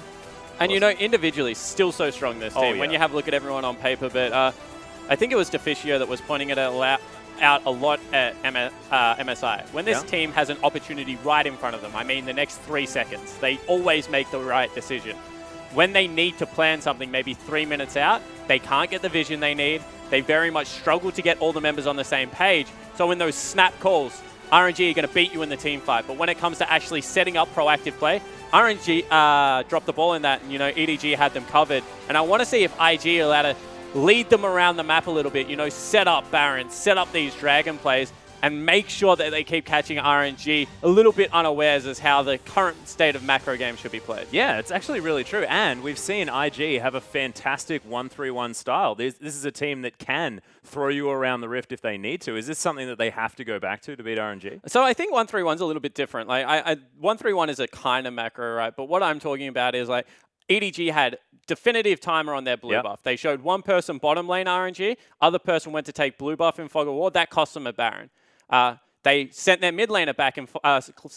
And, you know, individually, still so strong, this team. When you have a look at everyone on paper, but I think it was Deficio that was pointing it out a lot at MSI. When this team has an opportunity right in front of them, I mean the next 3 seconds, they always make the right decision. When they need to plan something maybe 3 minutes out, they can't get the vision they need. They very much struggle to get all the members on the same page. So in those snap calls, RNG are going to beat you in the team fight. But when it comes to actually setting up proactive play, RNG dropped the ball in that, and, you know, EDG had them covered. And I want to see if IG are allowed to lead them around the map a little bit, you know, set up Barons, set up these Dragon plays, and make sure that they keep catching RNG a little bit unawares as how the current state of macro game should be played. Yeah, it's actually really true. And we've seen IG have a fantastic 1-3-1 style. This is a team that can throw you around the Rift if they need to. Is this something that they have to go back to beat RNG? So I think 1-3-1's a little bit different. Like 1-3-1 is a kind of macro, right? But what I'm talking about is like EDG had definitive timer on their blue buff. They showed one person bottom lane RNG, other person went to take blue buff in Fog of War. That cost them a Baron. They sent their mid laner back in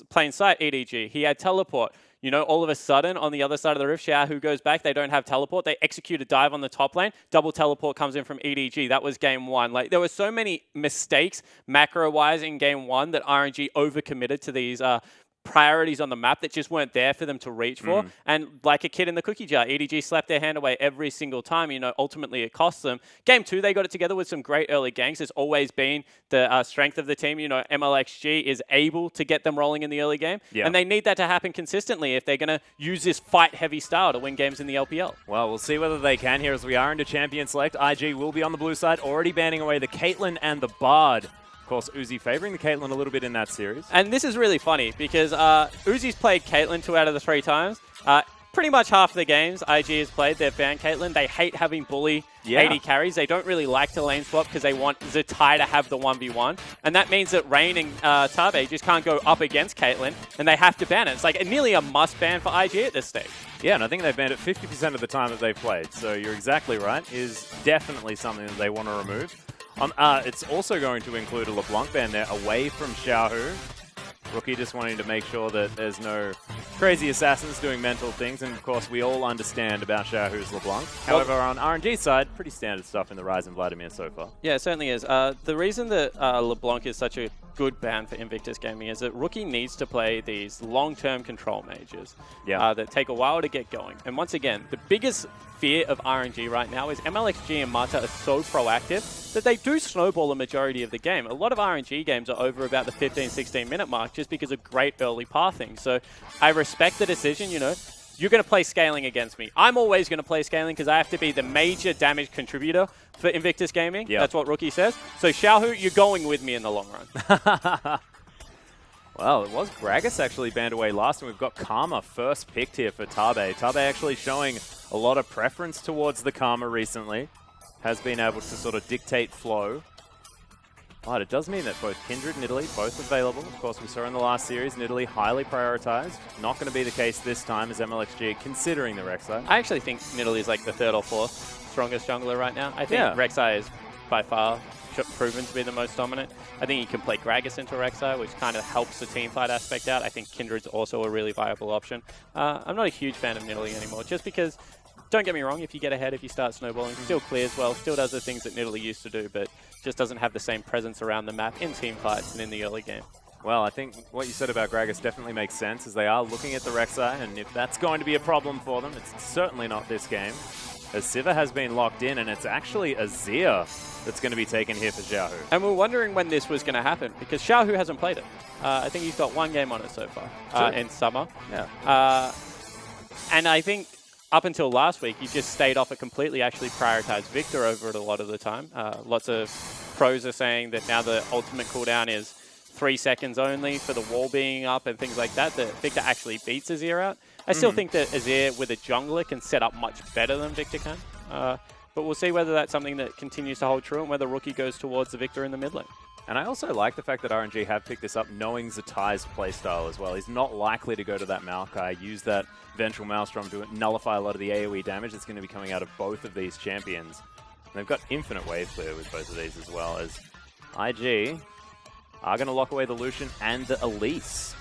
plain sight, EDG. He had teleport. You know, all of a sudden, on the other side of the rift, Xiaohu goes back. They don't have teleport. They execute a dive on the top lane. Double teleport comes in from EDG. That was game 1. Like, there were so many mistakes macro-wise in game 1 that RNG overcommitted to these priorities on the map that just weren't there for them to reach for. And like a kid in the cookie jar, EDG slapped their hand away every single time. You know, ultimately it cost them. Game 2, they got it together with some great early ganks. It's always been the strength of the team. You know, MLXG is able to get them rolling in the early game. And they need that to happen consistently if they're going to use this fight-heavy style to win games in the LPL. Well, we'll see whether they can here as we are into Champion Select. IG will be on the blue side, already banning away the Caitlyn and the Bard. Of course, Uzi favoring the Caitlyn a little bit in that series. And this is really funny because Uzi's played Caitlyn 2 out of the 3 times. Pretty much half the games IG has played, they've banned Caitlyn. They hate having bully AD carries. They don't really like to lane swap because they want Zatai to have the 1v1. And that means that Rain and Tabe just can't go up against Caitlyn, and they have to ban it. It's like nearly a must ban for IG at this stage. Yeah, and I think they've banned it 50% of the time that they've played. So you're exactly right. Is definitely something that they want to remove. It's also going to include a LeBlanc ban there away from Xiaohu. Rookie just wanting to make sure that there's no crazy assassins doing mental things. And of course, we all understand about Xiaohu's LeBlanc. However, on RNG side, pretty standard stuff in the Rise and Vladimir so far. Yeah, it certainly is. The reason that LeBlanc is such a good ban for Invictus Gaming is that Rookie needs to play these long-term control mages that take a while to get going. And once again, the biggest fear of RNG right now is MLXG and Mata are so proactive that they do snowball a majority of the game. A lot of RNG games are over about the 15-16 minute mark just because of great early pathing. So I respect the decision, you know. You're going to play scaling against me. I'm always going to play scaling because I have to be the major damage contributor for Invictus Gaming. That's what Rookie says. So Xiaohu, you're going with me in the long run. Well, it was Gragas actually banned away last, and we've got Karma first picked here for Tabe. Tabe actually showing a lot of preference towards the Karma recently. Has been able to sort of dictate flow. But it does mean that both Kindred and Italy, both available. Of course, we saw in the last series, Italy highly prioritized. Not going to be the case this time as MLXG considering the Rek'Sai. I actually think Italy is like the 3rd or 4th strongest jungler right now. I think Rek'Sai is by far proven to be the most dominant. I think you can play Gragas into Rek'Sai, which kind of helps the teamfight aspect out. I think Kindred's also a really viable option. I'm not a huge fan of Nidalee anymore, just because, don't get me wrong, if you get ahead, if you start snowballing, still clears well, still does the things that Nidalee used to do, but just doesn't have the same presence around the map in teamfights and in the early game. Well, I think what you said about Gragas definitely makes sense, as they are looking at the Rek'Sai, and if that's going to be a problem for them, it's certainly not this game. As Siva has been locked in, and it's actually Azir that's going to be taken here for Xiaohu. And we're wondering when this was going to happen, because Xiaohu hasn't played it. I think he's got 1 game on it so far in Summer. And I think up until last week, he just stayed off it completely, actually prioritized Victor over it a lot of the time. Lots of pros are saying that now the ultimate cooldown is 3 seconds only for the wall being up and things like that, that Victor actually beats Azir out. I still think that Azir with a jungler can set up much better than Victor can. But we'll see whether that's something that continues to hold true and whether Rookie goes towards the Victor in the mid lane. And I also like the fact that RNG have picked this up knowing Zatai's playstyle as well. He's not likely to go to that Maokai, use that Vengeful Maelstrom to nullify a lot of the AoE damage that's going to be coming out of both of these champions. And they've got infinite wave clear with both of these as well, as IG are going to lock away the Lucian and the Elise.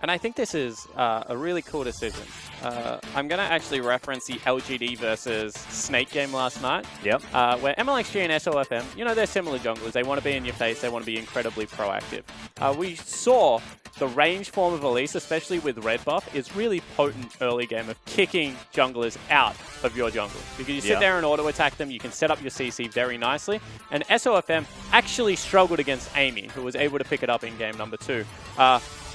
And I think this is a really cool decision. I'm going to actually reference the LGD versus Snake game last night. Where MLXG and SOFM, you know, they're similar junglers. They want to be in your face. They want to be incredibly proactive. We saw the range form of Elise, especially with red buff, is really potent early game of kicking junglers out of your jungle. Because you sit there and auto attack them, you can set up your CC very nicely. And SOFM actually struggled against Amy, who was able to pick it up in game number 2.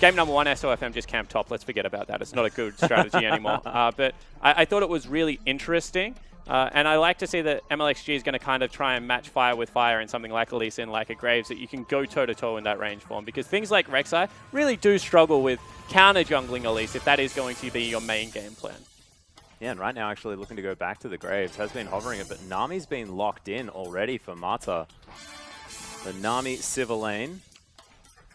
Game number 1, SOFM just camped top. Let's forget about that. It's not a good strategy anymore. But I thought it was really interesting. And I like to see that MLXG is going to kind of try and match fire with fire in something like Elise and like a Graves, that you can go toe-to-toe in that range form. Because things like Rek'Sai really do struggle with counter-jungling Elise if that is going to be your main game plan. Yeah, and right now actually looking to go back to the Graves. Has been hovering it, but Nami's been locked in already for Mata. The Nami Siva lane.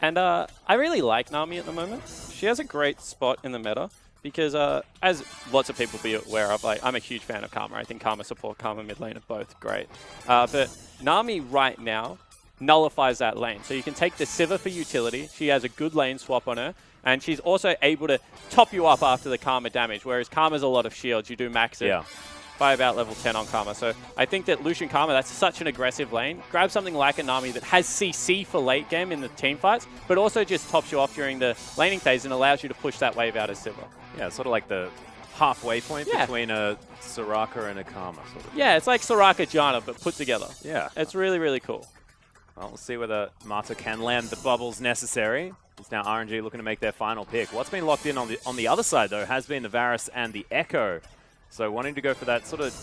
And I really like Nami at the moment. She has a great spot in the meta because, as lots of people be aware of, like, I'm a huge fan of Karma. I think Karma support, Karma mid lane are both great. But Nami right now nullifies that lane. So you can take the Sivir for utility. She has a good lane swap on her. And she's also able to top you up after the Karma damage, whereas Karma's a lot of shields. You do max it by about level 10 on Karma. So I think that Lucian Karma, that's such an aggressive lane. Grab something like a Nami that has CC for late game in the team fights, but also just tops you off during the laning phase and allows you to push that wave out as Sivir. Yeah, sort of like the halfway point between a Soraka and a Karma. Sort of. Yeah, it's like Soraka Janna, but put together. Yeah. It's really, really cool. Well, we'll see whether Mata can land the bubbles necessary. It's now RNG looking to make their final pick. What's been locked in on the other side, though, has been the Varus and the Echo. So wanting to go for that sort of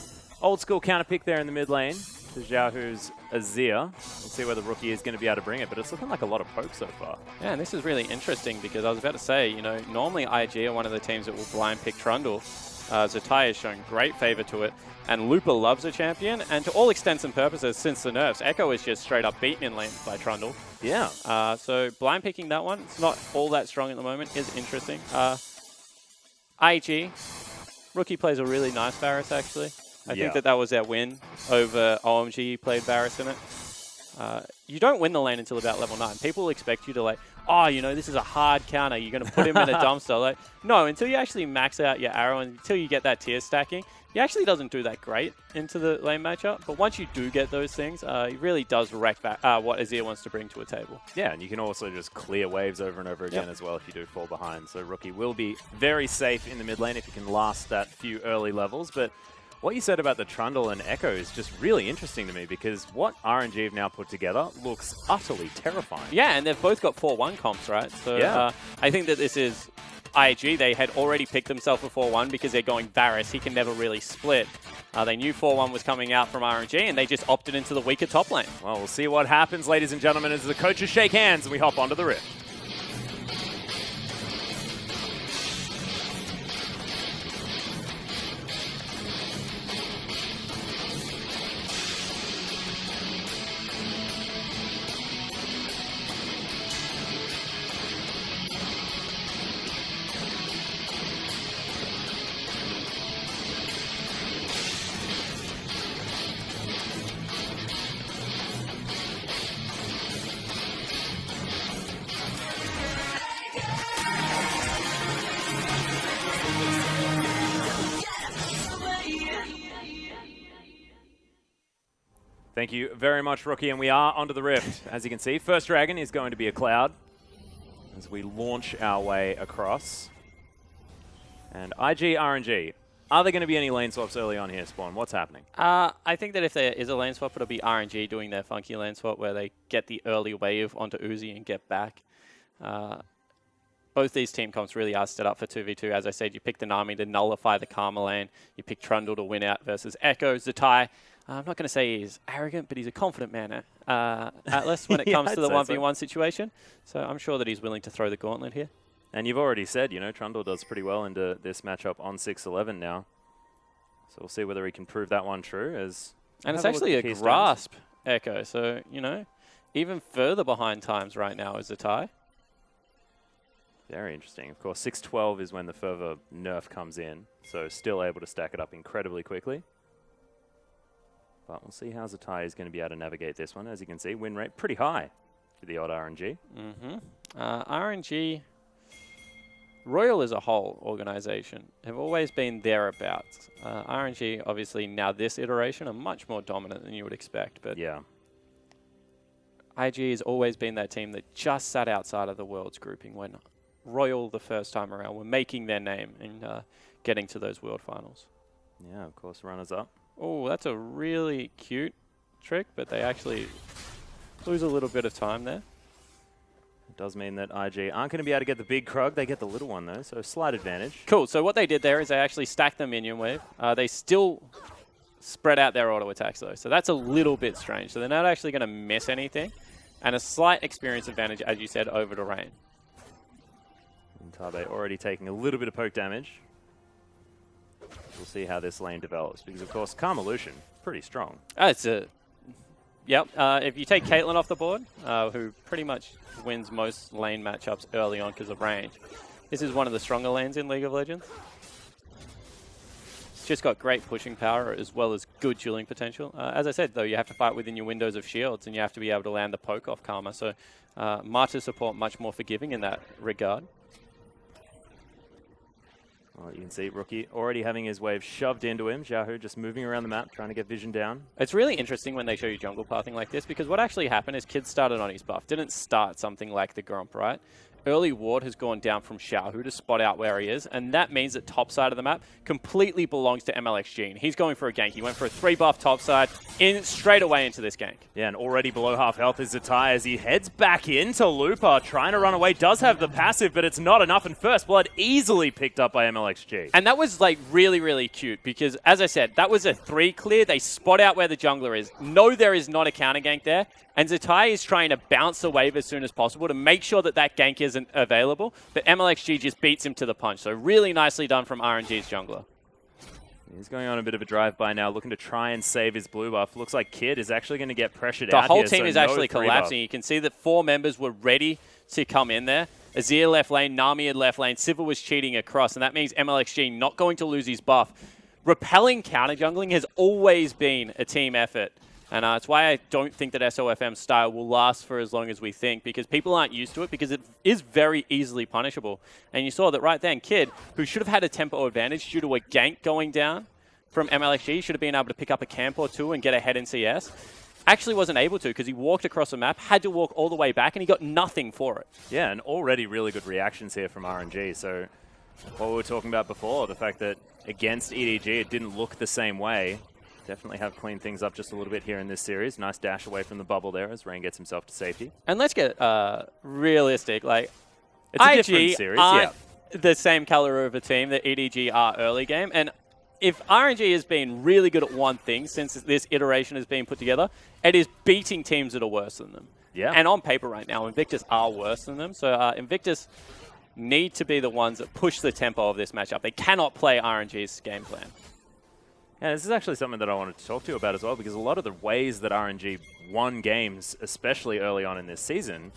old-school counter pick there in the mid lane to Xiaohu's Azir. We'll see whether Rookie is going to be able to bring it, but it's looking like a lot of poke so far. Yeah, and this is really interesting because I was about to say, you know, normally IG are one of the teams that will blind pick Trundle. Zatai has shown great favor to it, and Lupa loves a champion, and to all extents and purposes, since the nerfs, Echo is just straight up beaten in lane by Trundle. Yeah. So blind picking that one, it's not all that strong at the moment, is interesting. IG, Rookie plays a really nice Varus, actually. I think that was their win over OMG, played Varus in it. You don't win the lane until about level 9. People expect you to like, oh, you know, this is a hard counter. You're going to put him in a dumpster. Like, no, until you actually max out your arrow and until you get that tier stacking, he actually doesn't do that great into the lane matchup. But once you do get those things, he really does wreck back, what Azir wants to bring to a table. Yeah, and you can also just clear waves over and over again as well if you do fall behind. So Rookie will be very safe in the mid lane if he can last that few early levels. But what you said about the Trundle and Echo is just really interesting to me because what RNG have now put together looks utterly terrifying. Yeah, and they've both got 4-1 comps, right? So I think that this is IG. They had already picked themselves for 4-1 because they're going Varus. He can never really split. They knew 4-1 was coming out from RNG, and they just opted into the weaker top lane. Well, we'll see what happens, ladies and gentlemen, as the coaches shake hands and we hop onto the Rift. Thank you very much, Rookie, and we are onto the Rift. As you can see, first dragon is going to be a cloud as we launch our way across. And IG, RNG, are there going to be any lane swaps early on here, Spawn? What's happening? I think that if there is a lane swap, it'll be RNG doing their funky lane swap where they get the early wave onto Uzi and get back. Both these team comps really are set up for 2v2. As I said, you pick the Nami to nullify the Karma lane. You pick Trundle to win out versus Echo. Zatai, I'm not going to say he's arrogant, but he's a confident man, Atlas, when it comes to the 1v1 situation. So I'm sure that he's willing to throw the gauntlet here. And you've already said, you know, Trundle does pretty well into this matchup on 6-11 now. So we'll see whether he can prove that one true. And it's actually a grasp Echo. So, you know, even further behind times right now is Zatai. Very interesting. Of course, 6-12 is when the further nerf comes in. So still able to stack it up incredibly quickly. But we'll see how Zatai is going to be able to navigate this one. As you can see, win rate pretty high for the odd RNG. RNG, Royal as a whole organization, have always been thereabouts. RNG, obviously, now this iteration, are much more dominant than you would expect. But yeah, IG has always been that team that just sat outside of the Worlds grouping when Royal, the first time around, were making their name and getting to those World Finals. Yeah, of course, runners up. Oh, that's a really cute trick, but they actually lose a little bit of time there. It does mean that IG aren't going to be able to get the big Krug. They get the little one, though, so slight advantage. Cool. So what they did there is they actually stacked the minion wave. They still spread out their auto attacks, though. So that's a little bit strange. So they're not actually going to miss anything. And a slight experience advantage, as you said, over to Rain. And Tabe already taking a little bit of poke damage. We'll see how this lane develops, because, of course, Karma Lucian, pretty strong. It's a... Yep. If you take Caitlyn off the board, who pretty much wins most lane matchups early on because of range, this is one of the stronger lanes in League of Legends. just got great pushing power as well as good dueling potential. As I said, though, you have to fight within your windows of shields, and you have to be able to land the poke off Karma. So Martyr support much more forgiving in that regard. Well, you can see Rookie already having his wave shoved into him. Xiaohu just moving around the map, trying to get vision down. It's really interesting when they show you jungle pathing like this, because what actually happened is Kid started on his buff. Didn't start something like the Gromp, right? Early ward has gone down from Xiaohu to spot out where he is, and that means that top side of the map completely belongs to MLXG, and he's going for a gank. He went for a 3-buff top side, straight away into this gank. Yeah, and already below half health is Zatai as he heads back into Lupa, trying to run away. Does have the passive, but it's not enough, and First Blood easily picked up by MLXG. And that was like really, really cute, because as I said, that was a 3 clear. They spot out where the jungler is. No, there is not a counter gank there. And Zatai is trying to bounce the wave as soon as possible to make sure that that gank isn't available. But MLXG just beats him to the punch. So really nicely done from RNG's jungler. He's going on a bit of a drive-by now, looking to try and save his blue buff. Looks like Kid is actually going to get pressured out here. The whole here, team is no actually collapsing. buff. You can see that 4 members were ready to come in there. Azir left lane, Nami had left lane, Sivir was cheating across, and that means MLXG not going to lose his buff. Repelling counter jungling has always been a team effort. And it's why I don't think that SOFM style will last for as long as we think, because people aren't used to it, because it is very easily punishable. And you saw that right then, Kid, who should have had a tempo advantage due to a gank going down from MLXG, should have been able to pick up a camp or 2 and get ahead in CS, actually wasn't able to because he walked across the map, had to walk all the way back, and he got nothing for it. Yeah, and already really good reactions here from RNG. So what we were talking about before, the fact that against EDG it didn't look the same way. Definitely have cleaned things up just a little bit here in this series. Nice dash away from the bubble there as Rain gets himself to safety. And let's get realistic. Like, it's a IG different series, aren't the same caliber of a team that EDG are early game. And if RNG has been really good at one thing since this iteration has been put together, it is beating teams that are worse than them. Yeah. And on paper right now, Invictus are worse than them. So Invictus need to be the ones that push the tempo of this matchup. They cannot play RNG's game plan. Yeah, this is actually something that I wanted to talk to you about as well, because a lot of the ways that RNG won games, especially early on in this season,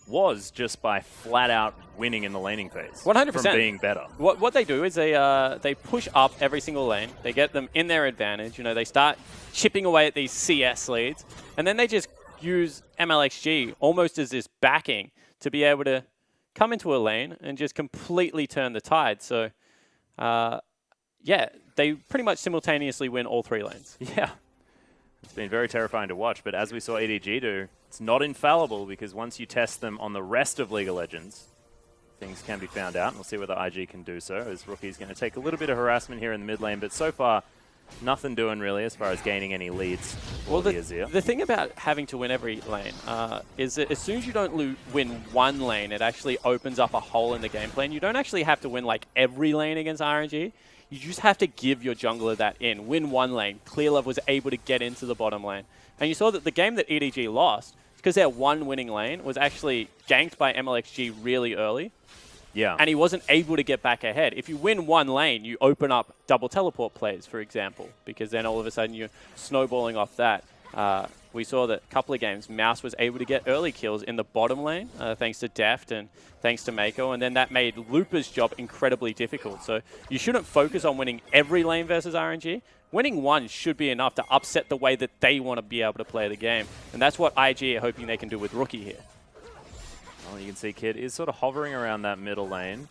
was just by flat-out winning in the laning phase. 100%. From being better. What they do is they push up every single lane. They get them in their advantage. You know, they start chipping away at these CS leads, and then they just use MLXG almost as this backing to be able to come into a lane and just completely turn the tide. So, yeah, they pretty much simultaneously win all 3 lanes. Yeah. It's been very terrifying to watch, but as we saw EDG do, it's not infallible, because once you test them on the rest of League of Legends, things can be found out, and we'll see whether IG can do so, as Rookie's going to take a little bit of harassment here in the mid lane, but so far, nothing doing really as far as gaining any leads for the Azir. The thing about having to win every lane is that as soon as you don't win one lane, it actually opens up a hole in the game plan. You don't actually have to win like every lane against RNG. You just have to give your jungler that in. Win one lane. Clearlove was able to get into the bottom lane. And you saw that the game that EDG lost, because their one winning lane was actually ganked by MLXG really early. Yeah. And he wasn't able to get back ahead. If you win one lane, you open up double teleport plays, for example, because then all of a sudden you're snowballing off that. We saw that a couple of games, Mouse was able to get early kills in the bottom lane, thanks to Deft and thanks to Mako, and then that made Lupa's job incredibly difficult. So you shouldn't focus on winning every lane versus RNG. Winning one should be enough to upset the way that they want to be able to play the game. And that's what IG are hoping they can do with Rookie here. Well, you can see Kid is sort of hovering around that middle lane,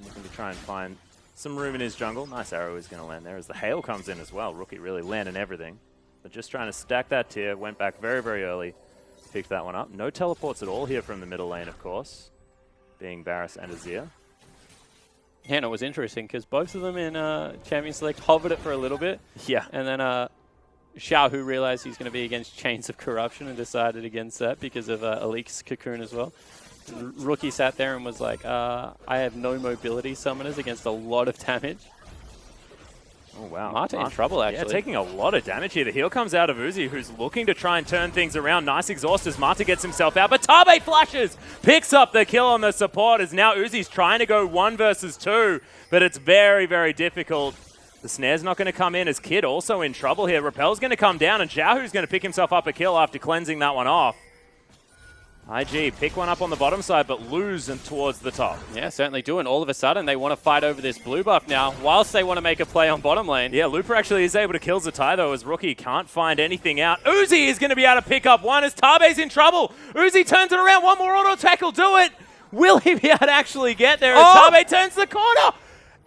looking to try and find some room in his jungle. Nice arrow is going to land there as the hail comes in as well. Rookie really landing everything. But just trying to stack that tier, went back very, very early, picked that one up. No teleports at all here from the middle lane, of course, being Varus and Azir. Yeah, and it was interesting because both of them in Champion Select hovered it for a little bit. Yeah. And then Xiaohu realized he's going to be against Chains of Corruption and decided against that because of Alik's Cocoon as well. Rookie sat there and was like, I have no mobility summoners against a lot of damage. Oh, wow. Martin in trouble, actually. Yeah, taking a lot of damage here. The heal comes out of Uzi, who's looking to try and turn things around. Nice exhaust as Martin gets himself out, but Tabe flashes, picks up the kill on the support, as now Uzi's trying to go 1 versus 2, but it's very, very difficult. The snare's not going to come in, as Kid also in trouble here. Repel's going to come down, and Xiaohu's going to pick himself up a kill after cleansing that one off. IG pick one up on the bottom side, but lose and towards the top. Yeah, certainly do. And all of a sudden, they want to fight over this blue buff now, whilst they want to make a play on bottom lane. Yeah, Looper actually is able to kill Zatai, though, as Rookie can't find anything out. Uzi is going to be able to pick up one as Tabe's in trouble. Uzi turns it around. One more auto attack will do it. Will he be able to actually get there? As Tabe turns the corner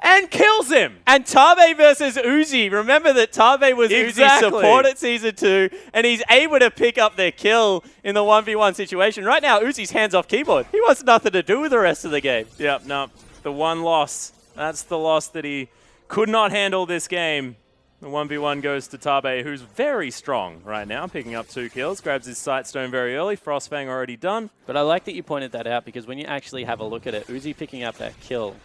and kills him. And Tabe versus Uzi. Remember that Tabe was Uzi's support at Season 2, and he's able to pick up their kill in the 1v1 situation. Right now, Uzi's hands off keyboard. He wants nothing to do with the rest of the game. Yep, no. The one loss. That's the loss that he could not handle this game. The 1v1 goes to Tabe, who's very strong right now, picking up 2 kills. Grabs his Sightstone very early. Frostfang already done. But I like that you pointed that out, because when you actually have a look at it, Uzi picking up that kill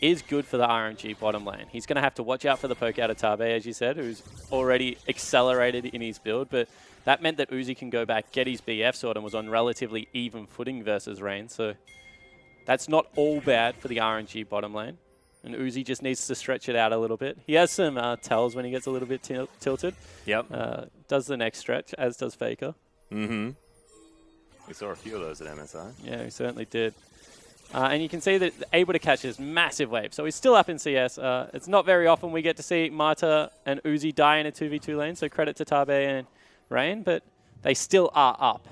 is good for the RNG bottom lane. He's going to have to watch out for the poke out of Tabe, as you said, who's already accelerated in his build, but that meant that Uzi can go back, get his BF sword, and was on relatively even footing versus Rain, so that's not all bad for the RNG bottom lane. And Uzi just needs to stretch it out a little bit. He has some tells when he gets a little bit tilted. Yep. Does the next stretch, as does Faker. Mm-hmm. We saw a few of those at MSI. Yeah, he certainly did. And you can see that able to catch this massive wave. So he's still up in CS. It's not very often we get to see Marta and Uzi die in a 2v2 lane, so credit to Tabe and Rain, but they still are up.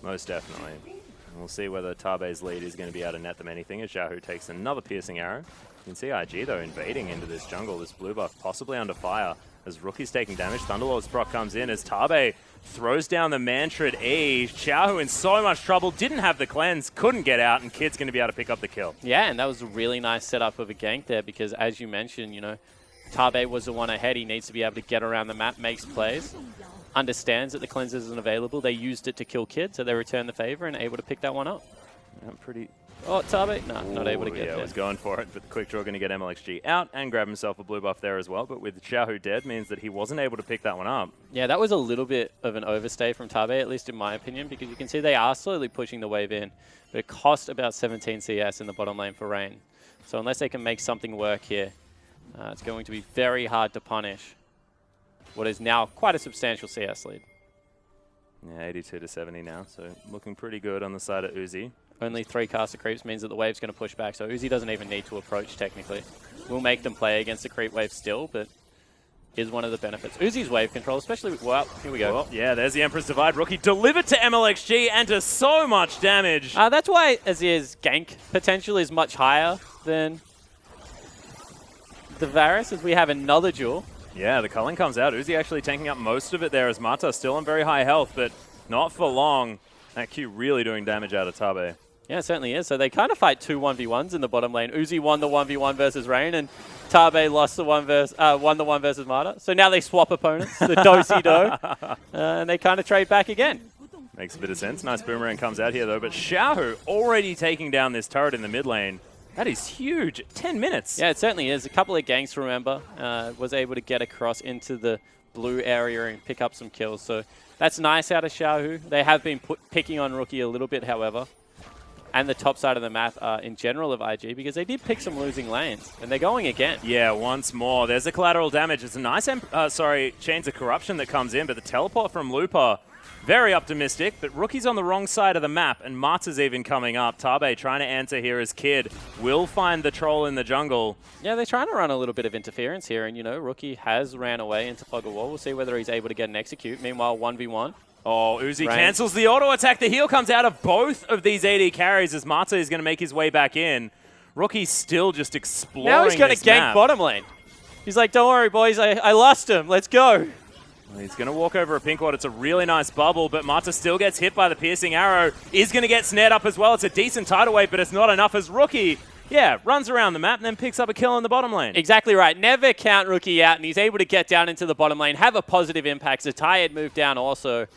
Most definitely. We'll see whether Tabe's lead is going to be able to net them anything as Xiaohu takes another piercing arrow. You can see IG, though, invading into this jungle, this blue buff possibly under fire as Rookie's taking damage. Thunderlord's proc comes in as Tabe throws down the Mantrid E. Xiaohu in so much trouble, didn't have the cleanse, couldn't get out, and Kid's going to be able to pick up the kill. Yeah, and that was a really nice setup of a gank there because, as you mentioned, you know, Tabe was the one ahead. He needs to be able to get around the map, makes plays, understands that the cleanse isn't available. They used it to kill Kid, so they returned the favor and able to pick that one up. Pretty... Oh, Tabe? No, not able to get yeah, there. was going for it, but the quick draw going to get MLXG out and grab himself a blue buff there as well. But with Xiaohu dead means that he wasn't able to pick that one up. Yeah, that was a little bit of an overstay from Tabe, at least in my opinion, because you can see they are slowly pushing the wave in, but it cost about 17 CS in the bottom lane for Rain. So unless they can make something work here, it's going to be very hard to punish what is now quite a substantial CS lead. Yeah, 82 to 70 now, so looking pretty good on the side of Uzi. Only 3 caster creeps means that the wave's going to push back, so Uzi doesn't even need to approach technically. We'll make them play against the creep wave still, but is one of the benefits. Uzi's wave control, especially with, well, here we go. Well, yeah, there's the Emperor's Divide. Rookie delivered to MLXG and to so much damage. That's why Azir's gank potential is much higher than the Varus, as we have another duel. Yeah, the culling comes out. Uzi actually tanking up most of it there as Mata still on very high health, but not for long. That Q really doing damage out of Tabe. Yeah, it certainly is. So they kind of fight 2 1v1s in the bottom lane. Uzi won the 1v1 versus Rain, and Tabe lost the won the 1 versus Marta. So now they swap opponents, the do-si-do, and they kind of trade back again. Makes a bit of sense. Nice boomerang comes out here, though. But Xiaohu already taking down this turret in the mid lane. That is huge. 10 minutes. Yeah, it certainly is. A couple of ganks, remember, was able to get across into the blue area and pick up some kills. So that's nice out of Xiaohu. They have been picking on Rookie a little bit, however, and the top side of the map in general of IG, because they did pick some losing lanes, and they're going again. Yeah, once more. There's a collateral damage. It's a nice, Chains of Corruption that comes in, but the teleport from Looper, very optimistic, but Rookie's on the wrong side of the map, and Marta's even coming up. Tabe trying to answer here as Kid will find the troll in the jungle. Yeah, they're trying to run a little bit of interference here, and, you know, Rookie has ran away into Plug a Wall. We'll see whether he's able to get an execute. Meanwhile, 1v1. Oh, Uzi Rain cancels the auto attack. The heal comes out of both of these AD carries as Marta is going to make his way back in. Rookie's still just exploring Now he's going to gank map. bottom lane. He's like, don't worry, boys. I lost him. Let's go. Well, he's going to walk over a pink ward. It's a really nice bubble, but Marta still gets hit by the piercing arrow. Is going to get snared up as well. It's a decent tidal wave, but it's not enough as Rookie, runs around the map and then picks up a kill in the bottom lane. Exactly right. Never count Rookie out, and he's able to get down into the bottom lane, have a positive impact. Zatai had moved down also.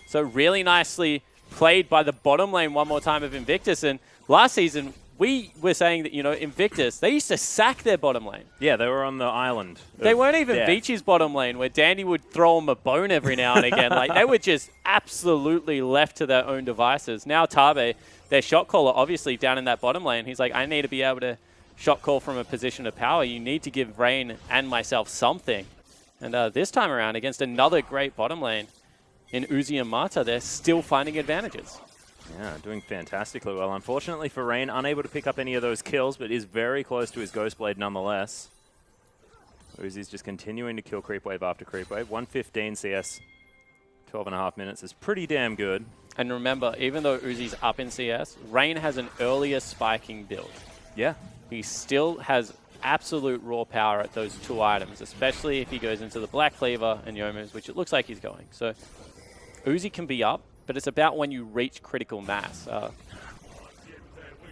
So really nicely played by the bottom lane one more time of Invictus. And last season, we were saying that, you know, Invictus, they used to sack their bottom lane. Yeah, they were on the island. They weren't even Vici's bottom lane, where Dandy would throw them a bone every now and again. Like, they were just absolutely left to their own devices. Now Tabe, their shot caller, obviously down in that bottom lane, he's like, I need to be able to shot call from a position of power. You need to give Rain and myself something. And this time around, against another great bottom lane, in Uzi and Marta, they're still finding advantages. Yeah, doing fantastically well. Unfortunately for Rain, unable to pick up any of those kills, but is very close to his Ghost Blade nonetheless. Uzi's just continuing to kill creep wave after creep wave. 115 CS, 12.5 minutes is pretty damn good. And remember, even though Uzi's up in CS, Rain has an earlier spiking build. Yeah. He still has absolute raw power at those 2 items, especially if he goes into the Black Cleaver and Youmu's, which it looks like he's going. So Uzi can be up, but it's about when you reach critical mass.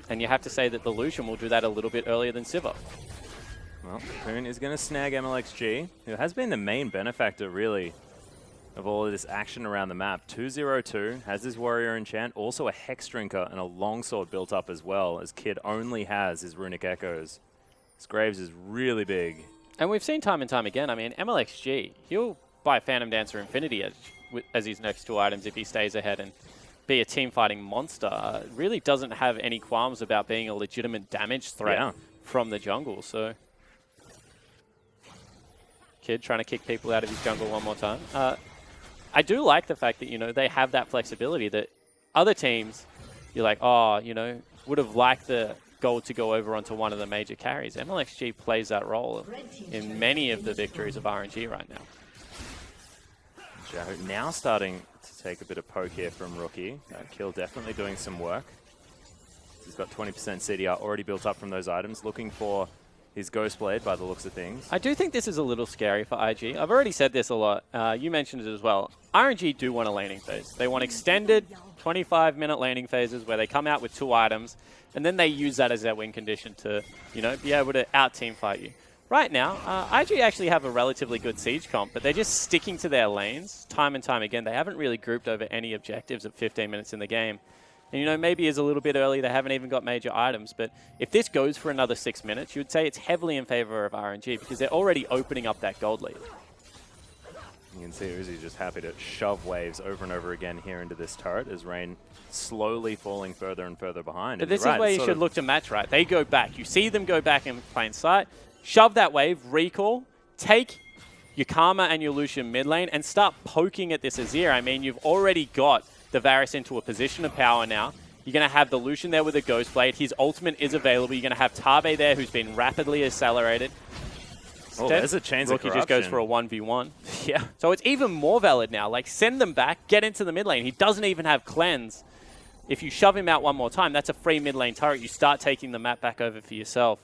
And you have to say that the Lucian will do that a little bit earlier than Sivir. Well, Cocoon is going to snag MLXG, who has been the main benefactor, really, of all of this action around the map. 202 has his Warrior Enchant, also a Hex Drinker and a Longsword built up as well, as Kid only has his Runic Echoes. His Graves is really big. And we've seen time and time again, I mean, MLXG, he'll buy Phantom Dancer Infinity as his next 2 items if he stays ahead and be a team-fighting monster. Really doesn't have any qualms about being a legitimate damage threat from the jungle, so... Kid trying to kick people out of his jungle one more time. I do like the fact that, you know, they have that flexibility that other teams, you're like, oh, you know, would have liked the gold to go over onto one of the major carries. MLXG plays that role in many of the victories of RNG right now. Joe now starting to take a bit of poke here from Rookie. Kill definitely doing some work. He's got 20% CDR already built up from those items, looking for his Ghost Blade by the looks of things. I do think this is a little scary for IG. I've already said this a lot. You mentioned it as well. RNG do want a laning phase. They want extended 25-minute laning phases where they come out with 2 items, and then they use that as their win condition to, you know, be able to out-team fight you. Right now, IG actually have a relatively good siege comp, but they're just sticking to their lanes time and time again. They haven't really grouped over any objectives at 15 minutes in the game. And, you know, maybe it's a little bit early. They haven't even got major items. But if this goes for another 6 minutes, you would say it's heavily in favor of RNG because they're already opening up that gold lead. You can see Uzi's just happy to shove waves over and over again here into this turret as Rain slowly falling further and further behind. But this is where you should look to match right. They go back. You see them go back in plain sight. Shove that wave, recall, take your Karma and your Lucian mid lane and start poking at this Azir. I mean, you've already got the Varus into a position of power now. You're going to have the Lucian there with a Ghost Blade. His ultimate is available. You're going to have Tabe there who's been rapidly accelerated. Oh, there's a Chains of Corruption. Rookie just goes for a 1v1. Yeah. So it's even more valid now. Like, send them back, get into the mid lane. He doesn't even have cleanse. If you shove him out one more time, that's a free mid lane turret. You start taking the map back over for yourself.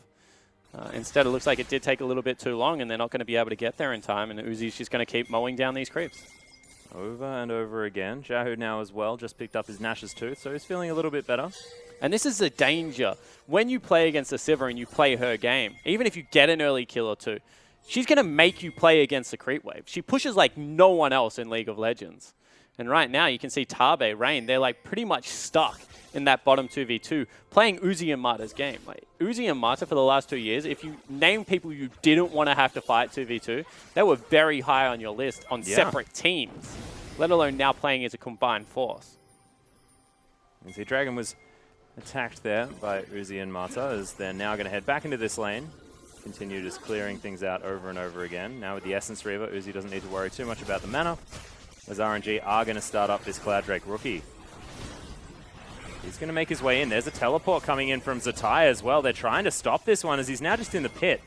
Instead, it looks like it did take a little bit too long, and they're not going to be able to get there in time, and Uzi's just going to keep mowing down these creeps. Over and over again. Jahu now as well just picked up his Nash's Tooth, so he's feeling a little bit better. And this is the danger. When you play against a Sivir and you play her game, even if you get an early kill or 2, she's going to make you play against the creep wave. She pushes like no one else in League of Legends. And right now, you can see Tabe, Rain, they're like pretty much stuck in that bottom 2v2, playing Uzi and Marta's game. Like, Uzi and Marta for the last 2 years, if you name people you didn't want to have to fight 2v2, they were very high on your list on separate teams, let alone now playing as a combined force. You see Dragon was attacked there by Uzi and Marta, as they're now going to head back into this lane. Continue just clearing things out over and over again. Now with the Essence Reaver, Uzi doesn't need to worry too much about the mana, as RNG are going to start up this Cloud Drake Rookie. He's going to make his way in. There's a teleport coming in from Zatai as well. They're trying to stop this one as he's now just in the pit.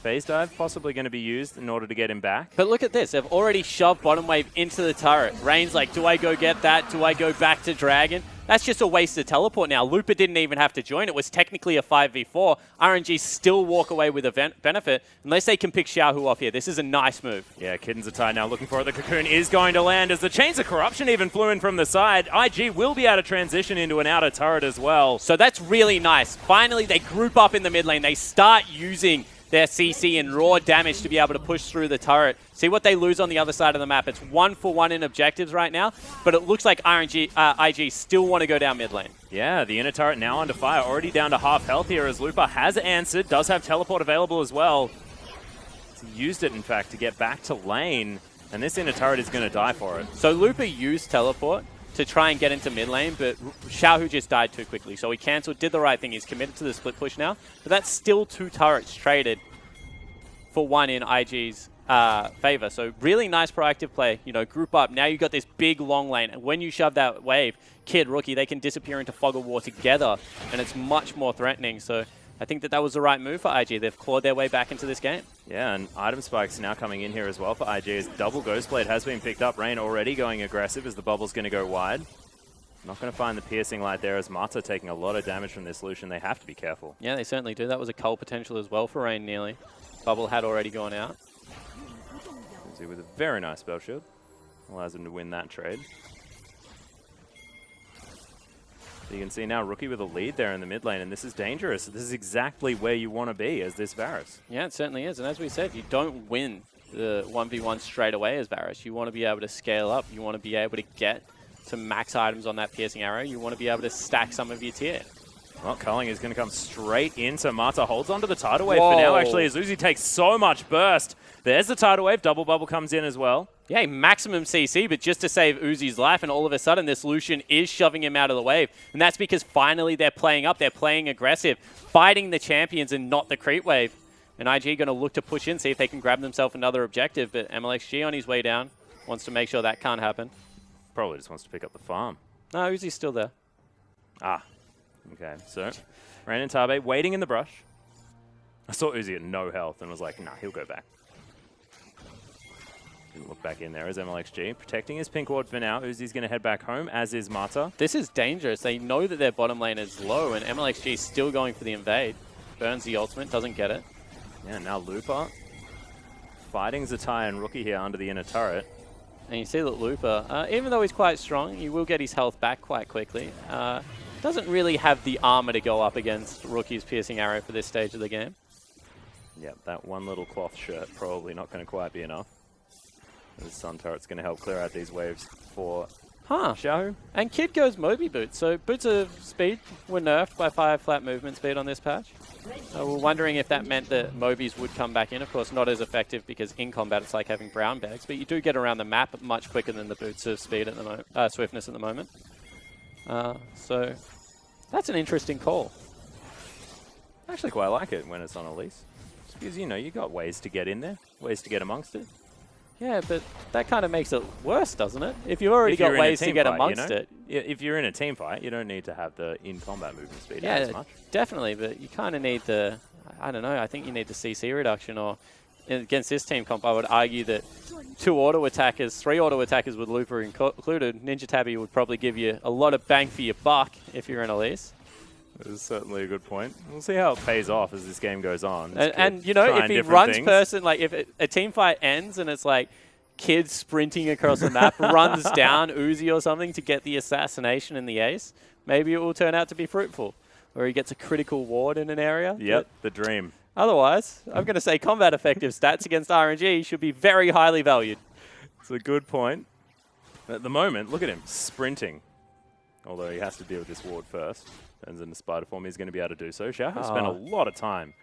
Phase dive possibly going to be used in order to get him back. But look at this. They've already shoved bottom wave into the turret. Rain's like, do I go get that? Do I go back to Dragon? That's just a wasted teleport now. Lupa didn't even have to join. It was technically a 5v4. RNG still walk away with a benefit unless they can pick Xiaohu off here. This is a nice move. Yeah, Kid and Zatai now looking for it. The Cocoon is going to land as the Chains of Corruption even flew in from the side. IG will be able to transition into an outer turret as well. So that's really nice. Finally, they group up in the mid lane. They start using their CC and raw damage to be able to push through the turret. See what they lose on the other side of the map. It's 1-for-1 in objectives right now, but it looks like IG still want to go down mid lane. Yeah, the inner turret now under fire, already down to half health here as Lupa has answered, does have teleport available as well. He used it, in fact, to get back to lane, and this inner turret is going to die for it. So Lupa used teleport to try and get into mid lane, but Xiaohu just died too quickly. So he cancelled, did the right thing. He's committed to the split push now. But that's still 2 turrets traded for 1 in IG's favor. So really nice proactive play. You know, group up. Now you've got this big long lane. And when you shove that wave, Kid, Rookie, they can disappear into Fog of War together. And it's much more threatening. So I think that was the right move for IG. They've clawed their way back into this game. Yeah, and item spikes now coming in here as well for IG as double Ghost Blade has been picked up. Rain already going aggressive as the bubble's going to go wide. Not going to find the piercing light there as Mata taking a lot of damage from this Lucian. They have to be careful. Yeah, they certainly do. That was a cull potential as well for Rain nearly. Bubble had already gone out. Uzi with a very nice spell shield. Allows him to win that trade. So you can see now Rookie with a lead there in the mid lane, and this is dangerous. This is exactly where you want to be as this Varus. Yeah, it certainly is. And as we said, you don't win the 1v1 straight away as Varus. You want to be able to scale up. You want to be able to get some max items on that piercing arrow. You want to be able to stack some of your tier. Well, Culling is going to come straight into Mata. Holds onto the tidal wave for now, actually, as Uzi takes so much burst. There's the tidal wave. Double bubble comes in as well. Yeah, maximum CC, but just to save Uzi's life, and all of a sudden this Lucian is shoving him out of the wave. And that's because finally they're playing up, they're playing aggressive, fighting the champions and not the creep wave. And IG going to look to push in, see if they can grab themselves another objective, but MLXG on his way down wants to make sure that can't happen. Probably just wants to pick up the farm. No, Uzi's still there. Ah, okay. So, Rain and Tabe waiting in the brush. I saw Uzi at no health and was like, nah, he'll go back. Didn't look back in there as MLXG. Protecting his pink ward for now. Uzi's going to head back home, as is Mata. This is dangerous. They know that their bottom lane is low, and MLXG is still going for the invade. Burns the ultimate, doesn't get it. Yeah, now Looper fighting Zatai and Rookie here under the inner turret. And you see that Looper, even though he's quite strong, he will get his health back quite quickly. Doesn't really have the armor to go up against Rookie's piercing arrow for this stage of the game. Yep, that one little cloth shirt probably not going to quite be enough. The Sun Turret's going to help clear out these waves for Xiaohu. And Kid goes Moby Boots. So Boots of Speed were nerfed by 5 flat movement speed on this patch. We're wondering if that meant that Mobies would come back in. Of course, not as effective because in combat it's like having brown bags, but you do get around the map much quicker than the Boots of Speed at the moment, Swiftness at the moment. So that's an interesting call. I actually quite like it when it's on Elise. Just because, you know, you got ways to get in there, ways to get amongst it. Yeah, but that kind of makes it worse, doesn't it? If you've already got ways to get amongst it. If you're in a team fight, you don't need to have the in-combat movement speed as much. Definitely, but you kind of need the, I don't know, I think you need the CC reduction, or against this team comp, I would argue that 3 auto attackers with Looper included, Ninja Tabby would probably give you a lot of bang for your buck if you're in Elise. That is certainly a good point. We'll see how it pays off as this game goes on. And you know, if he runs person, like if a team fight ends and it's like Kid sprinting across the map, runs down Uzi or something to get the assassination and the ace, maybe it will turn out to be fruitful. Or he gets a critical ward in an area. Yep, the dream. Otherwise, I'm going to say combat effective stats against RNG should be very highly valued. It's a good point. At the moment, look at him sprinting. Although he has to deal with this ward first. Turns into spider form, he's going to be able to do so. Xiao has spent a lot of time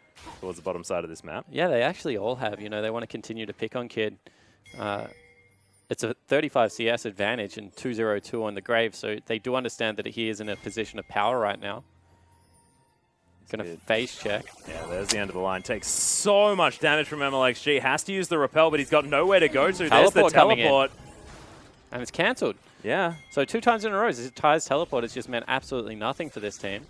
towards the bottom side of this map. Yeah, they actually all have. You know, they want to continue to pick on Kid. It's a 35 CS advantage and 202 on the grave, so they do understand that he is in a position of power right now. Going to face check. Yeah, there's the end of the line. Takes so much damage from MLXG. Has to use the repel, but he's got nowhere to go to. There's the teleport. And it's cancelled. Yeah. So 2 times in a row, Ty's teleport has just meant absolutely nothing for this team.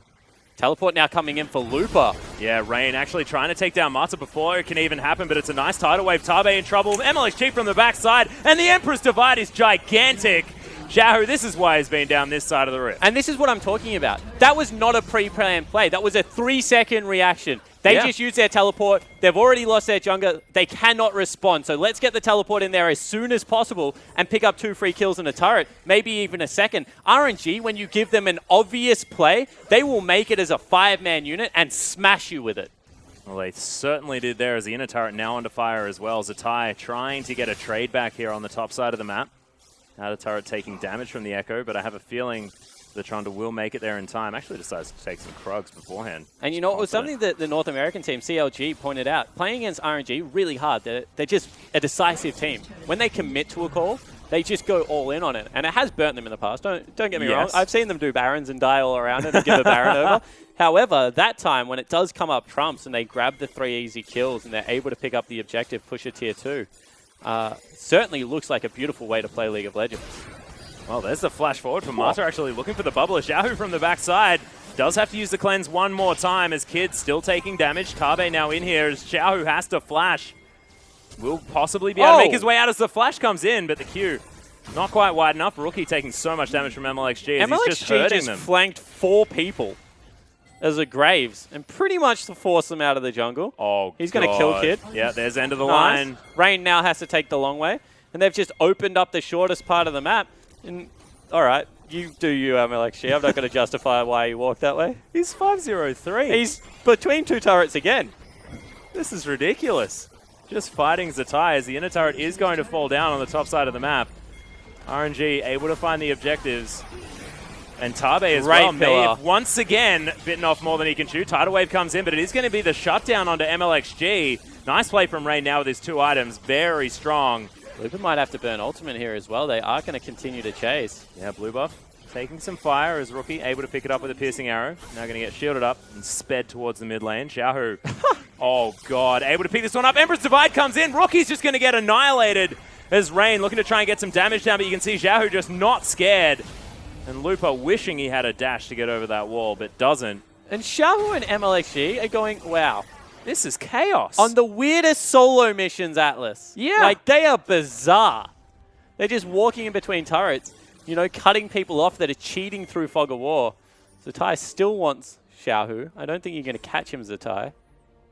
Teleport now coming in for Looper. Yeah, Rain actually trying to take down Mata before it can even happen, but it's a nice tidal wave. Tabe in trouble. MLXG from the backside, and the Emperor's Divide is gigantic. Xiaohu, this is why he's been down this side of the rift. And this is what I'm talking about. That was not a pre-planned play. That was a 3-second reaction. They just used their teleport. They've already lost their jungler. They cannot respond. So let's get the teleport in there as soon as possible and pick up 2 free kills in a turret, maybe even a second. RNG, when you give them an obvious play, they will make it as a 5-man unit and smash you with it. Well, they certainly did there as the inner turret now under fire as well. Zatai trying to get a trade back here on the top side of the map. Outer turret taking damage from the Echo, but I have a feeling the Trundle will make it there in time. Actually decides to take some Krugs beforehand. And you know, it was something that the North American team, CLG, pointed out. Playing against RNG, really hard. They're just a decisive team. When they commit to a call, they just go all in on it. And it has burnt them in the past. Don't get me wrong. Yes. I've seen them do Barons and die all around it and give a Baron over. However, that time when it does come up trumps and they grab the 3 easy kills and they're able to pick up the objective, push a tier 2, certainly looks like a beautiful way to play League of Legends. Well, there's the flash forward for Mata, actually looking for the bubble. Xiaohu from the backside does have to use the cleanse one more time as Kid still taking damage. Tabe now in here as Xiaohu has to flash. Will possibly be able to make his way out as the flash comes in, but the Q not quite wide enough. Rookie taking so much damage from MLXG as he's just hurting them. Flanked 4 people as a Graves and pretty much to force them out of the jungle. Oh, he's going to kill Kid. Yeah, there's end of the Nice. line. Rain now has to take the long way, and they've just opened up the shortest part of the map. And all right, you do you, MLXG. I'm not going to justify why you walked that way. He's 5-0-3. He's between 2 turrets again. This is ridiculous. Just fighting Zatai as the inner turret is going to fall down on the top side of the map. RNG able to find the objectives. And Tabe as well may have once again bitten off more than he can chew. Tidal Wave comes in, but it is going to be the shutdown onto MLXG. Nice play from Rain now with his 2 items. Very strong. Lupin might have to burn ultimate here as well. They are going to continue to chase. Yeah, blue buff taking some fire as Rookie able to pick it up with a piercing arrow. Now going to get shielded up and sped towards the mid lane. Xiaohu. Oh, God. Able to pick this one up. Emperor's Divide comes in. Rookie's just going to get annihilated as Rain looking to try and get some damage down, but you can see Xiaohu just not scared. And Lupa wishing he had a dash to get over that wall, but doesn't. And Xiaohu and MLXG are going, wow. This is chaos. On the weirdest solo missions, Atlas. Yeah. Like, they are bizarre. They're just walking in between turrets, you know, cutting people off that are cheating through Fog of War. Zatai still wants Xiaohu. I don't think you're going to catch him, Zatai.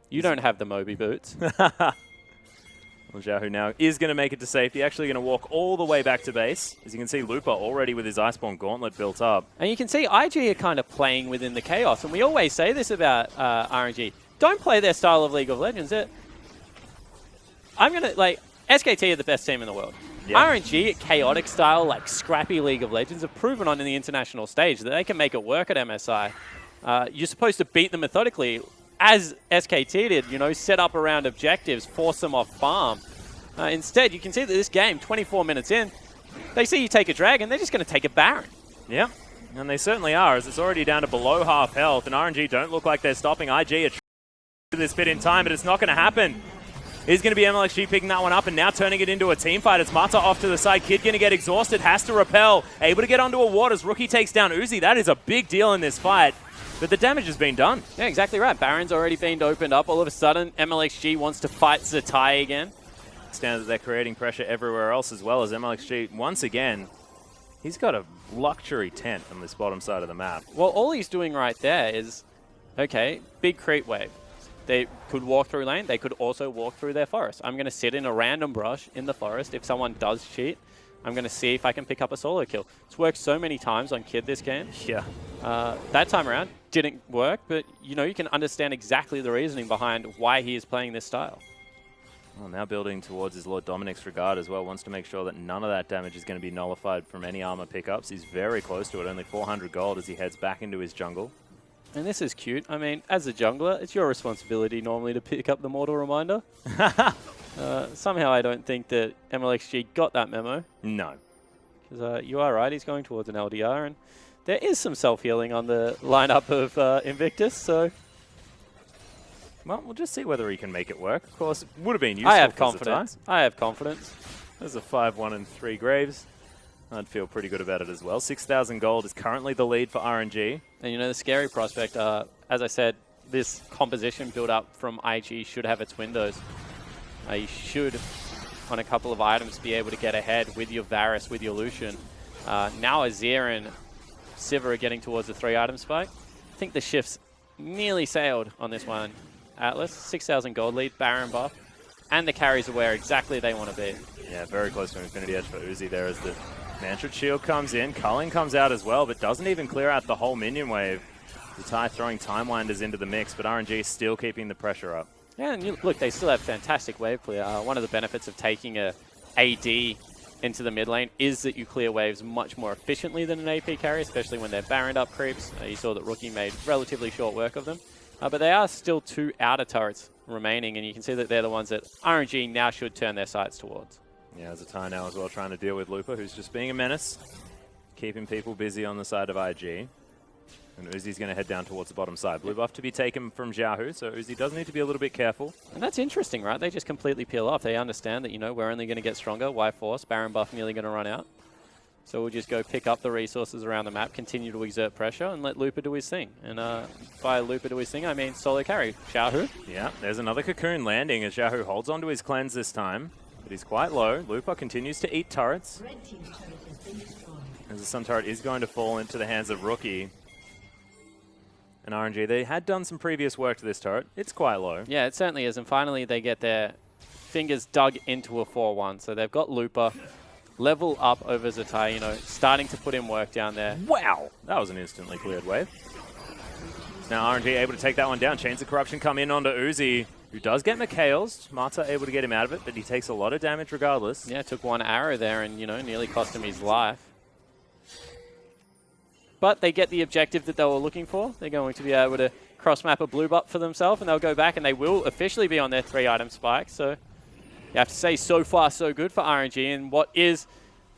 You don't have the Moby boots. Well, Xiaohu now is going to make it to safety, actually going to walk all the way back to base. As you can see, Lupa already with his Iceborne Gauntlet built up. And you can see IG are kind of playing within the chaos. And we always say this about RNG. Don't play their style of League of Legends. I'm going to, like, SKT are the best team in the world. Yep. RNG, chaotic style, like scrappy League of Legends, have proven on in the international stage that they can make it work at MSI. You're supposed to beat them methodically, as SKT did, you know, set up around objectives, force them off farm. Instead, you can see that this game, 24 minutes in, they see you take a dragon, they're just going to take a Baron. Yeah, and they certainly are, as it's already down to below half health, and RNG don't look like they're stopping. IG are trying to this bit in time, but it's not going to happen. Is going to be MLXG picking that one up and now turning it into a team fight. It's Mata off to the side. Kid going to get exhausted, has to repel. Able to get onto a ward as Rookie takes down Uzi. That is a big deal in this fight. But the damage has been done. Yeah, exactly right. Baron's already been opened up. All of a sudden, MLXG wants to fight Zatai again. Stands that they're creating pressure everywhere else as well as MLXG. Once again, he's got a luxury tent on this bottom side of the map. Well, all he's doing right there is, okay, big creep wave. They could walk through lane. They could also walk through their forest. I'm going to sit in a random brush in the forest. If someone does cheat, I'm going to see if I can pick up a solo kill. It's worked so many times on Kid this game. Yeah. That time around didn't work, but you know you can understand exactly the reasoning behind why he is playing this style. Well, now building towards his Lord Dominic's regard as well. Wants to make sure that none of that damage is going to be nullified from any armor pickups. He's very close to it. Only 400 gold as he heads back into his jungle. And this is cute. I mean, as a jungler, it's your responsibility normally to pick up the Mortal Reminder. Somehow I don't think that MLXG got that memo. No. Because you are right, he's going towards an LDR, and there is some self-healing on the lineup of Invictus, so... Well, we'll just see whether he can make it work. Of course, it would have been useful. I have confidence. I have confidence. There's a 5-1 and 3 Graves. I'd feel pretty good about it as well. 6,000 gold is currently the lead for RNG. And you know, the scary prospect, as I said, this composition build up from IG should have its windows. You should, on a couple of items, be able to get ahead with your Varus, with your Lucian. Now Azir and Sivir are getting towards the 3-item spike. I think the shift's nearly sailed on this one. Atlas, 6,000 gold lead, Baron buff, and the carries are where exactly they want to be. Yeah, very close to Infinity Edge for Uzi there as the Mantra Shield comes in. Culling comes out as well, but doesn't even clear out the whole minion wave. Zatai throwing Time Winders into the mix, but RNG is still keeping the pressure up. Yeah, and look, they still have fantastic wave clear. One of the benefits of taking a AD into the mid lane is that you clear waves much more efficiently than an AP carry, especially when they're Baroned up creeps. You saw that Rookie made relatively short work of them. But they are still 2 outer turrets remaining, and you can see that they're the ones that RNG now should turn their sights towards. Yeah, Zatai now as well trying to deal with Lupa, who's just being a menace, keeping people busy on the side of IG. And Uzi's going to head down towards the bottom side. Blue buff to be taken from Xiaohu, so Uzi does need to be a little bit careful. And that's interesting, right? They just completely peel off. They understand that, you know, we're only going to get stronger. Why force? Baron buff nearly going to run out. So we'll just go pick up the resources around the map, continue to exert pressure, and let Lupa do his thing. And by Lupa do his thing, I mean solo carry. Xiaohu. Yeah, there's another Cocoon landing as Xiaohu holds onto his cleanse this time. But he's quite low. Lupa continues to eat turrets. As the Sun turret is going to fall into the hands of Rookie. And RNG, they had done some previous work to this turret. It's quite low. Yeah, it certainly is. And finally, they get their fingers dug into a 4-1. So they've got Lupa level up over Zatai, you know, starting to put in work down there. Wow! That was an instantly cleared wave. Now RNG able to take that one down. Chains of Corruption come in onto Uzi, who does get McHale's. Mata able to get him out of it, but he takes a lot of damage regardless. Yeah, took one arrow there and, you know, nearly cost him his life. But they get the objective that they were looking for. They're going to be able to cross-map a blue buff for themselves, and they'll go back, and they will officially be on their 3-item spike. So you have to say, so far, so good for RNG in what is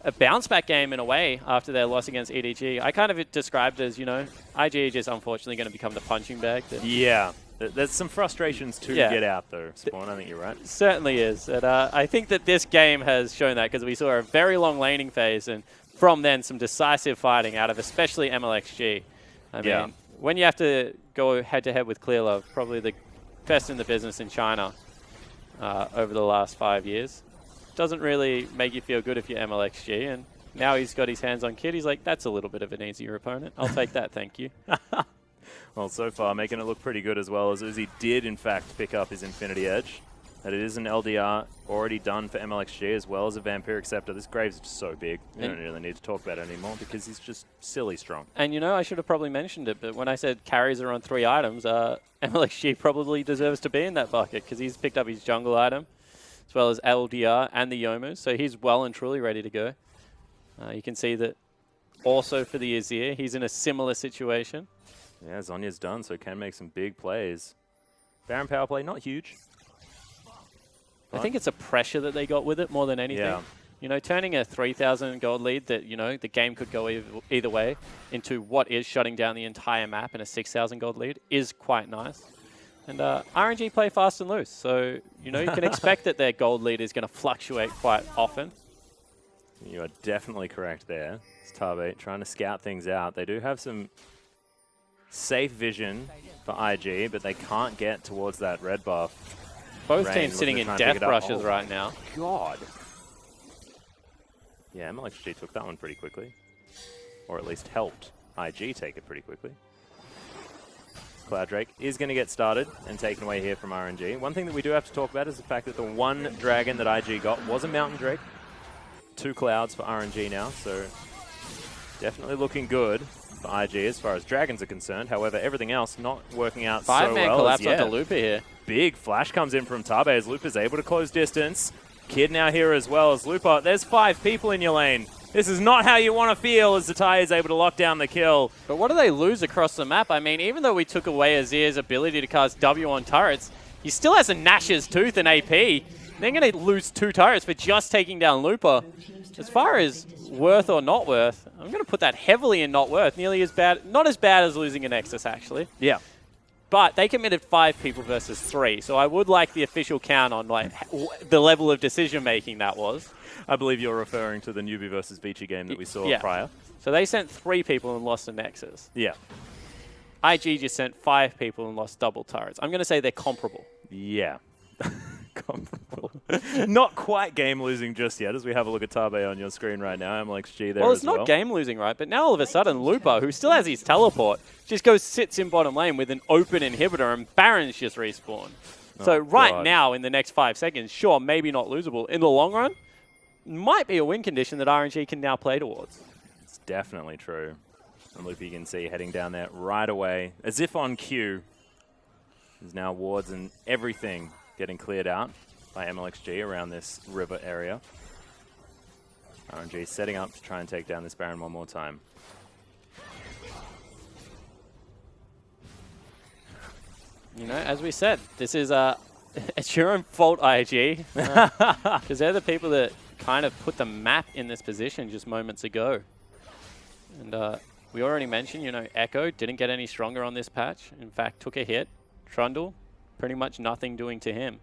a bounce-back game in a way after their loss against EDG. I kind of described it as, you know, IG is just unfortunately going to become the punching bag. Yeah. There's some frustrations to get out, though, Spawn. I think you're right. It certainly is. And I think that this game has shown that because we saw a very long laning phase, and from then some decisive fighting out of especially MLXG. I mean, when you have to go head-to-head with Clearlove, probably the best in the business in China over the last 5 years, doesn't really make you feel good if you're MLXG. And now he's got his hands on Kid. He's like, that's a little bit of an easier opponent. I'll take that, thank you. Well, so far, making it look pretty good as well, as Uzi did, in fact, pick up his Infinity Edge. That it is an LDR already done for MLXG, as well as a Vampiric Scepter. This Graves is just so big. You don't really need to talk about it anymore, because he's just silly strong. And, you know, I should have probably mentioned it, but when I said carries are on 3 items, MLXG probably deserves to be in that bucket, because he's picked up his jungle item, as well as LDR and the Yomus, so he's well and truly ready to go. You can see that also for the Azir, he's in a similar situation. Yeah, Zonya's done, so can make some big plays. Baron power play, not huge. I think it's a pressure that they got with it more than anything. Yeah. You know, turning a 3,000 gold lead that, you know, the game could go either way into what is shutting down the entire map in a 6,000 gold lead is quite nice. And RNG play fast and loose, so, you know, you can expect that their gold lead is going to fluctuate quite often. You are definitely correct there. It's Tabe trying to scout things out. They do have some safe vision for IG, but they can't get towards that red buff. Both Rain teams sitting in looking to try and death pick it up. rushes right now. God. Yeah, MLXG took that one pretty quickly. Or at least helped IG take it pretty quickly. Cloud Drake is going to get started and taken away here from RNG. One thing that we do have to talk about is the fact that the one dragon that IG got was a Mountain Drake. 2 clouds for RNG now, so definitely looking good for IG as far as dragons are concerned. However, everything else not working out so well. 5-man collapse onto Lupa here. Big flash comes in from Tabe as Lupa's able to close distance. Kid now here as well as Lupa. There's 5 people in your lane. This is not how you want to feel as Zatai is able to lock down the kill. But what do they lose across the map? I mean, even though we took away Azir's ability to cast W on turrets, he still has a Nash's Tooth in AP. They're going to lose 2 turrets for just taking down Lupa. As far as worth or not worth, I'm going to put that heavily in not worth. Nearly as bad, not as bad as losing a Nexus, actually. Yeah. But they committed 5 people versus 3, so I would like the official count on like the level of decision-making that was. I believe you're referring to the NewBee versus Vici game that we saw prior. So they sent 3 people and lost a Nexus. Yeah. IG just sent 5 people and lost double turrets. I'm going to say they're comparable. Yeah. Comparable. Not quite game losing just yet, as we have a look at Tabe on your screen right now. MLXG there well, it's as well. not game losing, right? But now all of a sudden, Lupa, who still has his teleport, just goes sits in bottom lane with an open inhibitor, and Baron's just respawn. So right now, in the next 5 seconds, sure, maybe not losable. In the long run, might be a win condition that RNG can now play towards. It's definitely true. And Lupa, you can see heading down there right away, as if on cue. There's now wards and everything getting cleared out by MLXG around this river area. RNG setting up to try and take down this Baron one more time. You know, as we said, this is it's your own fault, IG, because they're the people that kind of put the map in this position just moments ago. And we already mentioned, you know, Echo didn't get any stronger on this patch. In fact, took a hit. Trundle, pretty much nothing doing to him.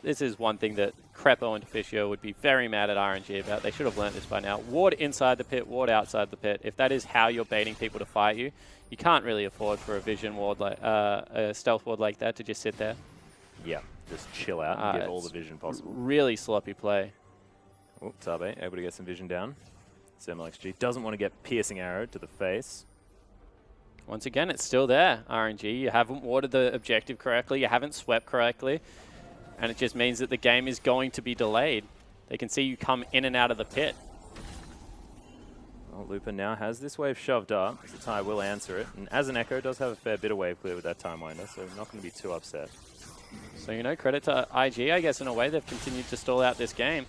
This is one thing that Crepo and Deficio would be very mad at RNG about. They should have learned this by now. Ward inside the pit, ward outside the pit. If that is how you're baiting people to fight you, you can't really afford for a vision ward like a stealth ward like that to just sit there. Yeah, just chill out and get all the vision possible. Really sloppy play. Oh, Tabe able to get some vision down. XG doesn't want to get piercing arrow to the face. Once again, it's still there, RNG. You haven't warded the objective correctly. You haven't swept correctly. And it just means that the game is going to be delayed. They can see you come in and out of the pit. Well, Looper now has this wave shoved up. Zatai will answer it. And as an Echo, does have a fair bit of wave clear with that Time Winder, so not going to be too upset. So, you know, credit to IG, I guess, in a way. They've continued to stall out this game.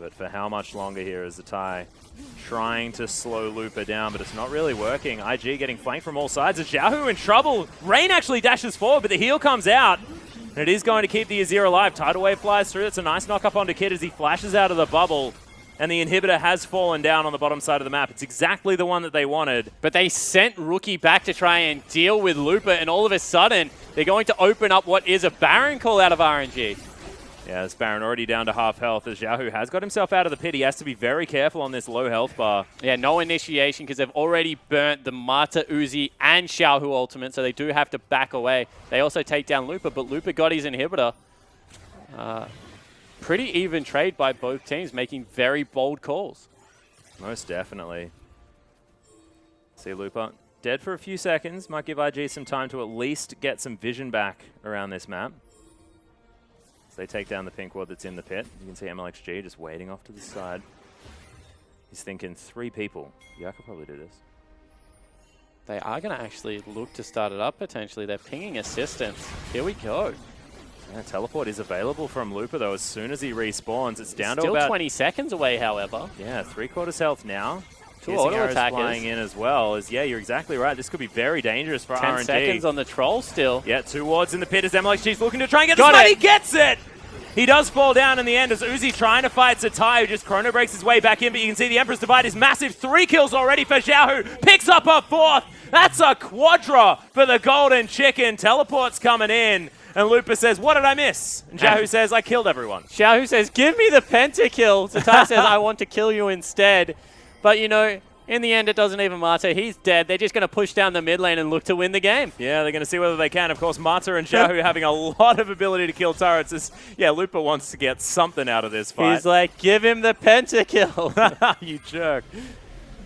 But for how much longer here is Zatai trying to slow Looper down, but it's not really working. IG getting flanked from all sides. Is Xiaohu in trouble? Rain actually dashes forward, but the heal comes out. And it is going to keep the Azir alive. Tidal Wave flies through. It's a nice knock up onto Kid as he flashes out of the bubble. And the inhibitor has fallen down on the bottom side of the map. It's exactly the one that they wanted. But they sent Rookie back to try and deal with Looper, and all of a sudden, they're going to open up what is a Baron call out of RNG. Yeah, this Baron already down to half health as Xiaohu has got himself out of the pit. He has to be very careful on this low health bar. Yeah, no initiation because they've already burnt the Mata, Uzi, and Xiaohu ultimate, so they do have to back away. They also take down Looper, but Looper got his inhibitor. Pretty even trade by both teams, making very bold calls. Most definitely. See Looper dead for a few seconds. Might give IG some time to at least get some vision back around this map. They take down the pink ward that's in the pit. You can see MLXG just waiting off to the side. He's thinking 3 people. Yeah, I could probably do this. They are going to actually look to start it up potentially. They're pinging assistance. Here we go. Yeah, teleport is available from Looper though as soon as he respawns. It's down Still to about 20 seconds away, however. Yeah, 3/4 health now. 2 auto attackers flying in as well. Yeah, you're exactly right. This could be very dangerous for 10 RNG. seconds on the troll still. Yeah, 2 wards in the pit as MLXG's looking to try and get the spot. He gets it! He does fall down in the end as Uzi trying to fight Zatai, who just chrono breaks his way back in, but you can see the Emperor's Divide is massive. 3 kills already for Xiaohu. Picks up a 4th. That's a quadra for the Golden Chicken. Teleport's coming in. And Looper says, what did I miss? And Xiaohu says, I killed everyone. Xiaohu says, give me the pentakill. Zatai says, I want to kill you instead. But, you know, in the end, it doesn't even matter. He's dead. They're just going to push down the mid lane and look to win the game. Yeah, they're going to see whether they can. Of course, Mata and Xiaohu having a lot of ability to kill turrets. Yeah, Looper wants to get something out of this fight. He's like, give him the pentakill. You jerk.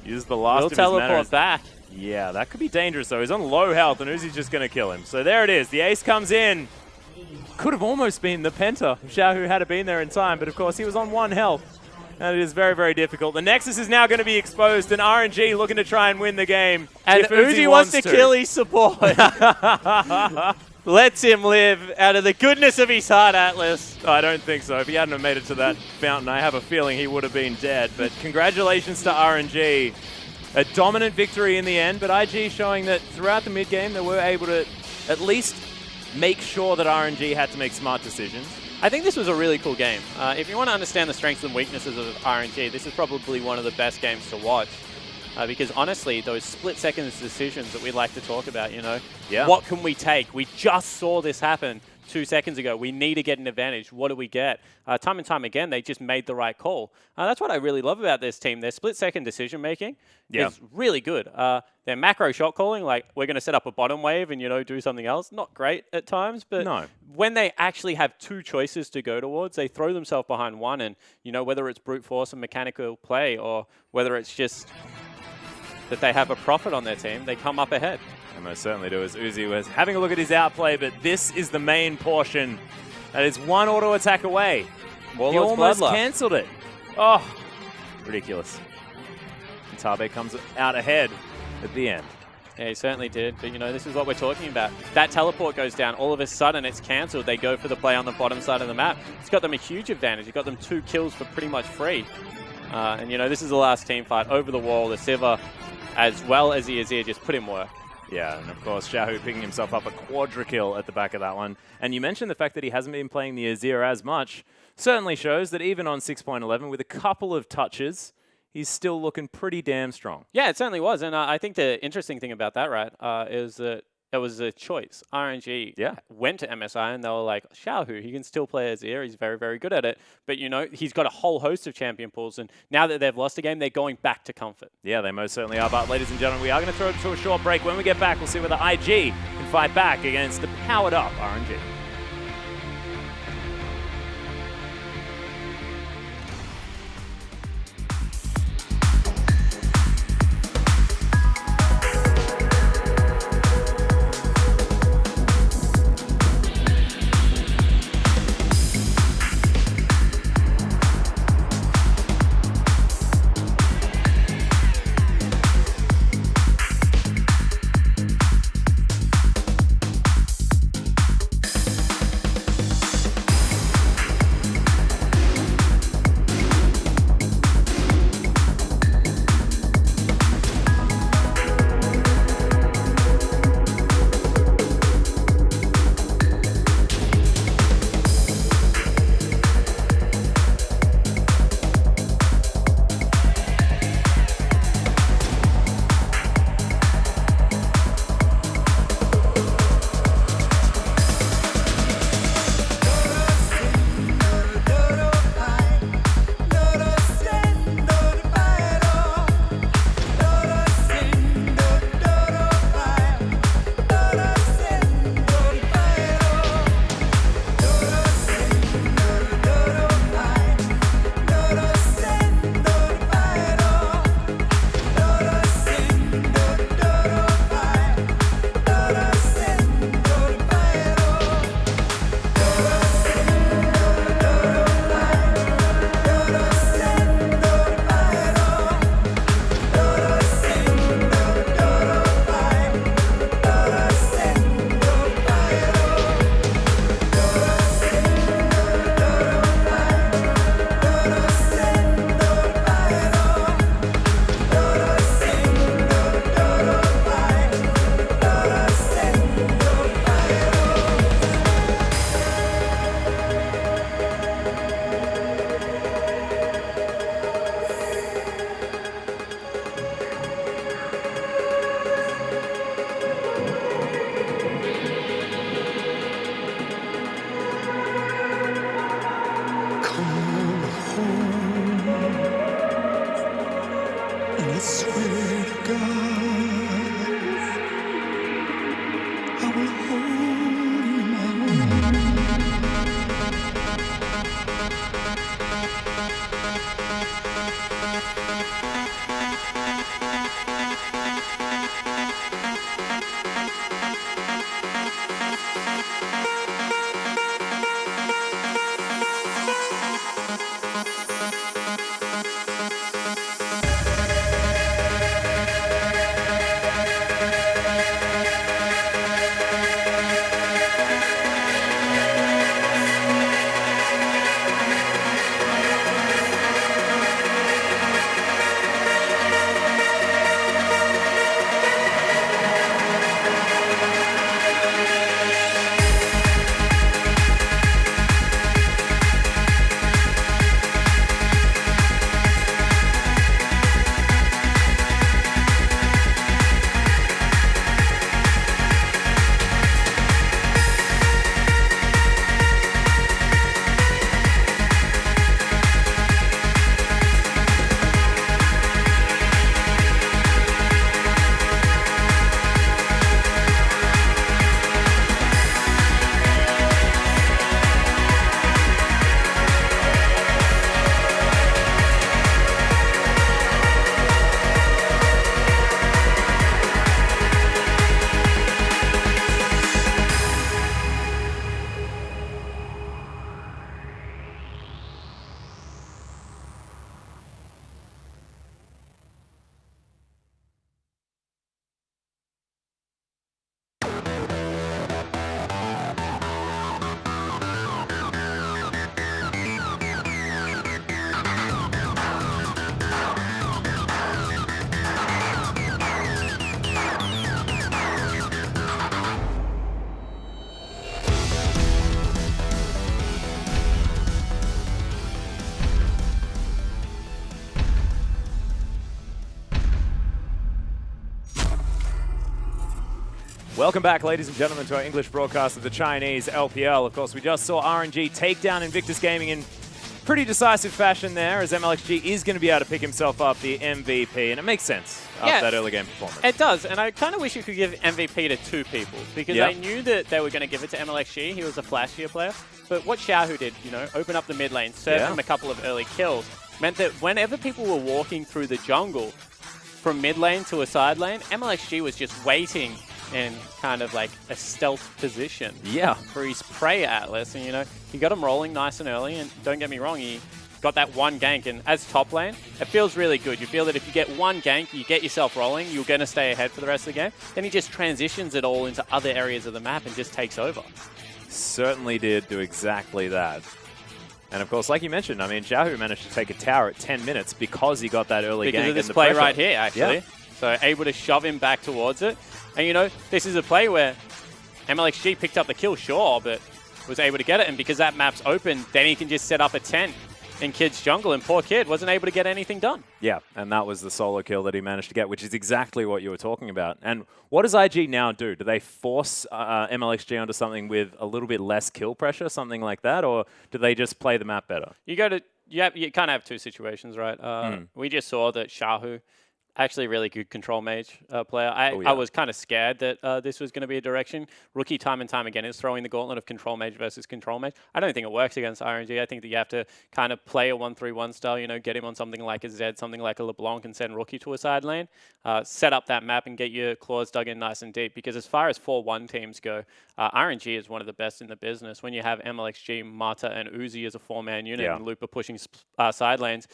Use the last We'll of his teleport manners. back. Yeah, that could be dangerous, though. He's on low health, and Uzi's just going to kill him. So there it is. The ace comes in. Could have almost been the penta if Xiaohu had been there in time, but of course he was on 1 health. And it is very, very difficult. The Nexus is now going to be exposed, and RNG looking to try and win the game. And Uzi wants to kill his support. Lets him live out of the goodness of his heart, Atlas. I don't think so. If he hadn't have made it to that fountain, I have a feeling he would have been dead. But congratulations to RNG. A dominant victory in the end, but IG showing that throughout the mid-game they were able to at least make sure that RNG had to make smart decisions. I think this was a really cool game. If you want to understand the strengths and weaknesses of RNG, this is probably one of the best games to watch. Because honestly, those split-second decisions that we like to talk about, you know, what can we take? We just saw this happen 2 seconds ago. We need to get an advantage. What do we get? Time and time again, they just made the right call. That's what I really love about this team. Their split-second decision-making is really good. Their macro shot calling, like we're going to set up a bottom wave and, you know, do something else, not great at times. But when they actually have 2 choices to go towards, they throw themselves behind one. And, you know, whether it's brute force and mechanical play or whether it's just that they have a profit on their team, they come up ahead. They most certainly do, as Uzi was having a look at his outplay, but this is the main portion. That is 1 auto attack away. He almost cancelled it. Oh, ridiculous. And Tabe comes out ahead at the end. Yeah, he certainly did. But, you know, this is what we're talking about. That teleport goes down. All of a sudden, it's cancelled. They go for the play on the bottom side of the map. It's got them a huge advantage. It got them 2 kills for pretty much free. And, you know, this is the last team fight. Over the wall, the Sivir, as well as the Azir, just put in work. Yeah, and of course, Xiaohu picking himself up a quadra kill at the back of that one. And you mentioned the fact that he hasn't been playing the Azir as much. Certainly shows that even on 6.11, with a couple of touches, he's still looking pretty damn strong. Yeah, it certainly was. And I think the interesting thing about that, right, is that it was a choice. RNG went to MSI and they were like, Xiaohu, he can still play Azir. He's very, very good at it. But, you know, he's got a whole host of champion pools. And now that they've lost a game, they're going back to comfort. Yeah, they most certainly are. But, ladies and gentlemen, we are going to throw it to a short break. When we get back, we'll see whether IG can fight back against the powered-up RNG. Welcome back, ladies and gentlemen, to our English broadcast of the Chinese LPL. Of course, we just saw RNG take down Invictus Gaming in pretty decisive fashion there, as MLXG is going to be able to pick himself up the MVP, and it makes sense after that early game performance. It does, and I kind of wish you could give MVP to two people, because I knew that they were going to give it to MLXG. He was a flashier player, but what Xiaohu did, open up the mid lane, serve him a couple of early kills, meant that whenever people were walking through the jungle from mid lane to a side lane, MLXG was just waiting in kind of like a stealth position for his prey Atlas. And, he got him rolling nice and early. And don't get me wrong, he got that one gank. And as top lane, it feels really good. You feel that if you get one gank, you get yourself rolling, you're going to stay ahead for the rest of the game. Then he just transitions it all into other areas of the map and just takes over. Certainly did do exactly that. And of course, like you mentioned, I mean, Xiaohu managed to take a tower at 10 minutes because he got that early gank. Because of this and the play pressure. right here, actually. Yeah. So able to shove him back towards it. And, this is a play where MLXG picked up the kill, sure, but was able to get it. And because that map's open, then he can just set up a tent in Kid's jungle. And poor Kid wasn't able to get anything done. Yeah, and that was the solo kill that he managed to get, which is exactly what you were talking about. And what does IG now do? Do they force MLXG onto something with a little bit less kill pressure, something like that? Or do they just play the map better? You kind of have two situations, right? We just saw that Xiaohu, actually a really good control mage player. I was kind of scared that this was going to be a direction. Rookie time and time again is throwing the gauntlet of control mage versus control mage. I don't think it works against RNG. I think that you have to kind of play a 1-3-1 style, get him on something like a Zed, something like a LeBlanc, and send Rookie to a side lane. Set up that map and get your claws dug in nice and deep. Because as far as 4-1 teams go, RNG is one of the best in the business. When you have MLXG, Mata, and Uzi as a 4-man unit and Looper pushing side lanes,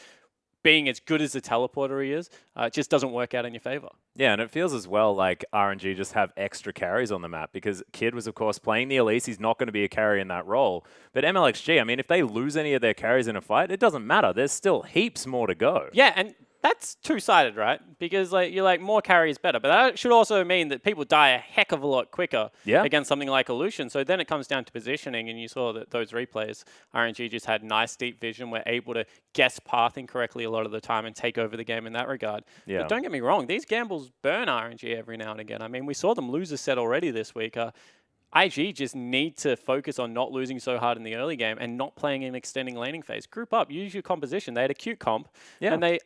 being as good as the teleporter he is, it just doesn't work out in your favor. Yeah, and it feels as well like RNG just have extra carries on the map because Kid was, of course, playing the Elise. He's not going to be a carry in that role. But MLXG, I mean, if they lose any of their carries in a fight, it doesn't matter. There's still heaps more to go. Yeah, and that's two-sided, right? Because you're like, more carry is better. But that should also mean that people die a heck of a lot quicker against something like a Lucian. So then it comes down to positioning, and you saw that those replays, RNG just had nice deep vision, were able to guess pathing correctly a lot of the time and take over the game in that regard. Yeah. But don't get me wrong, these gambles burn RNG every now and again. I mean, we saw them lose a set already this week. IG just need to focus on not losing so hard in the early game and not playing an extending laning phase. Group up, use your composition. They had a cute comp, and they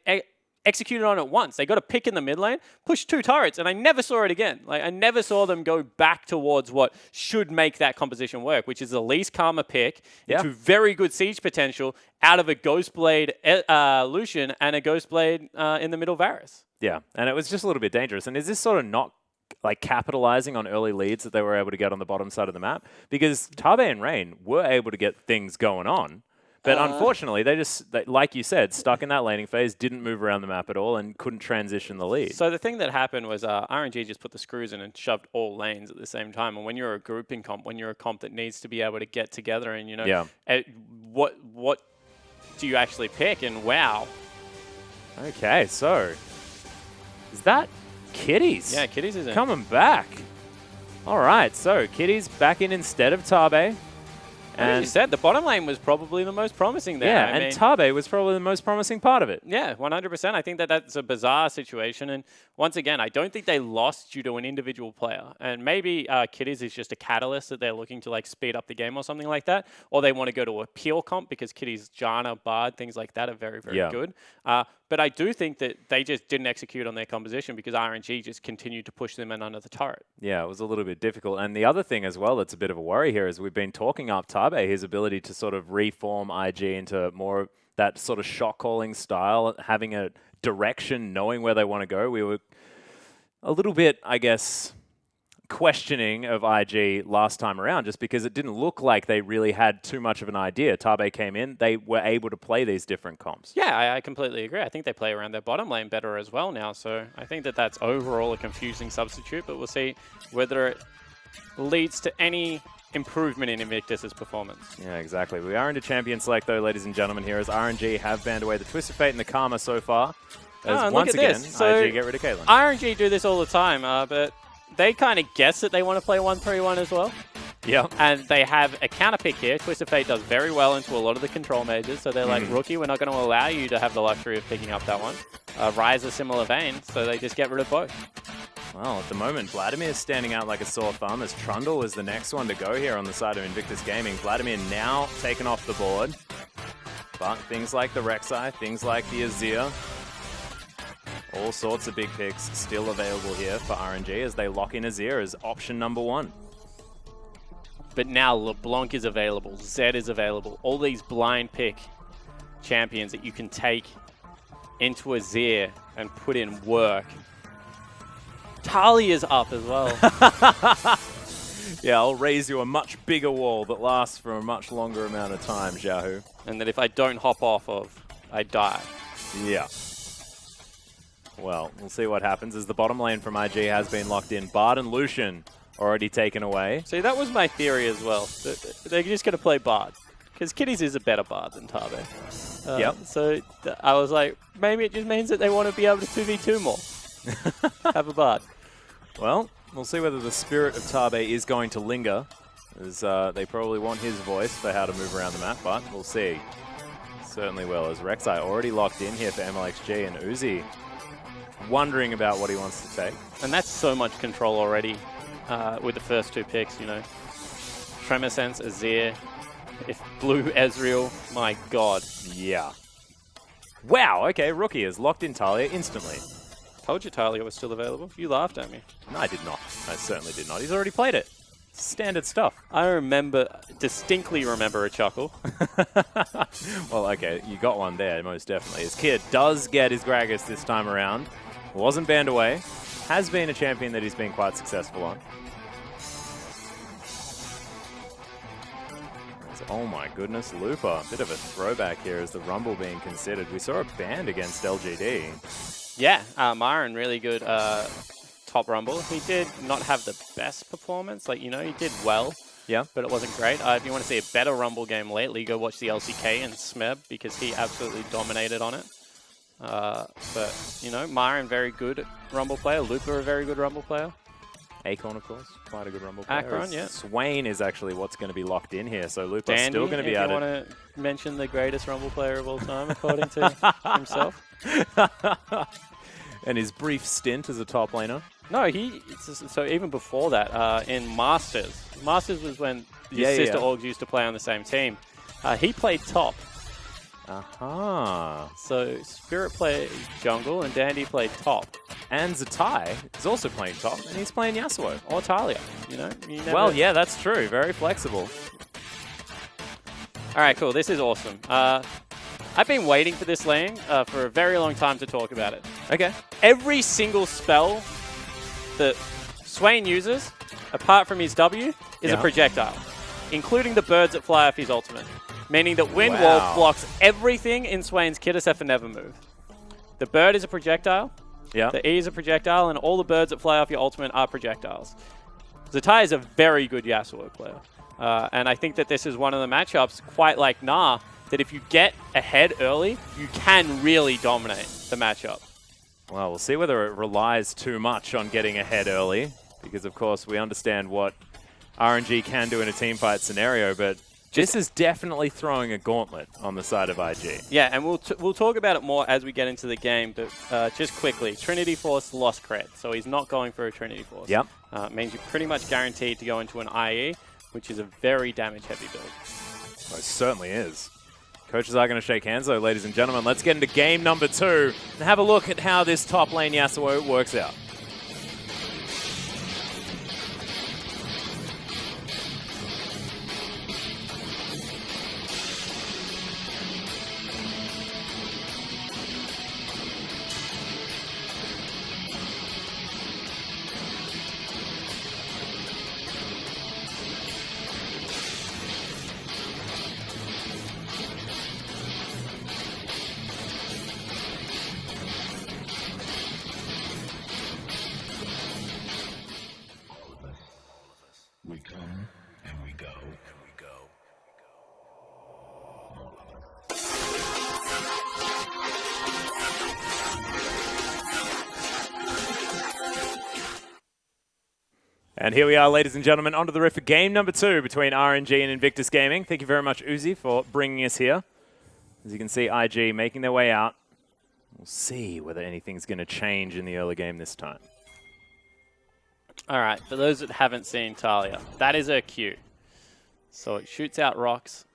executed on it once. They got a pick in the mid lane, pushed 2 turrets, and I never saw it again. I never saw them go back towards what should make that composition work, which is the least karma pick into very good siege potential out of a Ghostblade Lucian and a Ghostblade in the middle Varus. Yeah, and it was just a little bit dangerous. And is this sort of not like capitalizing on early leads that they were able to get on the bottom side of the map? Because Tabe and Rain were able to get things going on. But unfortunately, they like you said, stuck in that laning phase, didn't move around the map at all, and couldn't transition the lead. So the thing that happened was RNG just put the screws in and shoved all lanes at the same time. And when you're a grouping comp, when you're a comp that needs to be able to get together and, what do you actually pick? And wow. Okay, so is that Kitties? Yeah, Kitties is in. Coming back. All right, so Kitties back in instead of Tabe. As you said, the bottom lane was probably the most promising there. Yeah, and Tabe was probably the most promising part of it. Yeah, 100%. I think that that's a bizarre situation. And once again, I don't think they lost due to an individual player. And maybe Kitties is just a catalyst that they're looking to speed up the game or something like that. Or they want to go to a pure comp because Kitties, Janna, Bard, things like that are very, very good. But I do think that they just didn't execute on their composition because RNG just continued to push them in under the turret. Yeah, it was a little bit difficult. And the other thing as well that's a bit of a worry here is we've been talking up Tabe, his ability to sort of reform IG into more of that sort of shot calling style, having a direction, knowing where they want to go. We were a little bit, I guess, questioning of IG last time around just because it didn't look like they really had too much of an idea. Tabe came in, they were able to play these different comps. Yeah, I completely agree. I think they play around their bottom lane better as well now, so I think that that's overall a confusing substitute, but we'll see whether it leads to any improvement in Invictus' performance. Yeah, exactly. We are into Champion Select though, ladies and gentlemen, here as RNG have banned away the Twisted Fate and the Karma so far. As once again, IG get rid of Caitlyn. RNG do this all the time, but they kind of guess that they want to play 1-3-1 as well. Yeah. And they have a counter pick here. Twisted Fate does very well into a lot of the control mages. So they're like, Rookie, we're not going to allow you to have the luxury of picking up that one. Rise a similar vein, so they just get rid of both. Well, at the moment, Vladimir is standing out like a sore thumb as Trundle is the next one to go here on the side of Invictus Gaming. Vladimir now taken off the board. But things like the Rek'Sai, things like the Azir, all sorts of big picks still available here for RNG as they lock in Azir as option number 1. But now LeBlanc is available, Zed is available. All these blind pick champions that you can take into Azir and put in work. Talia's up as well. Yeah, I'll raise you a much bigger wall that lasts for a much longer amount of time, Xiaohu. And that if I don't hop off of, I die. Yeah. Well, we'll see what happens as the bottom lane from IG has been locked in. Bard and Lucian already taken away. See, that was my theory as well. They're just going to play Bard. Because Kitties is a better Bard than Tabe. Yep. So I was like, maybe it just means that they want to be able to 2v2 more. Have a Bard. Well, we'll see whether the spirit of Tabe is going to linger, as they probably want his voice for how to move around the map, but we'll see. Certainly will, as Rek'Sai already locked in here for MLXG, and Uzi wondering about what he wants to take. And that's so much control already with the first 2 picks, you know. Tremor Sense, Azir, if Blue Ezreal, my god. Yeah. Wow, okay, Rookie has locked in Talia instantly. Told you Talia was still available. You laughed at me. No, I did not. I certainly did not. He's already played it. Standard stuff. I distinctly remember a chuckle. Well, okay, you got one there, most definitely. As Kid does get his Gragas this time around. Wasn't banned away. Has been a champion that he's been quite successful on. Oh my goodness, Looper. Bit of a throwback here as the Rumble being considered. We saw a ban against LGD. Yeah, Myron, really good top Rumble. He did not have the best performance. Like, you know, he did well. Yeah. But it wasn't great. If you want to see a better Rumble game lately, go watch the LCK and Smeb because he absolutely dominated on it. But, you know, Myron, very good Rumble player. Looper, a very good Rumble player. Acorn, of course, quite a good Rumble player. Akron, yeah. Swain is actually what's going to be locked in here, so Looper's Dandy, still going to be if at you it. want to mention the greatest Rumble player of all time, according to himself. And his brief stint as a top laner. No, so even before that, in Masters was when his sister Orgs used to play on the same team. He played top. Aha. So Spirit played jungle and Dandy played top. And Zatai is also playing top, and he's playing Yasuo. Or Talia, you know? Well, yeah, that's true. Very flexible. All right, cool. This is awesome. I've been waiting for this lane for a very long time to talk about it. Okay. Every single spell that Swain uses, apart from his W, is a projectile, including the birds that fly off his ultimate. Meaning that Wind Wall blocks everything in Swain's kit except for Never Move. The bird is a projectile, the E is a projectile, and all the birds that fly off your ultimate are projectiles. Zatai is a very good Yasuo player. And I think that this is one of the matchups, quite like Nah, that if you get ahead early, you can really dominate the matchup. Well, we'll see whether it relies too much on getting ahead early, because of course we understand what RNG can do in a teamfight scenario, but this is definitely throwing a gauntlet on the side of IG. Yeah, and we'll talk about it more as we get into the game, but just quickly, Trinity Force lost cred, so he's not going for a Trinity Force. Yep. Means you're pretty much guaranteed to go into an IE, which is a very damage-heavy build. Well, it certainly is. Coaches are going to shake hands, though, ladies and gentlemen. Let's get into game number 2 and have a look at how this top lane Yasuo works out. We come and we go. And here we are, ladies and gentlemen, onto the roof for game number 2 between RNG and Invictus Gaming. Thank you very much, Uzi, for bringing us here. As you can see, IG making their way out. We'll see whether anything's going to change in the early game this time. All right, for those that haven't seen Talia, that is her Q. So it shoots out rocks.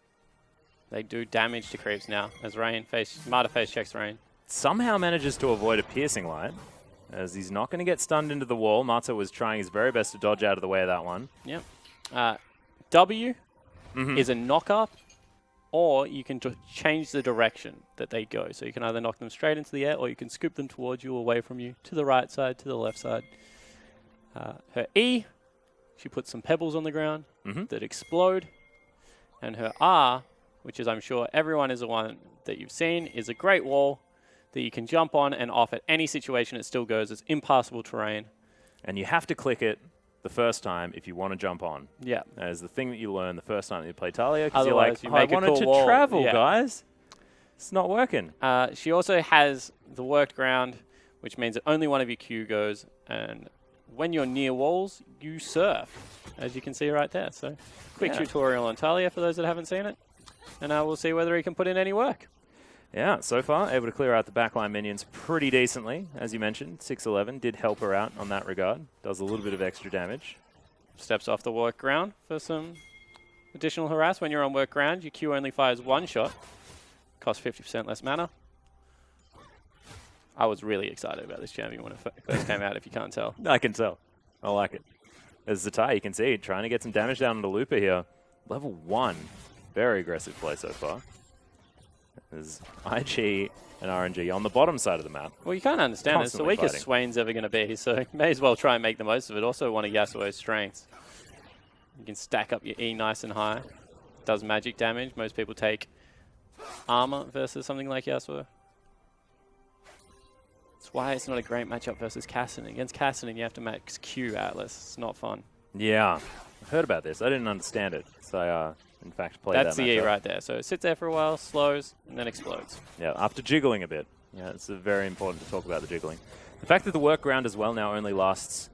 They do damage to creeps now as Marta face checks Rain. Somehow manages to avoid a piercing light, as he's not going to get stunned into the wall. Marta was trying his very best to dodge out of the way of that one. Yep. W is a knock-up, or you can change the direction that they go. So you can either knock them straight into the air, or you can scoop them towards you, away from you, to the right side, to the left side. Her E, she puts some pebbles on the ground that explode. And her R, which is I'm sure everyone is the one that you've seen, is a great wall that you can jump on and off at any situation. It still goes. It's impassable terrain. And you have to click it the first time if you want to jump on. Yeah. That is the thing that you learn the first time that you play Talia, because you're Otherwise, like, you I make a wanted cool to wall." travel, Yeah. guys. It's not working. She also has the worked ground, which means that only one of your Q goes. And when you're near walls, you surf, as you can see right there. So quick tutorial on Talia for those that haven't seen it. And we'll see whether he can put in any work. Yeah, so far, able to clear out the backline minions pretty decently. As you mentioned, 611 did help her out on that regard. Does a little bit of extra damage. Steps off the work ground for some additional harass. When you're on work ground, your Q only fires one shot. Costs 50% less mana. I was really excited about this champion when it first came out, if you can't tell. I can tell. I like it. As Zatai, you can see, trying to get some damage down on the Looper here. Level 1. Very aggressive play so far. There's IG and RNG on the bottom side of the map. Well, you can't understand this. The Constantly weakest fighting. Swain's ever going to be, so may as well try and make the most of it. Also one of Yasuo's strengths. You can stack up your E nice and high. Does magic damage. Most people take armor versus something like Yasuo. That's why it's not a great matchup versus Kassadin. Against Kassadin, you have to max Q Atlas. It's not fun. Yeah. I heard about this. I didn't understand it. So I, in fact, played That's that the E matchup. right there. So it sits there for a while, slows, and then explodes. Yeah, after jiggling a bit. Yeah, it's very important to talk about the jiggling. The fact that the work ground as well now only lasts,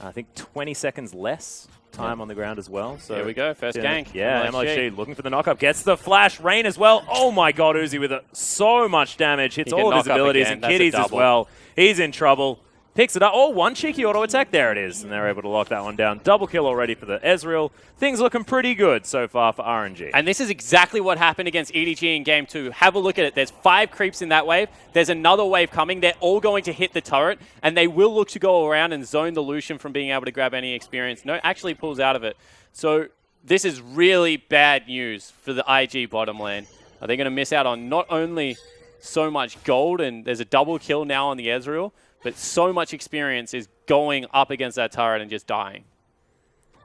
I think, 20 seconds less time on the ground as well. So Here we go, first gank. Yeah, MLXG. MLXG looking for the knockup. Gets the flash. Rain as well. Oh my god, Uzi with so much damage. Hits He can all of his knock up abilities again. and That's a kitties as double. well. He's in trouble. Picks it up. Oh, one cheeky auto attack. There it is. And they're able to lock that one down. Double kill already for the Ezreal. Things looking pretty good so far for RNG. And this is exactly what happened against EDG in Game 2. Have a look at it. There's 5 creeps in that wave. There's another wave coming. They're all going to hit the turret, and they will look to go around and zone the Lucian from being able to grab any experience. No, actually pulls out of it. So this is really bad news for the IG bottom lane. Are they going to miss out on not only so much gold, and there's a double kill now on the Ezreal, but so much experience is going up against that turret and just dying.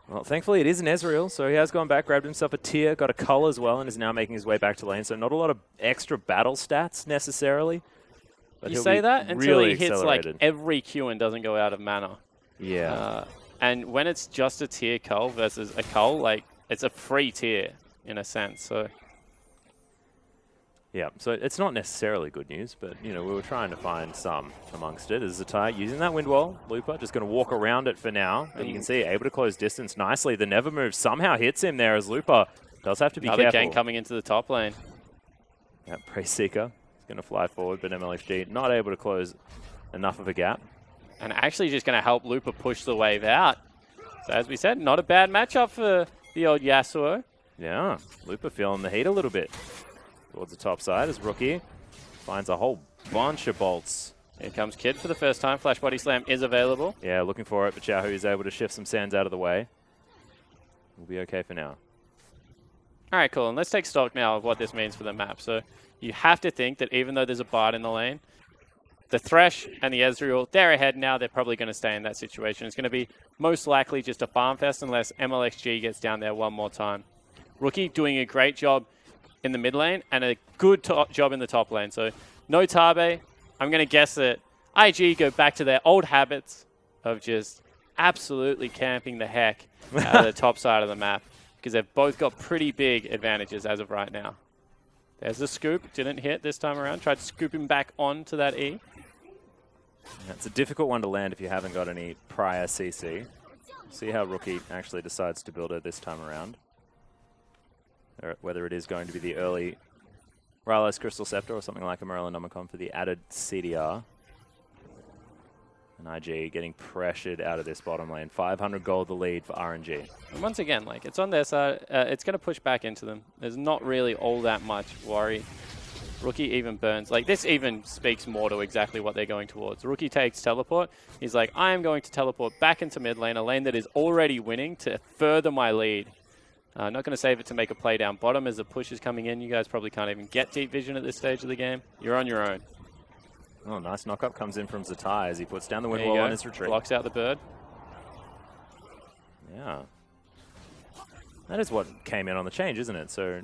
Well, thankfully it is an Ezreal, so he has gone back, grabbed himself a tier, got a cull as well, and is now making his way back to lane. So not a lot of extra battle stats necessarily. But You he'll say be that until really he hits like accelerated. every Q and doesn't go out of mana. Yeah. And when it's just a tier cull versus a cull, like it's a free tier in a sense. So Yeah, so it's not necessarily good news, but, you know, we were trying to find some amongst it. As Zatai using that wind wall, Looper just going to walk around it for now. And you can see, able to close distance nicely. The Never Move somehow hits him there as Looper does have to be another careful. gank coming into the top lane. Yeah, Prey Seeker is going to fly forward, but MLXG not able to close enough of a gap. And actually just going to help Looper push the wave out. So as we said, not a bad matchup for the old Yasuo. Yeah, Looper feeling the heat a little bit. Towards the top side as Rookie finds a whole bunch of bolts. Here comes Kid for the first time. Flash Body Slam is available. Yeah, looking for it, but Xiaohu is able to shift some sands out of the way. We'll be okay for now. All right, cool. And let's take stock now of what this means for the map. So you have to think that even though there's a Bard in the lane, the Thresh and the Ezreal, they're ahead now. They're probably going to stay in that situation. It's going to be most likely just a farm fest unless MLXG gets down there one more time. Rookie doing a great job in the mid lane and a good job in the top lane. So no Tabe. I'm going to guess that IG go back to their old habits of just absolutely camping the heck out of the top side of the map because they've both got pretty big advantages as of right now. There's the scoop. Didn't hit this time around. Tried to scoop him back onto that E. Yeah, it's a difficult one to land if you haven't got any prior CC. See how Rookie actually decides to build it this time around. Or whether it is going to be the early Rylai's Crystal Scepter or something like a Merlin Nomicon for the added CDR. And IG getting pressured out of this bottom lane. 500 gold the lead for RNG. And once again, like, it's on their side. It's going to push back into them. There's not really all that much worry. Rookie even burns. Like, this even speaks more to exactly what they're going towards. Rookie takes teleport. He's like, I am going to teleport back into mid lane, a lane that is already winning, to further my lead. Not going to save it to make a play down bottom as the push is coming in. You guys probably can't even get deep vision at this stage of the game. You're on your own. Oh, nice knock-up comes in from Zatai as he puts down the wind wall on his retreat. Blocks out the bird. Yeah. That is what came in on the change, isn't it? So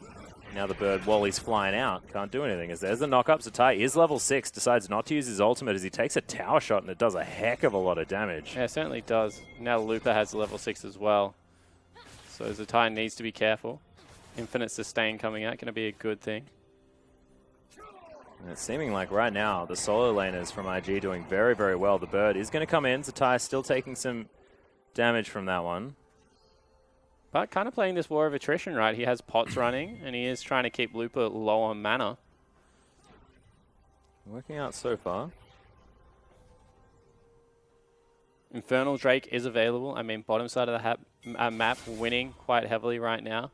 now the bird, while he's flying out, can't do anything. As there's the knock-up, Zatai is level 6, decides not to use his ultimate as he takes a tower shot, and it does a heck of a lot of damage. Yeah, it certainly does. Now Looper has level 6 as well. So Zatai needs to be careful. Infinite sustain coming out, going to be a good thing. And it's seeming like right now the solo laners from IG doing very, very well. The bird is going to come in. Zatai still taking some damage from that one. But kind of playing this war of attrition, right? He has pots running, and he is trying to keep Looper low on mana. Working out so far. Infernal Drake is available. I mean, bottom side of the map winning quite heavily right now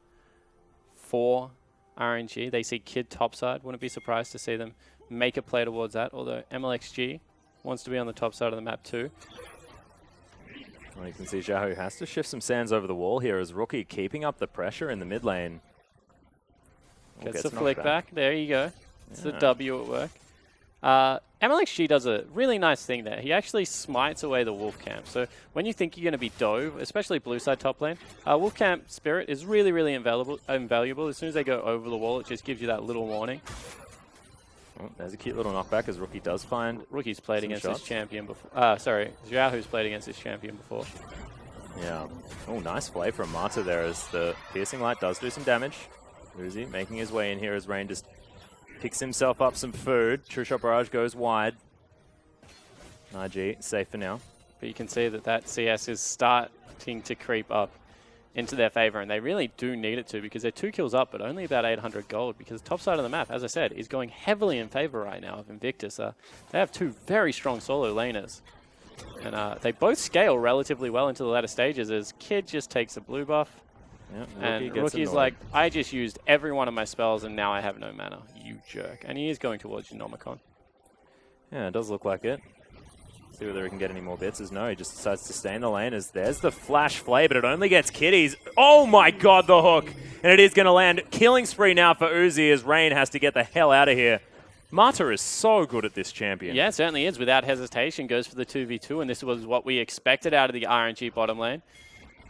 for RNG. They see Kid top side. Wouldn't be surprised to see them make a play towards that, although MLXG wants to be on the top side of the map too. Well, you can see Xiaohu has to shift some sands over the wall here as Rookie keeping up the pressure in the mid lane. Gets the flick back. There you go. It's the W at work. MLXG does a really nice thing there. He actually smites away the Wolf Camp. So when you think you're going to be dove, especially blue side top lane, Wolf Camp Spirit is really, really invaluable. As soon as they go over the wall, it just gives you that little warning. Oh, there's a cute little knockback as Rookie does find. Rookie's played against this champion before. Sorry, Xiaohu's played against this champion before. Yeah. Oh, nice play from Mata there as the Piercing Light does do some damage. Uzi making his way in here as Rain just picks himself up some food. True Shot Barrage goes wide. IG safe for now. But you can see that that CS is starting to creep up into their favor, and they really do need it to because they're 2 kills up, but only about 800 gold because the top side of the map, as I said, is going heavily in favor right now of Invictus. They have 2 very strong solo laners, and they both scale relatively well into the latter stages as Kid just takes a blue buff. Yep, And Rookie's like, I just used every one of my spells and now I have no mana, you jerk. And he is going towards Nomicon. Yeah, it does look like it. See whether he can get any more bits. As no, he just decides to stay in the lane as there's the flash flay, but it only gets kitties. Oh my god, the hook! And it is going to land. Killing spree now for Uzi as Rain has to get the hell out of here. Mata is so good at this champion. Yeah, it certainly is. Without hesitation, goes for the 2v2, and this was what we expected out of the RNG bottom lane.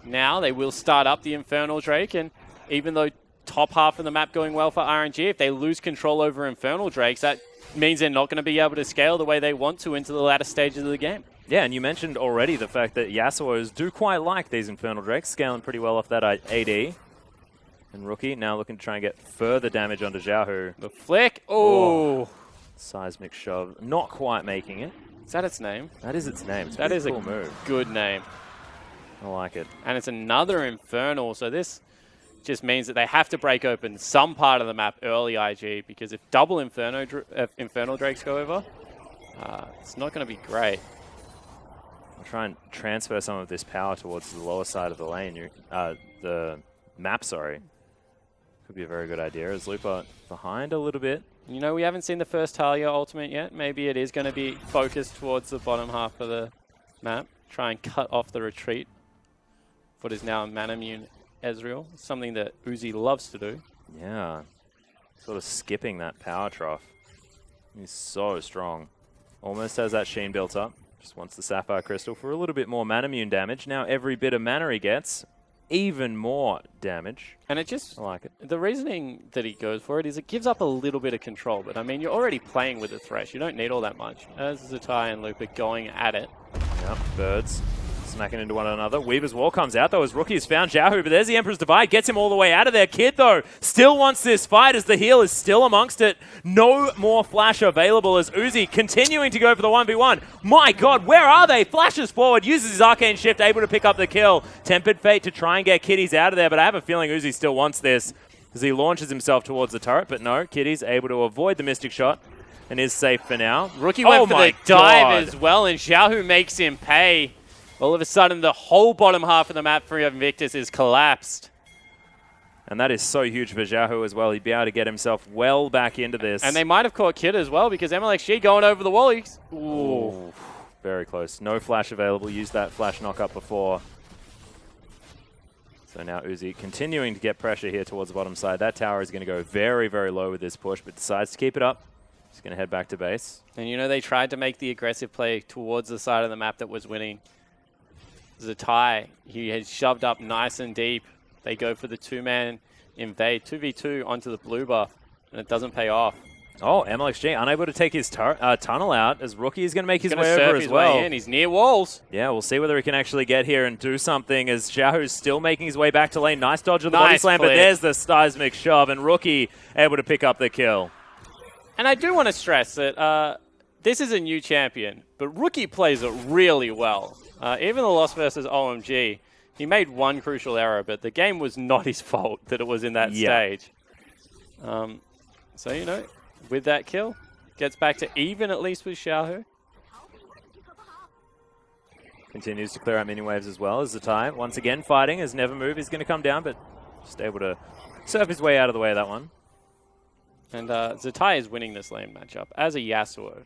Now they will start up the Infernal Drake, and even though top half of the map going well for RNG, if they lose control over Infernal Drakes, that means they're not going to be able to scale the way they want to into the latter stages of the game. Yeah, and you mentioned already the fact that Yasuo's do quite like these Infernal Drakes, scaling pretty well off that AD. And Rookie now looking to try and get further damage onto Xiaohu. The flick. Oh. Seismic shove. Not quite making it. Is that its name? That is its name. It's That is cool a move. good name. I like it. And it's another Infernal, so this just means that they have to break open some part of the map early, IG, because if double Infernal Drakes go over, it's not going to be great. I'll try and transfer some of this power towards the lower side of the lane. The map, sorry. Could be a very good idea. As Looper behind a little bit. You know, we haven't seen the first Talia ultimate yet. Maybe it is going to be focused towards the bottom half of the map. Try and cut off the retreat. What is now a mana-immune Ezreal. Something that Uzi loves to do. Yeah. Sort of skipping that power trough. He's so strong. Almost has that Sheen built up. Just wants the Sapphire Crystal for a little bit more mana-immune damage. Now every bit of mana he gets, even more damage. And it just... I like it. The reasoning that he goes for it is it gives up a little bit of control. But, I mean, you're already playing with the Thresh. You don't need all that much. As Zatai and Looper going at it. Yep, birds smacking into one another. Weaver's Wall comes out, though, as Rookie has found Xiaohu, but there's the Emperor's Divide. Gets him all the way out of there. Kid, though, still wants this fight as the heal is still amongst it. No more flash available as Uzi continuing to go for the 1v1. My god, where are they? Flashes forward, uses his Arcane Shift, able to pick up the kill. Tempered Fate to try and get Kitties out of there, but I have a feeling Uzi still wants this as he launches himself towards the turret, but no, Kitties able to avoid the Mystic Shot. and is safe for now. Rookie went for the dive God. as well, and Xiaohu makes him pay. All of a sudden, the whole bottom half of the map for Invictus is collapsed. And that is so huge for Xiaohu as well. He'd be able to get himself well back into this. And they might have caught Kid as well, because MLXG going over the wall. Ooh, very close. No flash available. Used that flash knock-up before. So now Uzi continuing to get pressure here towards the bottom side. That tower is going to go very, very low with this push, but decides to keep it up. He's going to head back to base. And you know, they tried to make the aggressive play towards the side of the map that was winning. Zatai, he had shoved up nice and deep. They go for the two-man invade, 2v2 onto the blue buff, and it doesn't pay off. Oh, MLXG unable to take his tunnel out as Rookie is going to make his way surf over as his well. Way in. He's near walls. Yeah, we'll see whether he can actually get here and do something as Xiaohu's still making his way back to lane. Nice dodge of the body slam, but there's the seismic shove, and Rookie able to pick up the kill. And I do want to stress that this is a new champion, but Rookie plays it really well. Even the loss versus OMG, he made one crucial error, but the game was not his fault that it was in that stage. So, you know, with that kill, gets back to even at least with Xiaohu. Continues to clear out mini waves as well as Zatai. Once again fighting as Never Move is going to come down, but just able to surf his way out of the way of that one. And Zatai is winning this lane matchup. As a Yasuo,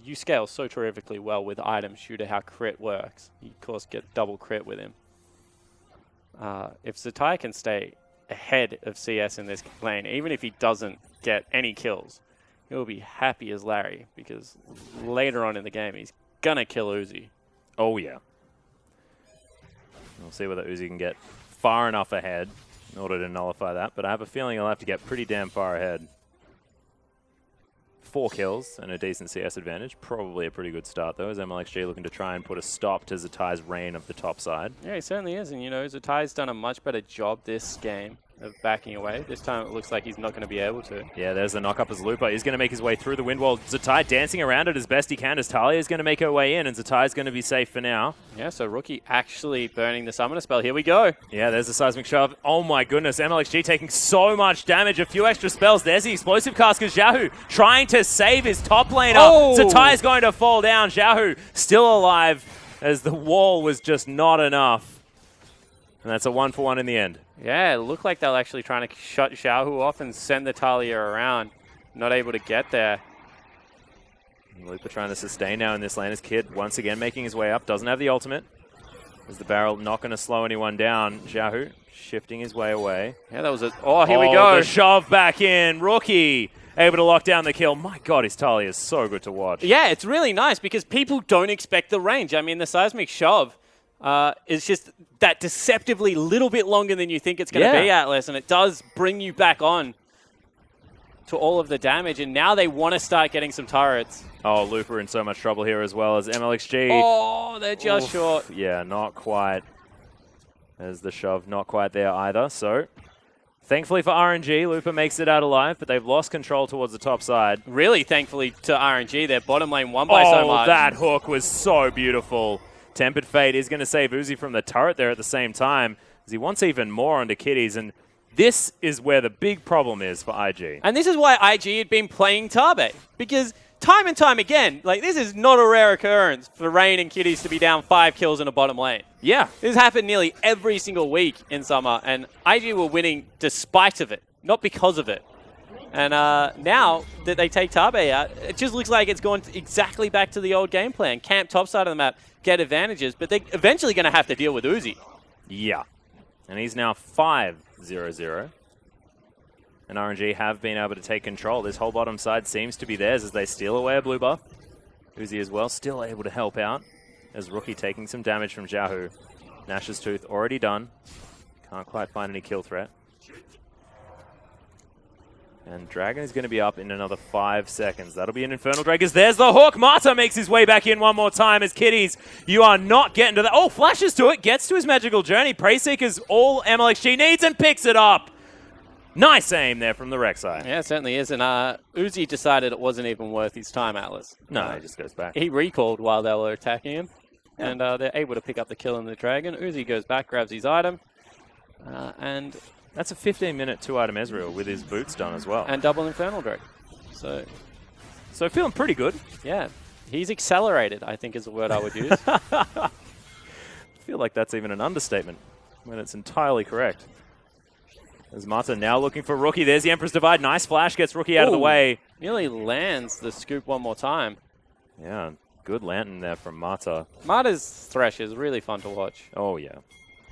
you scale so terrifically well with items due to how crit works. You, of course, get double crit with him. If Zatai can stay ahead of CS in this lane, even if he doesn't get any kills, he'll be happy as Larry, because later on in the game, he's going to kill Uzi. Oh, yeah. We'll see whether Uzi can get far enough ahead in order to nullify that, but I have a feeling he'll have to get pretty damn far ahead. 4 kills and a decent CS advantage. Probably a pretty good start, though, as MLXG looking to try and put a stop to Zatai's reign of the top side. Yeah, he certainly is. And, you know, Zatai's done a much better job this game of backing away. This time it looks like he's not going to be able to. Yeah, there's the knock-up as Lupa. He's going to make his way through the wind wall. Zatai dancing around it as best he can as Talia is going to make her way in, and Zatai's going to be safe for now. Yeah, so Rookie actually burning the summoner spell. Here we go. Yeah, there's the seismic shove. Oh my goodness, MLXG taking so much damage. A few extra spells. There's the explosive cast as Xiaohu trying to save his top lane up. Zatai's going to fall down. Xiaohu still alive as the wall was just not enough. And that's a 1-for-1 in the end. Yeah, it looked like they were actually trying to shut Xiaohu off and send the Talia around. Not able to get there. Lupa trying to sustain now in this lane as Kid once again making his way up. Doesn't have the ultimate. Is the barrel not going to slow anyone down? Xiaohu shifting his way away. Yeah, that was a... Oh, here we go. The shove back in. Rookie able to lock down the kill. My God, his Talia is so good to watch. Yeah, it's really nice because people don't expect the range. I mean, the seismic shove is just that deceptively little bit longer than you think it's going to be, Atlas, and it does bring you back on to all of the damage, and now they want to start getting some turrets. Oh, Lupa in so much trouble here as well as MLXG. Oh, they're just short. Yeah, not quite. There's the shove, not quite there either. So, thankfully for RNG, Lupa makes it out alive, but they've lost control towards the top side. Really thankfully to RNG, their bottom lane won by so much. Oh, that hook was so beautiful. Tempered Fate is going to save Uzi from the turret there at the same time, as he wants even more onto Kitties, and this is where the big problem is for IG. And this is why IG had been playing Tabe, because time and time again, like, this is not a rare occurrence for Rain and Kitties to be down 5 kills in a bottom lane. Yeah. This happened nearly every single week in Summer, and IG were winning despite of it, not because of it. And now that they take Tabe out, it just looks like it's going exactly back to the old game plan. Camp top side of the map, get advantages, but they're eventually going to have to deal with Uzi. Yeah. And he's now 5-0-0. And RNG have been able to take control. This whole bottom side seems to be theirs as they steal away a blue buff. Uzi as well, still able to help out as Rookie taking some damage from Xiaohu. Nash's Tooth already done. Can't quite find any kill threat. And Dragon is going to be up in another 5 seconds. That'll be an Infernal Drake as there's the hook. Mata makes his way back in one more time as Kitties. You are not getting to that. Oh, flashes to it. Gets to his magical journey. Prey Seeker's all MLXG needs and picks it up. Nice aim there from the Rek'Sai. Yeah, it certainly is. And Uzi decided it wasn't even worth his time, Atlas. No, he just goes back. He recalled while they were attacking him. Yeah. And they're able to pick up the kill on the Dragon. Uzi goes back, grabs his item. And that's a 15-minute 2-item Ezreal with his boots done as well. And double Infernal Drake. So So feeling pretty good. Yeah. He's accelerated, I think is the word I would use. I feel like that's even an understatement when it's entirely correct. As Mata now looking for Rookie. There's the Emperor's Divide. Nice flash. Gets Rookie out of the way. Nearly lands the scoop one more time. Yeah, good lantern there from Mata. Mata's Thresh is really fun to watch. Oh, yeah.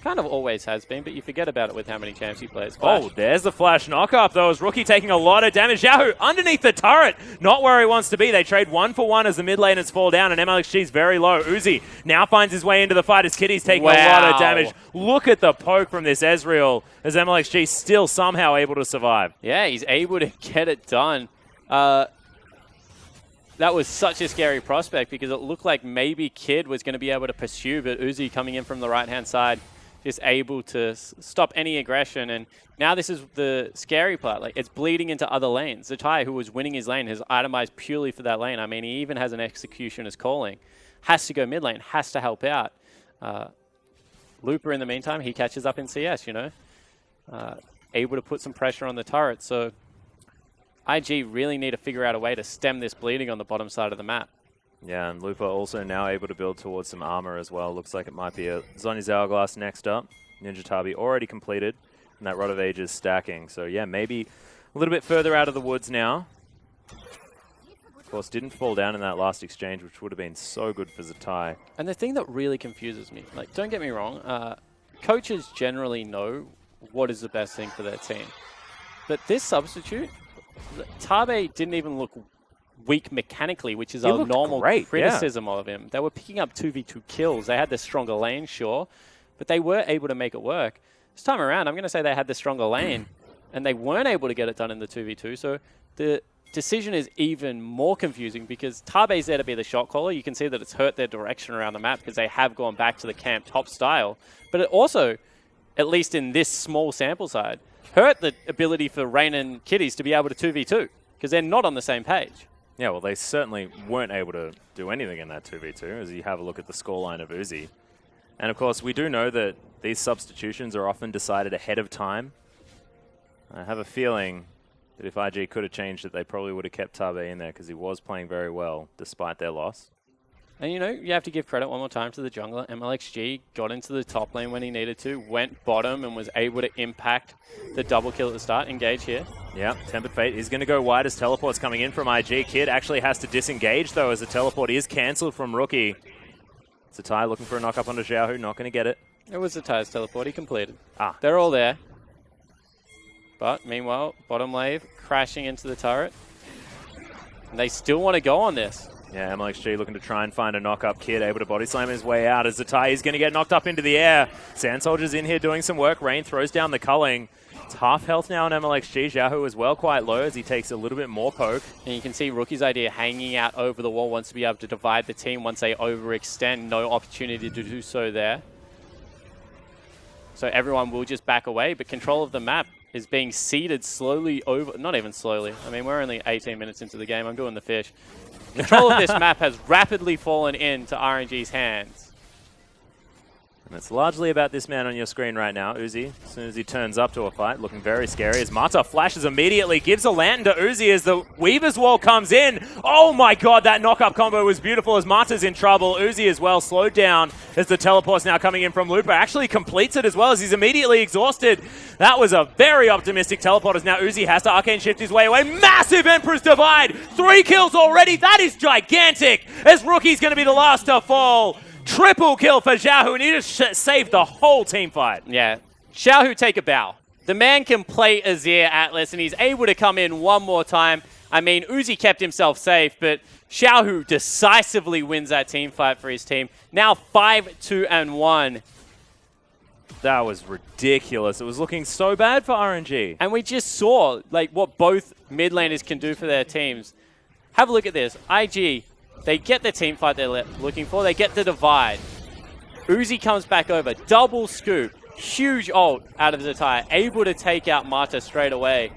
Kind of always has been, but you forget about it with how many champs he plays. Flash. Oh, there's the flash knock-up, though, as Rookie taking a lot of damage. Yahoo underneath the turret, not where he wants to be. They trade 1-for-1 as the mid laners fall down, and MLXG's very low. Uzi now finds his way into the fight as Kitty's taking a lot of damage. Look at the poke from this Ezreal, as MLXG still somehow able to survive. Yeah, he's able to get it done. That was such a scary prospect because it looked like maybe Kid was going to be able to pursue, but Uzi coming in from the right-hand side, just able to stop any aggression. And now this is the scary part. Like, it's bleeding into other lanes. Zatai, who was winning his lane, has itemized purely for that lane. I mean, he even has an Executioner's Calling. Has to go mid lane, has to help out. Looper, in the meantime, he catches up in CS, you know. Able to put some pressure on the turret. So IG really need to figure out a way to stem this bleeding on the bottom side of the map. Yeah, and Lupa also now able to build towards some armor as well. Looks like it might be a Zhonya's Hourglass next up. Ninja Tabi already completed, and that Rod of Ages stacking. So yeah, maybe a little bit further out of the woods now. Of course, didn't fall down in that last exchange, which would have been so good for Zatai. And the thing that really confuses me, like, don't get me wrong, coaches generally know what is the best thing for their team. But this substitute, Tabe didn't even look weak mechanically, which is a normal criticism of him. They were picking up 2v2 kills. They had the stronger lane, sure, but they were able to make it work. This time around, I'm going to say they had the stronger lane, and they weren't able to get it done in the 2v2. So the decision is even more confusing because Tabe's there to be the shot caller. You can see that it's hurt their direction around the map because they have gone back to the camp top style. But it also, at least in this small sample side, hurt the ability for Rain and Kitties to be able to 2v2 because they're not on the same page. Yeah, well, they certainly weren't able to do anything in that 2v2 as you have a look at the scoreline of Uzi. And of course, we do know that these substitutions are often decided ahead of time. I have a feeling that if IG could have changed it, they probably would have kept Tabe in there because he was playing very well despite their loss. And, you know, you have to give credit one more time to the jungler. MLXG got into the top lane when he needed to, went bottom and was able to impact the double kill at the start. Engage here. Yeah, Tempered Fate is going to go wide as teleport's coming in from IG. Kid actually has to disengage, though, as the teleport is cancelled from Rookie. Zatai looking for a knock-up onto Xiaohu, not going to get it. It was Zatai's teleport. He completed. Ah. They're all there. But, meanwhile, bottom lane crashing into the turret. And they still want to go on this. Yeah, MLXG looking to try and find a knock-up. Kid able to body slam his way out as Zatai is going to get knocked up into the air. Sand Soldier's in here doing some work. Rain throws down the culling. It's half health now on MLXG. Xiaohu as well quite low as he takes a little bit more poke. And you can see Rookie's idea hanging out over the wall, wants to be able to divide the team once they overextend. No opportunity to do so there. So everyone will just back away, but control of the map is being ceded slowly over, not even slowly. I mean, we're only 18 minutes into the game. I'm doing the fish. Control of this map has rapidly fallen into RNG's hands. And it's largely about this man on your screen right now, Uzi. As soon as he turns up to a fight, looking very scary as Mata flashes immediately, gives a lantern to Uzi as the Weaver's Wall comes in. Oh my god, that knock-up combo was beautiful as Mata's in trouble. Uzi as well slowed down as the teleport's now coming in from Looper. Actually completes it as well as he's immediately exhausted. That was a very optimistic teleport as now Uzi has to arcane shift his way away. Massive Emperor's Divide! 3 kills already! That is gigantic! As Rookie's going to be the last to fall. Triple kill for Xiaohu, and he just saved the whole team fight. Yeah. Xiaohu, take a bow. The man can play Azir Atlas, and he's able to come in one more time. I mean, Uzi kept himself safe, but Xiaohu decisively wins that team fight for his team. Now 5-2-1. That was ridiculous. It was looking so bad for RNG. And we just saw like what both mid laners can do for their teams. Have a look at this. IG, they get the team fight they're looking for. They get the divide. Uzi comes back over. Double scoop. Huge ult out of Zatai. Able to take out Mata straight away.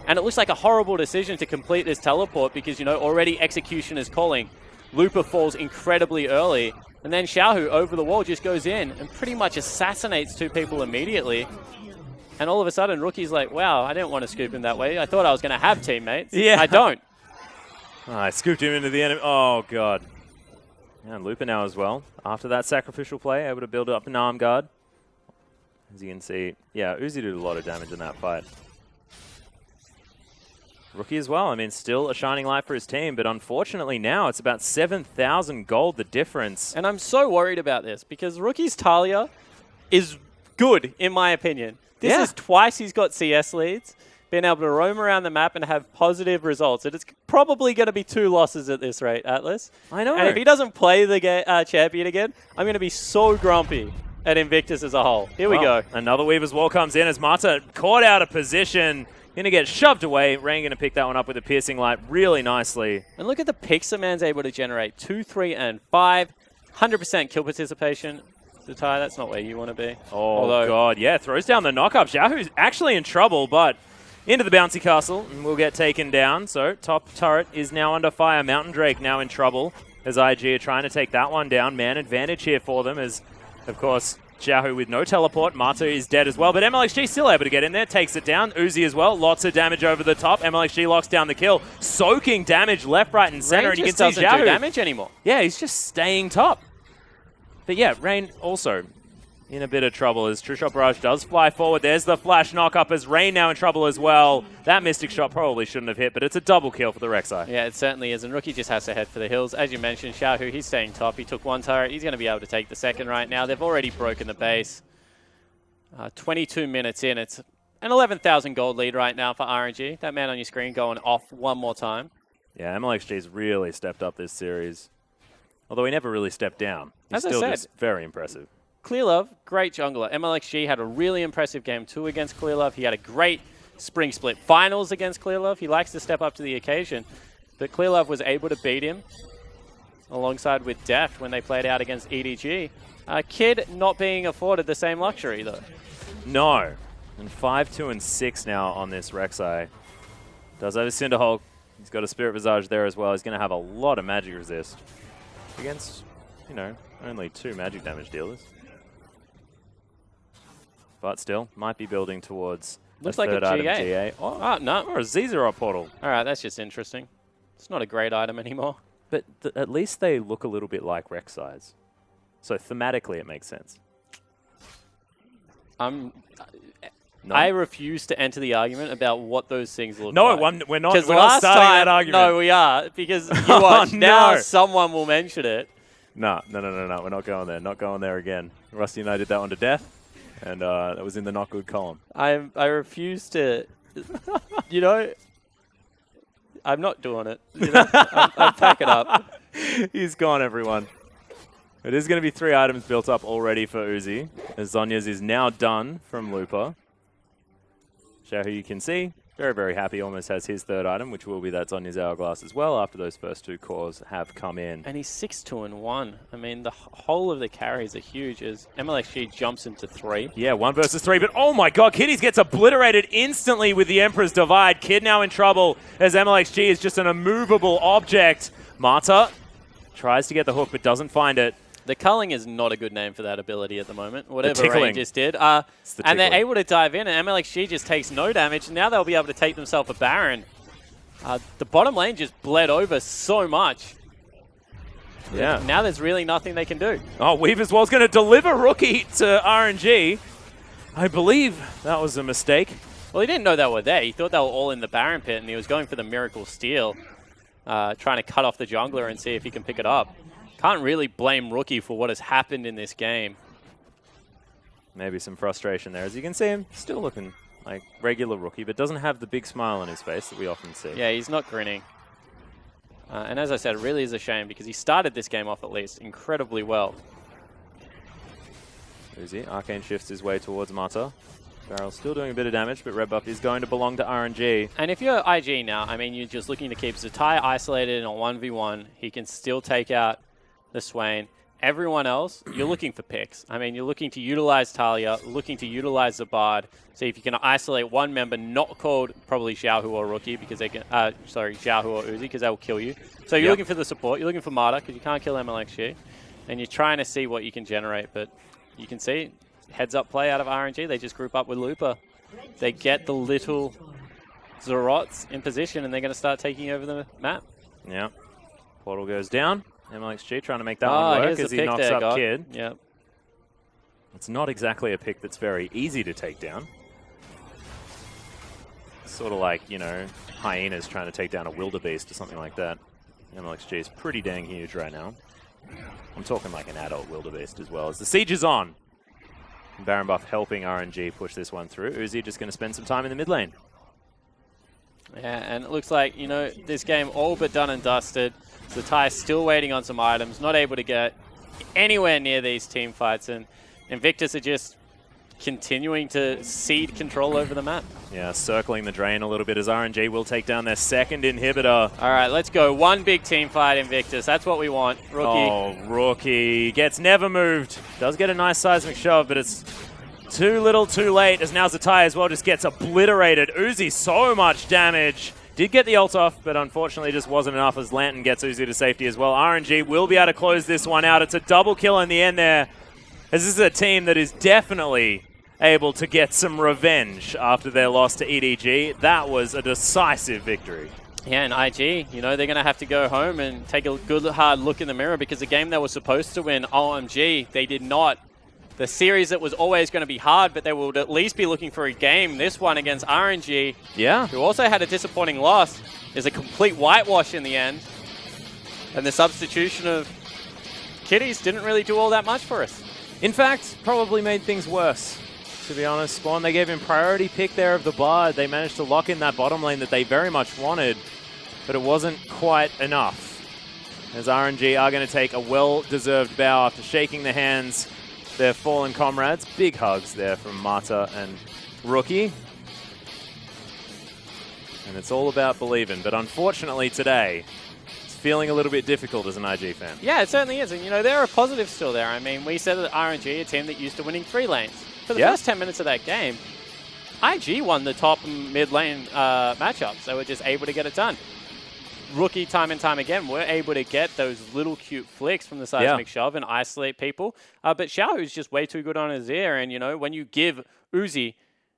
And it looks like a horrible decision to complete this teleport because, you know, already execution is calling. Looper falls incredibly early. And then Xiaohu over the wall just goes in and pretty much assassinates 2 people immediately. And all of a sudden, Rookie's like, wow, I didn't want to scoop him that way. I thought I was going to have teammates. Yeah. I don't. I scooped him into the enemy. Oh, God. Yeah, and Looper now as well. After that sacrificial play, able to build up an arm guard. As you can see, yeah, Uzi did a lot of damage in that fight. Rookie as well. I mean, still a shining light for his team, but unfortunately now it's about 7,000 gold, the difference. And I'm so worried about this because Rookie's Talia is good, in my opinion. This is twice he's got CS leads, been able to roam around the map and have positive results. And it's probably going to be 2 losses at this rate, Atlas. I know. And if he doesn't play the champion again, I'm going to be so grumpy at Invictus as a whole. Here we go. Another Weaver's Wall comes in as Mata caught out of position. Going to get shoved away. Rain going to pick that one up with a piercing light really nicely. And look at the picks a man's able to generate. 2, 3, and 5. 100% kill participation. Zatai, that's not where you want to be. Oh, God. Yeah, throws down the knock-up. Xiaohu's actually in trouble, but into the bouncy castle and will get taken down. So top turret is now under fire. Mountain Drake now in trouble as IG are trying to take that one down. Man advantage here for them as, of course, Xiaohu with no teleport. Mata is dead as well, but MLXG still able to get in there. Takes it down. Uzi as well. Lots of damage over the top. MLXG locks down the kill. Soaking damage left, right, and center. Rain And you can just see doesn't Xiaohu. do damage anymore. Yeah, he's just staying top. But yeah, Rain also in a bit of trouble as True Shot Barrage does fly forward. There's the flash knock-up as Rain now in trouble as well. That Mystic Shot probably shouldn't have hit, but it's a double kill for the Rek'Sai. Yeah, it certainly is. And Rookie just has to head for the hills. As you mentioned, Xiaohu, he's staying top. He took 1 turret. He's going to be able to take the second right now. They've already broken the base. 22 minutes in. It's an 11,000 gold lead right now for RNG. That man on your screen going off one more time. Yeah, MLXG's really stepped up this series. Although he never really stepped down. He's As I still said, just very impressive. Clearlove, great jungler. MLXG had a really impressive game 2 against Clearlove. He had a great Spring Split finals against Clearlove. He likes to step up to the occasion. But Clearlove was able to beat him alongside with Deft when they played out against EDG. Kid not being afforded the same luxury, though. No. And 5, 2, and 6 now on this Rek'Sai. Does have a Cinderhulk. He's got a Spirit Visage there as well. He's going to have a lot of magic resist against, you know, only 2 magic damage dealers. But still, might be building towards Looks a like third a item GA. GA. Oh, no. Or a Zezerot portal. All right, that's just interesting. It's not a great item anymore. But at least they look a little bit like Rek'Sai's. So thematically, it makes sense. No. No? I refuse to enter the argument about what those things look No, like. we're not last starting time, that argument. No, we are. Because you watch, now no. someone will mention it. No. We're not going there. Not going there again. Rusty and I did that one to death. And that was in the not good column. I refuse to, you know, I'm not doing it. You know, I'm packing up. He's gone, everyone. It is going to be 3 items built up already for Uzi, as Zhonya's is now done from Lupa. Xiaohu, you can see, very, very happy, almost has his 3rd item, which will be that Zhonya's Hourglass as well, after those first 2 cores have come in. And he's 6-2-1. I mean, the whole of the carries are huge as MLXG jumps into 3. Yeah, 1 versus 3, but oh my god, Kiddies gets obliterated instantly with the Emperor's Divide. Kid now in trouble as MLXG is just an immovable object. Mata tries to get the hook, but doesn't find it. The culling is not a good name for that ability at the moment, whatever tickling. Rain just did. The And they're tickling. able to dive in, and MLXG just takes no damage. And now they'll be able to take themselves a Baron. The bottom lane just bled over so much. Yeah. Now there's really nothing they can do. Oh, Weaver's Wall's going to deliver Rookie to RNG. I believe that was a mistake. Well, he didn't know they were there. He thought they were all in the Baron pit, and he was going for the Miracle Steal, trying to cut off the jungler and see if he can pick it up. Can't really blame Rookie for what has happened in this game. Maybe some frustration there. As you can see him, still looking like regular Rookie, but doesn't have the big smile on his face that we often see. Yeah, he's not grinning. And as I said, it really is a shame because he started this game off at least incredibly well. Uzi, Arcane shifts his way towards Mata. Barrel's still doing a bit of damage, but red buff is going to belong to RNG. And if you're IG now, I mean, you're just looking to keep Zatai isolated in a 1v1. He can still take out the Swain. Everyone else, you're looking for picks. I mean, you're looking to utilize Talia, looking to utilize the Bard. See if you can isolate one member, not called probably Xiaohu or Rookie, because they can, Xiaohu or Uzi, because they will kill you. So you're looking for the support. You're looking for Marta, because you can't kill MLXG. And you're trying to see what you can generate. But you can see, heads up play out of RNG. They just group up with Lupa. They get the little Zerots in position, and they're going to start taking over the map. Yeah. Portal goes down. MLXG trying to make that one work as he knocks up Kid. Yep. It's not exactly a pick that's very easy to take down. Sort of like, you know, hyenas trying to take down a wildebeest or something like that. MLXG is pretty dang huge right now. I'm talking like an adult wildebeest as well. As the siege is on. Baron Buff helping RNG push this one through. Uzi just going to spend some time in the mid lane. Yeah, and it looks like, you know, this game all but done and dusted. Zatai still waiting on some items, not able to get anywhere near these team fights, and Invictus are just continuing to cede control over the map. Yeah, circling the drain a little bit as RNG will take down their second inhibitor. All right, let's go. One big team fight, Invictus. That's what we want. Rookie. Oh, Rookie gets never moved. Does get a nice seismic shove, but it's too little too late as now Zatai as well just gets obliterated. Uzi, so much damage. Did get the ult off, but unfortunately just wasn't enough as Lantern gets Uzi to safety as well. RNG will be able to close this one out. It's a double kill in the end there, as this is a team that is definitely able to get some revenge after their loss to EDG. That was a decisive victory. Yeah, and IG, you know, they're going to have to go home and take a good hard look in the mirror, because the game they were supposed to win, OMG, they did not. The series that was always going to be hard, but they would at least be looking for a game. This one against RNG, who also had a disappointing loss, is a complete whitewash in the end. And the substitution of Kitties didn't really do all that much for us. In fact, probably made things worse, to be honest. Spawn, they gave him priority pick there of the Bard. They managed to lock in that bottom lane that they very much wanted, but it wasn't quite enough. As RNG are going to take a well-deserved bow after shaking the hands their fallen comrades. Big hugs there from Mata and Rookie. And it's all about believing. But unfortunately today, it's feeling a little bit difficult as an IG fan. Yeah, it certainly is. And, you know, there are positives still there. I mean, we said that RNG, a team that used to winning 3 lanes. For the first 10 minutes of that game, IG won the top and mid lane matchups. They were just able to get it done. Rookie, time and time again, were able to get those little cute flicks from the seismic shove and isolate people. But Xiaohu's just way too good on his ear. And, you know, when you give Uzi,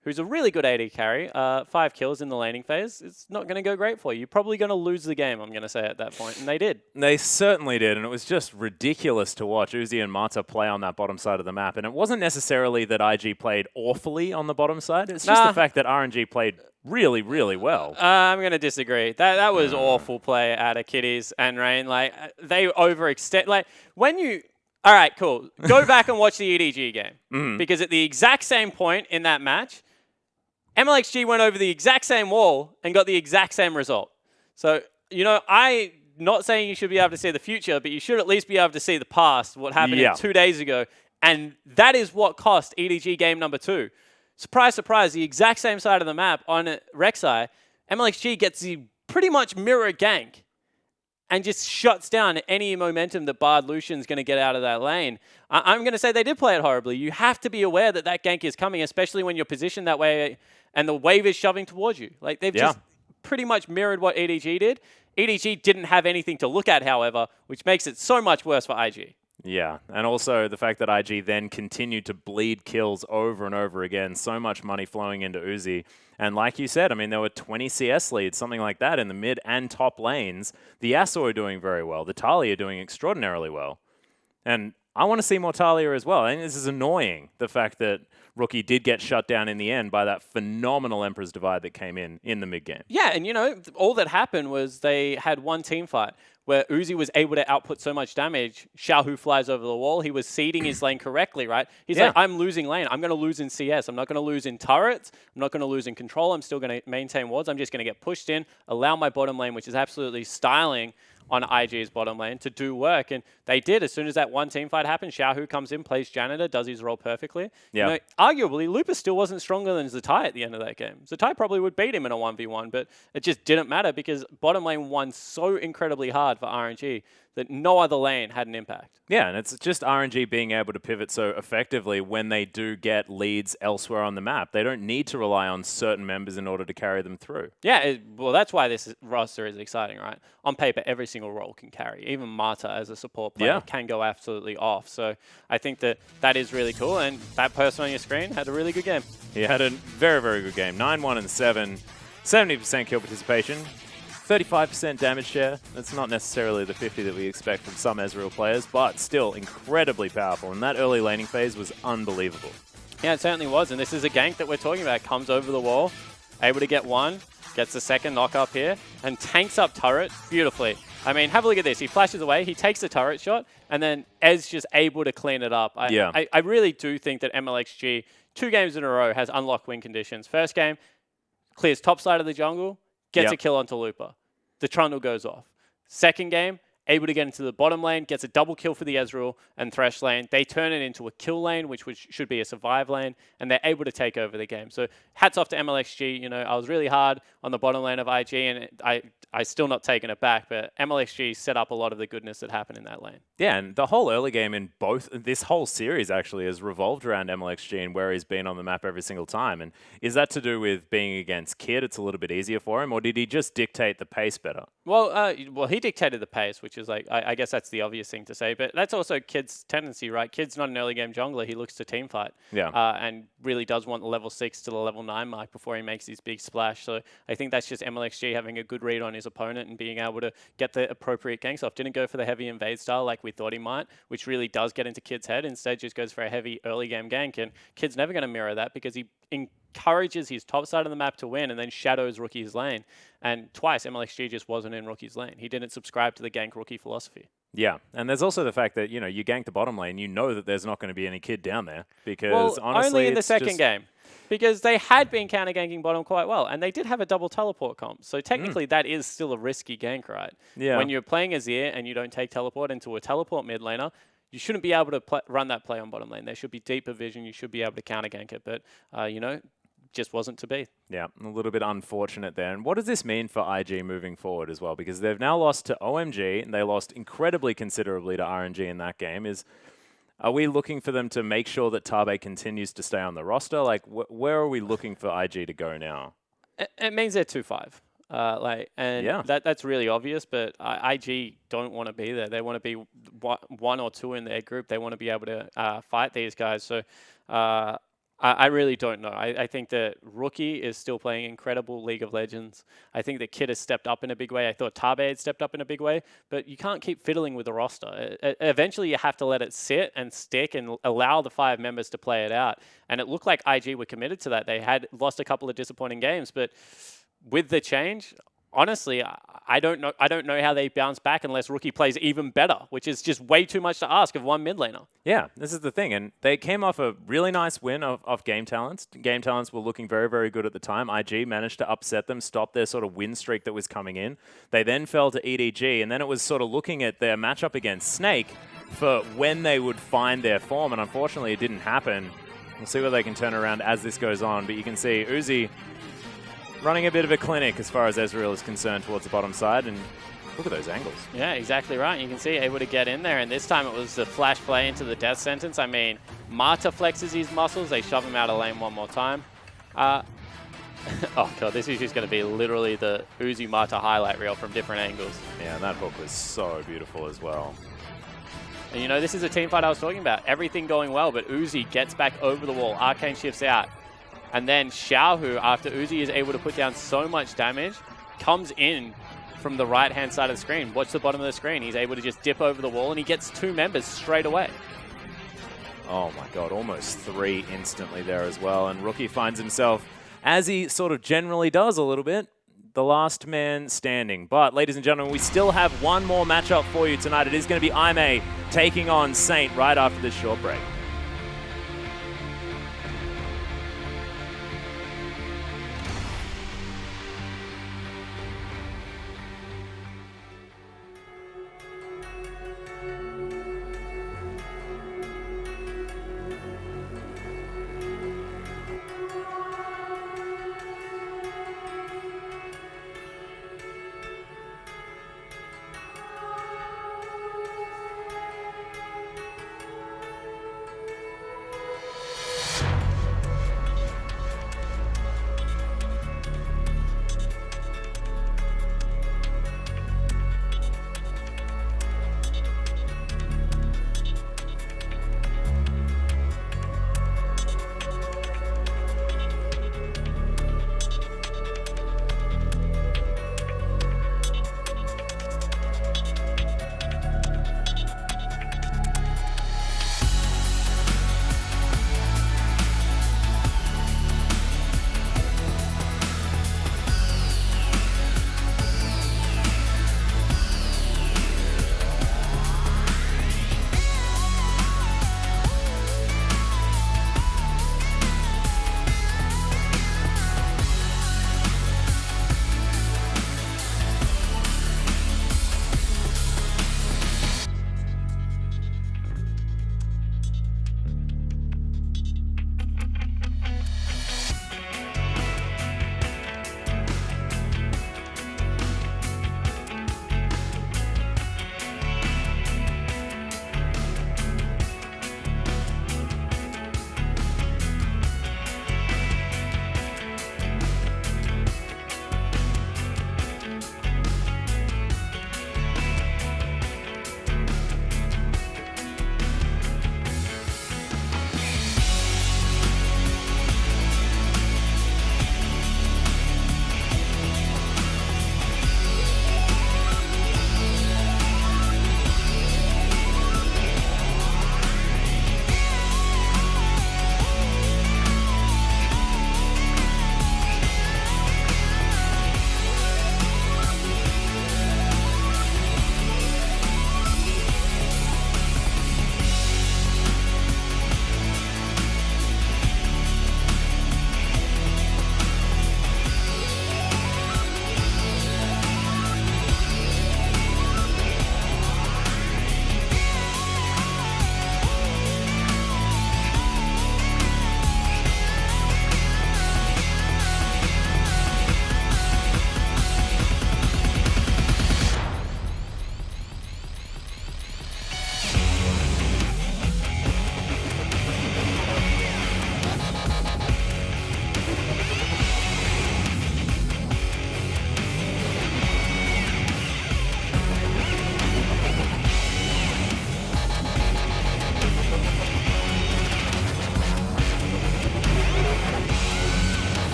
who's a really good AD carry, 5 kills in the laning phase, it's not going to go great for you. You're probably going to lose the game, I'm going to say, at that point. And they did. They certainly did. And it was just ridiculous to watch Uzi and Mata play on that bottom side of the map. And it wasn't necessarily that IG played awfully on the bottom side. It's just the fact that RNG played really, really well. I'm going to disagree. That was awful play out of Kitties and Rain. Like, they overextend. Like, when you... All right, cool. Go back and watch the EDG game. Because at the exact same point in that match, MLXG went over the exact same wall and got the exact same result. So, you know, I'm not saying you should be able to see the future, but you should at least be able to see the past, what happened 2 days ago. And that is what cost EDG game number 2. Surprise, surprise, the exact same side of the map on Rek'Sai, MLXG gets the pretty much mirror gank and just shuts down any momentum that Bard Lucian's going to get out of that lane. I'm going to say they did play it horribly. You have to be aware that that gank is coming, especially when you're positioned that way and the wave is shoving towards you. Like, they've just pretty much mirrored what EDG did. EDG didn't have anything to look at, however, which makes it so much worse for IG. Yeah, and also the fact that IG then continued to bleed kills over and over again. So much money flowing into Uzi. And like you said, I mean, there were 20 CS leads, something like that, in the mid and top lanes. The Yasuo are doing very well. The Talia are doing extraordinarily well. And I want to see more Talia as well. And this is annoying, the fact that Rookie did get shut down in the end by that phenomenal Emperor's Divide that came in the mid-game. Yeah, and, you know, all that happened was they had one team fight where Uzi was able to output so much damage. Xiaohu flies over the wall. He was seeding his lane correctly, right? He's like, I'm losing lane. I'm going to lose in CS. I'm not going to lose in turrets. I'm not going to lose in control. I'm still going to maintain wards. I'm just going to get pushed in, allow my bottom lane, which is absolutely styling on IG's bottom lane, to do work. And they did. As soon as that one team fight happened, Xiaohu comes in, plays janitor, does his role perfectly. Yeah. You know, arguably, Lupus still wasn't stronger than Zatai at the end of that game. Zatai probably would beat him in a 1v1, but it just didn't matter because bottom lane won so incredibly hard for RNG that no other lane had an impact. Yeah, and it's just RNG being able to pivot so effectively when they do get leads elsewhere on the map. They don't need to rely on certain members in order to carry them through. Yeah, well, that's why this roster is exciting, right? On paper, every single role can carry. Even Mata as a support player can go absolutely off. So I think that is really cool, and that person on your screen had a really good game. He had a very, very good game. 9-1 and 7, 70% kill participation. 35% damage share. That's not necessarily the 50 that we expect from some Ezreal players, but still incredibly powerful. And that early laning phase was unbelievable. Yeah, it certainly was. And this is a gank that we're talking about. Comes over the wall, able to get one, gets the second knock up here, and tanks up turret beautifully. I mean, have a look at this. He flashes away, he takes the turret shot, and then Ez just able to clean it up. I really do think that MLXG, 2 games in a row, has unlocked win conditions. First game, clears top side of the jungle, gets a kill onto Looper. The Trundle goes off. Second game, able to get into the bottom lane, gets a double kill for the Ezreal and Thresh lane. They turn it into a kill lane, which should be a survive lane, and they're able to take over the game. So hats off to MLXG. You know, I was really hard on the bottom lane of IG, and I still not taking it back, but MLXG set up a lot of the goodness that happened in that lane. Yeah, and the whole early game in this whole series actually has revolved around MLXG and where he's been on the map every single time. And is that to do with being against Kid? It's a little bit easier for him, or did he just dictate the pace better? Well, he dictated the pace, which is like, I guess that's the obvious thing to say, but that's also Kid's tendency, right? Kid's not an early game jungler. He looks to team fight, and really does want the level 6 to the level 9 mark before he makes his big splash. So I think that's just MLXG having a good read on his opponent and being able to get the appropriate ganks off. Didn't go for the heavy invade style like we thought he might, which really does get into Kid's head. Instead, just goes for a heavy early game gank, and Kid's never going to mirror that because he encourages his top side of the map to win and then shadows Rookie's lane. And twice, MLXG just wasn't in Rookie's lane. He didn't subscribe to the gank Rookie philosophy. Yeah, and there's also the fact that, you know, you gank the bottom lane, you know that there's not going to be any Kid down there because honestly, only in the second game. Because they had been counter-ganking bottom quite well, and they did have a double teleport comp. So technically, that is still a risky gank, right? Yeah. When you're playing Azir and you don't take teleport into a teleport mid laner, you shouldn't be able to run that play on bottom lane. There should be deeper vision. You should be able to counter-gank it, but, you know, just wasn't to be. Yeah, a little bit unfortunate there. And what does this mean for IG moving forward as well? Because they've now lost to OMG, and they lost incredibly considerably to RNG in that game. Are we looking for them to make sure that Tabe continues to stay on the roster? Like, where are we looking for IG to go now? It means they're 2-5. That's really obvious, but IG don't want to be there. They want to be 1 or 2 in their group. They want to be able to fight these guys. So I really don't know. I think that Rookie is still playing incredible League of Legends. I think that Kid has stepped up in a big way. I thought Tabe had stepped up in a big way, but you can't keep fiddling with the roster. Eventually, you have to let it sit and stick and allow the 5 members to play it out. And it looked like IG were committed to that. They had lost a couple of disappointing games, but with the change, honestly, I don't know how they bounce back unless Rookie plays even better, which is just way too much to ask of one mid laner. Yeah, this is the thing. And they came off a really nice win off Game Talents. Game Talents were looking very, very good at the time. IG managed to upset them, stop their sort of win streak that was coming in. They then fell to EDG, and then it was sort of looking at their matchup against Snake for when they would find their form, and unfortunately it didn't happen. We'll see whether they can turn around as this goes on, but you can see Uzi running a bit of a clinic as far as Ezreal is concerned towards the bottom side, and look at those angles. Yeah, exactly right. You can see able to get in there, and this time it was the flash play into the death sentence. I mean, Marta flexes his muscles. They shove him out of lane one more time. Oh, God, this is just going to be literally the Uzi Marta highlight reel from different angles. Yeah, and that hook was so beautiful as well. And, you know, this is a team fight I was talking about. Everything going well, but Uzi gets back over the wall. Arcane shifts out. And then Xiaohu, after Uzi is able to put down so much damage, comes in from the right-hand side of the screen. Watch the bottom of the screen. He's able to just dip over the wall, and he gets 2 members straight away. Oh, my God. Almost 3 instantly there as well. And Rookie finds himself, as he sort of generally does a little bit, the last man standing. But, ladies and gentlemen, we still have one more matchup for you tonight. It is going to be Aime taking on Saint right after this short break.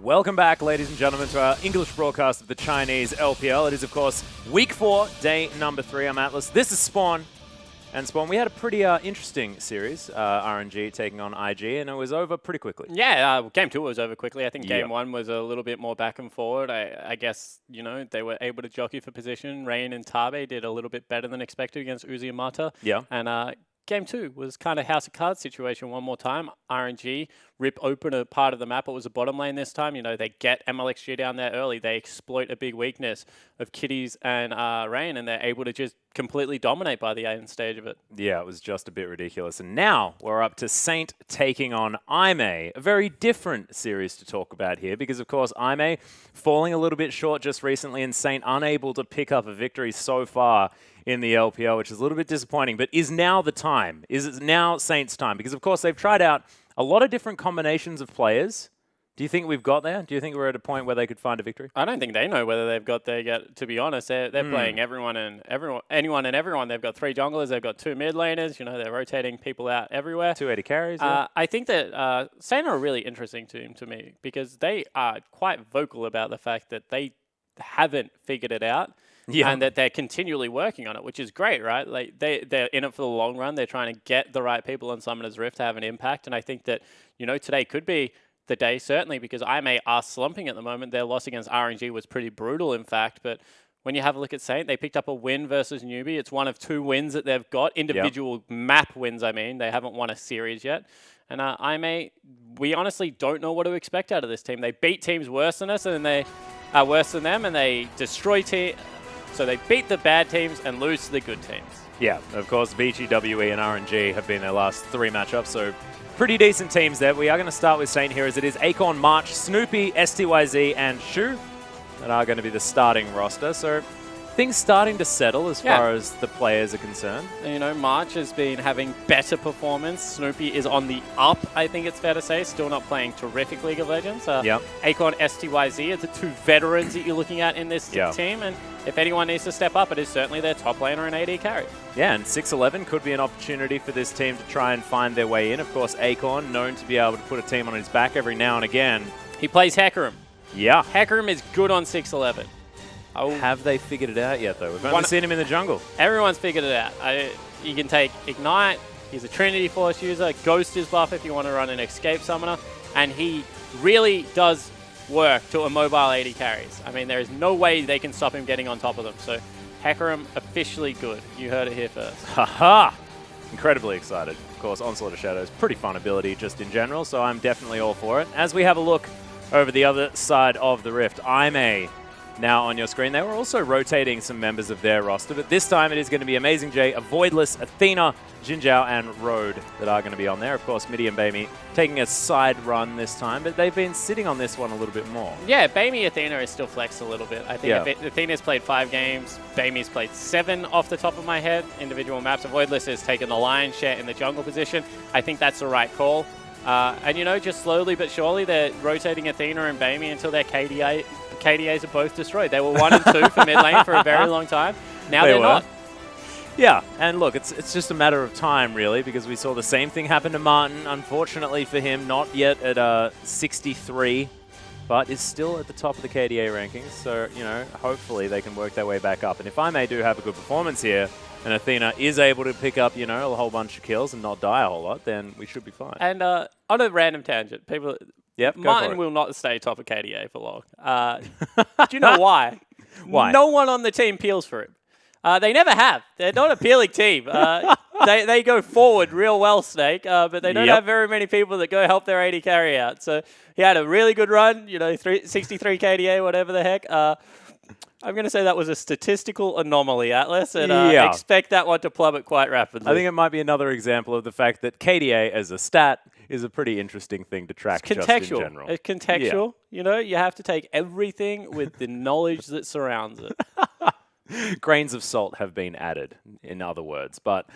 Welcome back, ladies and gentlemen, to our English broadcast of the Chinese LPL. It is, of course, week 4, day number 3. I'm Atlas. This is Spawn. And Spawn, we had a pretty interesting series, RNG taking on IG, and it was over pretty quickly. Yeah, game 2 was over quickly. I think game 1 was a little bit more back and forward. I guess, you know, they were able to jockey for position. Rain and Tabe did a little bit better than expected against Uzi and Mata. Yeah. And game 2 was kind of house of cards situation one more time. RNG rip open a part of the map. It was a bottom lane this time. You know, they get MLXG down there early. They exploit a big weakness of Kitties and Rain, and they're able to just completely dominate by the end stage of it. Yeah, it was just a bit ridiculous. And now we're up to Saint taking on Ime, a very different series to talk about here because, of course, Ime falling a little bit short just recently and Saint unable to pick up a victory so far in the LPL, which is a little bit disappointing, but is now the time? Is it now Saints' time? Because, of course, they've tried out a lot of different combinations of players. Do you think we've got there? Do you think we're at a point where they could find a victory? I don't think they know whether they've got there yet, to be honest. They're playing anyone and everyone. They've got 3 junglers, they've got 2 mid laners, you know, they're rotating people out everywhere. 280 carries, yeah. I think that Saint are a really interesting team to me because they are quite vocal about the fact that they haven't figured it out. Yeah. And that they're continually working on it, which is great, right? Like they're in it for the long run. They're trying to get the right people on Summoner's Rift to have an impact. And I think that, you know, today could be the day, certainly, because IMA are slumping at the moment. Their loss against RNG was pretty brutal, in fact. But when you have a look at Saint, they picked up a win versus NewBee. It's one of 2 wins that they've got. Individual map wins, I mean. They haven't won a series yet. And IMA, we honestly don't know what to expect out of this team. They beat teams worse than us, and they are worse than them, and they destroy teams. So they beat the bad teams and lose to the good teams. Yeah, of course, Vici, WE, and RNG have been their last 3 matchups, so pretty decent teams there. We are going to start with Saint here as it is Acorn, March, Snoopy, STYZ, and Shu that are going to be the starting roster. So things starting to settle as far as the players are concerned. And, you know, March has been having better performance. Snoopy is on the up, I think it's fair to say. Still not playing terrific League of Legends. Acorn, STYZ are the 2 veterans that you're looking at in this team. And if anyone needs to step up, it is certainly their top laner and AD carry. Yeah, and 6-11 could be an opportunity for this team to try and find their way in. Of course, Acorn, known to be able to put a team on his back every now and again. He plays Hecarim. Yeah. Hecarim is good on 6-11. Have they figured it out yet, though? We've only seen him in the jungle. Everyone's figured it out. You can take Ignite. He's a Trinity Force user. Ghost is buff if you want to run an Escape Summoner. And he really does work to immobile 80 carries. I mean, there is no way they can stop him getting on top of them. So Hecarim officially good. You heard it here first. Haha! Incredibly excited. Of course, Onslaught of Shadows, pretty fun ability just in general, so I'm definitely all for it. As we have a look over the other side of the Rift, Ime now on your screen. They were also rotating some members of their roster, but this time it is going to be Amazing J, Avoidless, Athena, Jinzhao, and Road that are going to be on there. Of course, Midi and Baimi taking a side run this time, but they've been sitting on this one a little bit more. Yeah, Baimi Athena is still flexed a little bit. I think Athena's played 5 games, Baimi's played 7 off the top of my head. Individual maps. Avoidless has taken the lion's share in the jungle position. I think that's the right call. And, you know, just slowly but surely, they're rotating Athena and Baimi until their KDAs are both destroyed. They were 1 and 2 for mid lane for a very long time. Now they're not. Yeah, and look, it's just a matter of time, really, because we saw the same thing happen to Martin. Unfortunately for him, not yet at 63, but is still at the top of the KDA rankings. So, you know, hopefully they can work their way back up. And if I do have a good performance here, and Athena is able to pick up, you know, a whole bunch of kills and not die a whole lot, then we should be fine. And on a random tangent, Martin will not stay top of KDA for long. Do you know why? Why? No one on the team peels for him. They never have. They're not a peeling team. They go forward real well, Snake, but they don't have very many people that go help their AD carry out. So he had a really good run, you know, 63 KDA, whatever the heck. I'm going to say that was a statistical anomaly, Atlas, and expect that one to plummet quite rapidly. I think it might be another example of the fact that KDA as a stat is a pretty interesting thing to track just in general. It's contextual. You know, you have to take everything with the knowledge that surrounds it. Grains of salt have been added, in other words. But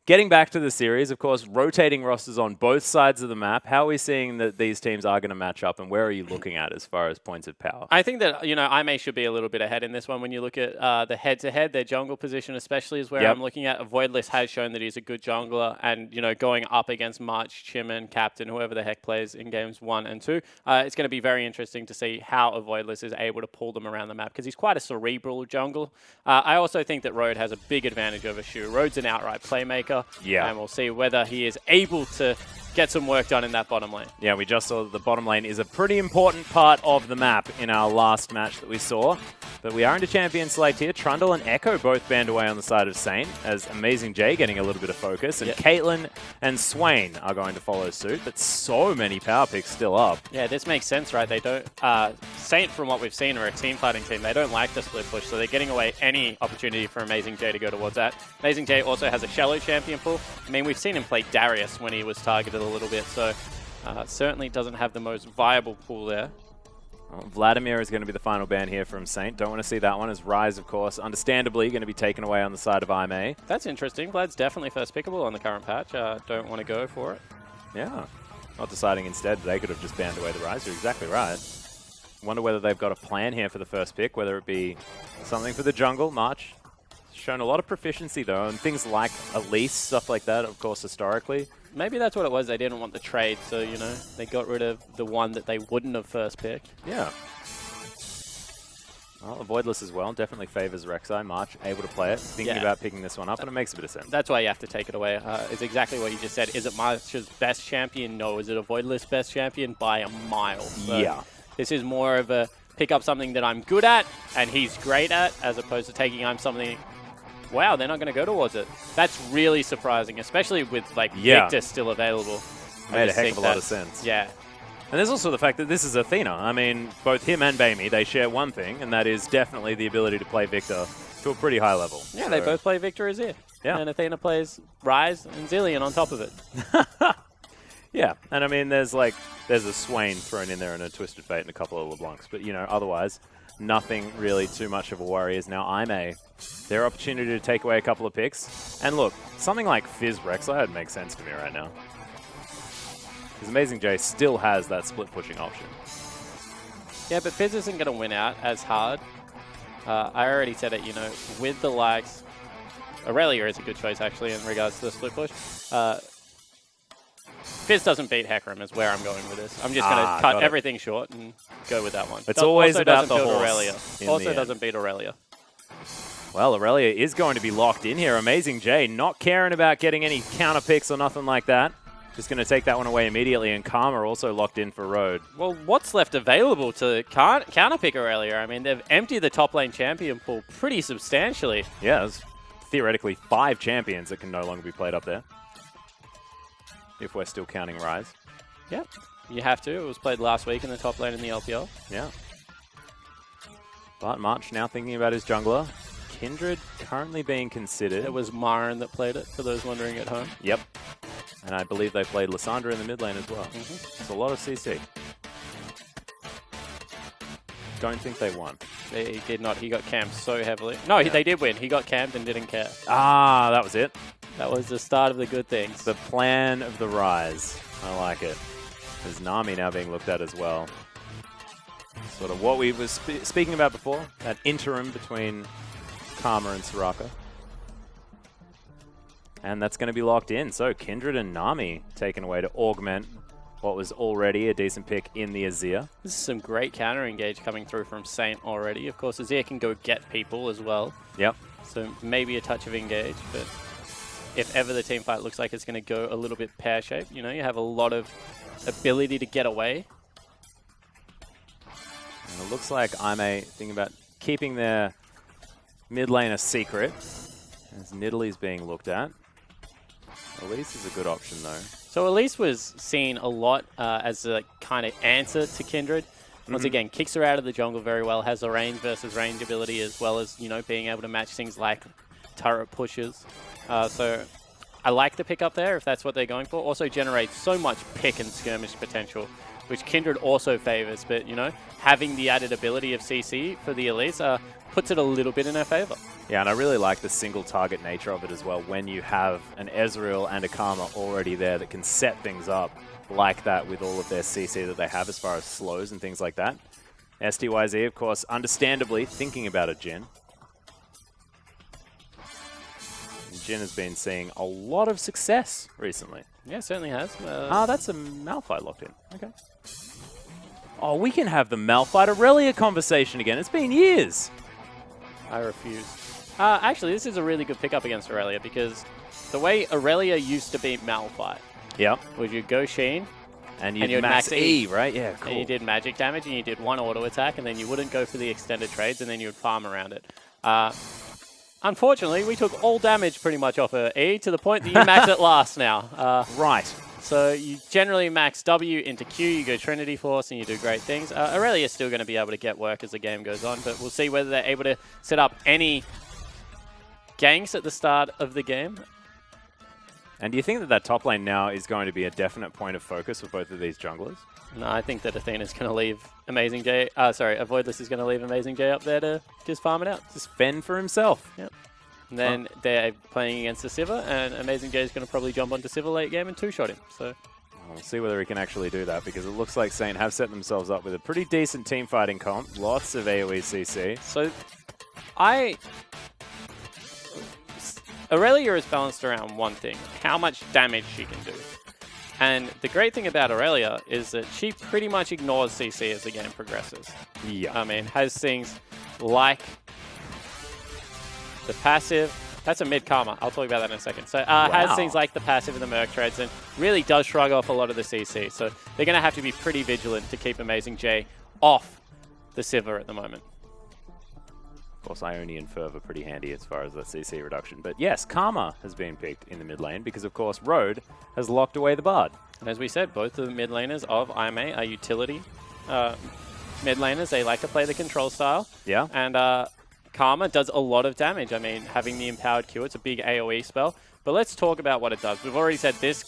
Getting back to the series, of course, rotating rosters on both sides of the map. How are we seeing that these teams are going to match up, and where are you looking at as far as points of power? I think that, IMA should be a little bit ahead in this one. When you look at the head-to-head, their jungle position especially is where I'm looking at. Voidless has shown that he's a good jungler, and, going up against March, Chimin, Captain, whoever the heck plays in games 1 and 2, it's going to be very interesting to see how a Voidless is able to pull them around the map, because he's quite a cerebral jungle. I also think that Road has a big advantage over Shu. Road's an outright playmaker. Yeah. And we'll see whether he is able to get some work done in that bottom lane. Yeah, we just saw that the bottom lane is a pretty important part of the map in our last match that we saw. But we are into champion select here. Trundle and Echo both banned away on the side of Saint, as Amazing J getting a little bit of focus. And Caitlyn and Swain are going to follow suit, but so many power picks still up. Yeah, this makes sense, right? They don't... Saint, from what we've seen, are a team fighting team. They don't like the split push, so they're getting away any opportunity for Amazing J to go towards that. Amazing J also has a shallow champion pool. I mean, we've seen him play Darius when he was targeted a little bit, so certainly doesn't have the most viable pool there. Well, Vladimir is going to be the final ban here from Saint. Don't want to see that one, as Rise, of course, understandably going to be taken away on the side of IMA. That's interesting. Vlad's definitely first pickable on the current patch. Don't want to go for it. Yeah. Not deciding instead. They could have just banned away the Rise. You're exactly right. Wonder whether they've got a plan here for the first pick, whether it be something for the jungle. March shown a lot of proficiency, though, and things like Elise, stuff like that, of course, historically. Maybe that's what it was. They didn't want the trade, so, they got rid of the one that they wouldn't have first picked. Yeah. Well, Voidless as well definitely favors Rek'Sai. March able to play it, thinking about picking this one up, and it makes a bit of sense. That's why you have to take it away. It's exactly what you just said. Is it March's best champion? No. Is it a Voidless best champion? By a mile. So yeah. This is more of a pick up something that I'm good at and he's great at, as opposed to taking I'm something... Wow, they're not going to go towards it. That's really surprising, especially with Victus still available. Made a heck of a lot of sense. Yeah. And there's also the fact that this is Athena. I mean, both him and Bamey, they share one thing, and that is definitely the ability to play Victor to a pretty high level. Yeah, they both play Victor Azir. Yeah. And Athena plays Rise and Zillion on top of it. Yeah, and I mean, there's a Swain thrown in there and a Twisted Fate and a couple of LeBlancs, but otherwise, nothing really too much of a worry. Is now IMA, their opportunity to take away a couple of picks. And look, something like Fizz Rek'Sai would make sense to me right now, because Amazing J still has that split pushing option. Yeah, but Fizz isn't going to win out as hard. I already said it, with the likes. Aurelia is a good choice, actually, in regards to the split push. Fizz doesn't beat Hecarim is where I'm going with this. I'm just going to cut everything short and go with that one. It's always about the horse. Aurelia. Also doesn't beat Aurelia. Well, Aurelia is going to be locked in here. Amazing J not caring about getting any counter picks or nothing like that. Just going to take that one away immediately, and Karma also locked in for Road. Well, what's left available to counter pick Aurelia? I mean, they've emptied the top lane champion pool pretty substantially. Yeah, there's theoretically 5 champions that can no longer be played up there, if we're still counting Rise. Yeah, you have to. It was played last week in the top lane in the LPL. Yeah. But March now thinking about his jungler. Kindred currently being considered. It was Marin that played it, for those wondering at home. Yep. And I believe they played Lissandra in the mid lane as well. It's a lot of CC. Don't think they won. They did not. He got camped so heavily. No, they did win. He got camped and didn't care. Ah, that was it. That was the start of the good things. The plan of the Rise. I like it. There's Nami now being looked at as well. Sort of what we were speaking about before, that interim between Karma and Soraka. And that's going to be locked in. So Kindred and Nami taken away to augment what was already a decent pick in the Azir. This is some great counter engage coming through from Saint already. Of course, Azir can go get people as well. Yep. So maybe a touch of engage, but if ever the team fight looks like it's going to go a little bit pear-shaped, you have a lot of ability to get away. And it looks like IMA thinking about keeping their mid lane a secret, as Nidalee's being looked at. Elise is a good option, though. So Elise was seen a lot as a kind of answer to Kindred. Once again, kicks her out of the jungle very well, has a range versus range ability, as well as, being able to match things like turret pushes. So I like the pick up there if that's what they're going for. Also generates so much pick and skirmish potential which Kindred also favors. But, you know, having the added ability of CC for the elites puts it a little bit in our favor. Yeah, and I really like the single target nature of it as well, when you have an Ezreal and a Karma already there that can set things up like that with all of their CC that they have as far as slows and things like that. STYZ, of course, understandably thinking about a Jhin. And Jhin has been seeing a lot of success recently. Yeah, certainly has. That's a Malphite locked in. Okay. Oh, we can have the Malphite Aurelia conversation again. It's been years. I refuse. Actually, this is a really good pickup against Aurelia, because the way Aurelia used to beat Malphite was you go Sheen, and you'd max E, right? Yeah, cool. And you did magic damage, and you did one auto attack, and then you wouldn't go for the extended trades, and then you would farm around it. Unfortunately, we took all damage pretty much off her E to the point that you max it last now. Right. So you generally max W into Q, you go Trinity Force, and you do great things. Aurelia is still going to be able to get work as the game goes on, but we'll see whether they're able to set up any ganks at the start of the game. And do you think that that top lane now is going to be a definite point of focus for both of these junglers? No, I think that Athena's going to leave Amazing J. Avoidless is going to leave Amazing J up there to just farm it out. Just fend for himself. Yep. And then they're playing against the Sivir, and Amazing J is going to probably jump onto Sivir late game and two-shot him. So we'll see whether he can actually do that, because it looks like Saint have set themselves up with a pretty decent team fighting comp. Lots of AoE CC. So Aurelia is balanced around one thing: how much damage she can do. And the great thing about Aurelia is that she pretty much ignores CC as the game progresses. Yeah. I mean, has things like the passive. That's a mid Karma. I'll talk about that in a second. So has things like the passive and the Merc Treads, and really does shrug off a lot of the CC. So they're going to have to be pretty vigilant to keep Amazing J off the Sivir at the moment. Of course, Ionian and Ferv are pretty handy as far as the CC reduction. But yes, Karma has been picked in the mid lane because, of course, Road has locked away the Bard. And as we said, both of the mid laners of IMA are utility mid laners. They like to play the control style. Yeah. And Karma does a lot of damage. I mean, having the Empowered Q, it's a big AoE spell. But let's talk about what it does. We've already said this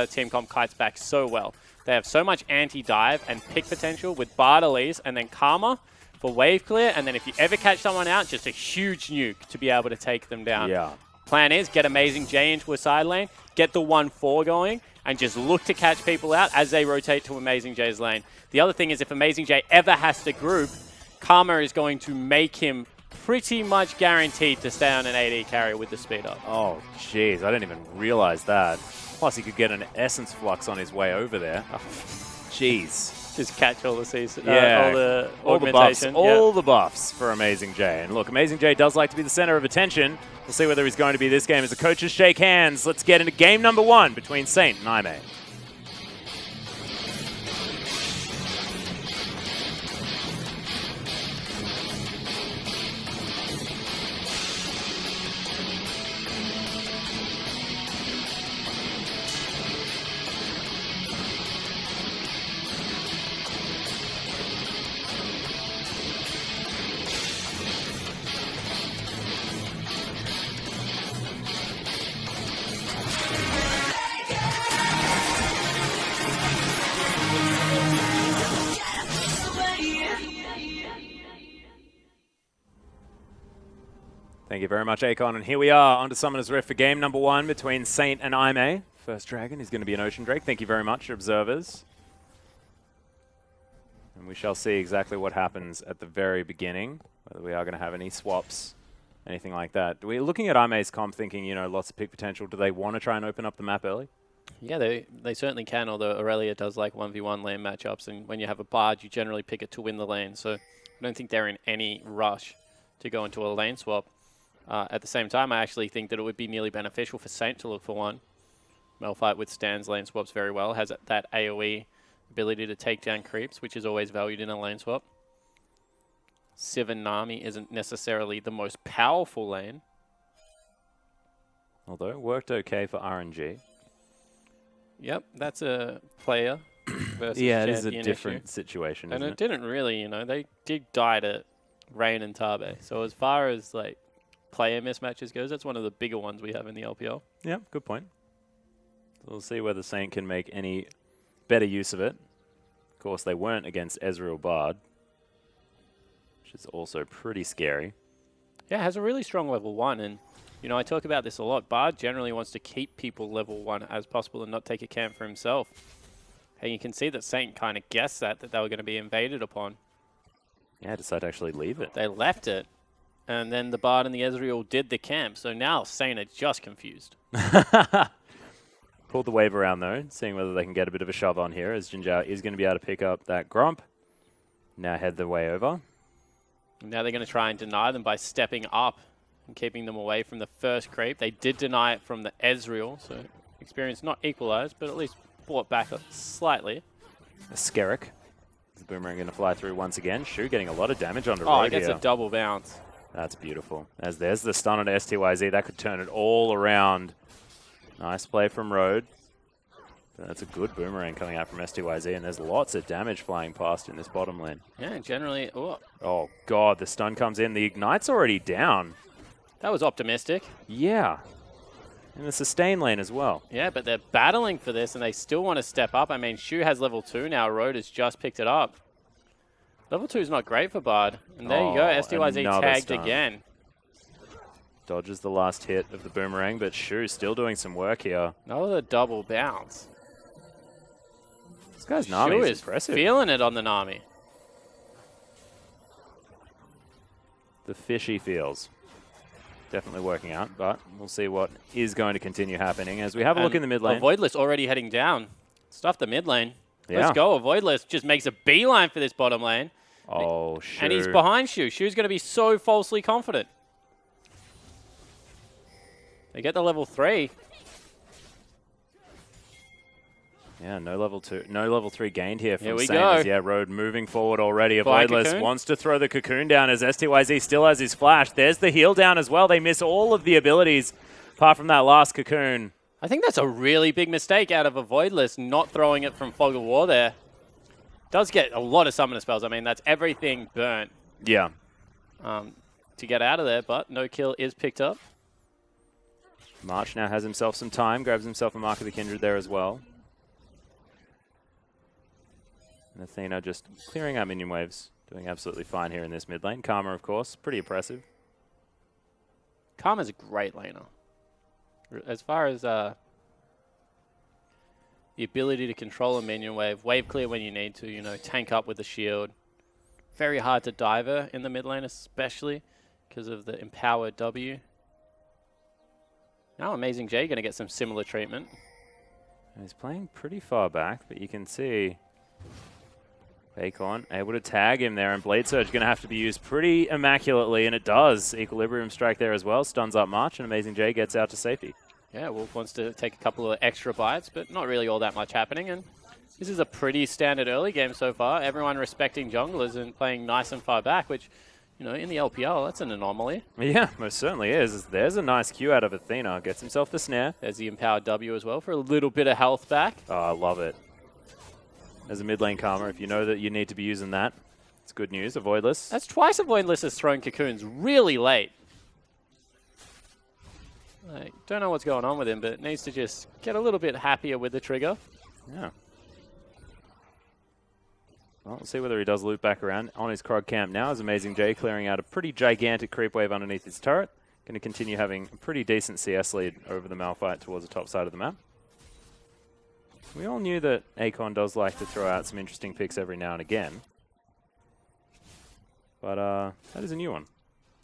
team comp kites back so well. They have so much anti-dive and pick potential with Bard Elise, and then Karma for wave clear, and then if you ever catch someone out, just a huge nuke to be able to take them down. Yeah. Plan is get Amazing J into a side lane, get the 1-4 going, and just look to catch people out as they rotate to Amazing J's lane. The other thing is, if Amazing J ever has to group, Karma is going to make him pretty much guaranteed to stay on an AD carry with the speed up. Oh, jeez, I didn't even realize that. Plus, he could get an Essence Flux on his way over there. Jeez. Just catch all the season, all the buffs, all the buffs for Amazing J. And look, Amazing J does like to be the center of attention. We'll see whether he's going to be this game as the coaches shake hands. Let's get into game number 1 between Saint and IMA. Thank you very much, Akon. And here we are on to Summoner's Rift for game number 1 between Saint and IMA. First dragon is going to be an Ocean Drake. Thank you very much, observers. And we shall see exactly what happens at the very beginning, whether we are going to have any swaps, anything like that. We're looking at IMA's comp thinking, you know, lots of pick potential. Do they want to try and open up the map early? Yeah, they certainly can, although Aurelia does like 1v1 lane matchups, and when you have a Bard, you generally pick it to win the lane. So I don't think they're in any rush to go into a lane swap. At the same time, I actually think that it would be nearly beneficial for Saint to look for one. Malphite withstands lane swaps very well, has that AoE ability to take down creeps, which is always valued in a lane swap. Sivir Nami isn't necessarily the most powerful lane. Although it worked okay for RNG. Yep, that's a player versus yeah, it is a champion different issue. situation, And isn't it didn't really, you know, they did die to Rain and Tabe. So as far as like player mismatches goes, that's one of the bigger ones we have in the LPL. Yeah, good point. So we'll see whether Saint can make any better use of it. Of course, they weren't against Ezreal Bard, which is also pretty scary. Yeah, has a really strong level 1, and you know, I talk about this a lot. Bard generally wants to keep people level 1 as possible and not take a camp for himself. And you can see that Saint kind of guessed that they were going to be invaded upon. Yeah, decided to actually leave it. They left it, and then the Bard and the Ezreal did the camp, so now Saint are just confused. Pulled the wave around, though, seeing whether they can get a bit of a shove on here, as Jinzhao is going to be able to pick up that Gromp. Now head the way over. Now they're going to try and deny them by stepping up and keeping them away from the first creep. They did deny it from the Ezreal, so experience not equalized, but at least brought back slightly. A Skerrick. The Boomerang going to fly through once again. Shu getting a lot of damage onto Oh, Road it gets here. a double bounce. That's beautiful. As there's the stun on STYZ, that could turn it all around. Nice play from Road. That's a good Boomerang coming out from STYZ, and there's lots of damage flying past in this bottom lane. Yeah, generally, Oh, God, the stun comes in. The Ignite's already down. that was optimistic. Yeah. In the sustain lane as well. Yeah, but they're battling for this, and they still want to step up. I mean, Shu has level 2 now. Road has just picked it up. Level 2 is not great for Bard. And there you go, STYZ another tagged stun. again. Dodges the last hit of the Boomerang, but Shu still doing some work here. Another double bounce. This guy's Nami Shu is is impressive. feeling it on the Nami. The fishy feels. Definitely working out, but we'll see what is going to continue happening as we have a look in the mid lane. Avoidless already heading down. Stuff the mid lane. Yeah. Let's go. Avoidless just makes a beeline for this bottom lane. Oh, Shu. And he's behind Shu. Shu's going to be so falsely confident. They get the level 3. Yeah, no level 3 gained here from Here we Saint. go. Yeah, Road moving forward already. Flying Avoidless Cocoon. wants to throw the Cocoon down as STYZ still has his flash. There's the heal down as well. They miss all of the abilities apart from that last Cocoon. I think that's a really big mistake out of Avoidless not throwing it from Fog of War there. Does get a lot of summoner spells. I mean, that's everything burnt Yeah. to get out of there, but no kill is picked up. March now has himself some time, grabs himself a Mark of the Kindred there as well. And Athena just clearing out minion waves, doing absolutely fine here in this mid lane. Karma, of course, pretty impressive. Karma's a great laner. As far as the ability to control a minion wave clear when you need to, you know, tank up with the shield. Very hard to diver in the mid lane, especially because of the empowered W. Now Amazing J going to get some similar treatment. And he's playing pretty far back, but you can see Acorn able to tag him there, and Blade Surge going to have to be used pretty immaculately, and it does. Equilibrium Strike there as well, stuns up March, and Amazing J gets out to safety. Yeah, Wolf wants to take a couple of extra bites, but not really all that much happening. And this is a pretty standard early game so far. Everyone respecting junglers and playing nice and far back, which, you know, in the LPL, that's an anomaly. Yeah, most certainly is. There's a nice Q out of Athena. Gets himself the snare. There's the empowered W as well for a little bit of health back. Oh, I love it. As a mid lane Karma, if you know that you need to be using that, it's good news. Avoidless. That's twice Avoidless has thrown cocoons really late. I don't know what's going on with him, but needs to just get a little bit happier with the trigger. Yeah. Well, we'll see whether he does loop back around on his Krog camp now as Amazing J clearing out a pretty gigantic creep wave underneath his turret. Going to continue having a pretty decent CS lead over the Malphite towards the top side of the map. We all knew that Akon does like to throw out some interesting picks every now and again. But that is a new one.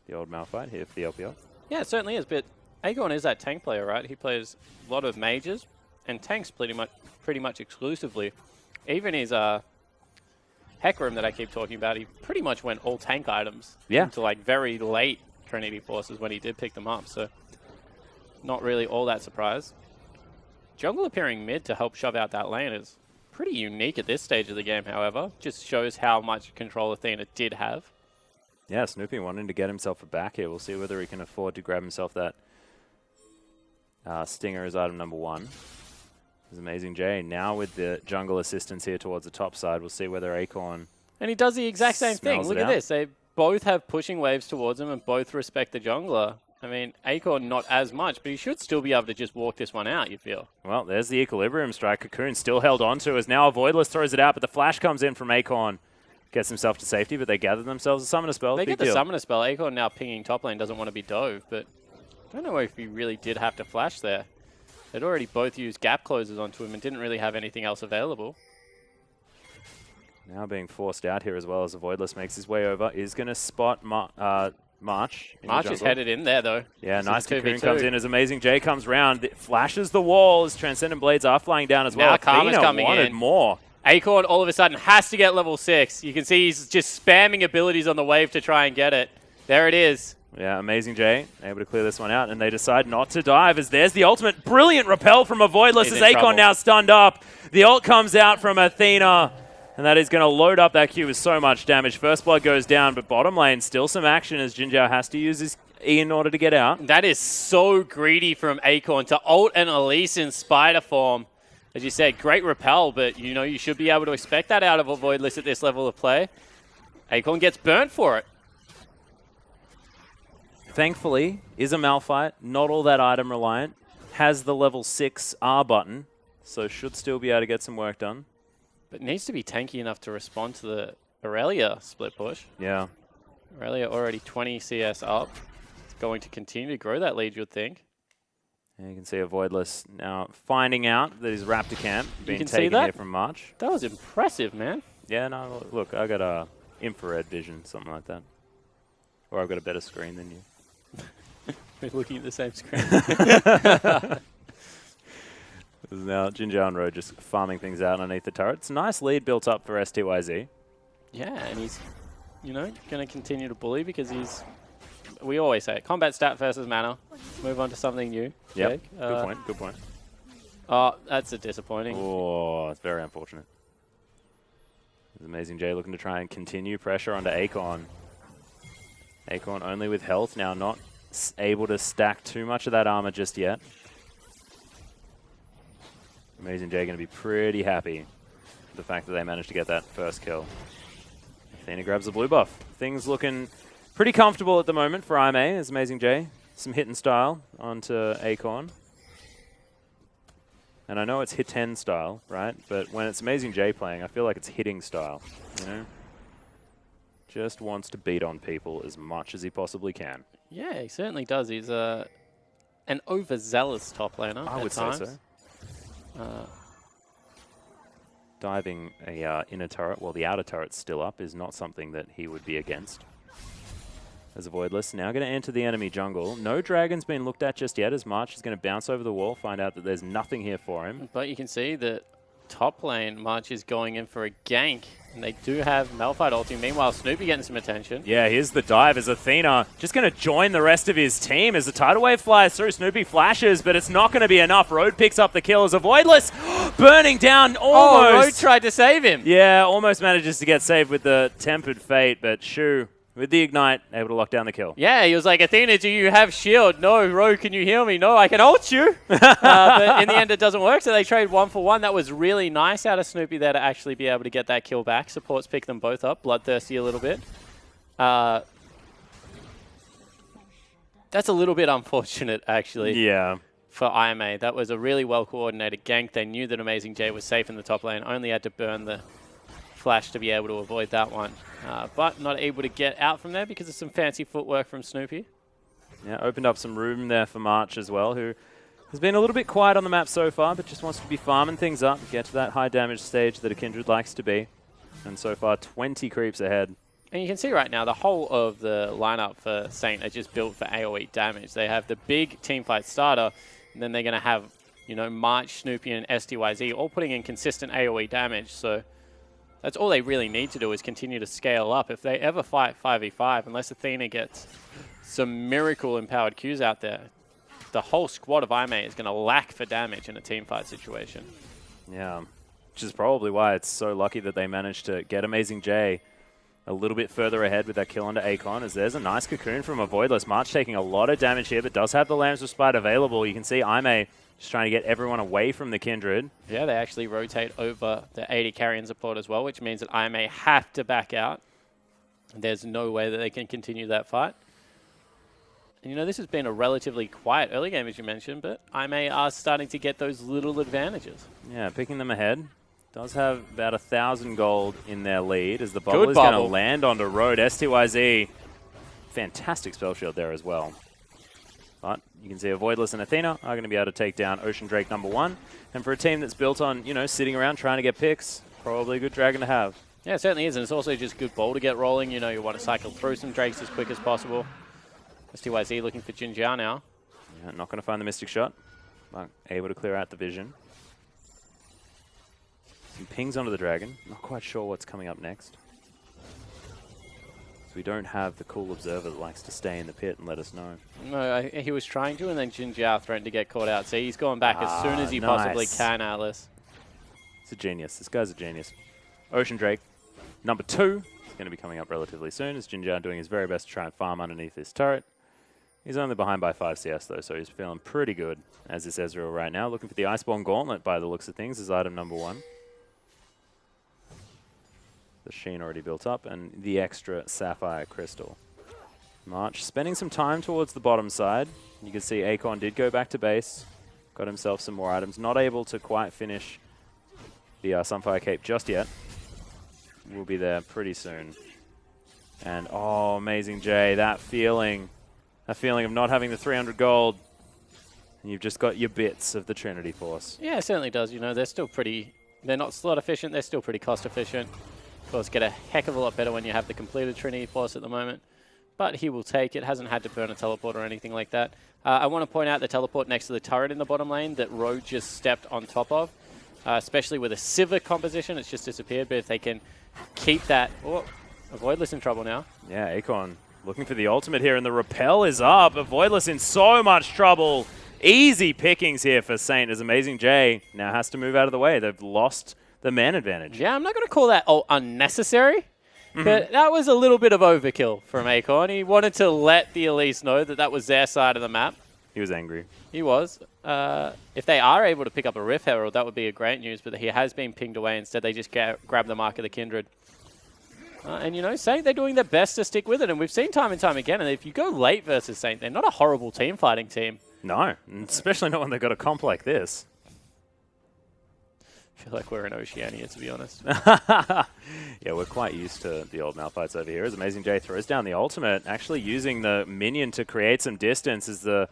The old Malphite here for the LPL. Yeah, it certainly is, but Aegon is that tank player, right? He plays a lot of mages and tanks pretty much exclusively. Even his Heck Room that I keep talking about, he pretty much went all tank items into like very late Trinity Forces when he did pick them up, so not really all that surprised. Jungle appearing mid to help shove out that lane is pretty unique at this stage of the game, however. Just shows how much control Athena did have. Yeah, Snoopy wanting to get himself a back here. We'll see whether he can afford to grab himself that Stinger as item number 1. This is Amazing J. Now with the jungle assistance here towards the top side, we'll see whether Acorn And he does the exact same thing. smells Look it at out. this. They both have pushing waves towards him and both respect the jungler. I mean, Acorn not as much, but he should still be able to just walk this one out, you feel. Well, there's the Equilibrium Strike. Cocoon still held onto as now a Voidless throws it out, but the flash comes in from Acorn. Gets himself to safety, but they gather themselves a Summoner Spell. They Big get the deal. Summoner Spell. Acorn now pinging top lane, doesn't want to be dove, but I don't know if he really did have to flash there. They'd already both used gap closes onto him and didn't really have anything else available. Now being forced out here as well as the Voidless makes his way over. Is going to spot March. March is headed in there, though. Yeah, This nice is Cocoon 2v2. comes in as Amazing J comes round. It flashes the wall as Transcendent Blades are flying down as Now well. Karma's Athena coming wanted in. more. Acorn all of a sudden has to get level 6. You can see he's just spamming abilities on the wave to try and get it. There it is. Yeah, Amazing J able to clear this one out, and they decide not to dive as there's the ultimate brilliant repel from a Voidless He's as in Acorn trouble. now stunned up. The ult comes out from Athena, and that is going to load up that queue with so much damage. First blood goes down, but bottom lane still some action as Jinjiao has to use his E in order to get out. That is so greedy from Acorn to ult an Elise in Spider form. As you said, great repel, but you know you should be able to expect that out of a Voidless at this level of play. Acorn gets burnt for it. Thankfully, is a Malphite, not all that item reliant, has the level 6 R button, so should still be able to get some work done. But needs to be tanky enough to respond to the Aurelia split push. Yeah. Aurelia already 20 CS up. It's going to continue to grow that lead, you'd think. And you can see a Voidless now finding out that his Raptor camp being can see taken that? here from March. That was impressive, man. Yeah, no, look, I got a infrared vision, something like that. Or I've got a better screen than you. We're looking at the same screen. This is now Jinjiao and Ro just farming things out underneath the turret. It's a nice lead built up for STYZ. Yeah, and he's, you know, going to continue to bully because he's, we always say it, combat stat versus mana. Move on to something new. Yep, Jake. good point, good point. Oh, that's a disappointing. Oh, it's very unfortunate. There's Amazing J looking to try and continue pressure onto Acorn. Acorn only with health now, not able to stack too much of that armor just yet. Amazing J going to be pretty happy with the fact that they managed to get that first kill. Athena grabs the blue buff. Things looking pretty comfortable at the moment for IMA as Amazing J. Some hit and style onto Acorn. And I know it's hit 10 style, right? But when it's Amazing J playing, I feel like it's hitting style, you know? Just wants to beat on people as much as he possibly can. Yeah, he certainly does. He's an overzealous top laner I at would times. say so. Diving a inner turret while the outer turret's still up is not something that he would be against. As a Voidless now going to enter the enemy jungle. No dragon's been looked at just yet as March is going to bounce over the wall, find out that there's nothing here for him. But you can see that top lane, March is going in for a gank. And they do have Malphite ulting. Meanwhile, Snoopy getting some attention. Yeah, here's the dive as Athena just going to join the rest of his team as the tidal wave flies through. Snoopy flashes, but it's not going to be enough. Road picks up the kill as a Voidless burning down almost. Oh, Road tried to save him. Yeah, almost manages to get saved with the Tempered Fate, but Shu, with the Ignite, able to lock down the kill. Yeah, he was like, Athena, do you have shield? No. Road, can you heal me? No, I can ult you. But in the end, it doesn't work, so they trade 1-for-1. That was really nice out of Snoopy there to actually be able to get that kill back. Supports pick them both up. Bloodthirsty a little bit. That's a little bit unfortunate, actually. Yeah. For IMA. That was a really well-coordinated gank. They knew that Amazing J was safe in the top lane. Only had to burn the flash to be able to avoid that one. But not able to get out from there because of some fancy footwork from Snoopy. Yeah, opened up some room there for March as well, who has been a little bit quiet on the map so far, but just wants to be farming things up, get to that high damage stage that a Kindred likes to be. And so far, 20 creeps ahead. And you can see right now, the whole of the lineup for Saint are just built for AoE damage. They have the big teamfight starter, and then they're going to have, you know, March, Snoopy, and STYZ all putting in consistent AoE damage. So that's all they really need to do is continue to scale up. If they ever fight 5v5, unless Athena gets some miracle empowered Qs out there, the whole squad of IMA is going to lack for damage in a teamfight situation. Yeah, which is probably why it's so lucky that they managed to get Amazing J a little bit further ahead with that kill onto Acorn, as there's a nice cocoon from a Voidless. March taking a lot of damage here, but does have the Lamb's Respite available. You can see IMA just trying to get everyone away from the Kindred. Yeah, they actually rotate over the 80 carrion support as well, which means that IMA have to back out. There's no way that they can continue that fight. And, you know, this has been a relatively quiet early game, as you mentioned, but IMA are starting to get those little advantages. Yeah, picking them ahead. Does have about 1,000 gold in their lead as the bubble is going to land onto Road. STYZ, fantastic spell shield there as well. But you can see Avoidless and Athena are going to be able to take down Ocean Drake #1. And for a team that's built on, you know, sitting around trying to get picks, probably a good dragon to have. Yeah, it certainly is, and it's also just good ball to get rolling. You know, you want to cycle through some Drakes as quick as possible. STYZ looking for Jinjiao now. Yeah, not going to find the Mystic Shot, but able to clear out the vision. Some pings onto the dragon. Not quite sure what's coming up next. So we don't have the cool observer that likes to stay in the pit and let us know. No, he was trying to, and then Jinjiao threatened to get caught out. See, he's going back as soon as he possibly can, Atlas. It's a genius. This guy's a genius. Ocean Drake, #2, is going to be coming up relatively soon as Jinjiao doing his very best to try and farm underneath this turret. He's only behind by 5 CS though, so he's feeling pretty good as is Ezreal right now. Looking for the Iceborne Gauntlet by the looks of things as item #1. The Sheen already built up, and the extra Sapphire Crystal. March spending some time towards the bottom side. You can see Acorn did go back to base, got himself some more items. Not able to quite finish the Sunfire Cape just yet. We'll be there pretty soon. And oh, Amazing J, that feeling of not having the 300 gold. And you've just got your bits of the Trinity Force. Yeah, it certainly does. You know, they're not slot efficient, they're still pretty cost efficient. Of course, get a heck of a lot better when you have the completed Trinity Force at the moment. But he will take it, hasn't had to burn a teleport or anything like that. I want to point out the teleport next to the turret in the bottom lane that Road just stepped on top of. Especially with a Sivir composition, it's just disappeared. But if they can keep that... Oh, Avoidless in trouble now. Yeah, Acorn looking for the ultimate here, and the repel is up. Avoidless in so much trouble. Easy pickings here for Saint as Amazing J now has to move out of the way. They've lost the man advantage. Yeah, I'm not going to call that unnecessary, but that was a little bit of overkill from Acorn. He wanted to let the Elise know that that was their side of the map. He was angry. He was. If they are able to pick up a Rift Herald, that would be a great news, but he has been pinged away. Instead, they just grab the Mark of the Kindred. And, you know, Saint, they're doing their best to stick with it, and we've seen time and time again, and if you go late versus Saint, they're not a horrible team-fighting team. No, especially not when they've got a comp like this. I feel like we're in Oceania, to be honest. Yeah, we're quite used to the old Malphites over here. As Amazing J throws down the ultimate, actually using the minion to create some distance as the...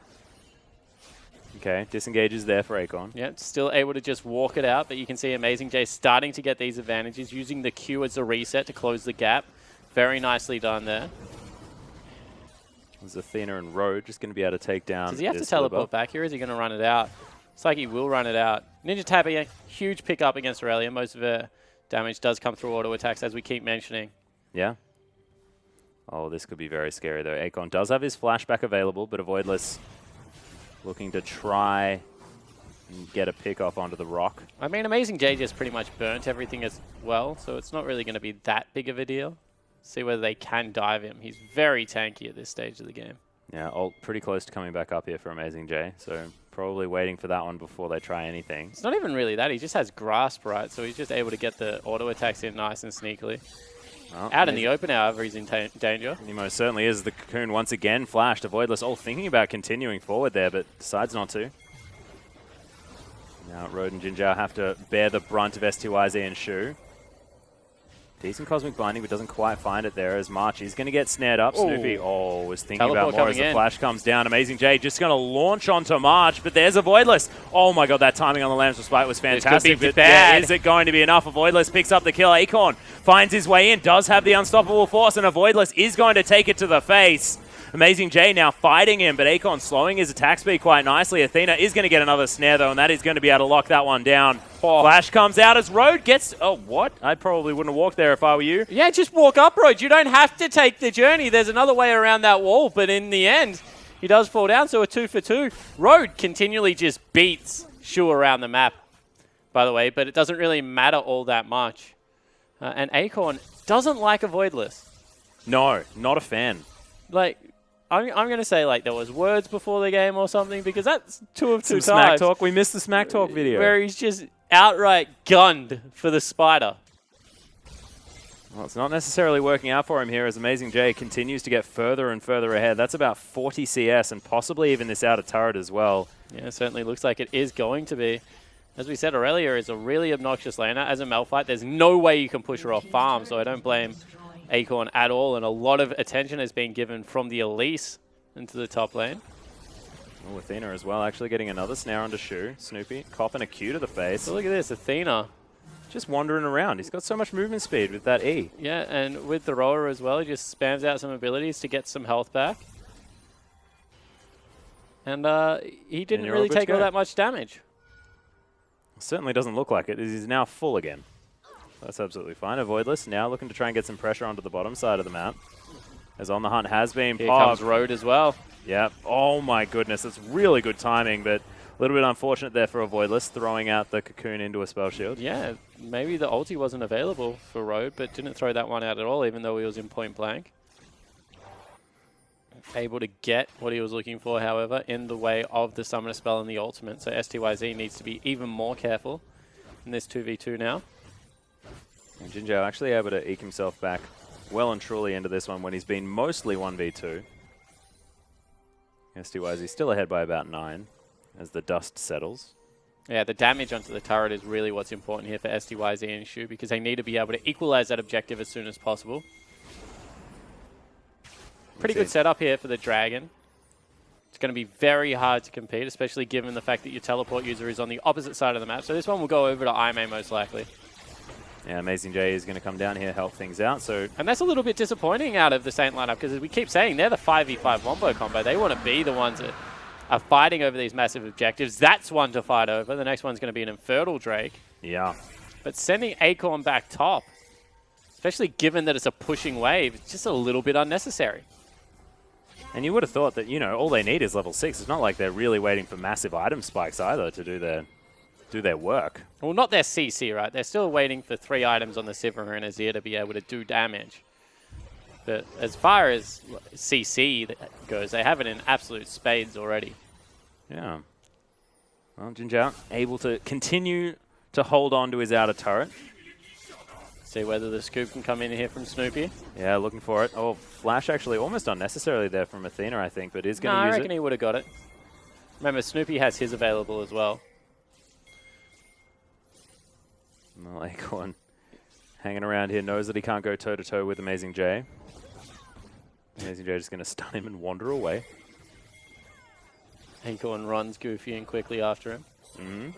Okay, disengages there for Acorn. Yeah, still able to just walk it out, but you can see Amazing J starting to get these advantages, using the Q as a reset to close the gap. Very nicely done there. There's Athena and Road just going to be able to take down. Does he have to teleport back here? Is he going to run it out? It's like he will run it out. Ninja Tabi, huge pickup against Aurelia. Most of her damage does come through auto attacks, as we keep mentioning. Yeah. Oh, this could be very scary, though. Acorn does have his flashback available, but Avoidless looking to try and get a pick off onto the rock. I mean, Amazing J just pretty much burnt everything as well, so it's not really going to be that big of a deal. See whether they can dive him. He's very tanky at this stage of the game. Yeah, ult pretty close to coming back up here for Amazing J, so probably waiting for that one before they try anything. It's not even really that. He just has Grasp, right? So he's just able to get the auto attacks in nice and sneakily. Oh, out in the open, however, he's in danger. He most certainly is. The Cocoon once again flashed. Avoidless all thinking about continuing forward there, but decides not to. Now Road and Jinjiao have to bear the brunt of STYZ and Shu. Decent Cosmic Binding, but doesn't quite find it there as March is going to get snared up. Snoopy, was thinking Teleport about more as the in. flash comes down. Amazing J just going to launch onto March, but there's Avoidless. Oh my god, that timing on the Lamb's Respite was fantastic. This could be but bad. Is it going to be enough? Avoidless picks up the kill. Acorn finds his way in, does have the Unstoppable Force, and Avoidless is going to take it to the face. Amazing J now fighting him, but Acorn slowing his attack speed quite nicely. Athena is going to get another snare, though, and that is going to be able to lock that one down. Flash comes out as Road gets... Oh, what? I probably wouldn't have walked there if I were you. Yeah, just walk up, Road. You don't have to take the journey. There's another way around that wall, but in the end, he does fall down, so a 2 for 2. Road continually just beats Shu around the map, by the way, but it doesn't really matter all that much. And Acorn doesn't like Avoidless. No, not a fan. Like... I'm going to say, like, there was words before the game or something, because that's 2 of 2 times. Smack talk. We missed the Smack Talk video. Where he's just outright gunned for the spider. Well, it's not necessarily working out for him here as Amazing J continues to get further and further ahead. That's about 40 CS and possibly even this outer turret as well. Yeah, it certainly looks like it is going to be. As we said earlier, is a really obnoxious laner. As a Malphite, there's no way you can push her off farm, so I don't blame Acorn at all, and a lot of attention has been given from the Elise into the top lane. Oh, Athena as well, actually getting another snare onto Shu. Snoopy copping a Q to the face. So look at this, Athena. Just wandering around. He's got so much movement speed with that E. Yeah, and with the roller as well, he just spams out some abilities to get some health back. And he didn't really take all that much damage. Certainly doesn't look like it. He's now full again. That's absolutely fine. Avoidless now looking to try and get some pressure onto the bottom side of the map. As On the Hunt has been Here popped. comes Road as well. Yep. Oh my goodness. That's really good timing, but a little bit unfortunate there for Avoidless, throwing out the cocoon into a spell shield. Yeah, maybe the ulti wasn't available for Road, but didn't throw that one out at all, even though he was in point blank. Able to get what he was looking for, however, in the way of the summoner spell and the ultimate. So STYZ needs to be even more careful in this 2v2 now. And Jinzhao actually able to eke himself back well and truly into this one when he's been mostly 1v2. STYZ still ahead by about 9 as the dust settles. Yeah, the damage onto the turret is really what's important here for STYZ and Shu, because they need to be able to equalize that objective as soon as possible. Pretty good setup here for the Dragon. It's going to be very hard to compete, especially given the fact that your teleport user is on the opposite side of the map. So this one will go over to Aime most likely. Yeah, Amazing J is going to come down here, help things out. And that's a little bit disappointing out of the Saint lineup, because as we keep saying, they're the 5v5 wombo combo. They want to be the ones that are fighting over these massive objectives. That's one to fight over. The next one's going to be an Infernal Drake. Yeah. But sending Acorn back top, especially given that it's a pushing wave, it's just a little bit unnecessary. And you would have thought that, you know, all they need is level 6. It's not like they're really waiting for massive item spikes either to do their work. Well, not their CC, right? They're still waiting for 3 items on the Sivir and Azir to be able to do damage. But as far as CC goes, they have it in absolute spades already. Yeah. Well, Jinzhao able to continue to hold on to his outer turret. See whether the scoop can come in here from Snoopy. Yeah, looking for it. Oh, flash actually almost unnecessarily there from Athena, I think, but is going to use it. I reckon he would have got it. Remember, Snoopy has his available as well. Well, Acorn hanging around here knows that he can't go toe-to-toe with Amazing J. Amazing J just going to stun him and wander away. Acorn runs goofy and quickly after him.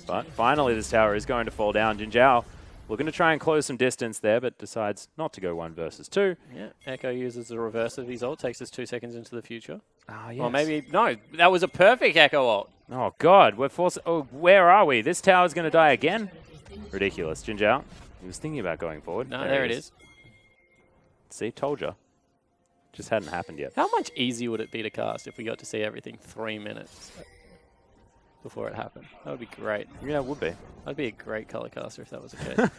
But finally this tower is going to fall down. Jinzhao looking to try and close some distance there, but decides not to go 1 versus 2. Yeah, Echo uses the reverse of his ult, takes us 2 seconds into the future. Ah, yes. Or maybe, no, that was a perfect Echo ult. Oh, God. We're forced. Oh, where are we? This tower's going to die again? Ridiculous. Jinzhao, he was thinking about going forward. No, there it is. See, told you. Just hadn't happened yet. How much easier would it be to cast if we got to see everything 3 minutes before it happened? That would be great. Yeah, it would be. I'd be a great color caster if that was the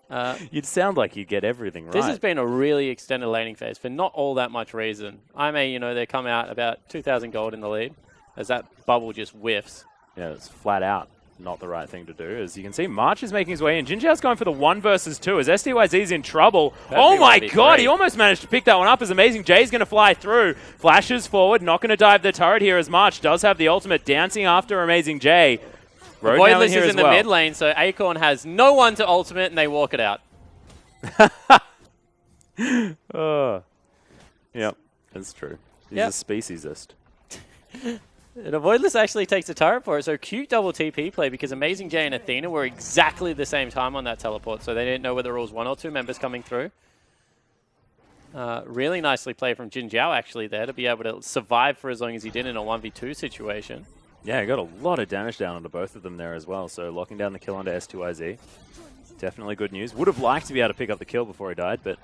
case. You'd sound like you'd get everything right. This has been a really extended laning phase for not all that much reason. They come out about 2,000 gold in the lead as that bubble just whiffs. Yeah, it's flat out not the right thing to do. As you can see, March is making his way in. Jinzhao's going for the 1 versus 2 as STYZ's in trouble. Oh my God, great. he almost managed to pick that one up as Amazing J's going to fly through. Flashes forward, not going to dive the turret here as March does have the ultimate dancing after Amazing J. Voidless is in the mid lane, so Acorn has no one to ultimate and they walk it out. Yep, that's true. He's Yep. a speciesist. And Voidless actually takes the turret for it, so cute double TP play because Amazing J and Athena were exactly the same time on that teleport, so they didn't know whether it was 1 or 2 members coming through. Really nicely played from Jinzhao actually there to be able to survive for as long as he did in a 1v2 situation. Yeah, he got a lot of damage down onto both of them there as well, so locking down the kill onto STYZ. Definitely good news. Would have liked to be able to pick up the kill before he died, but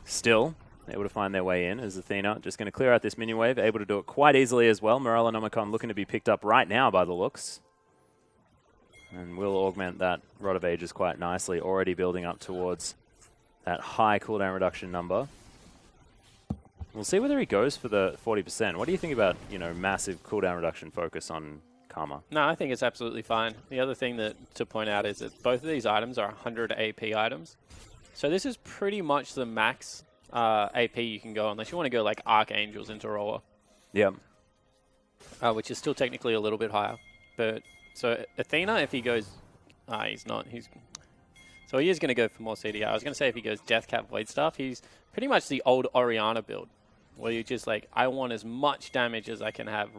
still able to find their way in as Athena just going to clear out this minion wave, able to do it quite easily as well. Morellonomicon looking to be picked up right now by the looks. And will augment that Rod of Ages quite nicely, already building up towards that high cooldown reduction number. We'll see whether he goes for the 40%. What do you think about, massive cooldown reduction focus on Karma? No, I think it's absolutely fine. The other thing to point out is that both of these items are 100 AP items. So this is pretty much the max AP you can go, unless you want to go like Archangels into Roller. Yeah. Which is still technically a little bit higher. But so Athena, if he goes, he's not. So he is going to go for more CDR. I was going to say if he goes Deathcap Void Staff, he's pretty much the old Orianna build, where you're just like, I want as much damage as I can have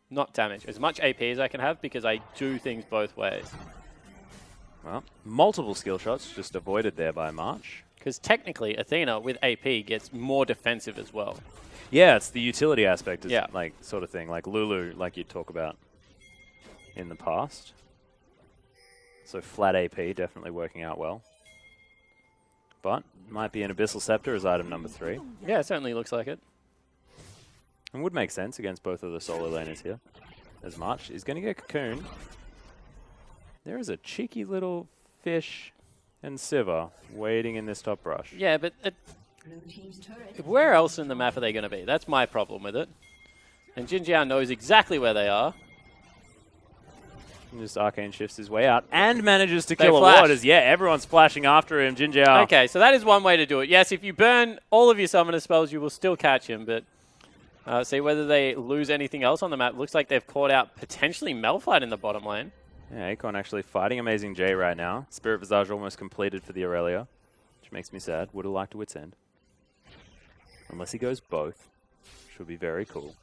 not damage, as much AP as I can have, because I do things both ways. Well, multiple skill shots just avoided there by March. Because technically, Athena with AP gets more defensive as well. Yeah, it's the utility aspect, is Yeah. like sort of thing, like Lulu, like you talk about in the past. So flat AP definitely working out well. But might be an Abyssal Scepter as item number 3. Yeah, it certainly looks like it. And would make sense against both of the solo laners here. As March is going to get Cocoon. There is a cheeky little fish and Sivir waiting in this top brush. Yeah, but where else in the map are they going to be? That's my problem with it. And Jin Jiao knows exactly where they are. And just Arcane shifts his way out and manages to They kill a flash. ward as, yeah, everyone's flashing after him. Jin Jiao. Okay, so that is one way to do it. Yes, if you burn all of your summoner spells, you will still catch him, but see whether they lose anything else on the map. Looks like they've caught out potentially Malphite in the bottom lane. Yeah, Akon actually fighting Amazing J right now. Spirit Visage almost completed for the Aurelia, which makes me sad. Would have liked a Wit's End. Unless he goes both. Which would be very cool.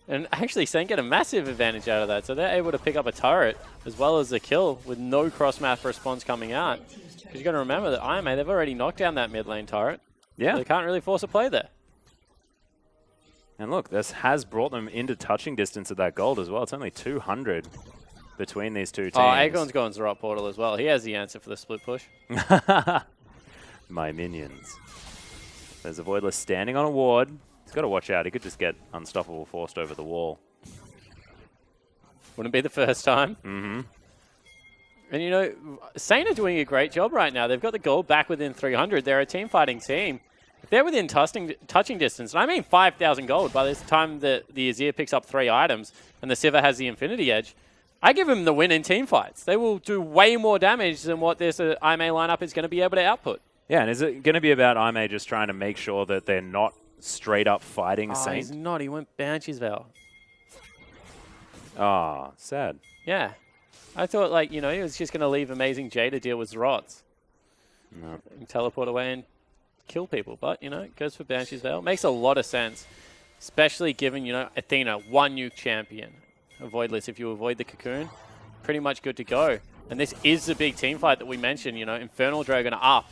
And actually, Saint get a massive advantage out of that. So they're able to pick up a turret as well as a kill with no cross-map response coming out. Because you've got to remember that IMA, they've already knocked down that mid lane turret. Yeah. So they can't really force a play there. And look, this has brought them into touching distance of that gold as well. It's only 200 between these two teams. Oh, Aegon's going Zrot Portal as well. He has the answer for the split push. My minions. There's a Voidless standing on a ward. He's got to watch out. He could just get Unstoppable forced over the wall. Wouldn't be the first time. Mm-hmm. And, you know, Saint are doing a great job right now. They've got the gold back within 300. They're a team-fighting team. If they're within touching distance, and I mean 5,000 gold by this time that the Azir picks up 3 items and the Sivir has the Infinity Edge, I give them the win in team fights. They will do way more damage than what this IMA lineup is going to be able to output. Yeah, and is it going to be about IMA just trying to make sure that they're not straight up fighting Saint? He's not. He went Banshee's Veil. Ah, sad. Yeah. I thought, like, you know, he was just going to leave Amazing J to deal with Zrots. No. And teleport away and kill people. But, you know, it goes for Banshee's Veil. Makes a lot of sense. Especially given, you know, Athena, 1 nuke champion. Avoidless. If you avoid the Cocoon, pretty much good to go. And this is the big team fight that we mentioned, you know, Infernal Dragon up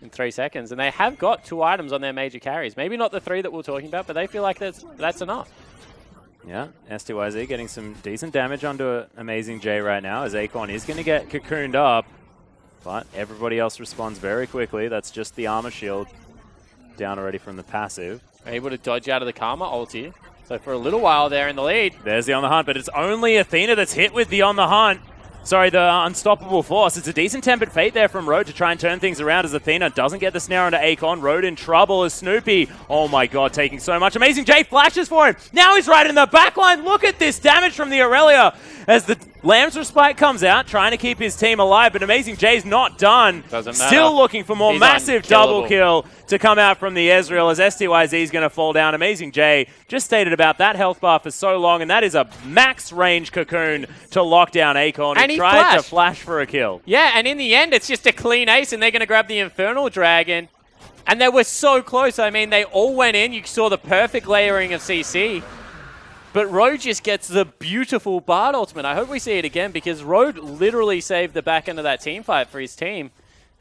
in 3 seconds. And they have got 2 items on their major carries. Maybe not the 3 that we're talking about, but they feel like that's enough. Yeah, STYZ getting some decent damage onto Amazing J right now as Akon is going to get cocooned up. But everybody else responds very quickly. That's just the armor shield down already from the passive. Able to dodge out of the Karma ulti. So for a little while they're in the lead. There's the On the Hunt, but it's only Athena that's hit with the On the Hunt. Sorry, the Unstoppable Force. It's a decent Tempered Fate there from Road to try and turn things around as Athena doesn't get the snare onto Akon. Road in trouble as Snoopy. Oh my god, taking so much. Amazing J flashes for him. Now he's right in the backline. Look at this damage from the Aurelia as the Lamb's Respite comes out, trying to keep his team alive, but Amazing J's not done. Doesn't matter. Still looking for more He's massive unkillable. double kill to come out from the Ezreal as STYZ is going to fall down. Amazing J just stated about that health bar for so long, and that is a max range cocoon to lock down Akon. And he he tried to flashed. flash for a kill. Yeah, and in the end, it's just a clean ace, and they're going to grab the Infernal Dragon. And they were so close. I mean, they all went in. You saw the perfect layering of CC. But Road just gets the beautiful Bard ultimate. I hope we see it again, because Road literally saved the back end of that team fight for his team.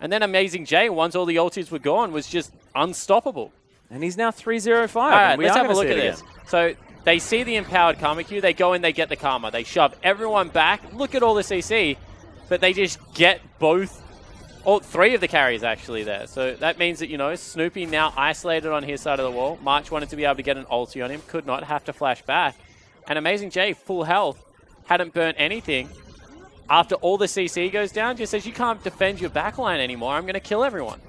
And then Amazing J, once all the ultis were gone, was just unstoppable. And he's now 3-0-5. All right, and we let's are have a gonna look see at it this. again. So they see the empowered Karma Q. They go in, they get the Karma. They shove everyone back. Look at all the CC. But they just get both, all 3 of the carries actually there. So that means that, you know, Snoopy now isolated on his side of the wall. March wanted to be able to get an ulti on him. Could not, have to flash back. And Amazing J, full health, hadn't burnt anything. After all the CC goes down, just says, you can't defend your backline anymore. I'm going to kill everyone.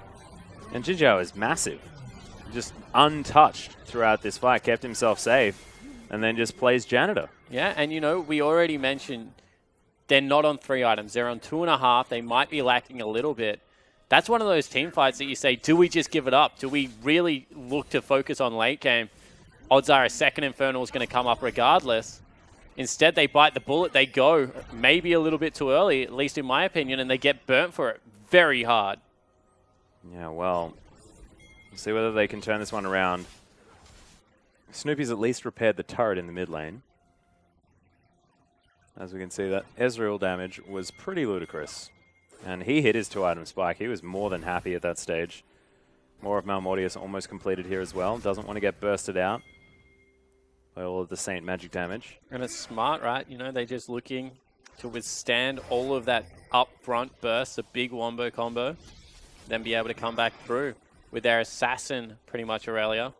And Jinzhao is massive. Just untouched throughout this fight. Kept himself safe. And then just plays Janitor. Yeah, and you know, we already mentioned They're not on 3 items. They're on 2.5. They might be lacking a little bit. That's one of those team fights that you say, do we just give it up? Do we really look to focus on late game? Odds are a second Infernal is going to come up regardless. Instead, they bite the bullet. They go maybe a little bit too early, at least in my opinion, and they get burnt for it very hard. Yeah, well, we'll see whether they can turn this one around. Snoopy's at least repaired the turret in the mid lane. As we can see, that Ezreal damage was pretty ludicrous. And he hit his 2-item spike. He was more than happy at that stage. More of Malmortius almost completed here as well. Doesn't want to get bursted out by all of the Saint magic damage. And it's smart, right? You know, they're just looking to withstand all of that upfront burst, a big wombo combo, then be able to come back through with their assassin, pretty much, Aurelia.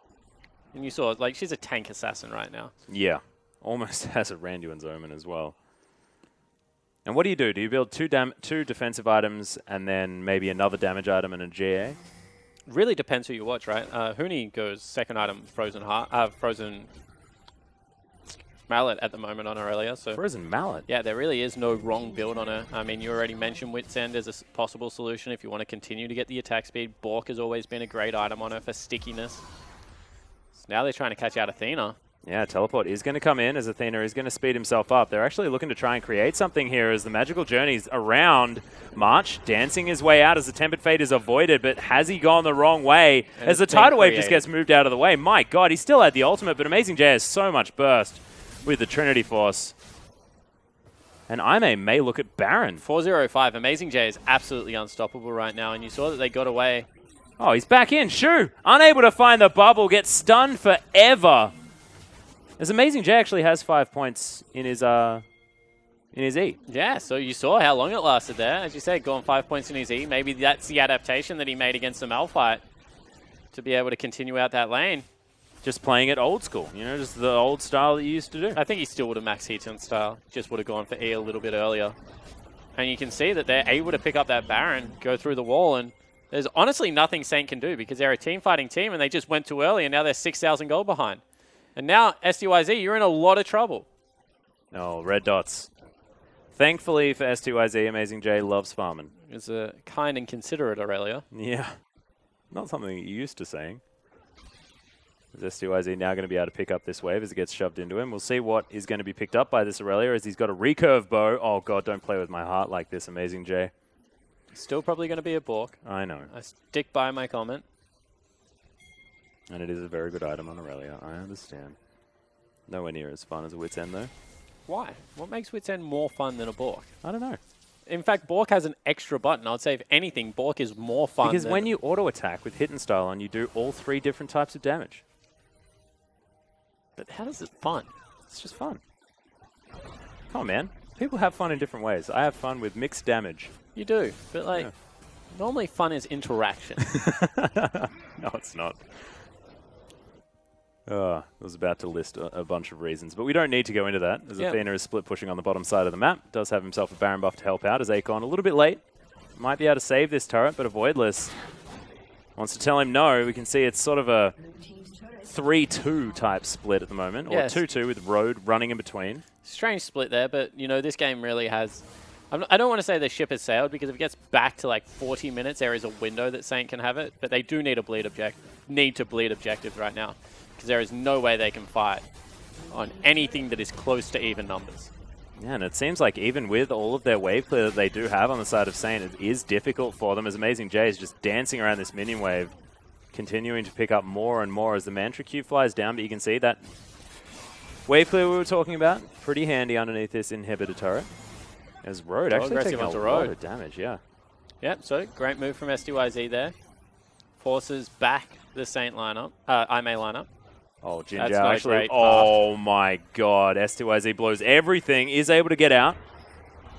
And you saw, like, she's a tank assassin right now. Yeah. Almost has a Randuin's Omen as well. And what do? Do you build two defensive items and then maybe another damage item and a GA? Really depends who you watch, right? Huni goes second item Frozen Mallet at the moment on Aurelia. So Frozen Mallet? Yeah, there really is no wrong build on her. I mean, you already mentioned Wit's End as a possible solution if you want to continue to get the attack speed. Bork has always been a great item on her for stickiness. So now they're trying to catch out Athena. Yeah, Teleport is going to come in as Athena is going to speed himself up. They're actually looking to try and create something here as the Magical Journey's around. March dancing his way out as the Tempered Fate is avoided, but has he gone the wrong way? And as the Tidal Wave just gets moved out of the way. My God, he still had the ultimate, but Amazing J has so much burst with the Trinity Force. And Aime may look at Baron. 405. Amazing J is absolutely unstoppable right now, and you saw that they got away. Oh, he's back in. Shu, unable to find the bubble, gets stunned forever. As Amazing J actually has 5 points in his E. Yeah, so you saw how long it lasted there. As you said, gone 5 points in his E. Maybe that's the adaptation that he made against the Malphite to be able to continue out that lane. Just playing it old school, you know, just the old style that you used to do. I think he still would have maxed Heaton style. Just would have gone for E a little bit earlier. And you can see that they're able to pick up that Baron, go through the wall, and there's honestly nothing Saint can do because they're a team-fighting team and they just went too early and now they're 6,000 gold behind. And now, STYZ, you're in a lot of trouble. Oh, red dots. Thankfully for STYZ, Amazing J loves farming. It's a kind and considerate Aurelia. Yeah. Not something you're used to saying. Is STYZ now going to be able to pick up this wave as it gets shoved into him? We'll see what is going to be picked up by this Aurelia as he's got a recurve bow. Oh, God, don't play with my heart like this, Amazing J. Still probably going to be a Bork. I know. I stick by my comment. And it is a very good item on Aurelia, I understand. Nowhere near as fun as a Wit's End, though. Why? What makes Wit's End more fun than a Bork? I don't know. In fact, Bork has an extra button. I'd say, if anything, Bork is more fun. Because when you auto-attack with Hit and Style on, you do all 3 different types of damage. But how does it fun? It's just fun. Come on, man. People have fun in different ways. I have fun with mixed damage. You do, but like, normally fun is interaction. No, it's not. I was about to list a bunch of reasons, but we don't need to go into that, as Athena is split pushing on the bottom side of the map. Does have himself a Baron buff to help out, as Akon a little bit late. Might be able to save this turret, but a Voidless wants to tell him no. We can see it's sort of a 3-2 type split at the moment, or 2-2 with Road running in between. Strange split there, but you know, this game really has... I don't want to say the ship has sailed, because if it gets back to like 40 minutes, there is a window that Saint can have it, but they do need to bleed objectives right now, because there is no way they can fight on anything that is close to even numbers. Yeah, and it seems like even with all of their wave clear that they do have on the side of Saint, it is difficult for them, as Amazing J is just dancing around this minion wave, continuing to pick up more and more as the Mantra Q flies down, but you can see that wave clear we were talking about, pretty handy underneath this inhibitor turret. As Road actually taking a lot of damage, yeah. Yep, so great move from STYZ there. Forces back the Saint lineup, Aime lineup. Oh, Jinjiao actually, oh my God, STYZ blows everything, is able to get out.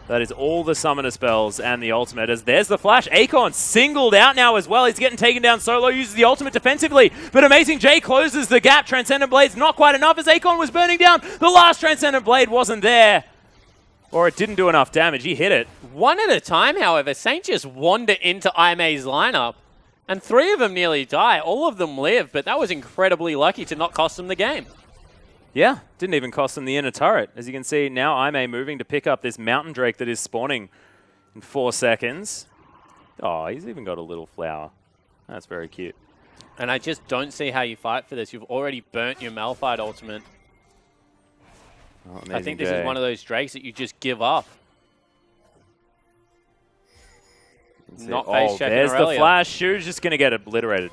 That is all the summoner spells and the ultimate, as there's the flash. Akon singled out now as well. He's getting taken down solo, uses the ultimate defensively, but Amazing J closes the gap. Transcendent Blade's not quite enough as Akon was burning down. The last Transcendent Blade wasn't there. Or it didn't do enough damage. He hit it. One at a time, however. Saint just wander into Aime's lineup, and 3 of them nearly die. All of them live, but that was incredibly lucky to not cost them the game. Yeah, didn't even cost them the inner turret. As you can see, now Ime moving to pick up this Mountain Drake that is spawning in 4 seconds. Oh, he's even got a little flower. That's very cute. And I just don't see how you fight for this. You've already burnt your Malphite ultimate. Oh, I think this is one of those Drakes that you just give up. Not face checking there's Aurelia. the flash. Shu's just going to get obliterated.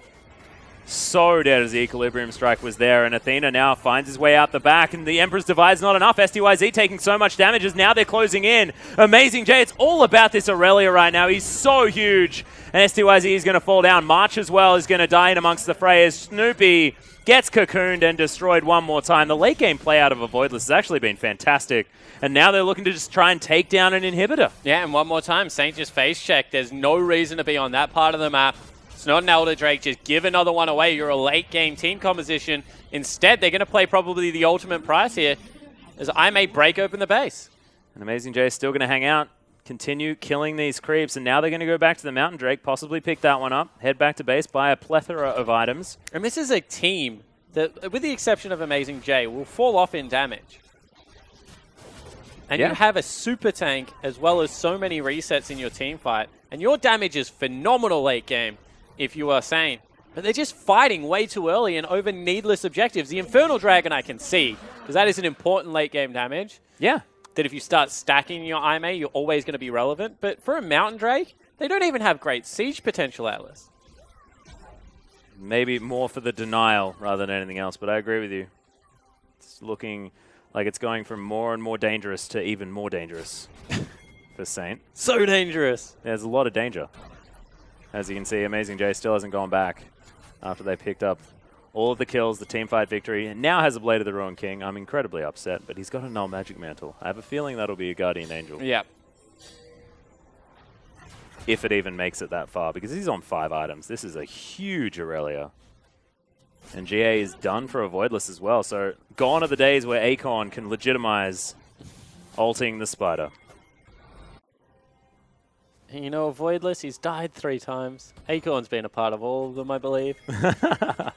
So dead as the Equilibrium Strike was there, and Athena now finds his way out the back, and the Emperor's Divide's not enough. STYZ taking so much damage as now they're closing in. Amazing J, it's all about this Aurelia right now. He's so huge, and STYZ is going to fall down. March as well is going to die in amongst the fray as Snoopy gets cocooned and destroyed one more time. The late game play out of a Voidless has actually been fantastic, and now they're looking to just try and take down an inhibitor. Yeah, and one more time, Saint just face check. There's no reason to be on that part of the map. It's not an Elder Drake, just give another one away. You're a late game team composition. Instead, they're going to play probably the ultimate price here as I may break open the base. And Amazing J is still going to hang out, continue killing these creeps, and now they're going to go back to the Mountain Drake, possibly pick that one up, head back to base, buy a plethora of items. And this is a team that, with the exception of Amazing J, will fall off in damage. And you have a super tank as well as so many resets in your team fight, and your damage is phenomenal late game. If you are sane. But they're just fighting way too early and over needless objectives. The Infernal Dragon I can see, because that is an important late game damage. Yeah. That if you start stacking your IMA, you're always going to be relevant. But for a Mountain Drake, they don't even have great siege potential, Atlas. Maybe more for the denial rather than anything else, but I agree with you. It's looking like it's going from more and more dangerous to even more dangerous for Saint. So dangerous. There's a lot of danger. As you can see, Amazing J still hasn't gone back after they picked up all of the kills, the teamfight victory, and now has a Blade of the Ruin King. I'm incredibly upset, but he's got a Null Magic Mantle. I have a feeling that'll be a Guardian Angel. Yeah. If it even makes it that far, because he's on 5 items. This is a huge Aurelia. And GA is done for a Voidless as well, so gone are the days where Acorn can legitimize ulting the Spider. You know, Voidless, he's died 3 times. Acorn's been a part of all of them, I believe. But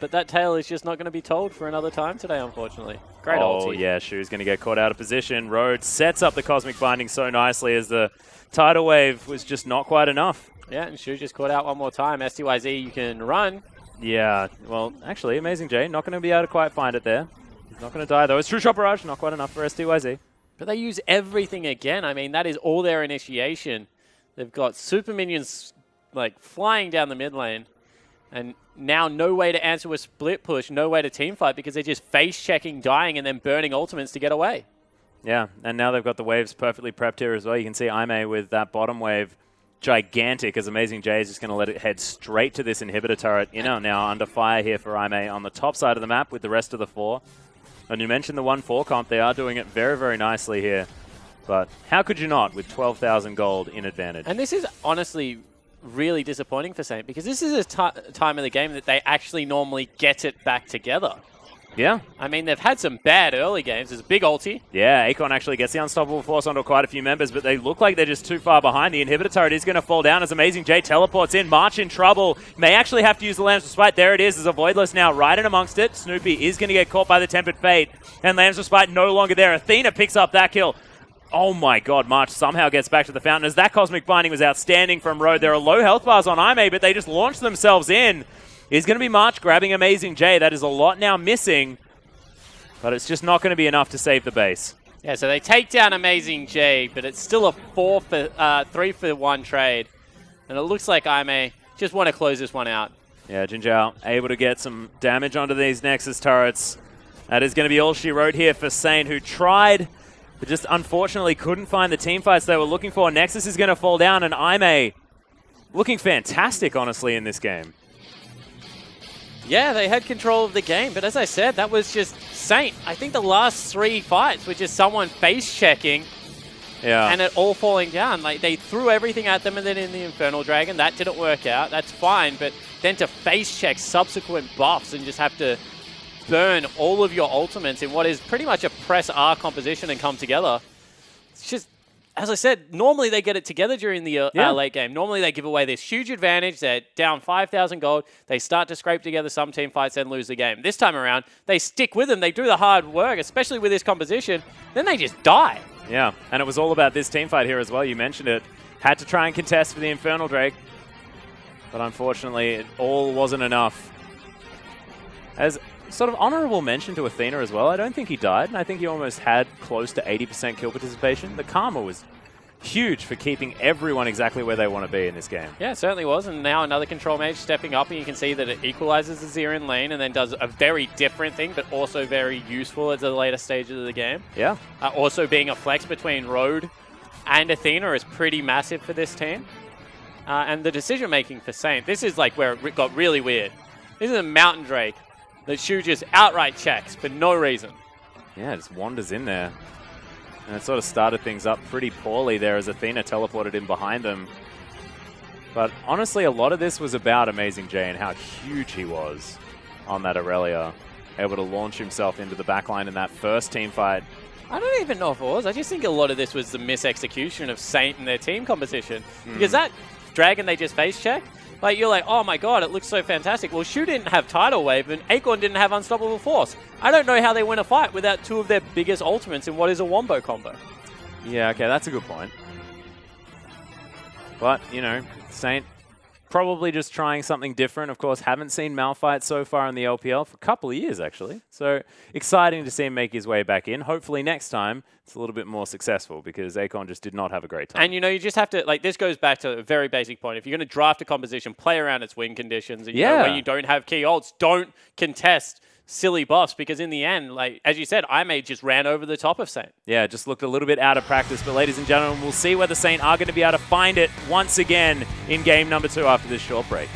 that tale is just not going to be told for another time today, unfortunately. Great ulti. Oh, yeah, Shu's going to get caught out of position. Rhodes sets up the Cosmic Binding so nicely as the Tidal Wave was just not quite enough. Yeah, and Shu just caught out one more time. STYZ, you can run. Yeah, well, actually, Amazing J not going to be able to quite find it there. He's not going to die, though. It's True Shot Barrage, not quite enough for STYZ. But they use everything again. I mean, that is all their initiation. They've got super minions like flying down the mid lane. And now no way to answer a split push, no way to team fight because they're just face checking, dying, and then burning ultimates to get away. Yeah, and now they've got the waves perfectly prepped here as well. You can see Ime with that bottom wave gigantic as Amazing J is just going to let it head straight to this inhibitor turret. Now under fire here for Ime on the top side of the map with the rest of the 4. And you mentioned the 1-4 comp. They are doing it very, very nicely here. But how could you not with 12,000 gold in advantage? And this is honestly really disappointing for Saint because this is a time of the game that they actually normally get it back together. Yeah. I mean, they've had some bad early games. There's a big ulti. Yeah, Akon actually gets the Unstoppable Force onto quite a few members, but they look like they're just too far behind. The inhibitor turret is going to fall down as Amazing J teleports in. March in trouble. May actually have to use the Lamb's Respite. There it is. There's a Voidless now right in amongst it. Snoopy is going to get caught by the Tempered Fate, and Lamb's Respite no longer there. Athena picks up that kill. Oh my god, March somehow gets back to the fountain as that Cosmic Binding was outstanding from Road. There are low health bars on Ime, but they just launched themselves in. It's going to be March grabbing Amazing J. That is a lot now missing, but it's just not going to be enough to save the base. Yeah, so they take down Amazing J, but it's still a 3-for-1 trade. And it looks like Ime just want to close this one out. Yeah, Jinjiao able to get some damage onto these Nexus turrets. That is going to be all she wrote here for Saint, who tried, but just unfortunately couldn't find the team fights they were looking for. Nexus is going to fall down, and Ime looking fantastic, honestly, in this game. Yeah, they had control of the game, but as I said, that was just Saint. I think the last 3 fights were just someone face-checking and it all falling down. Like, they threw everything at them, and then in the Infernal Dragon, that didn't work out. That's fine, but then to face-check subsequent buffs and just have to burn all of your ultimates in what is pretty much a press R composition and come together, it's just as I said, normally they get it together during the late game. Normally they give away this huge advantage. They're down 5,000 gold. They start to scrape together some team fights and lose the game. This time around, they stick with them. They do the hard work, especially with this composition. Then they just die. Yeah, and it was all about this team fight here as well. You mentioned it. Had to try and contest for the Infernal Drake. But unfortunately, it all wasn't enough. As sort of honorable mention to Athena as well, I don't think he died, and I think he almost had close to 80% kill participation. The karma was huge for keeping everyone exactly where they want to be in this game. Yeah, it certainly was, and now another control mage stepping up, and you can see that it equalizes the Xerion lane and then does a very different thing, but also very useful at the later stages of the game. Yeah. Also being a flex between Road and Athena is pretty massive for this team. And the decision-making for Saint, this is like where it got really weird. This is a Mountain Drake that Shu just outright checks for no reason. Yeah, just wanders in there. And it sort of started things up pretty poorly there as Athena teleported in behind them. But honestly, a lot of this was about Amazing J and how huge he was on that Aurelia. Able to launch himself into the backline in that first team fight. I don't even know if it was. I just think a lot of this was the misexecution of Saint and their team composition. Because that Dragon they just face checked, like you're like, oh my god, it looks so fantastic. Well, Shu didn't have Tidal Wave and Acorn didn't have Unstoppable Force. I don't know how they win a fight without two of their biggest ultimates in what is a wombo combo. Yeah, okay, that's a good point. But, you know, Saint probably just trying something different. Of course, haven't seen Malphite so far in the LPL for a couple of years, actually. So exciting to see him make his way back in. Hopefully next time it's a little bit more successful because Acorn just did not have a great time. And, you know, you just have to, like, this goes back to a very basic point. If you're going to draft a composition, play around its win conditions. And, you know, when you don't have key ults, don't contest silly buffs because in the end, like, as you said, IMA just ran over the top of Saint. Yeah, just looked a little bit out of practice. But ladies and gentlemen, we'll see whether Saint are going to be able to find it once again in game number 2 after this short break.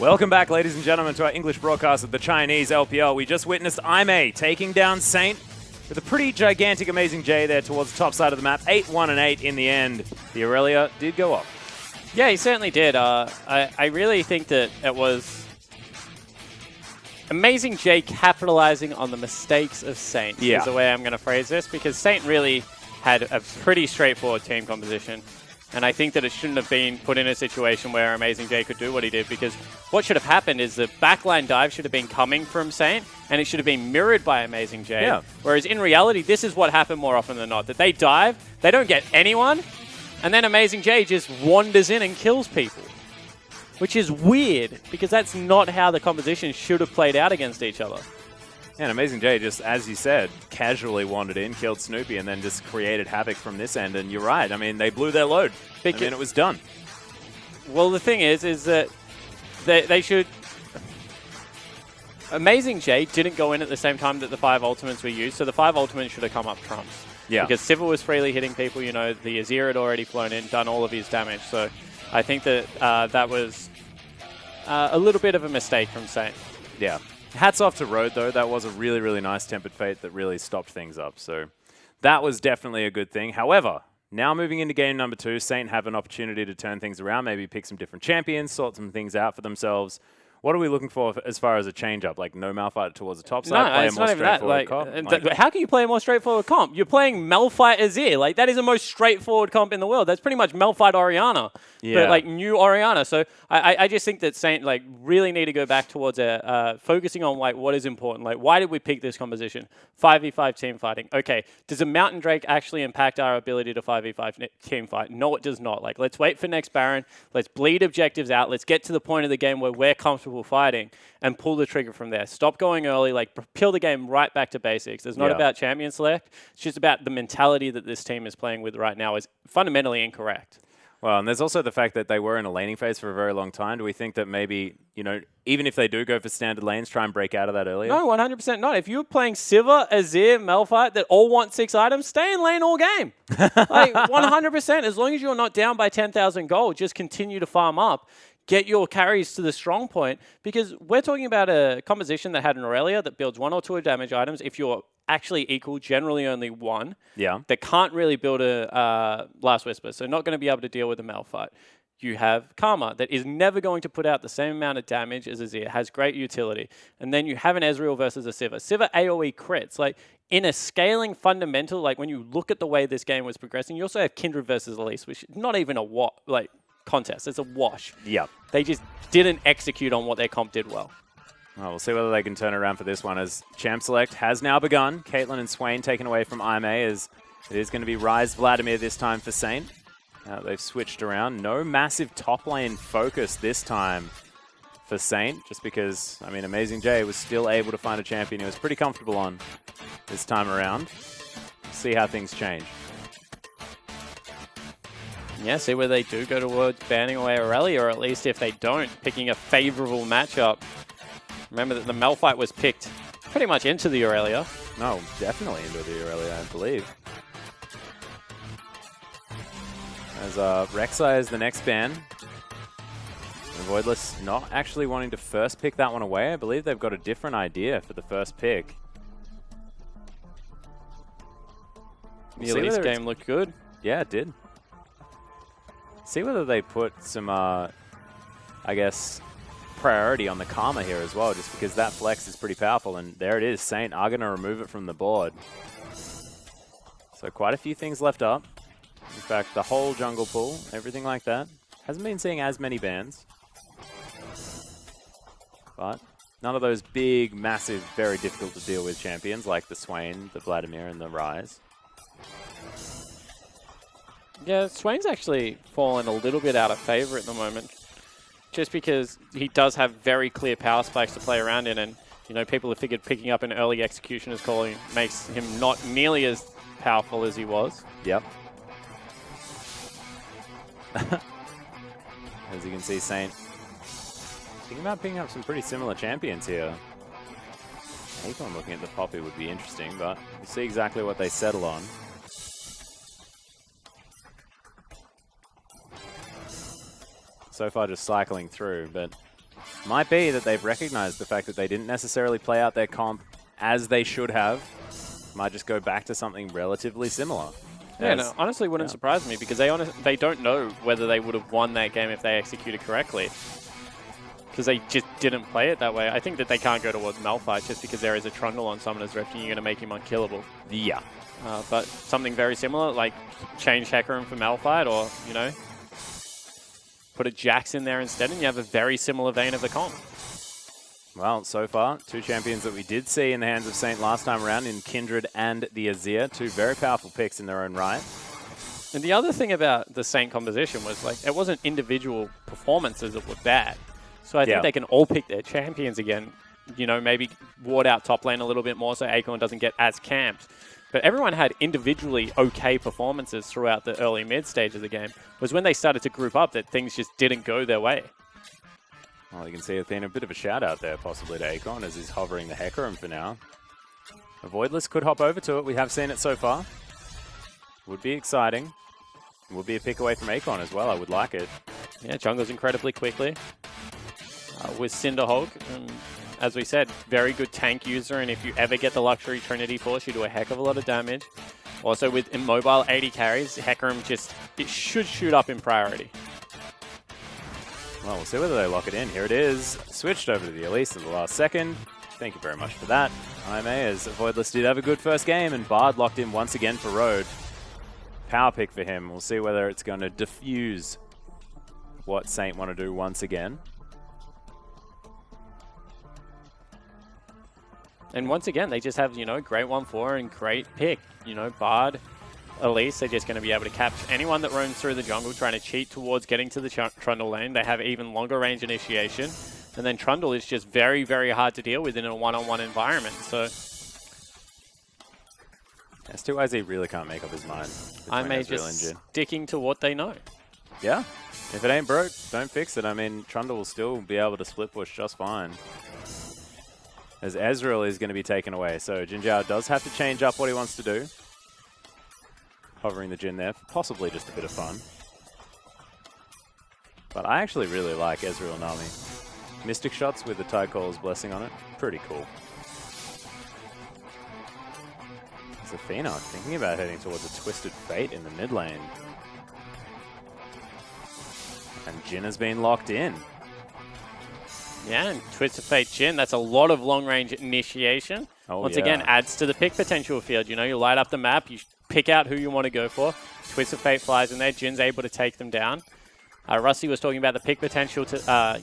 Welcome back, ladies and gentlemen, to our English broadcast of the Chinese LPL. We just witnessed Aimee taking down Saint with a pretty gigantic Amazing J there towards the top side of the map. 8-1 and 8 in the end. The Aurelia did go up. Yeah, he certainly did. I really think that it was Amazing J capitalizing on the mistakes of Saint is the way I'm going to phrase this, because Saint really had a pretty straightforward team composition. And I think that it shouldn't have been put in a situation where Amazing J could do what he did, because what should have happened is the backline dive should have been coming from Saint, and it should have been mirrored by Amazing J. Yeah. Whereas in reality, this is what happened more often than not, that they dive, they don't get anyone, and then Amazing J just wanders in and kills people. Which is weird, because that's not how the composition should have played out against each other. And Amazing J just, as you said, casually wandered in, killed Snoopy, and then just created havoc from this end. And you're right. I mean, they blew their load. I mean, it was done. Well, the thing is that they should... Amazing J didn't go in at the same time that the 5 ultimates were used, so the 5 ultimates should have come up trumps. Yeah. Because Civil was freely hitting people, you know, the Azir had already flown in, done all of his damage. So I think that that was a little bit of a mistake from Saint. Yeah. Hats off to Road, though. That was a really, really nice Tempered Fate that really stopped things up. So that was definitely a good thing. However, now moving into game number 2, Saint have an opportunity to turn things around, maybe pick some different champions, sort some things out for themselves. What are we looking for as far as a change-up? Like no Malphite towards the top side, play a more straightforward comp? How can you play a more straightforward comp? You're playing Malphite Azir. Like, that is the most straightforward comp in the world. That's pretty much Malphite Orianna, but like new Orianna. So I just think that Saint like really need to go back towards focusing on like what is important. Like, why did we pick this composition? 5v5 team fighting. Okay, does a Mountain Drake actually impact our ability to 5v5 team fight? No, it does not. Like, let's wait for next Baron. Let's bleed objectives out. Let's get to the point of the game where we're comfortable fighting and pull the trigger from there. Stop going early, like peel the game right back to basics. It's not about champion select. It's just about the mentality that this team is playing with right now is fundamentally incorrect. Well, and there's also the fact that they were in a laning phase for a very long time. Do we think that maybe, you know, even if they do go for standard lanes, try and break out of that earlier? No, 100% not. If you're playing Sivir, Azir, Malphite that all want 6 items, stay in lane all game. Like 100%. As long as you're not down by 10,000 gold, just continue to farm up. Get your carries to the strong point, because we're talking about a composition that had an Aurelia that builds 1 or 2 damage items. If you're actually equal, generally only 1. Yeah. That can't really build a Last Whisper, so not going to be able to deal with a Malphite. You have Karma that is never going to put out the same amount of damage as Azir, has great utility. And then you have an Ezreal versus a Sivir. Sivir AoE crits. Like, in a scaling fundamental, like when you look at the way this game was progressing, you also have Kindred versus Elise, which is not even a contest. It's a wash. Yeah. They just didn't execute on what their comp did well. Well, we'll see whether they can turn around for this one, as Champ Select has now begun. Caitlyn and Swain taken away from Aimee, as it is going to be Rise Vladimir this time for Saint. They've switched around. No massive top lane focus this time for Saint, just because, I mean, Amazing J was still able to find a champion he was pretty comfortable on this time around. See how things change. Yeah, see where they do go towards banning away Aurelia, or at least if they don't, picking a favorable matchup. Remember that the Malphite was picked pretty much into the Aurelia. No, definitely into the Aurelia, I believe. As Rek'Sai is the next ban. And Voidless not actually wanting to first pick that one away. I believe they've got a different idea for the first pick. The Elise game looked good. Yeah, it did. See whether they put some, I guess, priority on the Karma here as well, just because that flex is pretty powerful. And there it is. Saint are going to remove it from the board. So quite a few things left up. In fact, the whole jungle pool, everything like that. Hasn't been seeing as many bans. But none of those big, massive, very difficult to deal with champions like the Swain, the Vladimir, and the Rise. Yeah, Swain's actually fallen a little bit out of favor at the moment, just because he does have very clear power spikes to play around in, and you know, people have figured picking up an early Executioner's Calling makes him not nearly as powerful as he was. Yep. As you can see, Saint thinking about picking up some pretty similar champions here. Acorn looking at the Poppy would be interesting, but we'll see exactly what they settle on. So far just cycling through, but might be that they've recognized the fact that they didn't necessarily play out their comp as they should have. Might just go back to something relatively similar. Yeah, no, honestly wouldn't surprise me because they don't know whether they would have won that game if they executed correctly. Because they just didn't play it that way. I think that they can't go towards Malphite just because there is a Trundle on Summoner's Rift and you're going to make him unkillable. Yeah. But something very similar, like change Hecarim for Malphite or, you know, put a Jax in there instead and you have a very similar vein of the comp. Well, so far, 2 champions that we did see in the hands of Saint last time around in Kindred and the Azir. 2 very powerful picks in their own right. And the other thing about the Saint composition was, like, it wasn't individual performances that were bad. So I think they can all pick their champions again. You know, maybe ward out top lane a little bit more so Acorn doesn't get as camped. But everyone had individually okay performances throughout the early mid stage of the game. It was when they started to group up that things just didn't go their way. Well, you can see Athena, a bit of a shout out there possibly to Acorn as he's hovering the Hecarim for now. A Voidless could hop over to it. We have seen it so far. Would be exciting. Would be a pick away from Acorn as well. I would like it. Yeah, jungles incredibly quickly. With Cinderhulk, as we said, very good tank user, and if you ever get the Luxury Trinity Force, you do a heck of a lot of damage. Also with immobile 80 carries, Hecarim it should shoot up in priority. Well, we'll see whether they lock it in. Here it is. Switched over to the Elise at the last second. Thank you very much for that. IMA, as Voidless did have a good first game, and Bard locked in once again for Road. Power pick for him. We'll see whether it's going to diffuse what Saint want to do once again. And once again, they just have, you know, great 1-4 and great pick. You know, Bard, Elise, they're just going to be able to capture anyone that roams through the jungle trying to cheat towards getting to the Trundle lane. They have even longer range initiation. And then Trundle is just very, very hard to deal with in a one-on-one environment. So S2YZ really can't make up his mind. I may just sticking to what they know. Yeah. If it ain't broke, don't fix it. I mean, Trundle will still be able to split push just fine. As Ezreal is going to be taken away. So Jin Zhao does have to change up what he wants to do. Hovering the Jin there, possibly just a bit of fun. But I actually really like Ezreal Nami. Mystic shots with the Tide Coil's blessing on it, pretty cool. Athena thinking about heading towards a Twisted Fate in the mid lane. And Jin has been locked in. Yeah, and Twisted Fate Jin, that's a lot of long-range initiation. Once again, adds to the pick potential field. You know, you light up the map, you pick out who you want to go for. Twisted Fate flies in there, Jin's able to take them down. Rusty was talking about the pick potential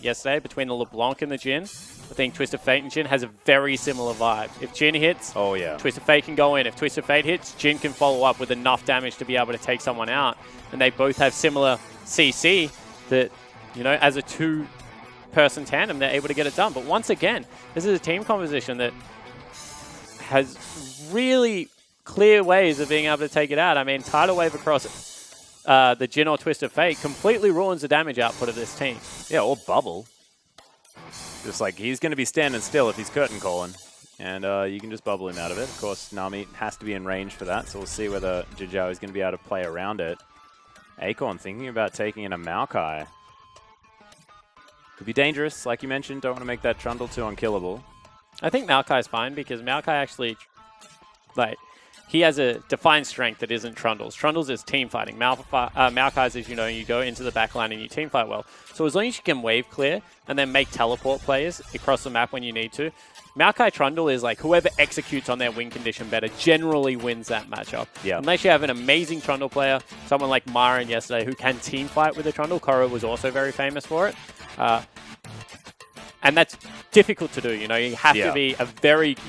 yesterday between the LeBlanc and the Jin. I think Twisted Fate and Jin has a very similar vibe. If Jin hits, Twisted Fate can go in. If Twisted Fate hits, Jin can follow up with enough damage to be able to take someone out. And they both have similar CC that, you know, as a two-person tandem, they're able to get it done. But once again, this is a team composition that has really clear ways of being able to take it out. I mean, Tidal Wave across the Jin or Twisted Fate completely ruins the damage output of this team. Yeah, or Bubble. Just like, he's going to be standing still if he's curtain calling. And you can just bubble him out of it. Of course, Nami has to be in range for that, so we'll see whether Jin Zhao is going to be able to play around it. Acorn thinking about taking in a Maokai. Could be dangerous, like you mentioned. Don't want to make that Trundle too unkillable. I think Maokai is fine because Maokai actually, like, he has a defined strength that isn't Trundle's. Trundle's is team fighting. Maokai's is, you know, you go into the backline and you team fight well. So as long as you can wave clear and then make teleport plays across the map when you need to, Maokai Trundle is like whoever executes on their win condition better generally wins that matchup. Yeah. Unless you have an amazing Trundle player, someone like Myron yesterday who can team fight with a Trundle. Korra was also very famous for it. And that's difficult to do, you know. You have to be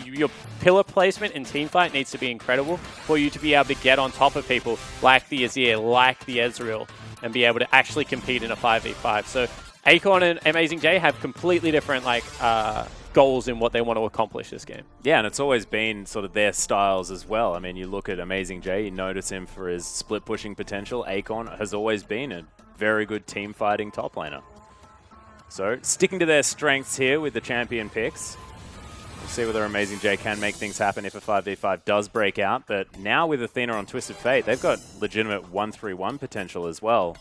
your pillar placement in teamfight needs to be incredible for you to be able to get on top of people like the Azir, like the Ezreal, and be able to actually compete in a 5v5. So Acorn and Amazing J have completely different goals in what they want to accomplish this game. Yeah, and it's always been sort of their styles as well. I mean, you look at Amazing J, you notice him for his split pushing potential. Acorn has always been a very good team fighting top laner. So, sticking to their strengths here with the champion picks. We'll see whether Amazing J can make things happen if a 5v5 does break out. But now with Athena on Twisted Fate, they've got legitimate 1-3-1 potential as well.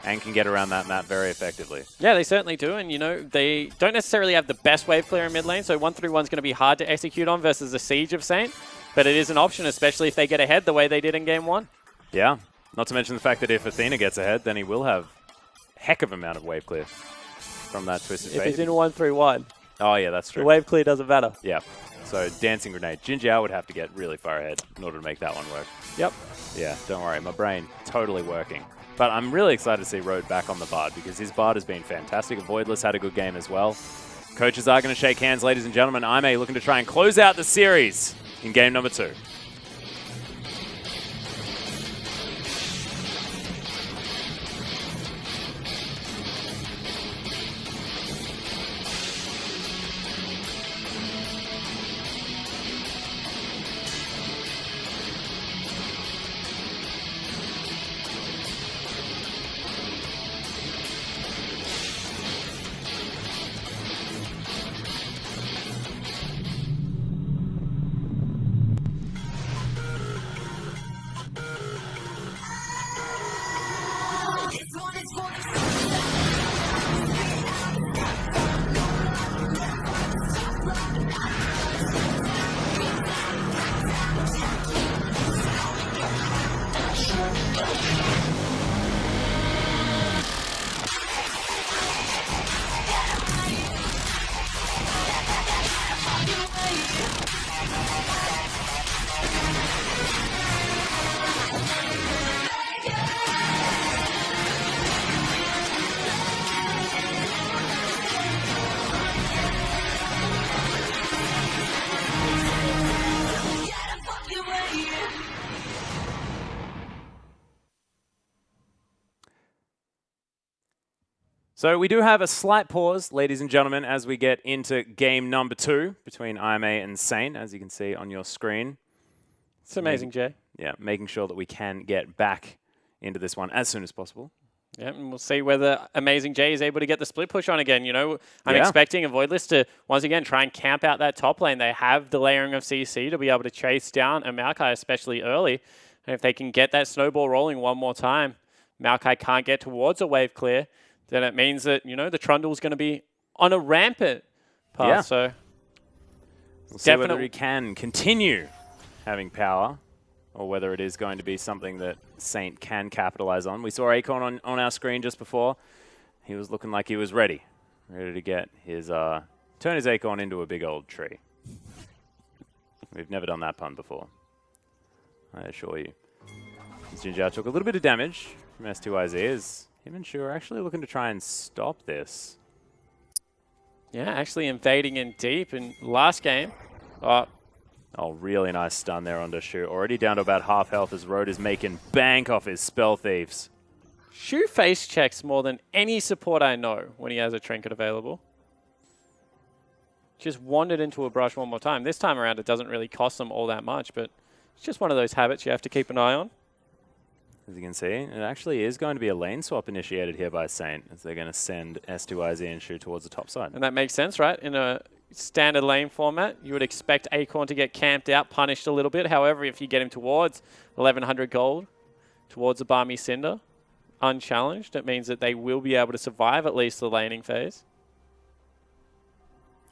and can get around that map very effectively. Yeah, they certainly do. And, you know, they don't necessarily have the best wave clear in mid lane, so 1-3-1 is going to be hard to execute on versus the Siege of Saint. But it is an option, especially if they get ahead the way they did in Game 1. Yeah. Not to mention the fact that if Athena gets ahead, then he will have a heck of amount of wave clear from that Twisted Fate. If he's in 1-3-1, oh, yeah, that's true. the wave clear doesn't matter. Yeah. So Dancing Grenade. Jin Jiao would have to get really far ahead in order to make that one work. Yep. Yeah, don't worry. My brain totally working. But I'm really excited to see Road back on the Bard because his Bard has been fantastic. Voidless had a good game as well. Coaches are going to shake hands, ladies and gentlemen. IMA looking to try and close out the series in game number 2. So we do have a slight pause, ladies and gentlemen, as we get into game number 2 between IMA and Saint, as you can see on your screen. It's amazing, Jay. Yeah, making sure that we can get back into this one as soon as possible. Yeah, and we'll see whether Amazing Jay is able to get the split push on again. You know, I'm expecting a Voidless to, once again, try and camp out that top lane. They have the layering of CC to be able to chase down a Maokai, especially early. And if they can get that snowball rolling one more time, Maokai can't get towards a wave clear, then it means that, you know, the Trundle's going to be on a rampant path. Yeah. So we'll see whether he can continue having power or whether it is going to be something that Saint can capitalize on. We saw Acorn on our screen just before. He was looking like he was ready to get his, turn his Acorn into a big old tree. We've never done that pun before, I assure you. Jin Jiao took a little bit of damage from S2IZ as him and Shu are actually looking to try and stop this. Yeah, actually invading in deep in last game. Oh, really nice stun there onto Shu. Already down to about half health as Road is making bank off his Spell Thieves. Shu face checks more than any support I know when he has a trinket available. Just wandered into a brush one more time. This time around, it doesn't really cost them all that much, but it's just one of those habits you have to keep an eye on. As you can see, it actually is going to be a lane swap initiated here by Saint, as they're going to send S2IZ and Shu towards the top side. And that makes sense, right? In a standard lane format, you would expect Acorn to get camped out, punished a little bit. However, if you get him towards 1100 gold, towards a Barmy Cinder, unchallenged, it means that they will be able to survive at least the laning phase.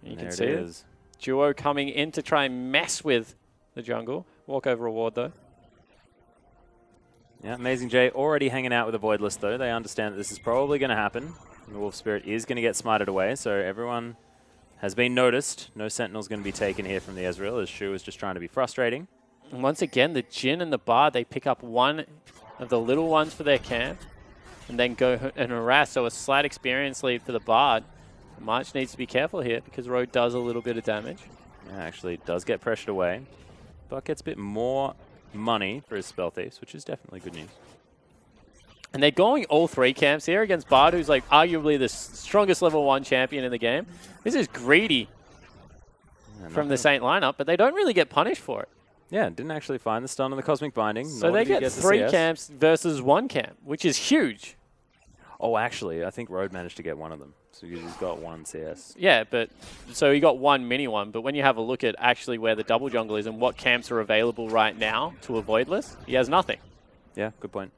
You can see it. Duo coming in to try and mess with the jungle. Walkover reward, though. Yeah, Amazing Jay already hanging out with a Voidless, though. They understand that this is probably going to happen. The Wolf Spirit is going to get smited away, so everyone has been noticed. No Sentinel's going to be taken here from the Ezreal, as Shu is just trying to be frustrating. And once again, the Jhin and the Bard, they pick up one of the little ones for their camp and then go and harass. So a slight experience lead for the Bard. March needs to be careful here because Road does a little bit of damage. Yeah, actually does get pressured away, but gets a bit more money for his Spell Thieves, which is definitely good news. And they're going all 3 camps here against Bard, who's like arguably the strongest level 1 champion in the game. This is greedy from the Saint lineup, but they don't really get punished for it. Yeah, didn't actually find the stun on the Cosmic Binding. So they get 3 camps versus 1 camp, which is huge. Oh, actually, I think Road managed to get one of them. So he's got 1 CS. Yeah, but so he got 1 mini one, but when you have a look at actually where the double jungle is and what camps are available right now to avoid this, he has nothing. Yeah, good point.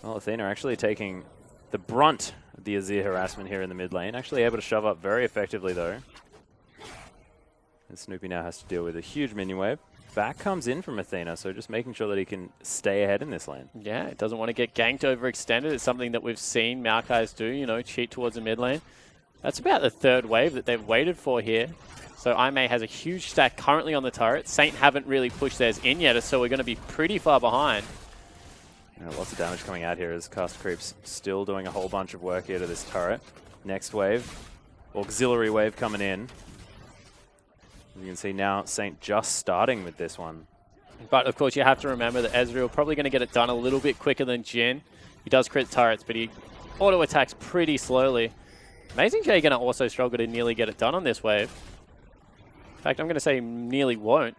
Well, Athena actually taking the brunt of the Azir harassment here in the mid lane. Actually able to shove up very effectively, though. And Snoopy now has to deal with a huge minion wave. Back comes in from Athena, so just making sure that he can stay ahead in this lane. Yeah, it doesn't want to get ganked overextended. It's something that we've seen Maokai's do, you know, cheat towards the mid lane. That's about the third wave that they've waited for here. So IMA has a huge stack currently on the turret. Saint haven't really pushed theirs in yet, so we're going to be pretty far behind. Yeah, lots of damage coming out here as Cast Creep's still doing a whole bunch of work here to this turret. Next wave, auxiliary wave coming in. You can see now Saint just starting with this one. But of course you have to remember that Ezreal probably going to get it done a little bit quicker than Jhin. He does crit turrets, but he auto attacks pretty slowly. Amazing J going to also struggle to nearly get it done on this wave. In fact, I'm going to say nearly won't.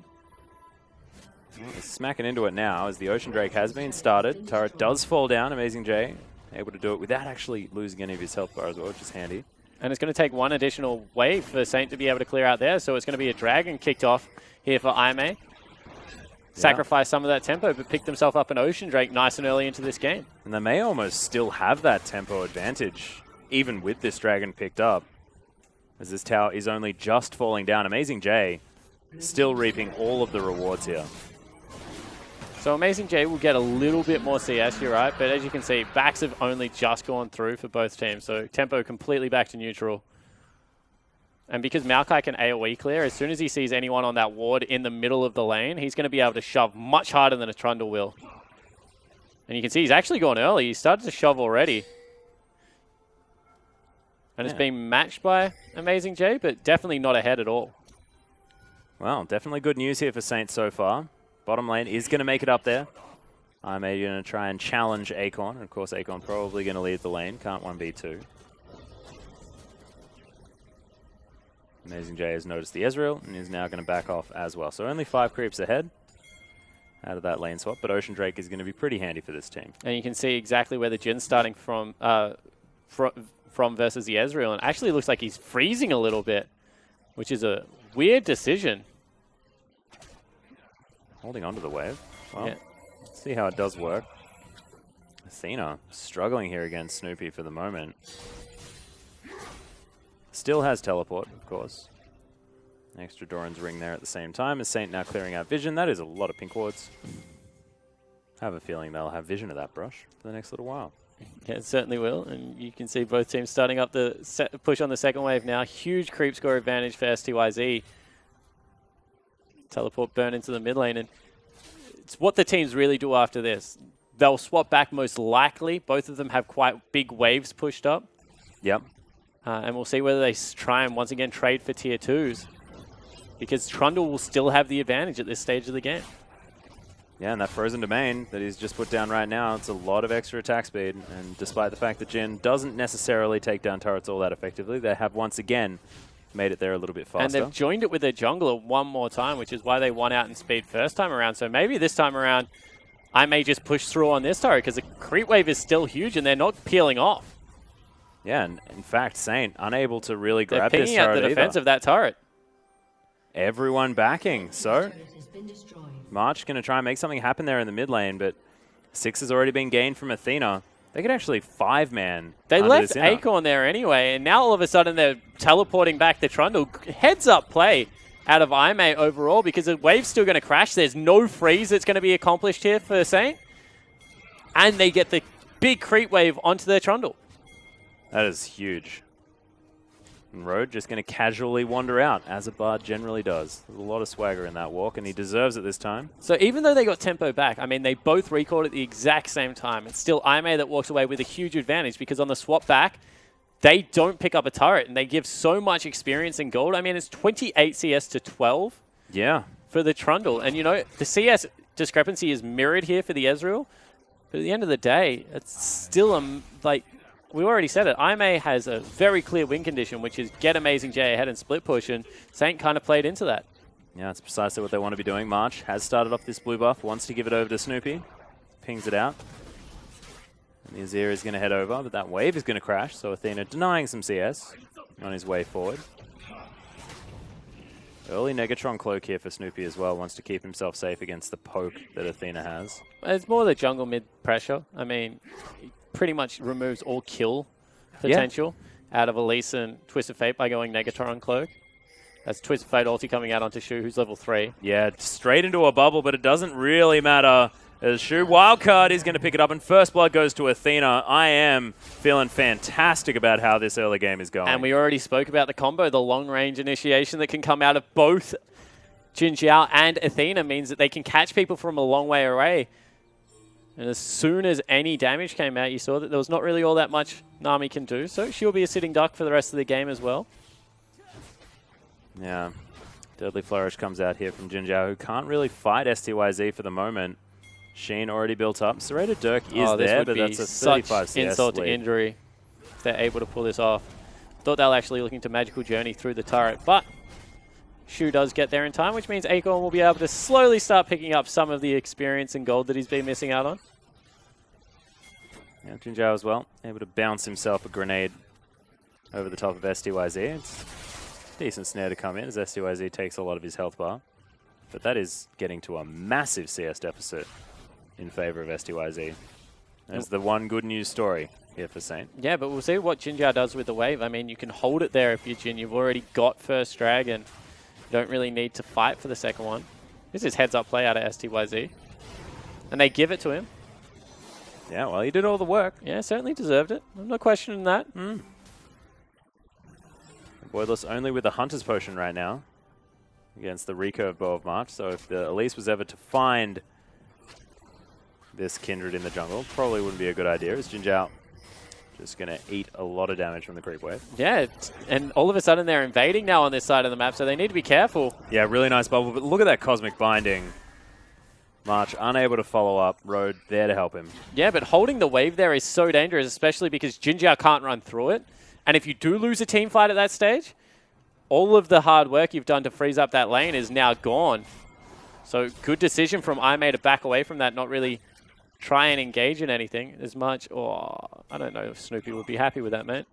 Well, he's smacking into it now as the Ocean Drake has been started. Turret does fall down. Amazing J able to do it without actually losing any of his health bar as well, which is handy. And it's going to take one additional wave for Saint to be able to clear out there. So it's going to be a dragon kicked off here for IMA. Sacrifice some of that tempo, but picked himself up an Ocean Drake nice and early into this game. And they may almost still have that tempo advantage, even with this dragon picked up, as this tower is only just falling down. Amazing J still reaping all of the rewards here. So Amazing J will get a little bit more CS, you're right, but as you can see, backs have only just gone through for both teams, so tempo completely back to neutral. And because Maokai can AoE clear, as soon as he sees anyone on that ward in the middle of the lane, he's going to be able to shove much harder than a Trundle will. And you can see he's actually gone early. He started to shove already. And it's being matched by Amazing J, but definitely not ahead at all. Well, definitely good news here for Saints so far. Bottom lane is going to make it up there. I'm going to try and challenge Acorn. Of course, Acorn probably going to lead the lane. Can't 1v2. Amazing J has noticed the Ezreal and is now going to back off as well. So only 5 creeps ahead out of that lane swap, but Ocean Drake is going to be pretty handy for this team. And you can see exactly where the Jin's starting from versus the Ezreal. And actually looks like he's freezing a little bit, which is a weird decision. Holding onto the wave. Well, Yeah. let's see how it does work. Athena struggling here against Snoopy for the moment. Still has teleport, of course. Extra Doran's ring there at the same time as Saint now clearing out vision. That is a lot of pink wards. I have a feeling they'll have vision of that brush for the next little while. Yeah, it certainly will. And you can see both teams starting up the push on the second wave now. Huge creep score advantage for STYZ. Teleport burn into the mid lane. And it's what the teams really do after this. They'll swap back most likely. Both of them have quite big waves pushed up. Yep. And we'll see whether they try and once again trade for tier 2s. Because Trundle will still have the advantage at this stage of the game. Yeah, and that frozen domain that he's just put down right now, it's a lot of extra attack speed. And despite the fact that Jhin doesn't necessarily take down turrets all that effectively, they have once again made it there a little bit faster. And they've joined it with their jungler one more time, which is why they won out in speed first time around. So maybe this time around, I may just push through on this turret because the creep wave is still huge and they're not peeling off. Yeah, and in fact, Saint unable to really grab They're this pinging turret at the defense either. of that turret. Everyone backing, so March going to try and make something happen there in the mid lane, but 6 has already been gained from Athena. They could actually 5-man. They left Acorn there anyway, and now all of a sudden they're teleporting back to Trundle. Heads up play out of IMA overall because the wave's still going to crash. There's no freeze that's going to be accomplished here for Saint. And they get the big creep wave onto their Trundle. That is huge. And Road just going to casually wander out, as a bard generally does. There's a lot of swagger in that walk, and he deserves it this time. So even though they got tempo back, I mean, they both recalled at the exact same time. It's still IMA that walks away with a huge advantage because on the swap back, they don't pick up a turret, and they give so much experience in gold. I mean, it's 28 CS to 12 for the Trundle. And, you know, the CS discrepancy is mirrored here for the Ezreal. But at the end of the day, it's still, like... We already said it. IMA has a very clear win condition, which is get Amazing J ahead and split push, and Saint kind of played into that. Yeah, that's precisely what they want to be doing. March has started off this blue buff, wants to give it over to Snoopy. Pings it out. And the Azir is going to head over, but that wave is going to crash, so Athena denying some CS on his way forward. Early Negatron cloak here for Snoopy as well. Wants to keep himself safe against the poke that Athena has. It's more the jungle mid pressure. I mean, he pretty much removes all kill potential out of Elise and Twisted Fate by going Negatron cloak. That's Twisted Fate ulti coming out onto Shu, who's level 3. Yeah, straight into a bubble, but it doesn't really matter. As Shu wildcard is going to pick it up, and first blood goes to Athena. I am feeling fantastic about how this early game is going. And we already spoke about the combo, the long-range initiation that can come out of both Jin Jiao and Athena means that they can catch people from a long way away. And as soon as any damage came out, you saw that there was not really all that much Nami can do. So she'll be a sitting duck for the rest of the game as well. Yeah. Deadly Flourish comes out here from Jin Jiao, who can't really fight STYZ for the moment. Sheen already built up. Serrated Dirk is there, but that's a 35 CS insult to lead. injury if they're able to pull this off. Thought they were actually looking to Magical Journey through the turret, but Shu does get there in time, which means Acorn will be able to slowly start picking up some of the experience and gold that he's been missing out on. Yeah, Jin Jiao as well, able to bounce himself a grenade over the top of STYZ. It's a decent snare to come in as STYZ takes a lot of his health bar. But that is getting to a massive CS deficit in favor of STYZ. That's the one good news story here for Saint. Yeah, but we'll see what Jin Jiao does with the wave. I mean, you can hold it there if you're Jin. You've already got first dragon. You don't really need to fight for the second one. This is heads-up play out of STYZ. And they give it to him. Yeah, well, he did all the work. Yeah, certainly deserved it. I'm not questioning that. Voidless only with the Hunter's Potion right now against the recurve Bow of March. So if the Elise was ever to find this Kindred in the jungle, probably wouldn't be a good idea. As Jin Jiao just going to eat a lot of damage from the creep wave. Yeah, and all of a sudden they're invading now on this side of the map, so they need to be careful. Yeah, really nice bubble, but look at that Cosmic Binding. March unable to follow up, Road there to help him. Yeah, but holding the wave there is so dangerous, especially because Jin Jiao can't run through it. And if you do lose a team fight at that stage, all of the hard work you've done to freeze up that lane is now gone. So good decision from Aimei to back away from that, not really try and engage in anything as much. Oh, I don't know if Snoopy would be happy with that, mate.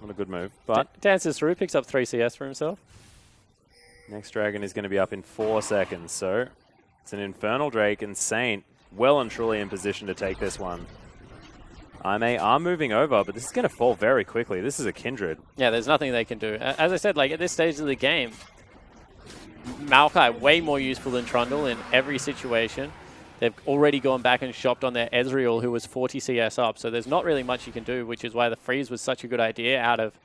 What a good move. But dances through, picks up 3 CS for himself. next dragon is going to be up in 4 seconds. So it's an Infernal Drake, and Saint well and truly in position to take this one. Aimei are moving over, but this is going to fall very quickly. This is a Kindred. Yeah, there's nothing they can do. As I said, like at this stage of the game, Maokai way more useful than Trundle in every situation. They've already gone back and shopped on their Ezreal, who was 40 CS up, so there's not really much you can do, which is why the freeze was such a good idea out of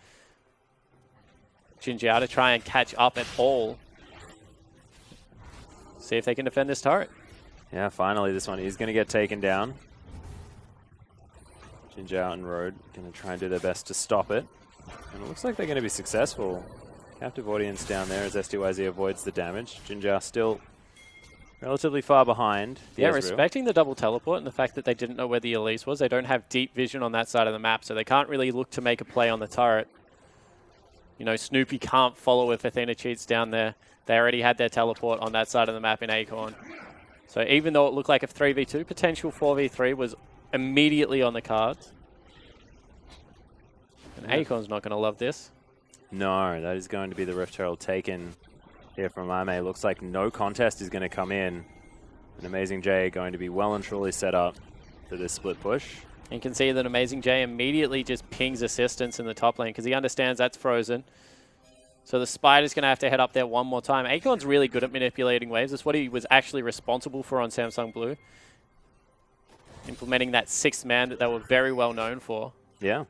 Jin Jiao to try and catch up at all. See if they can defend this turret. Yeah, finally this one is going to get taken down. Jin Jiao and Road going to try and do their best to stop it. And it looks like they're going to be successful. Captive audience down there as STYZ avoids the damage. Jin Jiao still relatively far behind. Yeah, Ezreal. respecting the double teleport and the fact that they didn't know where the Elise was. They don't have deep vision on that side of the map, so they can't really look to make a play on the turret. You know, Snoopy can't follow if Athena cheats down there. They already had their teleport on that side of the map in Acorn. So even though it looked like a 3v2, potential 4v3 was immediately on the cards. And Acorn's not going to love this. No, that is going to be the Rift Herald taken here from Aimei. Looks like no contest is going to come in. And Amazing J going to be well and truly set up for this split push. You can see that Amazing J immediately just pings assistance in the top lane because he understands that's frozen. So the Spider's going to have to head up there one more time. Acorn's really good at manipulating waves. That's what he was actually responsible for on Samsung Blue. Implementing that 6th man that they were very well known for. Yeah.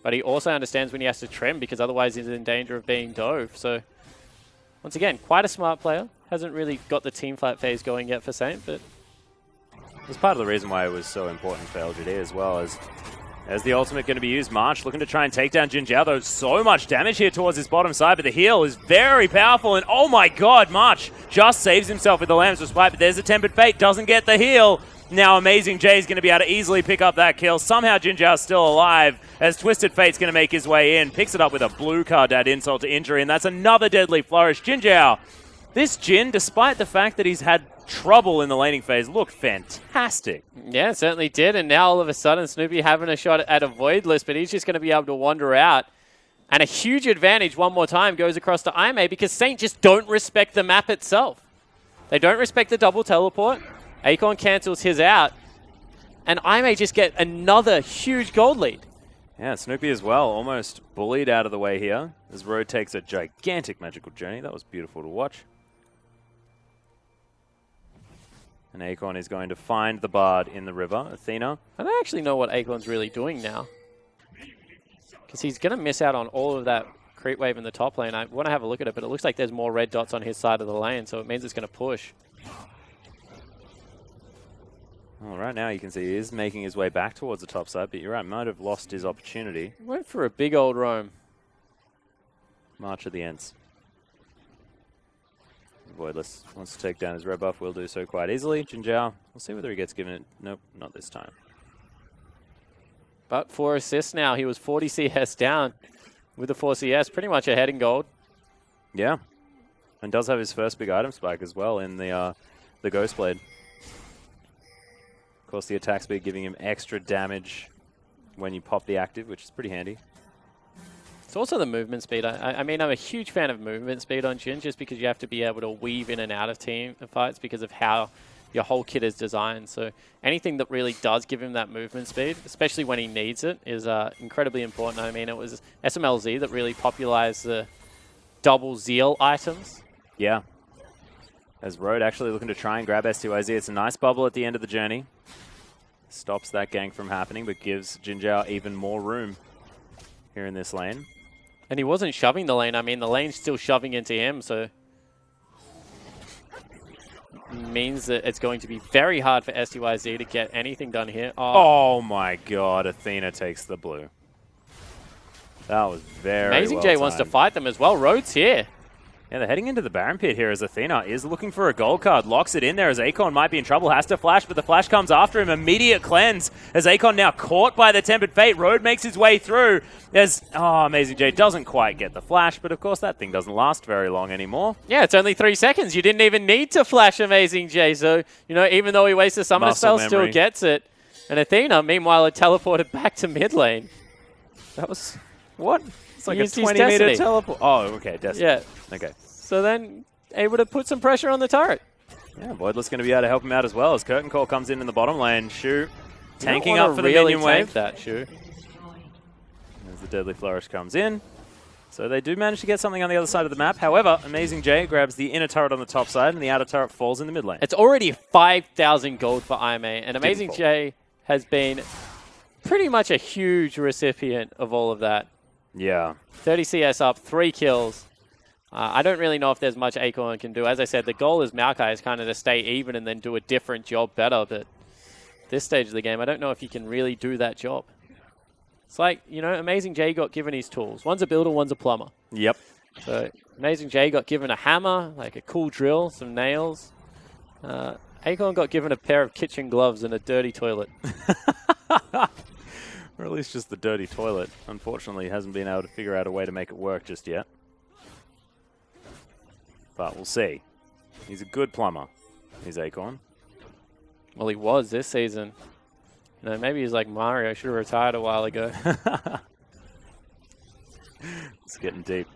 But he also understands when he has to trim because otherwise he's in danger of being dove. So once again, quite a smart player. Hasn't really got the team fight phase going yet for Saint, but it's part of the reason why it was so important for LGD as well. As the ultimate going to be used, March looking to try and take down Jin Jiao, though so much damage here towards his bottom side, but the heal is very powerful, and oh my god, March just saves himself with the Lamb's Respite, but there's a Tempered Fate, doesn't get the heal. Now Amazing J is going to be able to easily pick up that kill. Somehow Jin Jiao's still alive, as Twisted Fate's going to make his way in, picks it up with a blue card to add insult to injury, and that's another deadly flourish. Jin Jiao, this Jin, despite the fact that he's had trouble in the laning phase, looked fantastic. yeah, it certainly did. And now all of a sudden Snoopy having a shot at a Voidless, but he's just going to be able to wander out And a huge advantage one more time goes across to IMA because Saint just don't respect the map itself. They don't respect the double teleport. Acorn cancels his out. And IMA just get another huge gold lead. Yeah, Snoopy as well, almost bullied out of the way here as Road takes a gigantic magical journey. That was beautiful to watch. And Acorn is going to find the Bard in the river. Athena. I don't actually know what Acorn's really doing now. Because he's going to miss out on all of that creep wave in the top lane. I want to have a look at it, but it looks like there's more red dots on his side of the lane, so it means it's going to push. Well, right now you can see he is making his way back towards the top side, but you're right, might have lost his opportunity. Went for a big old roam. March of the Ents. Voidless wants to take down his red buff, will do so quite easily. Jinjiao, we'll see whether he gets given it. Nope, not this time. But 4 assists now. He was 40 CS down with the 4 CS, pretty much ahead in gold. Yeah, and does have his first big item spike as well in the Ghost Blade. Of course, the attack speed giving him extra damage when you pop the active, which is pretty handy. It's also the movement speed. I mean, I'm a huge fan of movement speed on Jhin just because you have to be able to weave in and out of team fights because of how your whole kit is designed. So anything that really does give him that movement speed, especially when he needs it, is incredibly important. I mean, it was SMLZ that really popularized the double Zeal items. Yeah. As Road actually looking to try and grab S2IZ. It's a nice bubble at the end of the journey. Stops that gank from happening, but gives Jinjiao even more room here in this lane. And he wasn't shoving the lane. I mean, the lane's still shoving into him, so means that it's going to be very hard for S2IZ to get anything done here. Oh my god, Athena takes the blue. That was very Amazing well J wants to timed. fight them as well. Rhodes here. Yeah, they're heading into the Baron Pit here as Athena is looking for a gold card. Locks it in there as Acorn might be in trouble. Has to flash, but the flash comes after him. Immediate cleanse as Acorn now caught by the Tempered Fate. Road makes his way through. Amazing J doesn't quite get the flash, but of course that thing doesn't last very long anymore. Yeah, it's only 3 seconds. You didn't even need to flash Amazing J. So, you know, even though he wastes a summoner Muscle spell, still memory. gets it. And Athena, meanwhile, had teleported back to mid lane. That was... What? It's like a Used his 20-meter Destiny. teleport. Oh, okay, Destiny. Yeah. Okay. So then, able to put some pressure on the turret. Yeah, Voidless going to be able to help him out as well as Curtain Call comes in the bottom lane. Shu tanking You don't up for wanna the really minion wave. tank that, Shu. As the Deadly Flourish comes in. So they do manage to get something on the other side of the map. However, Amazing J grabs the inner turret on the top side and the outer turret falls in the mid lane. It's already 5,000 gold for IMA, and Amazing fall. J has been pretty much a huge recipient of all of that. Yeah. 30 CS up, 3 kills. I don't really know if there's much Acorn can do. As I said, the goal is Maokai is kind of to stay even and then do a different job better, but this stage of the game, I don't know if he can really do that job. It's like, you know, Amazing J got given his tools. One's a builder, one's a plumber. Yep. So Amazing J got given a hammer, like a cool drill, some nails. Acorn got given a pair of kitchen gloves and a dirty toilet. Or at least just the dirty toilet. Unfortunately, he hasn't been able to figure out a way to make it work just yet. But we'll see. He's a good plumber, he's Acorn. Well, he was this season. You know, maybe he's like Mario, should have retired a while ago. It's getting deep.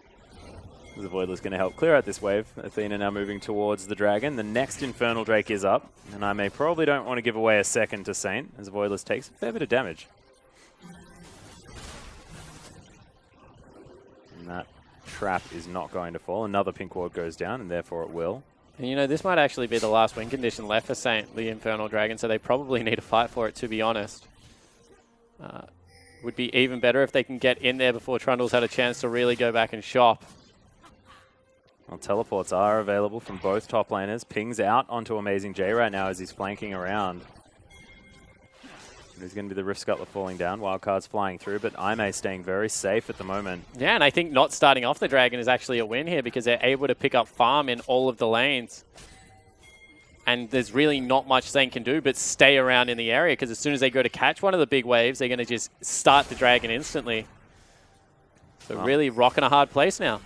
The Voidless going to help clear out this wave. Athena now moving towards the Dragon. The next Infernal Drake is up. And I probably don't want to give away a second to Saint as the Voidless takes a fair bit of damage. And that trap is not going to fall. Another pink ward goes down, and therefore it will. And you know, this might actually be the last win condition left for Saint, the Infernal Dragon, so they probably need to fight for it, to be honest. Would be even better if they can get in there before Trundle's had a chance to really go back and shop. Well, teleports are available from both top laners. Pings out onto Amazing J right now as he's flanking around. There's going to be the Rift Scuttler falling down, Wildcards flying through, but Aime staying very safe at the moment. Yeah, and I think not starting off the Dragon is actually a win here because they're able to pick up farm in all of the lanes. And there's really not much Saint can do but stay around in the area because as soon as they go to catch one of the big waves, they're going to just start the Dragon instantly. So really rocking a hard place now.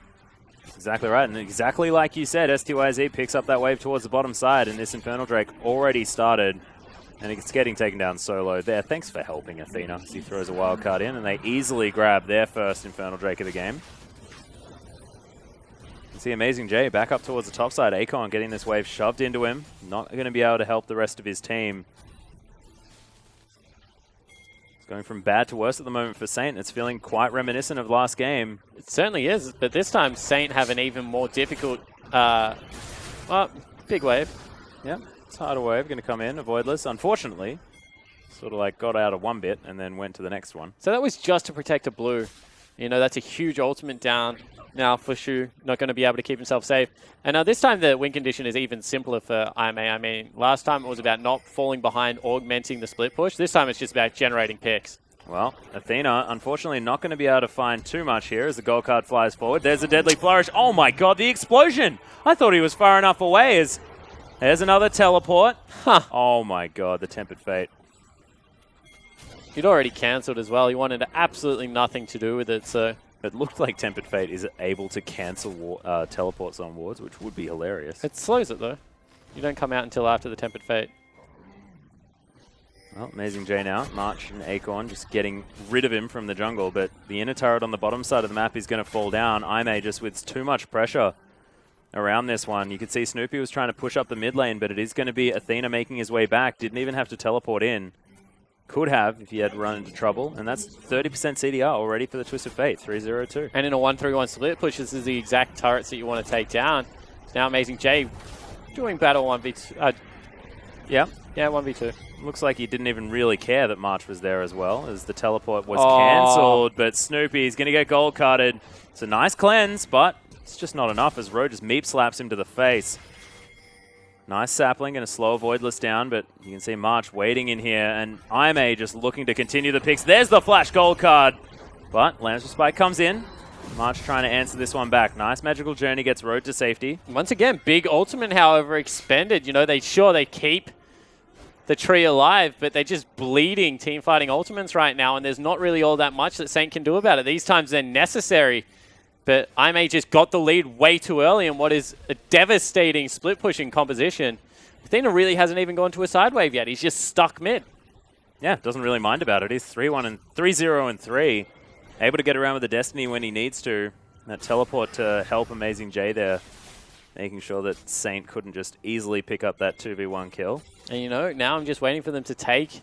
Exactly right, and exactly like you said, STYZ picks up that wave towards the bottom side, and this Infernal Drake already started And it's getting taken down solo there. Thanks for helping, Athena, as he throws a wild card in, and they easily grab their first Infernal Drake of the game. See Amazing J back up towards the top side. Akon getting this wave shoved into him. Not going to be able to help the rest of his team. It's going from bad to worse at the moment for Saint. It's feeling quite reminiscent of last game. It certainly is, but this time Saint have an even more difficult, well, big wave. Yeah, it's harder wave going to come in, avoidless. Unfortunately, sort of like got out of one bit and then went to the next one. So that was just to protect a blue. You know, that's a huge ultimate down now for Shu. Not going to be able to keep himself safe. And now this time the win condition is even simpler for IMA. I mean, last time it was about not falling behind, augmenting the split push. This time it's just about generating picks. Well, Athena, unfortunately, not going to be able to find too much here as the gold card flies forward. There's a deadly flourish. Oh my god, the explosion! I thought he was far enough away. There's another teleport. Huh. Oh my god, the Tempered Fate. He'd already cancelled as well. He wanted absolutely nothing to do with it, so... It looked like Tempered Fate is able to cancel teleports on wards, which would be hilarious. It slows it, though. You don't come out until after the Tempered Fate. Well, Amazing J now. March and Acorn just getting rid of him from the jungle, but the inner turret on the bottom side of the map is going to fall down. Aime just with too much pressure around this one. You could see Snoopy was trying to push up the mid lane, but it is going to be Athena making his way back. Didn't even have to teleport in. Could have if he had run into trouble, and that's 30% CDR already for the Twisted Fate, 3-0-2. And in a 1-3-1 split push, this is the exact turrets that you want to take down. Now Amazing J doing battle 1v2. Yeah, 1v2. Looks like he didn't even really care that March was there as well, as the teleport was cancelled, but Snoopy's going to get gold carded. It's a nice cleanse, but it's just not enough as Ro just meep slaps him to the face. Nice sapling and a slow avoidless down, but you can see March waiting in here, and Aime just looking to continue the picks. There's the flash gold card, but Lancer Spike comes in. March trying to answer this one back. Nice magical journey gets Road to safety. Once again, big ultimate, however, expended. You know, they keep the tree alive, but they're just bleeding team fighting ultimates right now, and there's not really all that much that Saint can do about it. These times they're necessary. But Aime just got the lead way too early in what is a devastating split pushing composition. Athena really hasn't even gone to a side wave yet. He's just stuck mid. Yeah, doesn't really mind about it. He's 3-0-3. Able to get around with the Destiny when he needs to. That teleport to help Amazing J there, making sure that Saint couldn't just easily pick up that 2v1 kill. And you know, now I'm just waiting for them to take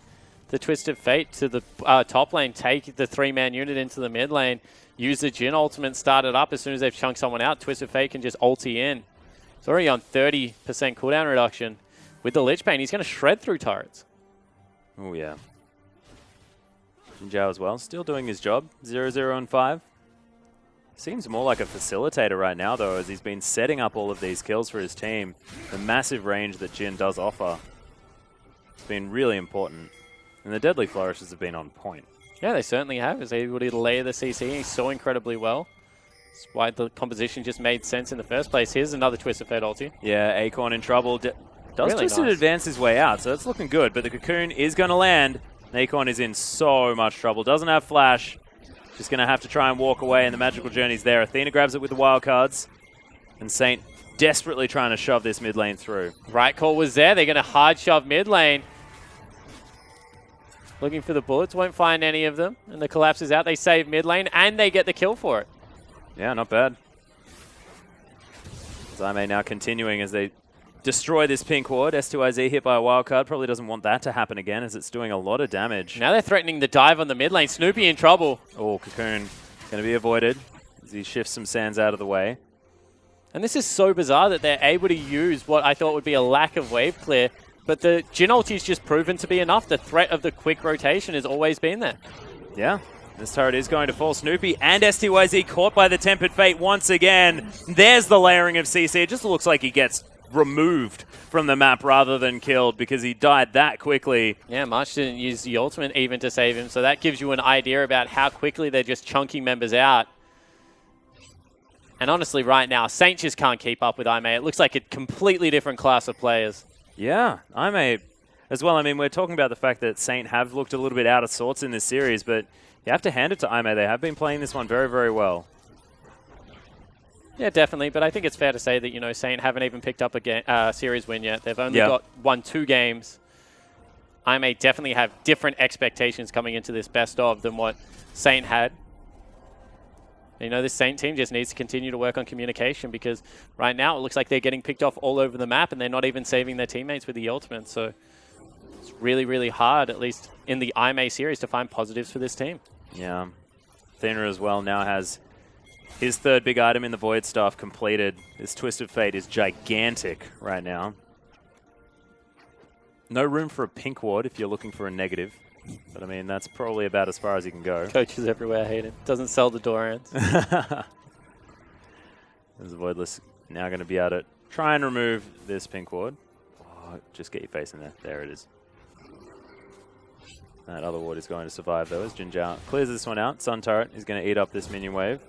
the Twisted Fate to the top lane, take the 3-man unit into the mid lane, use the Jhin ultimate, start it up as soon as they've chunked someone out. Twisted Fate can just ulti in. It's already on 30% cooldown reduction. With the Lich Bane, he's going to shred through turrets. Oh, yeah. Jinzhao as well, still doing his job. 0-0-5. Seems more like a facilitator right now, though, as he's been setting up all of these kills for his team. The massive range that Jhin does offer. It's been really important. And the Deadly Flourishes have been on point. Yeah, they certainly have. He's able to layer the CC so incredibly well. That's why the composition just made sense in the first place. Here's another Twisted Fate ulti. Yeah, Acorn in trouble. Does really Twisted nice. advance his way out, so it's looking good. But the Cocoon is going to land. Acorn is in so much trouble. Doesn't have flash. Just going to have to try and walk away, and the magical journey's there. Athena grabs it with the wild cards. And Saint desperately trying to shove this mid lane through. Right call was there. They're going to hard shove mid lane. Looking for the bullets, won't find any of them. And the collapse is out. They save mid lane, and they get the kill for it. Yeah, not bad. Zaime now continuing as they destroy this pink ward. S2IZ hit by a wild card. Probably doesn't want that to happen again, as it's doing a lot of damage. Now they're threatening the dive on the mid lane. Snoopy in trouble. Oh, Cocoon going to be avoided as he shifts some sands out of the way. And this is so bizarre that they're able to use what I thought would be a lack of wave clear. But the Jhin ulti's just proven to be enough. The threat of the quick rotation has always been there. Yeah, this turret is going to fall. Snoopy and STYZ caught by the Tempered Fate once again. There's the layering of CC. It just looks like he gets removed from the map rather than killed because he died that quickly. Yeah, March didn't use the ultimate even to save him, so that gives you an idea about how quickly they're just chunking members out. And honestly, right now, Saint just can't keep up with Aime. It looks like a completely different class of players. Yeah, Aime as well. I mean, we're talking about the fact that Saint have looked a little bit out of sorts in this series, but you have to hand it to Aime. They have been playing this one very, very well. Yeah, definitely. But I think it's fair to say that, you know, Saint haven't even picked up a series win yet. They've only won 2 games. IMA definitely have different expectations coming into this best of than what Saint had. You know, this Saint team just needs to continue to work on communication because right now it looks like they're getting picked off all over the map and they're not even saving their teammates with the ultimate. So it's really, really hard, at least in the IMA series, to find positives for this team. Yeah. Athena as well now has his third big item in the Void Staff completed. This Twisted Fate is gigantic right now. No room for a pink ward if you're looking for a negative. But I mean, that's probably about as far as you can go. Coaches everywhere hate it. Doesn't sell the Dorans. There's a Voidless now going to be able to try and remove this pink ward. Oh, just get your face in there. There it is. That other ward is going to survive though as Jinjiao clears this one out. Sun Turret is going to eat up this minion wave.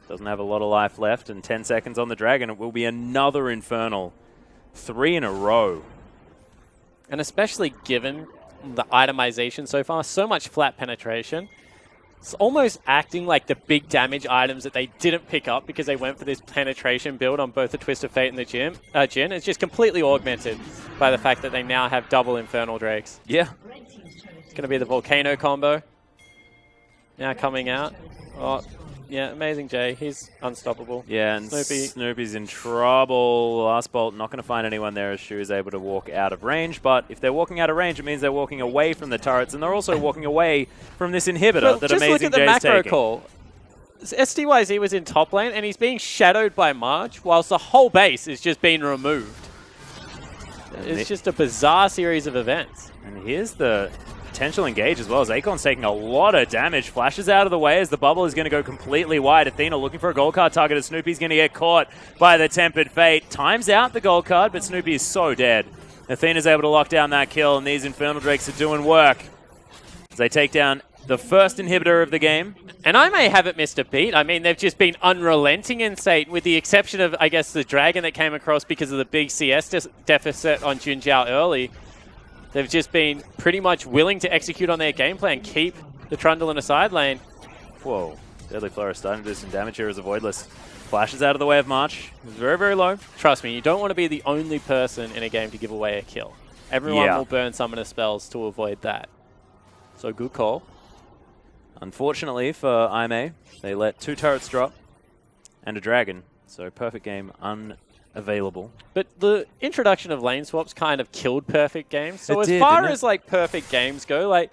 Doesn't have a lot of life left and 10 seconds on the Dragon. It will be another Infernal. 3 in a row. And especially given the itemization so far, so much flat penetration, it's almost acting like the big damage items that they didn't pick up because they went for this penetration build on both the Twisted Fate and the Jhin. It's just completely augmented by the fact that they now have double Infernal Drakes. Yeah. It's going to be the Volcano combo. Now coming out. Oh, yeah, Amazing J. He's unstoppable. Yeah, and Snoopy's in trouble. Last Bolt not going to find anyone there as Shu is able to walk out of range. But if they're walking out of range, it means they're walking away from the turrets, and they're also walking away from this inhibitor that Amazing J is taking. Just look at the macro call. STYZ was in top lane, and he's being shadowed by March, whilst the whole base is just being removed. It's just a bizarre series of events. And here's the potential engage as well as Akon's taking a lot of damage. Flashes out of the way as the bubble is going to go completely wide. Athena looking for a gold card target as Snoopy's going to get caught by the Tempered Fate. Times out the gold card, but Snoopy is so dead. Athena's able to lock down that kill, and these Infernal Drakes are doing work as they take down the first inhibitor of the game. And I may haven't missed a beat. I mean, they've just been unrelenting in Satan, with the exception of, I guess, the Dragon that came across because of the big CS deficit on Jinjiao early. They've just been pretty much willing to execute on their game plan, keep the Trundle in a side lane. Whoa. Deadly Flourish starting to do some damage here as a Voidless. Flashes out of the way of March. It's very, very low. Trust me, you don't want to be the only person in a game to give away a kill. Everyone will burn summoner spells to avoid that. So good call. Unfortunately for IMA, they let 2 turrets drop and a Dragon. So perfect game unavailable. But the introduction of lane swaps kind of killed perfect games. So It as far as like perfect games go, like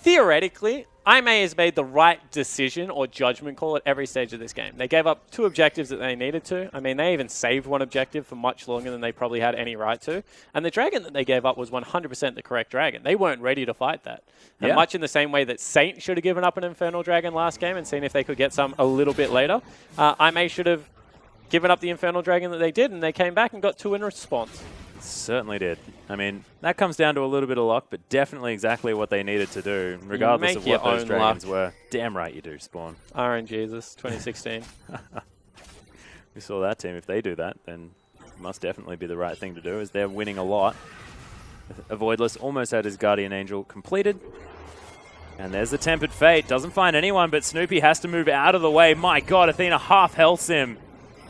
theoretically, IMA has made the right decision or judgment call at every stage of this game. They gave up 2 objectives that they needed to. I mean, they even saved 1 objective for much longer than they probably had any right to. And the Dragon that they gave up was 100% the correct Dragon. They weren't ready to fight that. And much in the same way that Saint should have given up an Infernal Dragon last game and seen if they could get some a little bit later, IMA should have given up the Infernal Dragon that they did, and they came back and got 2 in response. Certainly did. I mean, that comes down to a little bit of luck, but definitely exactly what they needed to do, regardless of what those dragons were. Damn right you do, Spawn. RNG, Jesus, 2016. We saw that team. If they do that, then it must definitely be the right thing to do, as they're winning a lot. A Voidless almost had his Guardian Angel completed. And there's the Tempered Fate. Doesn't find anyone, but Snoopy has to move out of the way. My god, Athena half health him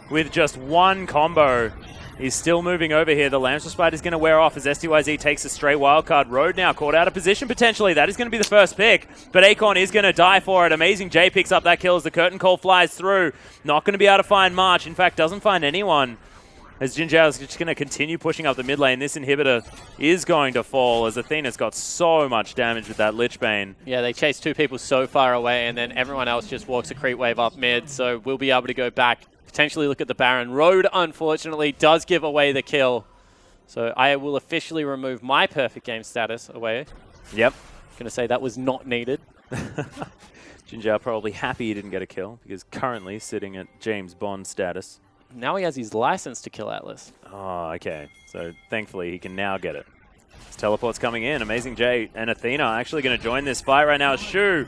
with just 1 combo. He's still moving over here. The Lamb Spider is going to wear off as STYZ takes a straight wildcard. Road now caught out of position potentially. That is going to be the first pick, but Akon is going to die for it. Amazing J picks up that kill as the curtain call flies through. Not going to be able to find March. In fact, doesn't find anyone. As Jinjiao is just going to continue pushing up the mid lane. This inhibitor is going to fall as Athena's got so much damage with that Lich Bane. Yeah, they chase 2 people so far away, and then everyone else just walks a creep wave up mid, so we'll be able to go back, potentially look at the Baron. Road, unfortunately, does give away the kill. So I will officially remove my perfect game status away. Yep. Going to say that was not needed. Jinjiao probably happy he didn't get a kill, because currently sitting at James Bond status. Now he has his license to kill Atlas. Oh, okay. So thankfully he can now get it. His teleport's coming in. Amazing J and Athena actually going to join this fight right now. Shu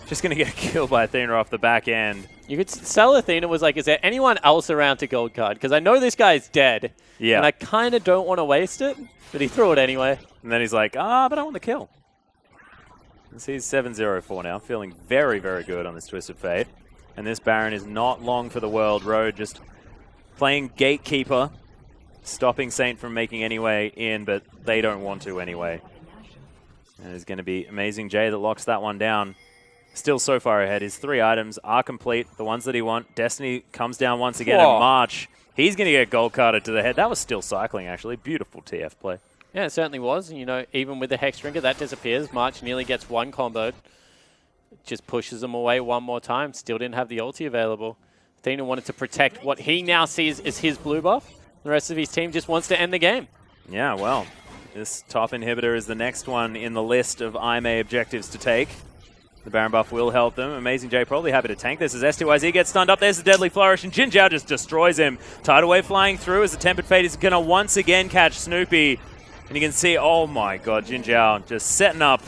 just going to get killed by Athena off the back end. You could sell Athena was like, is there anyone else around to gold card? Because I know this guy's dead. Yeah. And I kind of don't want to waste it, but he threw it anyway. And then he's like, but I want the kill. And he's 7-0-4 now, feeling very, very good on this Twisted Fate. And this Baron is not long for the world. Road just playing gatekeeper, stopping Saint from making any way in, but they don't want to anyway. And it's going to be Amazing J that locks that one down. Still so far ahead. His 3 items are complete, the ones that he wants. Destiny comes down once again, and March, he's going to get gold carded to the head. That was still cycling, actually. Beautiful TF play. Yeah, it certainly was. You know, even with the Hex Drinker, that disappears. March nearly gets 1 comboed. Just pushes them away one more time. Still didn't have the ulti available. Athena wanted to protect what he now sees as his blue buff. The rest of his team just wants to end the game. Yeah, well, this top inhibitor is the next one in the list of IMA objectives to take. The Baron buff will help them. Amazing J probably happy to tank this as STYZ gets stunned up. There's the Deadly Flourish, and Jin Zhao just destroys him. Tidal Wave flying through as the Tempered Fate is going to once again catch Snoopy. And you can see, oh my god, Jin Zhao just setting up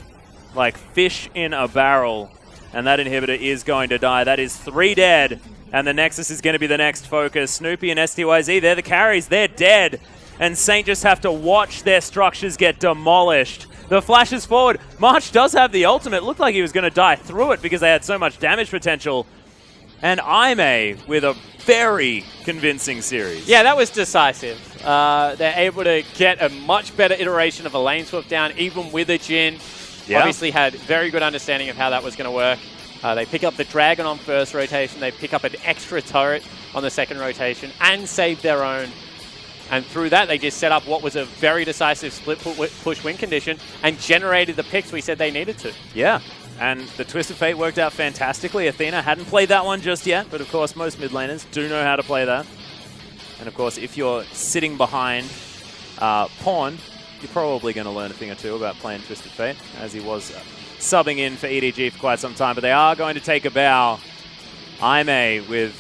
like fish in a barrel. And that inhibitor is going to die. That is 3 dead. And the Nexus is going to be the next focus. Snoopy and STYZ, they're the carries. They're dead. And Saint just have to watch their structures get demolished. The flashes forward. March does have the ultimate. Looked like he was going to die through it because they had so much damage potential. And Aime with a very convincing series. Yeah, that was decisive. They're able to get a much better iteration of a lane swap down, even with a Jin. Yeah. Obviously had very good understanding of how that was going to work. They pick up the Dragon on first rotation. They pick up an extra turret on the second rotation and save their own. And through that, they just set up what was a very decisive split push win condition and generated the picks we said they needed to. Yeah, and the Twist of Fate worked out fantastically. Athena hadn't played that one just yet, but of course most mid laners do know how to play that. And of course, if you're sitting behind Pawn, you're probably going to learn a thing or two about playing Twisted Fate, as he was subbing in for EDG for quite some time. But they are going to take a bow. Aime with,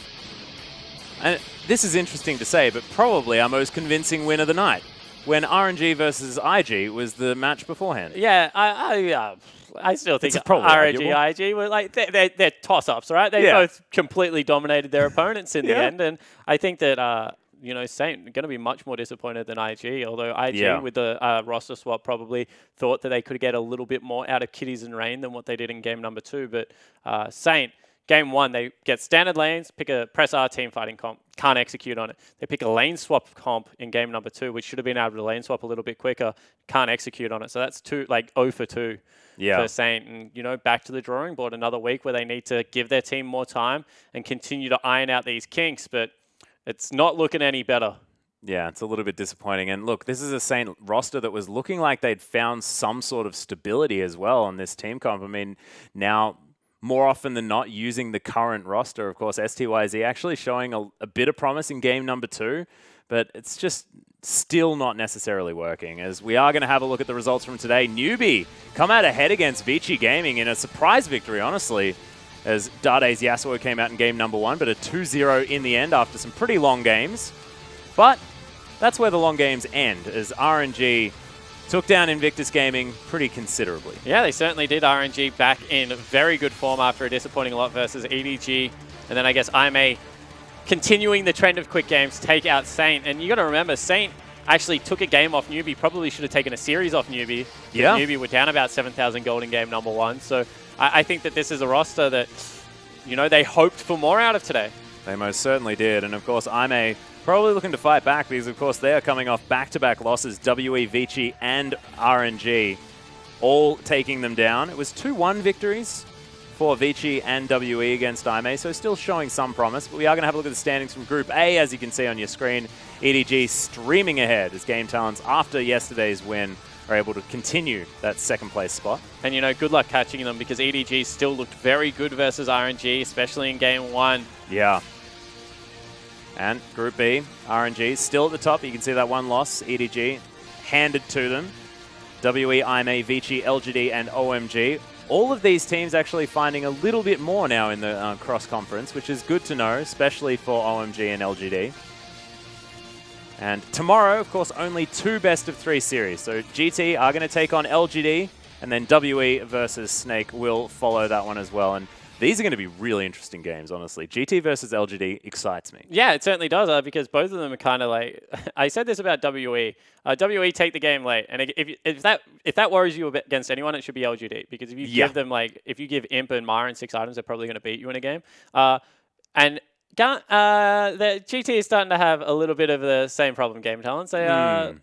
and this is interesting to say, but probably our most convincing win of the night, when RNG versus IG was the match beforehand. Yeah, I still think probably RNG, IG were like they're toss-ups, right? They both completely dominated their opponents in the end, and I think that you know, Saint are going to be much more disappointed than IG, although IG with the roster swap probably thought that they could get a little bit more out of Kitties and Rain than what they did in game number 2. But Saint, game 1, they get standard lanes, pick a press R team fighting comp, can't execute on it. They pick a lane swap comp in game number 2, which should have been able to lane swap a little bit quicker, can't execute on it. So that's 2, like 0 for 2 for Saint. And, you know, back to the drawing board, another week where they need to give their team more time and continue to iron out these kinks. But it's not looking any better. Yeah, it's a little bit disappointing. And look, this is a Saint roster that was looking like they'd found some sort of stability as well on this team comp. I mean, now more often than not using the current roster, of course, STYZ actually showing a bit of promise in game number 2, but it's just still not necessarily working. As we are going to have a look at the results from today. NewBee come out ahead against Vici Gaming in a surprise victory, honestly, as Dade's Yasuo came out in game number 1, but a 2-0 in the end after some pretty long games. But that's where the long games end, as RNG took down Invictus Gaming pretty considerably. Yeah, they certainly did. RNG back in very good form after a disappointing lot versus EDG. And then I guess Aime continuing the trend of quick games, take out Saint. And you got to remember, Saint actually took a game off NewBee, probably should have taken a series off NewBee. Yeah. NewBee were down about 7,000 gold in game number 1. So I think that this is a roster that, you know, they hoped for more out of today. They most certainly did. And of course, Aime probably looking to fight back because, of course, they are coming off back-to-back losses, WE, Vici, and RNG, all taking them down. It was 2-1 victories for Vici and WE against Aime, so still showing some promise. But we are going to have a look at the standings from Group A, as you can see on your screen. EDG streaming ahead as Game Talents, after yesterday's win, are able to continue that second-place spot. And, you know, good luck catching them because EDG still looked very good versus RNG, especially in Game 1. Yeah. And Group B, RNG still at the top. You can see that one loss, EDG, handed to them. WE, Aime, Vici, LGD, and OMG. All of these teams actually finding a little bit more now in the cross-conference, which is good to know, especially for OMG and LGD. And tomorrow, of course, only 2 best-of-3 series. So GT are going to take on LGD, and then WE versus Snake will follow that one as well. And these are going to be really interesting games, honestly. GT versus LGD excites me. Yeah, it certainly does, because both of them are kind of like... I said this about WE. WE take the game late, and if that worries you against anyone, it should be LGD, because if you give them, like, if you give Imp and Myron 6 items, they're probably going to beat you in a game. And the GT is starting to have a little bit of the same problem, Game Talents. They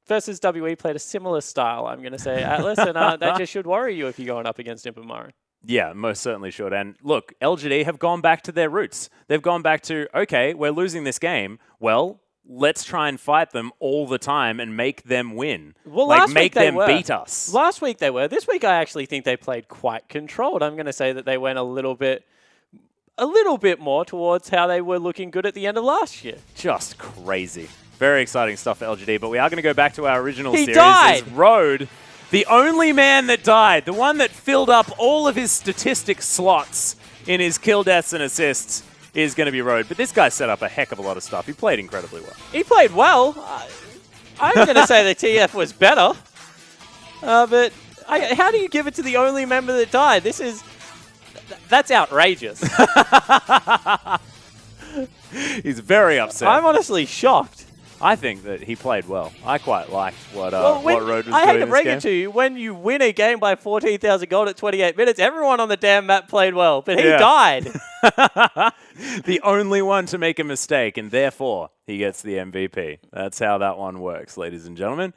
versus WE played a similar style, I'm going to say, Atlas, and that just should worry you if you're going up against Imp and Marin. Yeah, most certainly should. And look, LGD have gone back to their roots. They've gone back to, okay, we're losing this game. Well, let's try and fight them all the time and make them win. Well, like, last make week they them were. beat us. Last week they were. This week I actually think they played quite controlled. I'm going to say that they went a little bit more towards how they were looking good at the end of last year. Just crazy. Very exciting stuff for LGD, but we are going to go back to our original He series. died! Is Road, the only man that died, the one that filled up all of his statistic slots in his kill deaths and assists, is going to be Road. But this guy set up a heck of a lot of stuff. He played incredibly well. He played well. I'm going to say the TF was better. But how do you give it to the only member that died? That's outrageous. He's very upset. I'm honestly shocked. I think that he played well. I quite liked what Well, Road was doing I hate to in this break game. it to you, when you win a game by 14,000 gold at 28 minutes, everyone on the damn map played well, but he died. The only one to make a mistake, and therefore he gets the MVP. That's how that one works, ladies and gentlemen.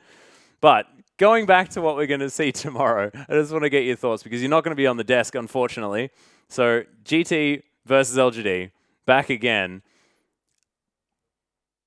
But going back to what we're going to see tomorrow, I just want to get your thoughts, because you're not going to be on the desk, unfortunately. So GT versus LGD, back again.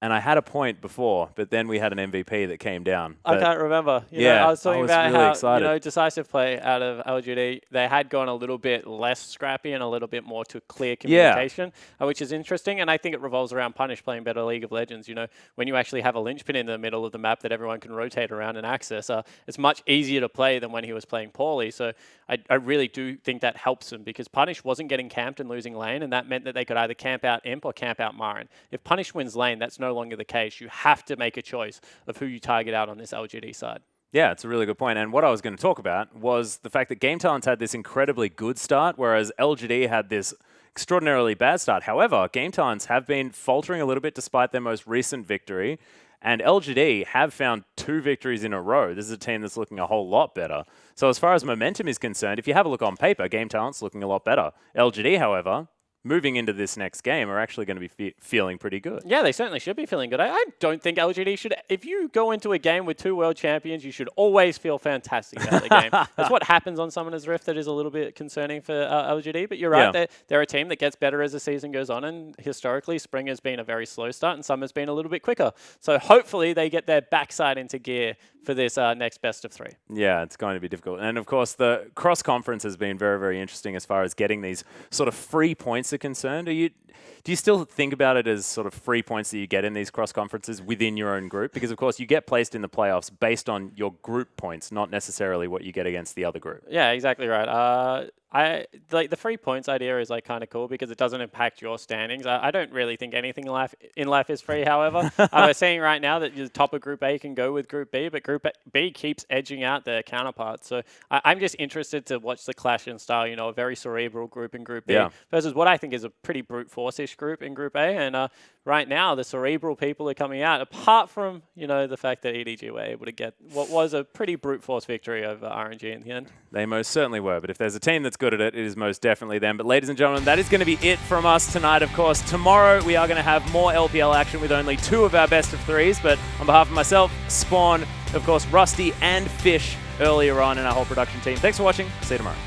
And I had a point before, but then we had an MVP that came down. I can't remember. I was talking about really how excited. decisive play out of LGD. They had gone a little bit less scrappy and a little bit more to clear communication, which is interesting. And I think it revolves around Punish playing better League of Legends. When you actually have a linchpin in the middle of the map that everyone can rotate around and access, it's much easier to play than when he was playing poorly. So I really do think that helps him, because Punish wasn't getting camped and losing lane, and that meant that they could either camp out Imp or camp out Marin. If Punish wins lane, that's no longer the case. You have to make a choice of who you target out on this LGD side. Yeah, it's a really good point. And what I was going to talk about was the fact that Game Talents had this incredibly good start, whereas LGD had this extraordinarily bad start. However, Game Talents have been faltering a little bit despite their most recent victory. And LGD have found 2 victories in a row. This is a team that's looking a whole lot better. So as far as momentum is concerned, if you have a look on paper, Game Talent's looking a lot better. LGD, however, moving into this next game, are actually going to be feeling pretty good. Yeah, they certainly should be feeling good. I don't think LGD should. If you go into a game with 2 world champions, you should always feel fantastic about the game. That's what happens on Summoner's Rift that is a little bit concerning for LGD. But you're right, they're a team that gets better as the season goes on. And historically, spring has been a very slow start and summer's been a little bit quicker. So hopefully they get their backside into gear for this next best of 3. Yeah, it's going to be difficult. And of course, the cross-conference has been very, very interesting as far as getting these sort of free points are concerned. Do you still think about it as sort of free points that you get in these cross-conferences within your own group? Because, of course, you get placed in the playoffs based on your group points, not necessarily what you get against the other group. Yeah, exactly right. Like the 3 points idea is like kind of cool because it doesn't impact your standings. I don't really think anything in life is free. However, we're seeing right now that the top of Group A can go with Group B, but Group B keeps edging out their counterparts. So I'm just interested to watch the clash in style. A very cerebral group in Group B versus what I think is a pretty brute force-ish group in Group A. And right now, the cerebral people are coming out. Apart from the fact that EDG were able to get what was a pretty brute force victory over RNG in the end. They most certainly were. But if there's a team that's good at it, it is most definitely them. But ladies and gentlemen, that is going to be it from us tonight, of course. Tomorrow, we are going to have more LPL action with only 2 of our best of 3s. But on behalf of myself, Spawn, of course, Rusty and Fish earlier on in our whole production team. Thanks for watching. See you tomorrow.